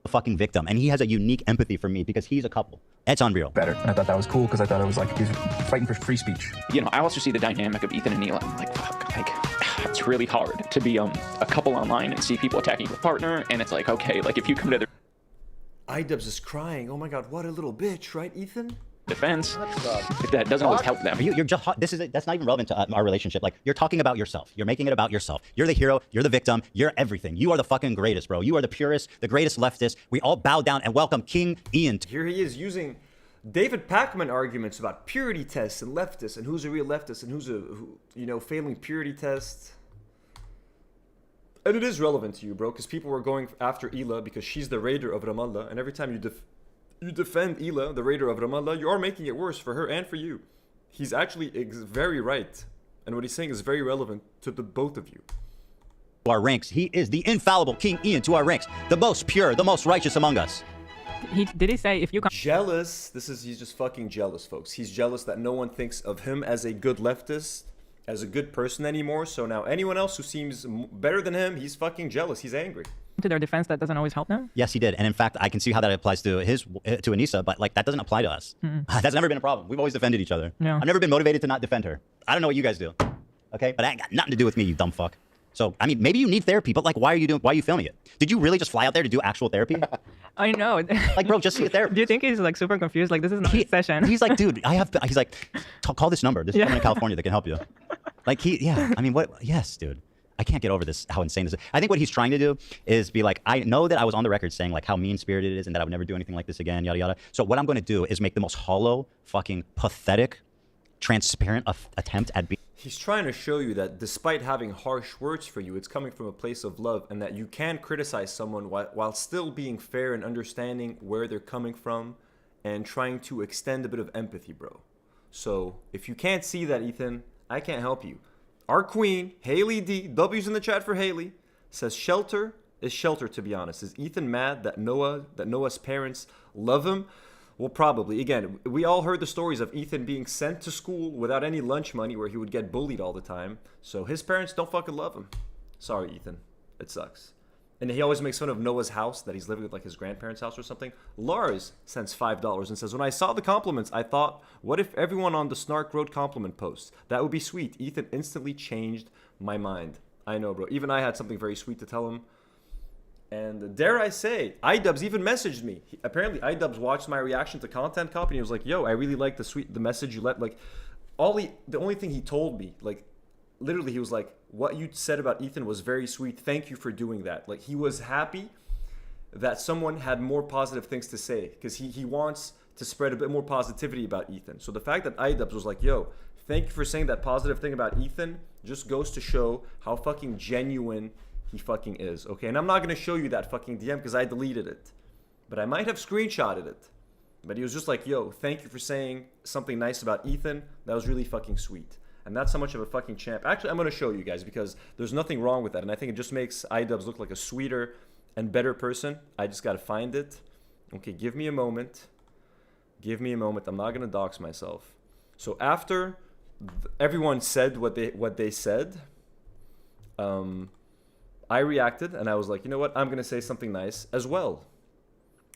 A fucking victim, and he has a unique empathy for me because he's a couple. That's unreal. Better. And I thought that was cool because I thought it was like he was fighting for free speech. I also see the dynamic of Ethan and Neela. I'm like, fuck, it's really hard to be a couple online and see people attacking your partner, and it's like, okay, if you come to their iDubbbz is crying. Oh my God, what a little bitch, right, Ethan? defense, if that doesn't always help them. You're just that's not even relevant to our relationship. You're talking about yourself. You're making it about yourself. You're the hero. You're the victim. You're everything. You are the fucking greatest, bro. You are the purest, the greatest leftist. We all bow down and welcome King Ian. Here he is using David Pakman arguments about purity tests and leftists and who's a real leftist and who's failing purity tests. And it is relevant to you, bro, because people were going after Ela because she's the raider of Ramallah, and every time you defend Ela, the raider of Ramallah, you are making it worse for her and for you. He's actually very right, and what he's saying is very relevant to the both of you. To our ranks, he is the infallible King Ian to our ranks, the most pure, the most righteous among us. Did he say if you come jealous? He's just fucking jealous, folks. He's jealous that no one thinks of him as a good leftist, as a good person anymore. So now anyone else who seems better than him, he's fucking jealous. He's angry. To their defense, that doesn't always help them? Yes, he did. And in fact, I can see how that applies to Anissa, but that doesn't apply to us. That's never been a problem. We've always defended each other. Yeah. I've never been motivated to not defend her. I don't know what you guys do. Okay? But that ain't got nothing to do with me, you dumb fuck. So, I mean, maybe you need therapy, but why are you filming it? Did you really just fly out there to do actual therapy? I know. Bro, just see a therapist. Do you think he's super confused? This is not a session. He's like, dude, he's like, call this number. There's someone in California that can help you. I mean, what? Yes, dude. I can't get over this, how insane this is. I think what he's trying to do is be like, I know that I was on the record saying how mean-spirited it is and that I would never do anything like this again, yada, yada. So what I'm going to do is make the most hollow, fucking pathetic, transparent attempt at being... He's trying to show you that despite having harsh words for you, it's coming from a place of love and that you can criticize someone while still being fair and understanding where they're coming from and trying to extend a bit of empathy, bro. So if you can't see that, Ethan, I can't help you. Our queen, Haley D, W's in the chat for Haley, says shelter is shelter, to be honest. Is Ethan mad that Noah's parents love him? Well, probably. Again, we all heard the stories of Ethan being sent to school without any lunch money where he would get bullied all the time. So his parents don't fucking love him. Sorry, Ethan. It sucks. And he always makes fun of Noah's house, that he's living with like his grandparents' house or something. Lars sends $5 and says, when I saw the compliments, I thought, what if everyone on the Snark wrote compliment posts? That would be sweet. Ethan instantly changed my mind. I know, bro. Even I had something very sweet to tell him. And dare I say, iDubbbz even messaged me. Apparently, iDubbbz watched my reaction to Content Cop, and he was like, yo, I really like the message you let. Like, the only thing he told me, like, literally, he was like, what you said about Ethan was very sweet. Thank you for doing that. Like, he was happy that someone had more positive things to say, because he wants to spread a bit more positivity about Ethan. So the fact that iDubbbz was like, yo, thank you for saying that positive thing about Ethan just goes to show how fucking genuine he fucking is, okay? And I'm not going to show you that fucking DM because I deleted it. But I might have screenshotted it. But he was just like, yo, thank you for saying something nice about Ethan. That was really fucking sweet. And that's how much of a fucking champ. Actually, I'm going to show you guys because there's nothing wrong with that. And I think it just makes iDubbbz look like a sweeter and better person. I just got to find it. Okay, give me a moment. Give me a moment. I'm not going to dox myself. So after everyone said what they said, I reacted and I was like, you know what? I'm going to say something nice as well.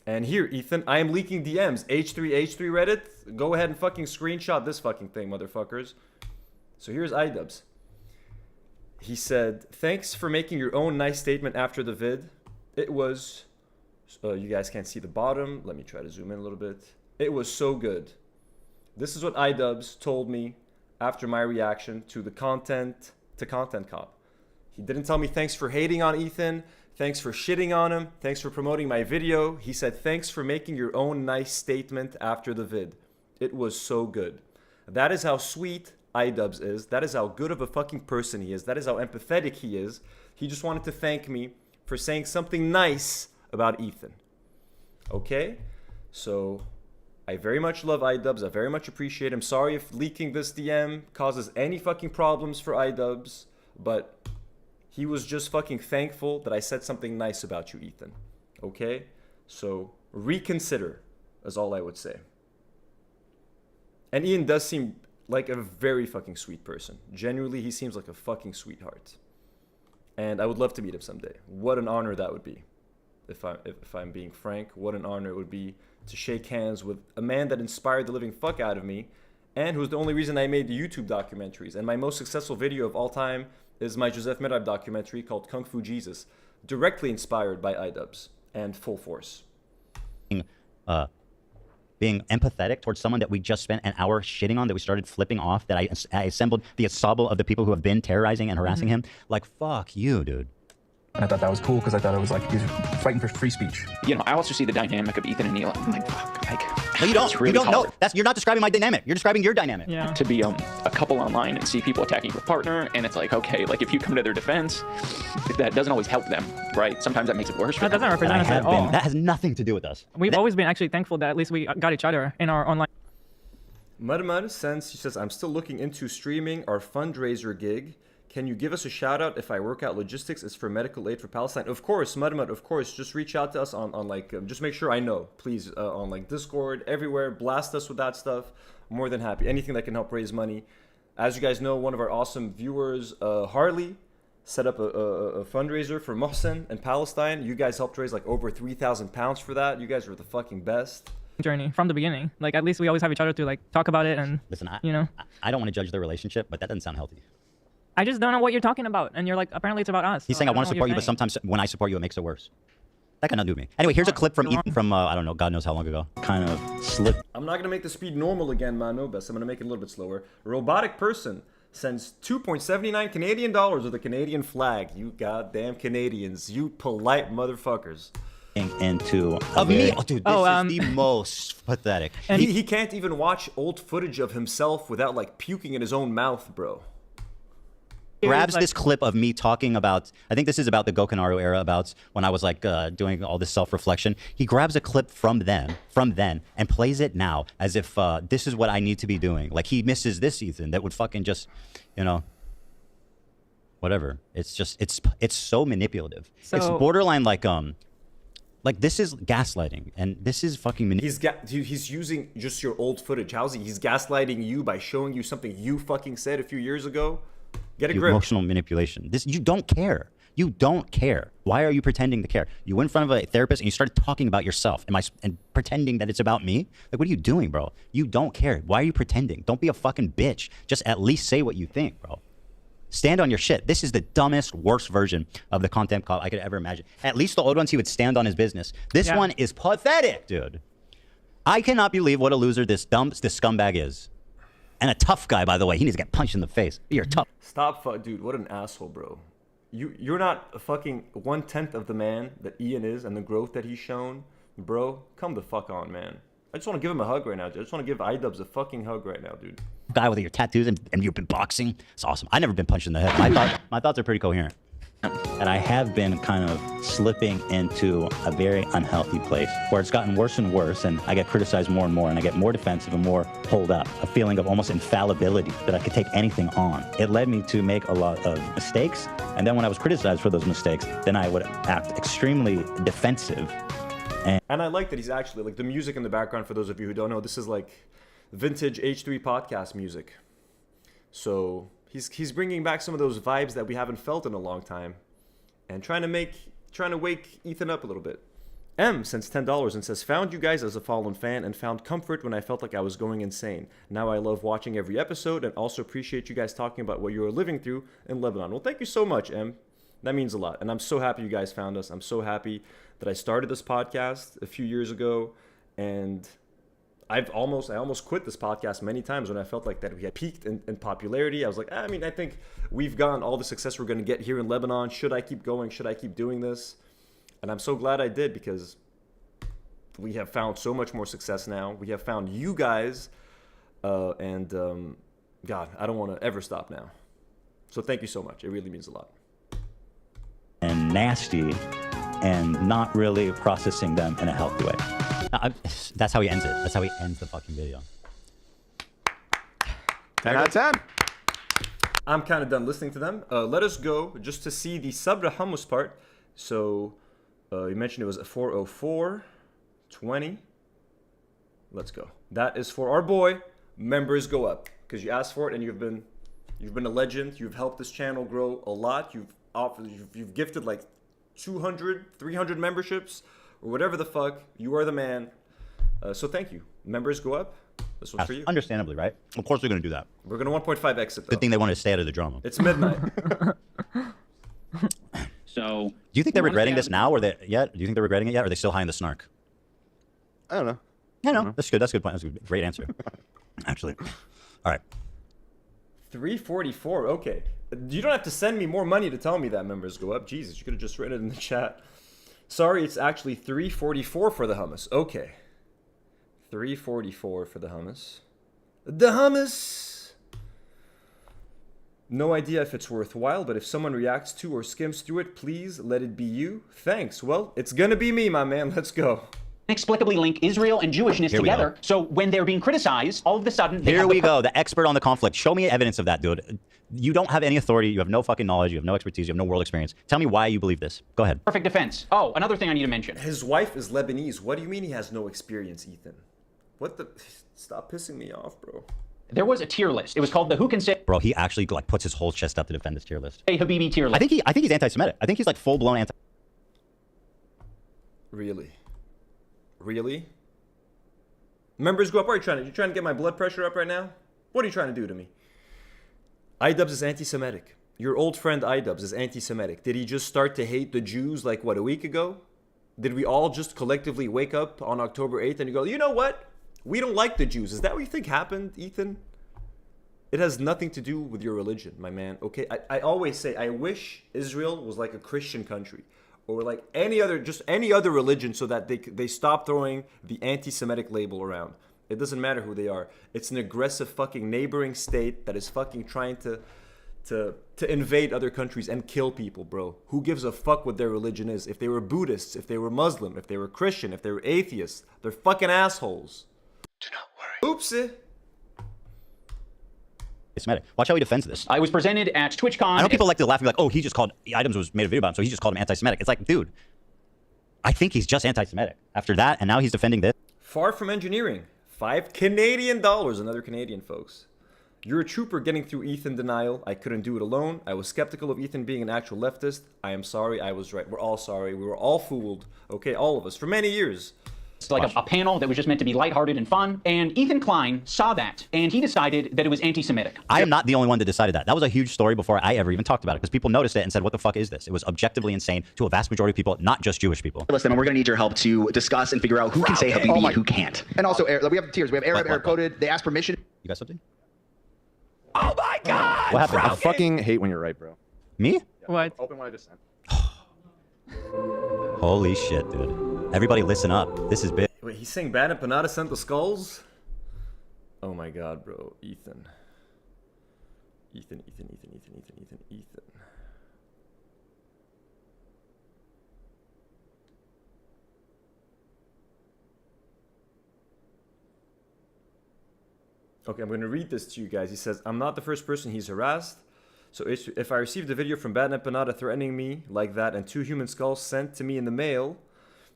And here, Ethan, I am leaking DMs. H3 Reddit. Go ahead and fucking screenshot this fucking thing, motherfuckers. So here's iDubbbz. He said, thanks for making your own nice statement after the vid. It was, you guys can't see the bottom. Let me try to zoom in a little bit. It was so good. This is what iDubbbz told me after my reaction to Content Cop. He didn't tell me thanks for hating on Ethan. Thanks for shitting on him. Thanks for promoting my video. He said, thanks for making your own nice statement after the vid. It was so good. That is how sweet iDubbbz is. That is how good of a fucking person he is. That is how empathetic he is. He just wanted to thank me for saying something nice about Ethan. Okay? So I very much love iDubbbz. I very much appreciate him. Sorry if leaking this DM causes any fucking problems for iDubbbz, but he was just fucking thankful that I said something nice about you, Ethan. Okay? So reconsider is all I would say. And Ian does seem like a very fucking sweet person. Genuinely, he seems like a fucking sweetheart. And I would love to meet him someday. What an honor that would be. If I'm being frank, what an honor it would be to shake hands with a man that inspired the living fuck out of me and who's the only reason I made the YouTube documentaries. And my most successful video of all time is my Joseph Merab documentary called Kung Fu Jesus, directly inspired by iDubbbz and Full Force. Being empathetic towards someone that we just spent an hour shitting on, that we started flipping off, that I assembled the ensemble of the people who have been terrorizing and harassing him. Like, fuck you, dude. And I thought that was cool because I thought it was like he was fighting for free speech. You know, I also see the dynamic of Ethan and Neil. I'm like, fuck, like. No, you don't. Really you don't know. You're not describing my dynamic. You're describing your dynamic. Yeah. To be a couple online and see people attacking your partner, and it's like, okay, like if you come to their defense, that doesn't always help them, right? Sometimes that makes it worse. That doesn't represent us at all. That has nothing to do with us. We've always been actually thankful that at least we got each other in our online. Mud sends, she says, I'm still looking into streaming our fundraiser gig. Can you give us a shout out if I work out logistics? It's for medical aid for Palestine. Of course, Mud, of course. Just reach out to us on like, just make sure I know, please, on like Discord, everywhere. Blast us with that stuff. More than happy. Anything that can help raise money. As you guys know, one of our awesome viewers, Harley, set up a fundraiser for Mohsen in Palestine. You guys helped raise like over 3,000 pounds for that. You guys were the fucking best. Journey from the beginning. Like, at least we always have each other to like talk about it and, listen, you know. I don't want to judge their relationship, but that doesn't sound healthy. I just don't know what you're talking about. And you're like, apparently it's about us. He's saying I want to support you, but sometimes when I support you, it makes it worse. That cannot do me. Anyway, here's a clip from Ethan from, I don't know, God knows how long ago. Kind of slipped. I'm not going to make the speed normal again, Mano Best. I'm going to make it a little bit slower. A robotic person sends 2.79 Canadian dollars with a Canadian flag. You goddamn Canadians. You polite motherfuckers. Into of me. Oh, dude, this is the most pathetic. And he can't even watch old footage of himself without like puking in his own mouth, bro. Grabs this clip of me talking about, I think this is about the Gokanaru era, about when I was like doing all this self-reflection. He grabs a clip from then, and plays it now as if this is what I need to be doing. Like he misses this Ethan that would fucking just, you know, whatever. It's just, it's so manipulative. So, it's borderline like this is gaslighting, and this is fucking he's using just your old footage. How's he? He's gaslighting you by showing you something you fucking said a few years ago. Get a grip. Emotional manipulation. You don't care. You don't care. Why are you pretending to care? You went in front of a therapist and you started talking about yourself and pretending that it's about me? Like, what are you doing, bro? You don't care. Why are you pretending? Don't be a fucking bitch. Just at least say what you think, bro. Stand on your shit. This is the dumbest, worst version of the content call I could ever imagine. At least the old ones, he would stand on his business. This one is pathetic, dude. I cannot believe what a loser this scumbag is. And a tough guy, by the way. He needs to get punched in the face. You're tough. Stop, dude. What an asshole, bro. You're not a fucking 1/10 of the man that Ian is and the growth that he's shown. Bro, come the fuck on, man. I just want to give him a hug right now. I just want to give iDubbbz a fucking hug right now, dude. Guy with your tattoos and you've been boxing. It's awesome. I've never been punched in the head. My thoughts are pretty coherent. And I have been kind of slipping into a very unhealthy place where it's gotten worse and worse, and I get criticized more and more, and I get more defensive and more pulled up, a feeling of almost infallibility that I could take anything on. It led me to make a lot of mistakes, and then when I was criticized for those mistakes, then I would act extremely defensive. And I like that he's actually, like, the music in the background, for those of you who don't know, this is like vintage H3 podcast music. So he's bringing back some of those vibes that we haven't felt in a long time, and trying to wake Ethan up a little bit. M sends $10 and says, found you guys as a fallen fan and found comfort when I felt like I was going insane. Now I love watching every episode and also appreciate you guys talking about what you are living through in Lebanon. Well, thank you so much, M. That means a lot. And I'm so happy you guys found us. I'm so happy that I started this podcast a few years ago, and I almost quit this podcast many times when I felt like that we had peaked in popularity. I was like, I think we've gotten all the success we're going to get here in Lebanon. Should I keep going? Should I keep doing this? And I'm so glad I did, because we have found so much more success now. We have found you guys, and God, I don't want to ever stop now. So thank you so much. It really means a lot. And nasty, and not really processing them in a healthy way. That's how he ends it. That's how he ends the fucking video. 10 out of 10. I'm kind of done listening to them. Let us go just to see the Sabra Hummus part. So you mentioned it was a 404.20. Let's go. That is for our boy. Members go up, because you asked for it, and you've been a legend. You've helped this channel grow a lot. You've gifted like 200, 300 memberships, or whatever the fuck. You are the man. So thank you. Members go up. This one's for you. Understandably, right? Of course they're going to do that. We're going to 1.5 exit, though. Good thing they wanted to stay out of the drama. It's midnight. So, do you think they're regretting this now, or do you think they're regretting it yet, or are they still high in the snark? I don't know. I know. That's good. That's a good point. That's a great answer. Actually. All right. 344. Okay. You don't have to send me more money to tell me that members go up. Jesus, you could have just written it in the chat. Sorry, it's actually 344 for the hummus. Okay. 344 for the hummus. The hummus! No idea if it's worthwhile, but if someone reacts to or skims through it, please let it be you. Thanks. Well, it's gonna be me, my man. Let's go. Inexplicably link Israel and Jewishness together. So when they're being criticized, all of a sudden... Here we go. The expert on the conflict. Show me evidence of that, dude. You don't have any authority. You have no fucking knowledge. You have no expertise. You have no world experience. Tell me why you believe this. Go ahead. Perfect defense. Oh, another thing I need to mention. His wife is Lebanese. What do you mean he has no experience, Ethan? What the... Stop pissing me off, bro. There was a tier list. It was called the Who Can Say... Bro, he actually like puts his whole chest up to defend this tier list. Hey, Habibi tier list. I think he's anti-Semitic. I think he's like full-blown anti... Really? Really? Members go up. What are you trying to get my blood pressure up right now? What are you trying to do to me? iDubbbz is anti-Semitic. Your old friend iDubbbz is anti-Semitic. Did he just start to hate the Jews like, what, a week ago? Did we all just collectively wake up on October 8th and you go, you know what? We don't like the Jews. Is that what you think happened, Ethan? It has nothing to do with your religion, my man, okay? I always say, I wish Israel was like a Christian country, or like any other religion, so that they stop throwing the anti-Semitic label around. It doesn't matter who they are. It's an aggressive fucking neighboring state that is fucking trying to invade other countries and kill people, bro. Who gives a fuck what their religion is? If they were Buddhists, if they were Muslim, if they were Christian, if they were atheists, they're fucking assholes. Do not worry. Oopsie. Semitic. Watch how he defends this. I was presented at TwitchCon. I know people like to laugh and be like, oh, he just called, iDubbbz was made a video about him, so he just called him anti-Semitic. It's like, dude, I think he's just anti-Semitic. After that, and now he's defending this. Far from engineering. $5 Canadian. Another Canadian, folks. You're a trooper getting through Ethan denial. I couldn't do it alone. I was skeptical of Ethan being an actual leftist. I am sorry. I was right. We're all sorry. We were all fooled. Okay, all of us for many years. It's like a panel that was just meant to be lighthearted and fun. And Ethan Klein saw that, and he decided that it was anti-Semitic. I am not the only one that decided that. That was a huge story before I ever even talked about it, because people noticed it and said, what the fuck is this? It was objectively insane to a vast majority of people, not just Jewish people. Listen, we're going to need your help to discuss and figure out who can say Habibi and who can't. And also, we have tiers. We have Arab, Arab-coded. They ask permission. You got something? Oh my God! What happened? I fucking hate when you're right, bro. Me? Yeah, what? Open what I just sent. Holy shit, dude. Everybody listen up. This is big. Wait, he's saying Bad and Panada sent the skulls? Oh my God, bro. Ethan. Ethan. Okay, I'm going to read this to you guys. He says, I'm not the first person he's harassed. So if I received a video from Bad and Panada threatening me like that and 2 human skulls sent to me in the mail.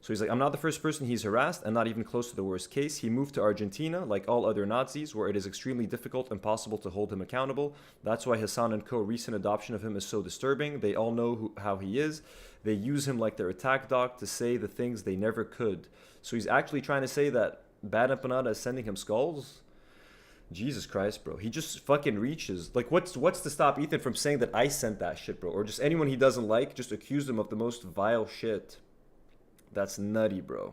So he's like, I'm not the first person he's harassed and not even close to the worst case. He moved to Argentina, like all other Nazis, where it is extremely difficult and impossible to hold him accountable. That's why Hassan and Co. recent adoption of him is so disturbing. They all know how he is. They use him like their attack dog to say the things they never could. So he's actually trying to say that Bad and Panada is sending him skulls? Jesus Christ, bro. He just fucking reaches. Like, what's to stop Ethan from saying that I sent that shit, bro? Or just anyone he doesn't like, just accuse him of the most vile shit. That's nutty, bro.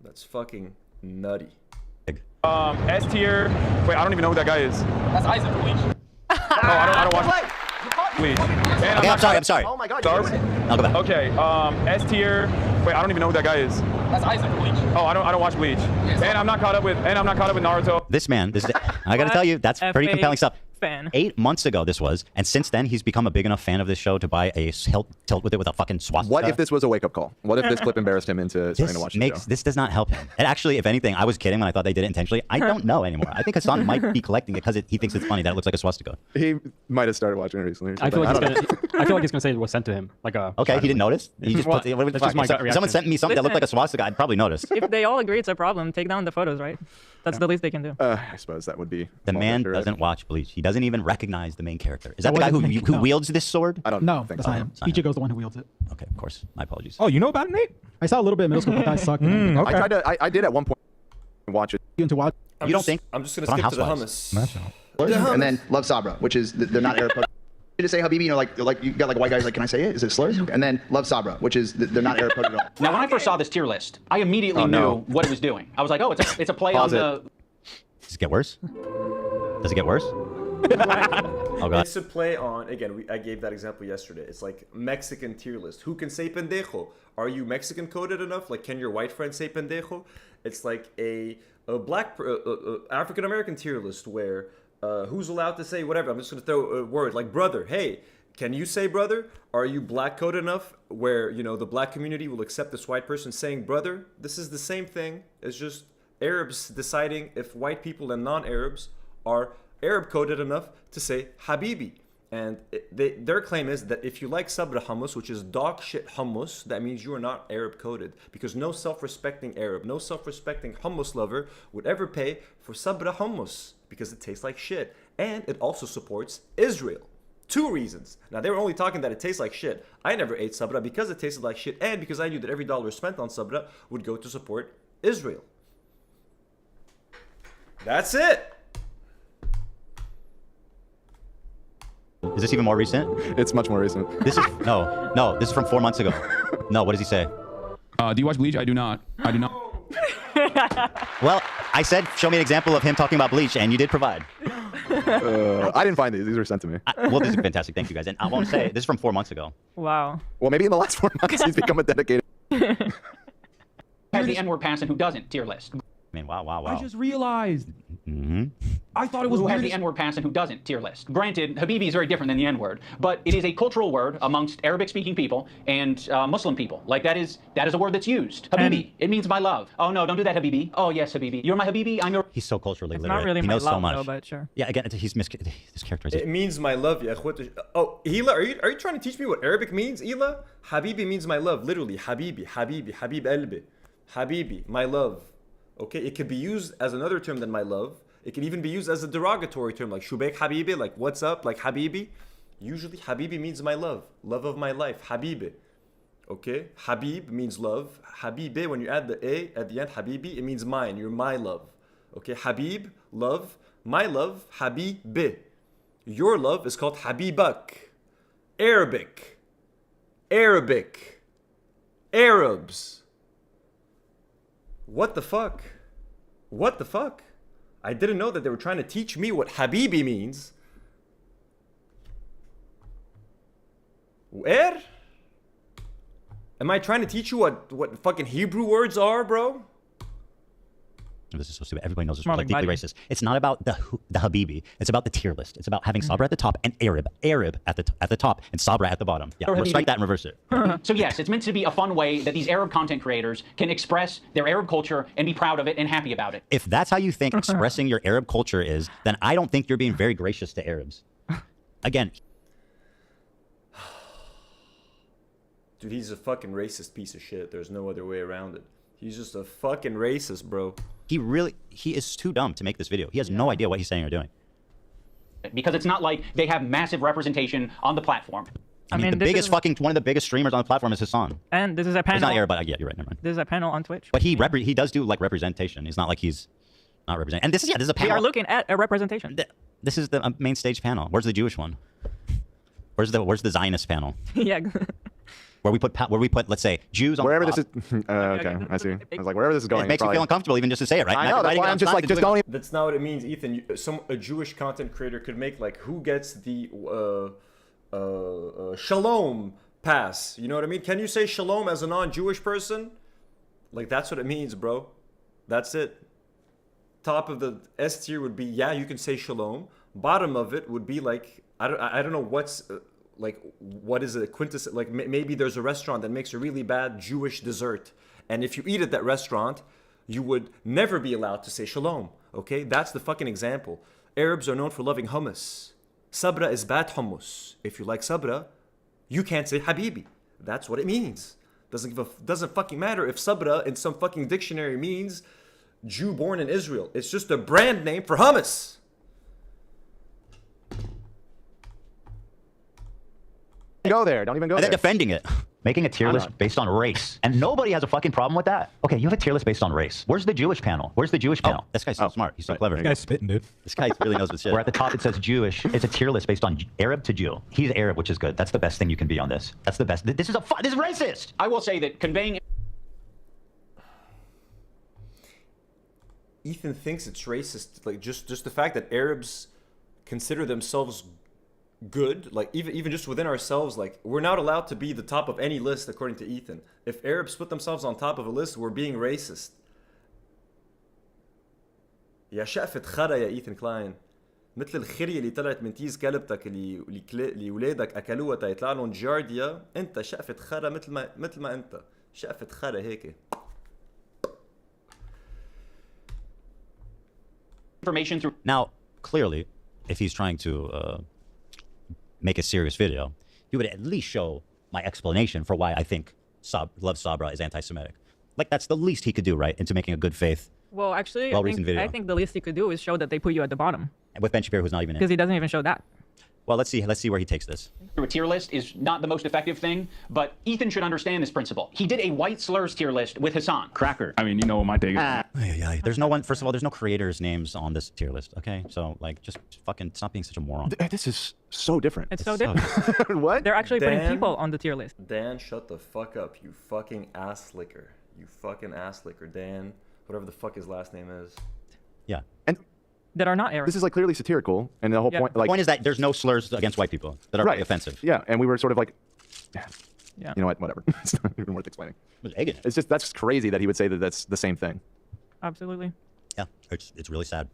That's fucking nutty. S tier. Wait, I don't even know who that guy is. That's Isaac Bleach. I don't watch Bleach. Okay, I'm sorry. Oh my God. I'll go back. Okay, S tier. Wait, I don't even know who that guy is. That's Isaac Bleach. Oh, I don't watch Bleach. And I'm not caught up with Naruto. This man, I gotta tell you, that's pretty compelling stuff. Fan. 8 months ago this was, and since then he's become a big enough fan of this show to buy a tilt with it with a fucking swastika. What if this was a wake-up call? What if this clip embarrassed him into starting to watch the show? This does not help him. And actually, if anything, I was kidding when I thought they did it intentionally. I don't know anymore. I think Hassan might be collecting it because he thinks it's funny that it looks like a swastika. He might have started watching it recently. I feel like he's gonna say it was sent to him. Like a. Okay, he didn't notice. He just put. If someone sent me something that looked like a swastika, I'd probably notice. If they all agree it's a problem, take down the photos, right? That's the least they can do. I suppose that would be. The man doesn't watch Bleach. He doesn't even recognize the main character. Is that the guy who wields this sword? I don't No, think that's so. not him. Ichigo's the one who wields it. Okay, of course. My apologies. Oh, you know about it, Nate? I saw a little bit in middle school, but that sucked. Okay. I did at one point watch it. You into watch? You don't think? I'm just going to skip to the hummus. And then Love Sabra, which is they're not Arab. To say Habibi, like you got like white guys like, can I say it? Is it slurs? And then Love Sabra, which is they're not Arab at all. Now, when I first saw this tier list, I immediately knew what it was doing. I was like, oh, it's a play on the. Does it get worse? Does it get worse? Oh God. It's a play on, again, I gave that example yesterday. It's like Mexican tier list. Who can say pendejo? Are you Mexican coded enough? Like, can your white friend say pendejo? It's like a black African American tier list where who's allowed to say whatever. I'm just going to throw a word like brother. Hey, can you say brother? Are you black coded enough where, the black community will accept this white person saying brother? This is the same thing. It's just Arabs deciding if white people and non-Arabs are Arab coded enough to say Habibi. And their claim is that if you like sabra hummus, which is dog shit hummus, that means you are not Arab coded. Because no self-respecting Arab, no self-respecting hummus lover would ever pay for sabra hummus because it tastes like shit. And it also supports Israel. 2 reasons. Now, they were only talking that it tastes like shit. I never ate sabra because it tasted like shit and because I knew that every dollar spent on sabra would go to support Israel. That's it. Is this even more recent? It's much more recent. This is no. This is from 4 months ago. No, what does he say? Do you watch Bleach? I do not. Well, I said, show me an example of him talking about Bleach, and you did provide. I didn't find these. These were sent to me. Well, this is fantastic. Thank you, guys. And I won't say this is from 4 months ago. Wow. Well, maybe in the last 4 months he's become a dedicated. Has the N-word pass and who doesn't tier list. I mean, wow. I just realized. Mm-hmm. I thought it was who weird. has the N-word pass and who doesn't tier list. Granted, Habibi is very different than the N-word, but it is a cultural word amongst Arabic-speaking people and Muslim people. Like that is a word that's used. Habibi, it means my love. Oh no, don't do that, Habibi. Oh yes, Habibi. You're my Habibi. I'm your. He's so culturally It's literate. not really he my knows love, so much. though, but sure. Yeah, again, this characterization. It means my love, ya akhwat. Oh, Hila, are you trying to teach me what Arabic means, Hila? Habibi means my love, literally. Habibi, Habib elbi. Habibi, my love. Okay, it could be used as another term than my love. It can even be used as a derogatory term, like Shubek Habibi, like what's up, like Habibi. Usually Habibi means my love of my life, Habibi. Okay, Habib means love. Habibi, when you add the A at the end, Habibi, it means mine, you're my love. Okay, Habib, love, my love, Habibi. Your love is called Habibak. Arabic. Arabs. What the fuck? I didn't know that they were trying to teach me what Habibi means. Where? Am I trying to teach you what fucking Hebrew words are, bro? This is so stupid. Everybody knows this is like deeply racist. It's not about the Habibi. It's about the tier list. It's about having Sabra at the top and Arab at the top and Sabra at the bottom. Yeah, respect that and reverse it. So yes, it's meant to be a fun way that these Arab content creators can express their Arab culture and be proud of it and happy about it. If that's how you think expressing your Arab culture is, then I don't think you're being very gracious to Arabs. Again. Dude, he's a fucking racist piece of shit. There's no other way around it. He's just a fucking racist, bro. He is too dumb to make this video. He has no idea what he's saying or doing. Because it's not like they have massive representation on the platform. I mean, one of the biggest streamers on the platform is Hassan. And this is a panel. He's not Arab, but yeah, you're right. Never mind. This is a panel on Twitch. But he does do like representation. He's not like he's not representing. And this is a panel. We are looking at a representation. This is the main stage panel. Where's the Jewish one? Where's the Zionist panel? Yeah. Where we put, let's say, Jews on wherever the top. this is. Okay, I see. I was like, wherever this is going. It makes you feel uncomfortable even just to say it, right? I know. That's why I'm just like, just don't. That's not what it means, Ethan. A Jewish content creator could make like who gets the shalom pass. You know what I mean? Can you say shalom as a non-Jewish person? Like that's what it means, bro. That's it. Top of the S tier would be you can say shalom. Bottom of it would be like I don't know what's. Like, what is a quintessence? Like, maybe there's a restaurant that makes a really bad Jewish dessert. And if you eat at that restaurant, you would never be allowed to say shalom. Okay? That's the fucking example. Arabs are known for loving hummus. Sabra is bad hummus. If you like sabra, you can't say habibi. That's what it means. Doesn't fucking matter if sabra in some fucking dictionary means Jew born in Israel. It's just a brand name for hummus. Go there. Don't even go and there. They're defending it. Making a tier list based on race. And nobody has a fucking problem with that. Okay, you have a tier list based on race. Where's the Jewish panel? This guy's so smart. He's so clever. This guy's spitting, dude. This guy really knows his shit. Where at the top it says Jewish. It's a tier list based on Arab to Jew. He's Arab, which is good. That's the best thing you can be on this. That's the best. This is racist. I will say that conveying... Ethan thinks it's racist. Like, just the fact that Arabs consider themselves good, like even just within ourselves, like we're not allowed to be the top of any list according to Ethan. If Arabs put themselves on top of a list, we're being racist. يا شقفة خرا يا إيثن كلاين مثل الخرية اللي طلعت من تيز كلبتك اللي ولادك أكلوها تيطلع لهم جارديا. أنت شقفة خرا مثل ما أنت شقفة خرا هيك. Information through. Now, clearly, if he's trying to make a serious video, he would at least show my explanation for why I think Love Sabra is anti-Semitic. Like, that's the least he could do, right? Into making a good faith, well, actually, well-reasoned video. I think the least he could do is show that they put you at the bottom. With Ben Shapiro, who's not even in. Because he doesn't even show that. Well, let's see where he takes this. Through a tier list is not the most effective thing, but Ethan should understand this principle. He did a white slurs tier list with Hassan. Cracker. I mean, you know what my take is. There's no one. First of all, there's no creators' names on this tier list. Okay, so like, just fucking stop being such a moron. This is so different. It's so different. What? They're actually putting people on the tier list. Dan, shut the fuck up, you fucking ass licker. You fucking ass licker, Dan. Whatever the fuck his last name is. Yeah. And that are not Arab. This is like clearly satirical, and the whole point, like, the point is that there's no slurs against white people that are really offensive. Yeah, and we were sort of like, yeah, you know what? Whatever. It's not even worth explaining. It's just that's crazy that he would say that that's the same thing. Absolutely. Yeah, it's really sad.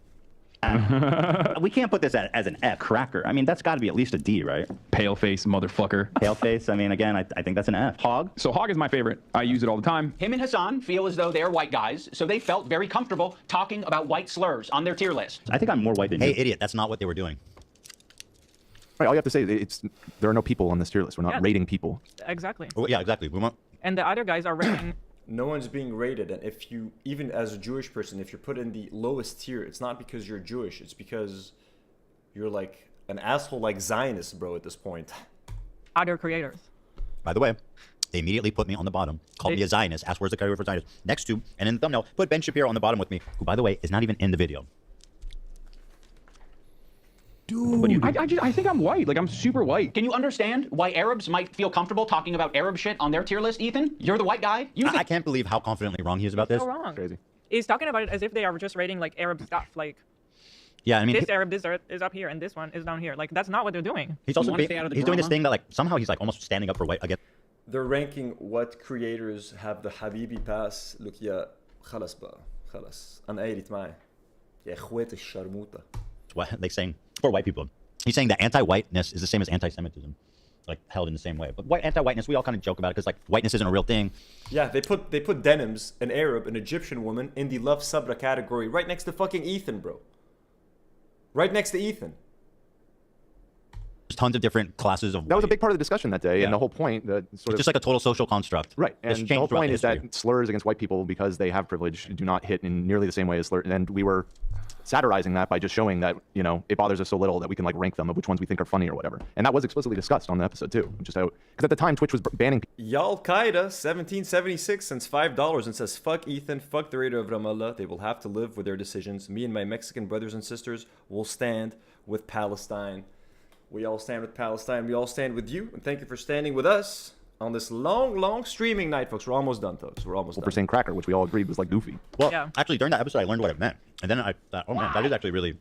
We can't put this as an F. Cracker. I mean, that's got to be at least a D, right? Paleface motherfucker. Paleface. I mean, again, I think that's an F. Hog. So Hog is my favorite. I use it all the time. Him and Hassan feel as though they're white guys, so they felt very comfortable talking about white slurs on their tier list. I think I'm more white than you. Hey, idiot! That's not what they were doing. Right. All you have to say is there are no people on this tier list. We're not rating people. Exactly. Well, yeah, exactly. We want. And the other guys are rating No one's being rated, and if you, even as a Jewish person, if you're put in the lowest tier, it's not because you're Jewish, it's because you're like an asshole like Zionist, bro, at this point. Other creators. By the way, they immediately put me on the bottom, called me a Zionist, asked where's the category for Zionist, next to, and in the thumbnail, put Ben Shapiro on the bottom with me, who, by the way, is not even in the video. Dude, I think I'm white. Like, I'm super white. Can you understand why Arabs might feel comfortable talking about Arab shit on their tier list, Ethan? You're the white guy. I can't believe how confidently wrong he is about this. So wrong. Crazy. He's talking about it as if they are just rating like Arab stuff. Like, yeah, I mean, this Arab dessert is up here and this one is down here. Like, that's not what they're doing. He's also he's doing this thing that like somehow he's like almost standing up for white again. They're ranking what creators have the Habibi pass. Look, yeah, خلاص بقى خلاص أنا قايلت معي يا إخوات الشرموطة. What they saying for white people? He's saying that anti-whiteness is the same as anti-Semitism, like held in the same way. But anti-whiteness, we all kind of joke about it because like whiteness isn't a real thing. Yeah, they put denims, an Arab, an Egyptian woman in the love sabra category, right next to fucking Ethan, bro. Right next to Ethan. There's tons of different classes of. That was a big part of the discussion that day, and the whole point that sort of just like a total social construct. Right, and the whole point is that slurs against white people because they have privilege do not hit in nearly the same way as slurs, and we were satirizing that by just showing that, you know, it bothers us so little that we can like rank them of which ones we think are funny or whatever. And that was explicitly discussed on the episode too, which is how, because at the time Twitch was banning. Y'all Qaeda 1776 sends $5 and says, fuck Ethan, fuck the raider of Ramallah. They will have to live with their decisions. Me and my Mexican brothers and sisters will stand with Palestine. We all stand with Palestine. We all stand with you. And thank you for standing with us on this long streaming night, folks. We're almost done, folks. We're almost done. For saying cracker, which we all agreed was like goofy. Well, actually, during that episode, I learned what it meant. And then I thought, oh man, that is actually really,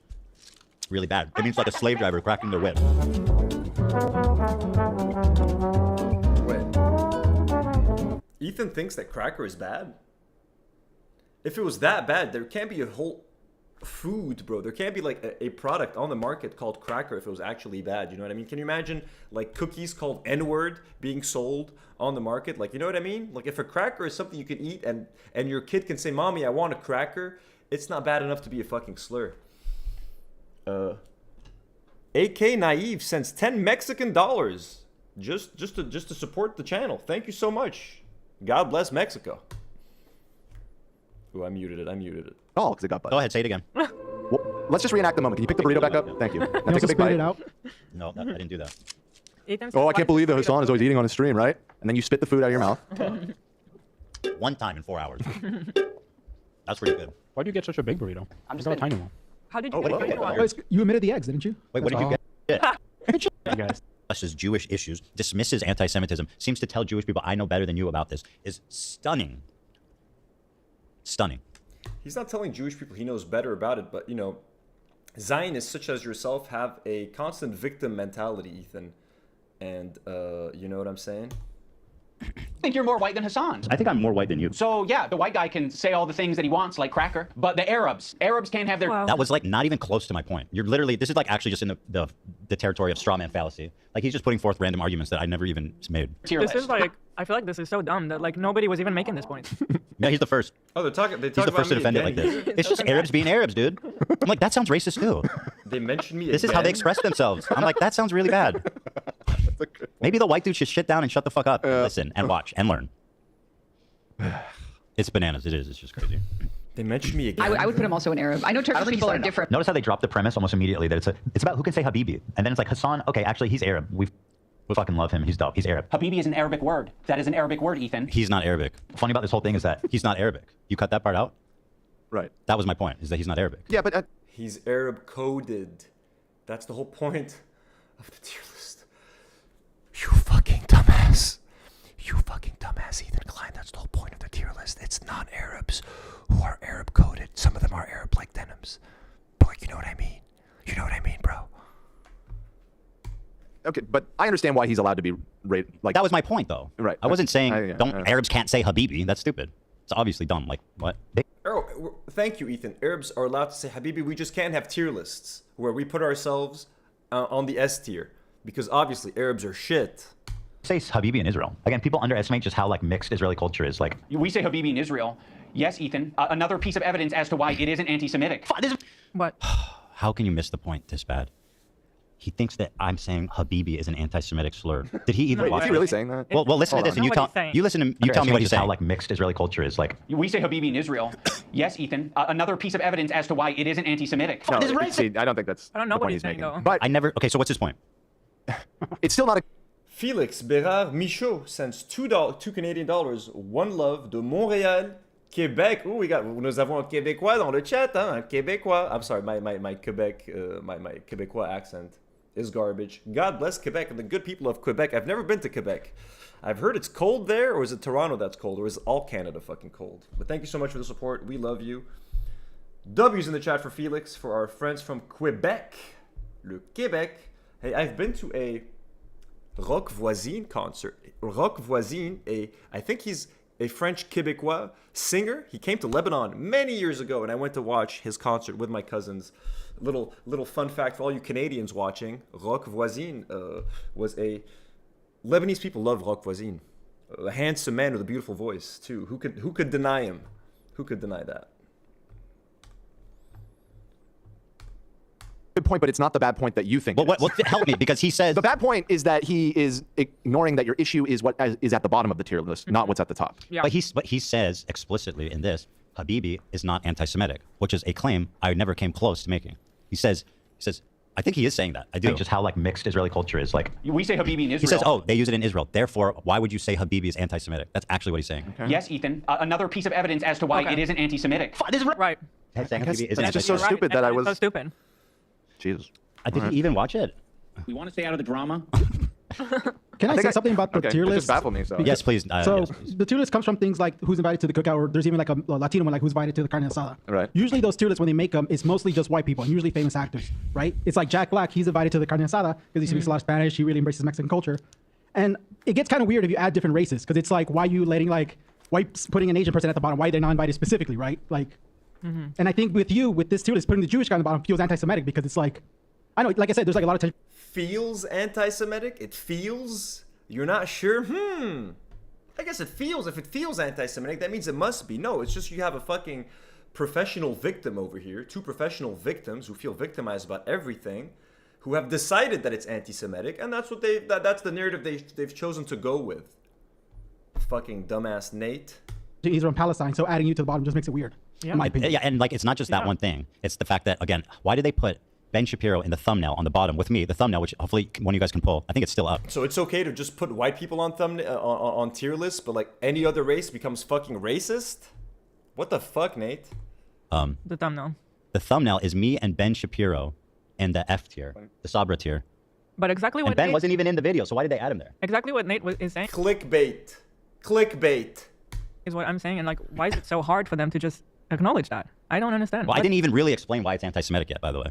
really bad. It means like a slave driver cracking their whip. Wait. Ethan thinks that cracker is bad? If it was that bad, there can't be a whole food, bro. There can't be like a product on the market called cracker if it was actually bad. You know what I mean? Can you imagine like cookies called N-word being sold on the market? Like, you know what I mean? Like if a cracker is something you can eat and your kid can say, Mommy, I want a cracker, it's not bad enough to be a fucking slur. AK Naive sends 10 Mexican dollars just to support the channel. Thank you so much. God bless Mexico. Ooh, I muted it. Oh, because it got butted. Go ahead, say it again. Well, let's just reenact the moment. Can you pick the burrito back up? Thank you. Now take a big bite. It out. No, I didn't do that. Oh, I can't believe that Hassan is always eating on his stream, right? And then you spit the food out of your mouth. One time in 4 hours. That's pretty good. Why do you get such a big burrito? I'm just got a tiny one. How did you get Oh, you omitted the eggs, didn't you? Wait, what did you get? You guys. Discusses Jewish issues, dismisses anti-Semitism, seems to tell Jewish people, I know better than you about this, is stunning. Stunning. He's not telling Jewish people he knows better about it, but, you know, Zionists such as yourself have a constant victim mentality, Ethan. And, you know what I'm saying? I think you're more white than Hassan. I think I'm more white than you. So, yeah, the white guy can say all the things that he wants, like cracker, but the Arabs can't have their... That was, like, not even close to my point. You're literally, this is, like, actually just in the territory of straw man fallacy. Like, he's just putting forth random arguments that I never even made. This is, like, I feel like this is so dumb that, like, nobody was even making this point. Yeah, he's the first. Oh, they talk He's the about first to me defend again. it like this. It's just Arabs being Arabs, dude. I'm like, that sounds racist, too. They mentioned me This again. is how they express themselves. I'm like, that sounds really bad. Maybe the white dude should shit down and shut the fuck up. Listen and watch and learn. It's bananas. It is. It's just crazy. They mentioned me again. I would put him also in Arab. I know Turkish people are different. Notice how they drop the premise almost immediately that it's about who can say Habibi. And then it's like Hassan, okay, actually he's Arab. We fucking love him. He's dope. He's Arab. Habibi is an Arabic word. That is an Arabic word, Ethan. He's not Arabic. Funny about this whole thing is that he's not Arabic. You cut that part out? Right. That was my point, is that he's not Arabic. Yeah, but... He's Arab coded. That's the whole point of the tier list. You fucking dumbass. You fucking dumbass, Ethan Klein. That's the whole point of the tier list. It's non-Arabs who are Arab coded. Some of them are Arab like denims. But like, you know what I mean? You know what I mean, bro? Okay, but I understand why he's allowed to be rated. Like that was my point, though. Right. I wasn't saying Arabs can't say Habibi. That's stupid. It's obviously dumb. Like what? Thank you, Ethan. Arabs are allowed to say Habibi. We just can't have tier lists where we put ourselves on the S tier because obviously Arabs are shit. Say Habibi in Israel. Again, people underestimate just how like mixed Israeli culture is. Like we say Habibi in Israel. Yes, Ethan. Another piece of evidence as to why it isn't anti-Semitic. What? How can you miss the point this bad? He thinks that I'm saying Habibi is an anti-Semitic slur. Did he even Wait, watch is he it? really saying that? Well, listen to this, and you tell me what he's saying. How like mixed Israeli culture is like. We say Habibi in Israel. Yes, Ethan. Another piece of evidence as to why it isn't anti-Semitic. No, see, I don't think that's I don't know the what point he's saying, making. though. But I never. Okay, so what's his point? it's still not a. Felix Bérard Michaud sends $2 Canadian dollars. One Love de Montréal, Québec. Oh, nous avons un Québécois dans le chat, hein? Un Québécois. I'm sorry, my Quebec, my Québécois accent is garbage. God bless Quebec and the good people of Quebec. I've never been to Quebec. I've heard it's cold there, or is it Toronto that's cold, or is all Canada fucking cold? But thank you so much for the support. We love you. W's in the chat for Felix, for our friends from Quebec. Le Québec. Hey, I've been to a Rock Voisine concert. Rock Voisine, I think he's a French Québécois singer. He came to Lebanon many years ago, and I went to watch his concert with my cousins. Little fun fact for all you Canadians watching: Rock Voisine was a Lebanese people love Rock Voisine. A handsome man with a beautiful voice too. Who could deny him? Who could deny that? Good point, but it's not the bad point that you think. Well, help me, because he says the bad point is that he is ignoring that your issue is what is at the bottom of the tier list, not what's at the top. Yeah. But he says explicitly in this, Habibi is not anti-Semitic, which is a claim I never came close to making. He says, I think he is saying that. I do. Just how like mixed Israeli culture is like. We say Habibi in Israel. He says, oh, they use it in Israel. Therefore, why would you say Habibi is anti-Semitic? That's actually what he's saying. Okay. Yes, Ethan. Another piece of evidence as to why it isn't anti-Semitic. This is right. Saying Habibi is It's just so stupid that I was. So stupid. Jesus. Did he even watch it? We want to stay out of the drama. Can I say something about the tier It list? just baffled me. So Yes, please. So Yes, please. the tier list comes from things like who's invited to the cookout, or there's even like a Latino one, like who's invited to the carne asada. Right. Usually those tier lists, when they make them, it's mostly just white people, and usually famous actors, right? It's like Jack Black, he's invited to the carne asada because he speaks a lot of Spanish, he really embraces Mexican culture. And it gets kind of weird if you add different races, because it's like, why are you letting like white, putting an Asian person at the bottom, why they're not invited specifically, right? Like, and I think with this tier list, putting the Jewish guy on the bottom feels anti-Semitic, because it's like, I know, like I said, there's like a lot of tension. Feels anti-Semitic? It feels? You're not sure? I guess it feels. If it feels anti-Semitic, that means it must be. No, it's just you have a fucking professional victim over here. Two professional victims who feel victimized about everything, who have decided that it's anti-Semitic, and that's what that's the narrative they've chosen to go with. Fucking dumbass Nate. Israel and Palestine, so adding you to the bottom just makes it weird. Yeah. In my opinion. Yeah, and like it's not just that one thing. It's the fact that, again, why did they put Ben Shapiro in the thumbnail on the bottom with me, the thumbnail, which hopefully one of you guys can pull. I think it's still up. So it's okay to just put white people on thumbnail on tier lists, but like any other race becomes fucking racist? What the fuck, Nate? The thumbnail. The thumbnail is me and Ben Shapiro in the F tier, the Sabra tier. But exactly what And Ben Nate, wasn't even in the video, so why did they add him there? exactly what Nate is saying Clickbait. Clickbait. is what I'm saying, and like, why is it so hard for them to just acknowledge that? I don't understand. Well, I didn't even really explain why it's anti-Semitic yet, by the way.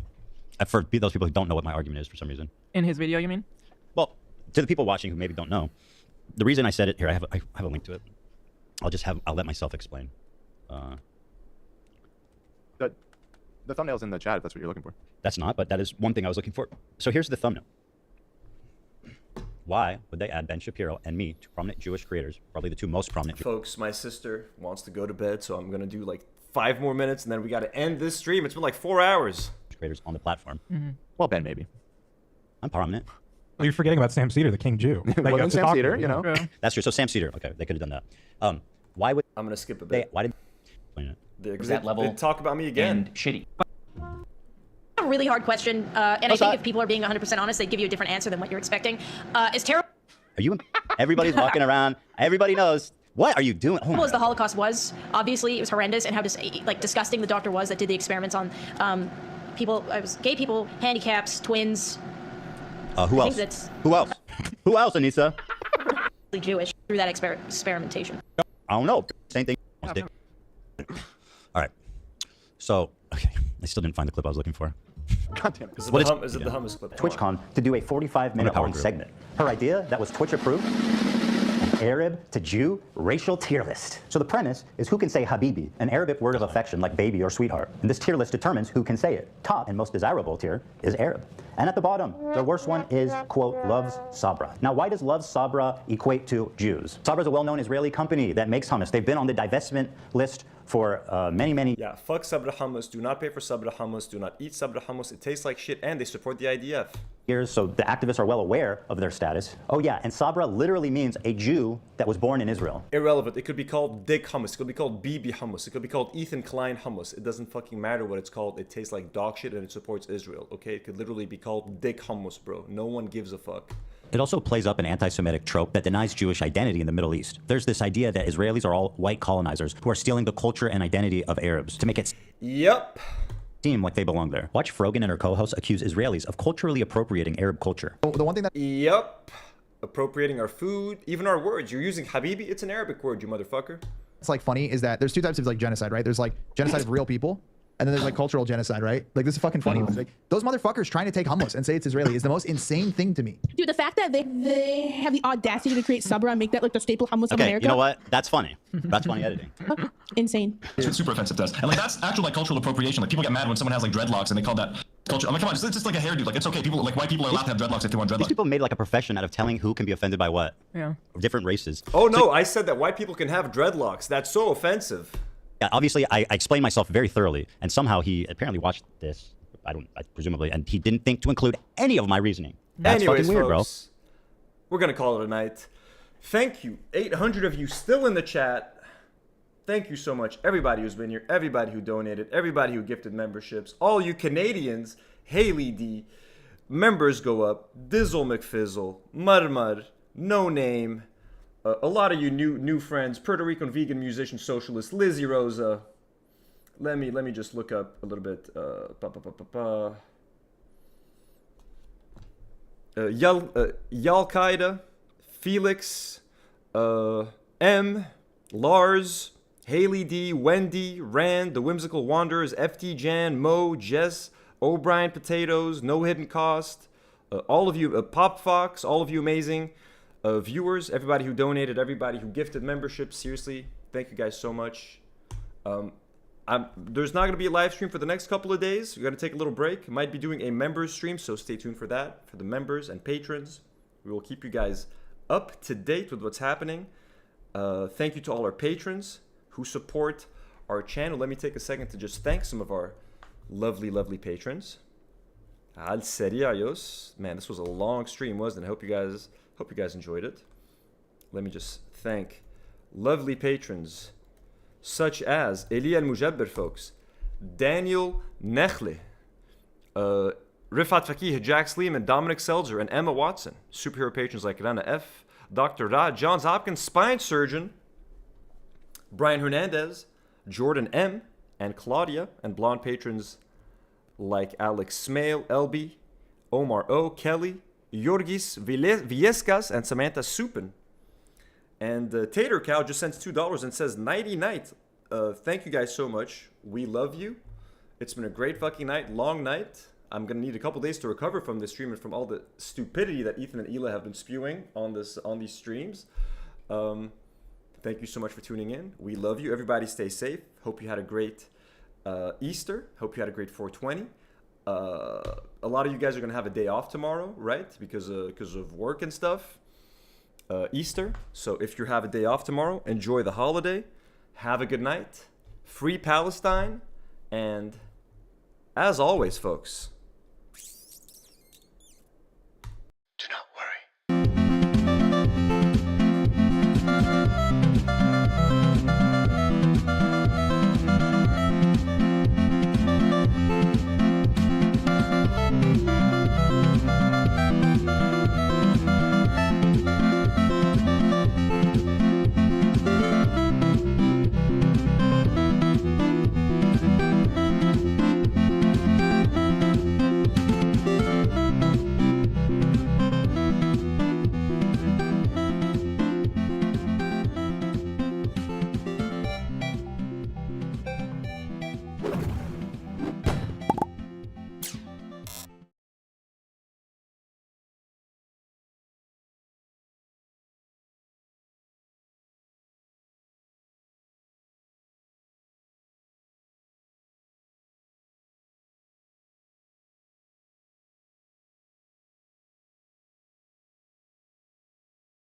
For those people who don't know what my argument is for some reason. In his video, you mean? Well, to the people watching who maybe don't know, the reason I said it here, I have a link to it. I'll let myself explain. The thumbnail's in the chat if that's what you're looking for. That's not, but that is one thing I was looking for. So here's the thumbnail. Why would they add Ben Shapiro and me, two prominent Jewish creators, probably the two most prominent Folks, my sister wants to go to bed, so I'm gonna do like 5 more minutes, and then we gotta end this stream. It's been like 4 hours. Creators on the platform. Well, Ben, maybe. I'm prominent. Well, you're forgetting about Sam Cedar, the King Jew. Well, then Sam Cedar, you know. That's true. So Sam Cedar, okay, they could have done that. Why would I'm gonna skip a bit. why did explain it? Because that level they talk about me again. And shitty. A really hard question, and I think if people are being 100% honest, they'd give you a different answer than what you're expecting. Is terrible Are you? Everybody's walking around. Everybody knows. What are you doing? Oh as the Holocaust was? Obviously, it was horrendous, and how disgusting the doctor was that did the experiments on people. It was gay people, handicaps, twins. Who I else? think that's Who else? Who else, Anissa? Jewish through that experimentation. I don't know. Same thing. All right. So, okay, I still didn't find the clip I was looking for. God damn it. Is it the hummus clip? TwitchCon to do a 45-minute long segment. Her idea that was Twitch approved. Arab to Jew racial tier list. So the premise is who can say Habibi, an Arabic word of affection like baby or sweetheart. And this tier list determines who can say it. Top and most desirable tier is Arab. And at the bottom, the worst one is, quote, loves Sabra. Now, why does loves Sabra equate to Jews? Sabra is a well-known Israeli company that makes hummus. They've been on the divestment list for many. Yeah, fuck sabra hummus. Do not pay for sabra hummus. Do not eat sabra hummus. It tastes like shit, and they support the IDF. Years, so the activists are well aware of their status. Oh yeah, and Sabra literally means a Jew that was born in Israel. Irrelevant. It could be called Dick hummus. It could be called BB hummus. It could be called Ethan Klein hummus. It doesn't fucking matter what it's called. It tastes like dog shit and it supports Israel. Okay, it could literally be called Dick hummus, bro. No one gives a fuck. It also plays up an anti-Semitic trope that denies Jewish identity in the Middle East. There's this idea that Israelis are all white colonizers who are stealing the culture and identity of Arabs to make it seem like they belong there. Watch Frogan and her co-host accuse Israelis of culturally appropriating Arab culture. The one thing that appropriating our food, even our words. You're using Habibi. It's an Arabic word, you motherfucker. it's like funny is that there's two types of like genocide, right? There's like genocide of real people, and then there's like cultural genocide, right? Like this is fucking funny. Like those motherfuckers trying to take hummus and say it's Israeli is the most insane thing to me. Dude, the fact that they have the audacity to create Sabra and make that like the staple hummus of America. You know what? That's funny. That's funny editing. Insane. That's what super offensive does. And like that's actual like cultural appropriation. Like people get mad when someone has like dreadlocks and they call that culture. I'm like, come on, it's just like a hairdo. Like it's okay. People like white people are allowed to have dreadlocks if they want dreadlocks. These people made like a profession out of telling who can be offended by what. Yeah. Different races. Oh no, I said that white people can have dreadlocks. That's so offensive. Yeah, obviously I explained myself very thoroughly, and somehow he apparently watched this. Presumably, and he didn't think to include any of my reasoning. That's Anyways, fucking weird, folks, we're gonna call it a night. Thank you, 800 of you still in the chat. Thank you so much, everybody who's been here, everybody who donated, everybody who gifted memberships, all you Canadians, Haley D, members go up, Dizzle McFizzle, Marmar, No Name, a lot of you new friends, Puerto Rican vegan musician socialist, Lizzie Rosa. Let me just look up a little bit. Yal-Qaeda, Felix, M, Lars, Haley D, Wendy, Rand, The Whimsical Wanderers, FT Jan, Mo, Jess, O'Brien Potatoes, No Hidden Cost, all of you, Pop Fox, all of you amazing viewers, everybody who donated, everybody who gifted memberships. Seriously, thank you guys so much. There's not going to be a live stream for the next couple of days. We're going to take a little break. Might be doing a members stream, so stay tuned for that. For the members and patrons, we will keep you guys up to date with what's happening. Thank you to all our patrons who support our channel. Let me take a second to just thank some of our lovely, lovely patrons. Al Seriayos. Man, this was a long stream, wasn't it? Hope you guys enjoyed it. Let me just thank lovely patrons such as Eli Al-Mujabber, folks, Daniel Nechle, Rifat Fakih, Jack Sleeman, Dominic Selzer, and Emma Watson. Superhero patrons like Rana F, Dr. Ra, Johns Hopkins spine surgeon, Brian Hernandez, Jordan M, and Claudia, and blonde patrons like Alex Smale, LB, Omar O, Kelly, Yorgis Viescas, and Samantha Supin. And Tater Cow just sent $2 and says, nighty night. Thank you guys so much. We love you. It's been a great fucking night, long night. I'm going to need a couple days to recover from this stream and from all the stupidity that Ethan and Hila have been spewing on these streams. Thank you so much for tuning in. We love you. Everybody stay safe. Hope you had a great Easter. Hope you had a great 420. A lot of you guys are going to have a day off tomorrow, right? Because of work and stuff. Easter. So if you have a day off tomorrow, enjoy the holiday. Have a good night. Free Palestine. And as always, folks,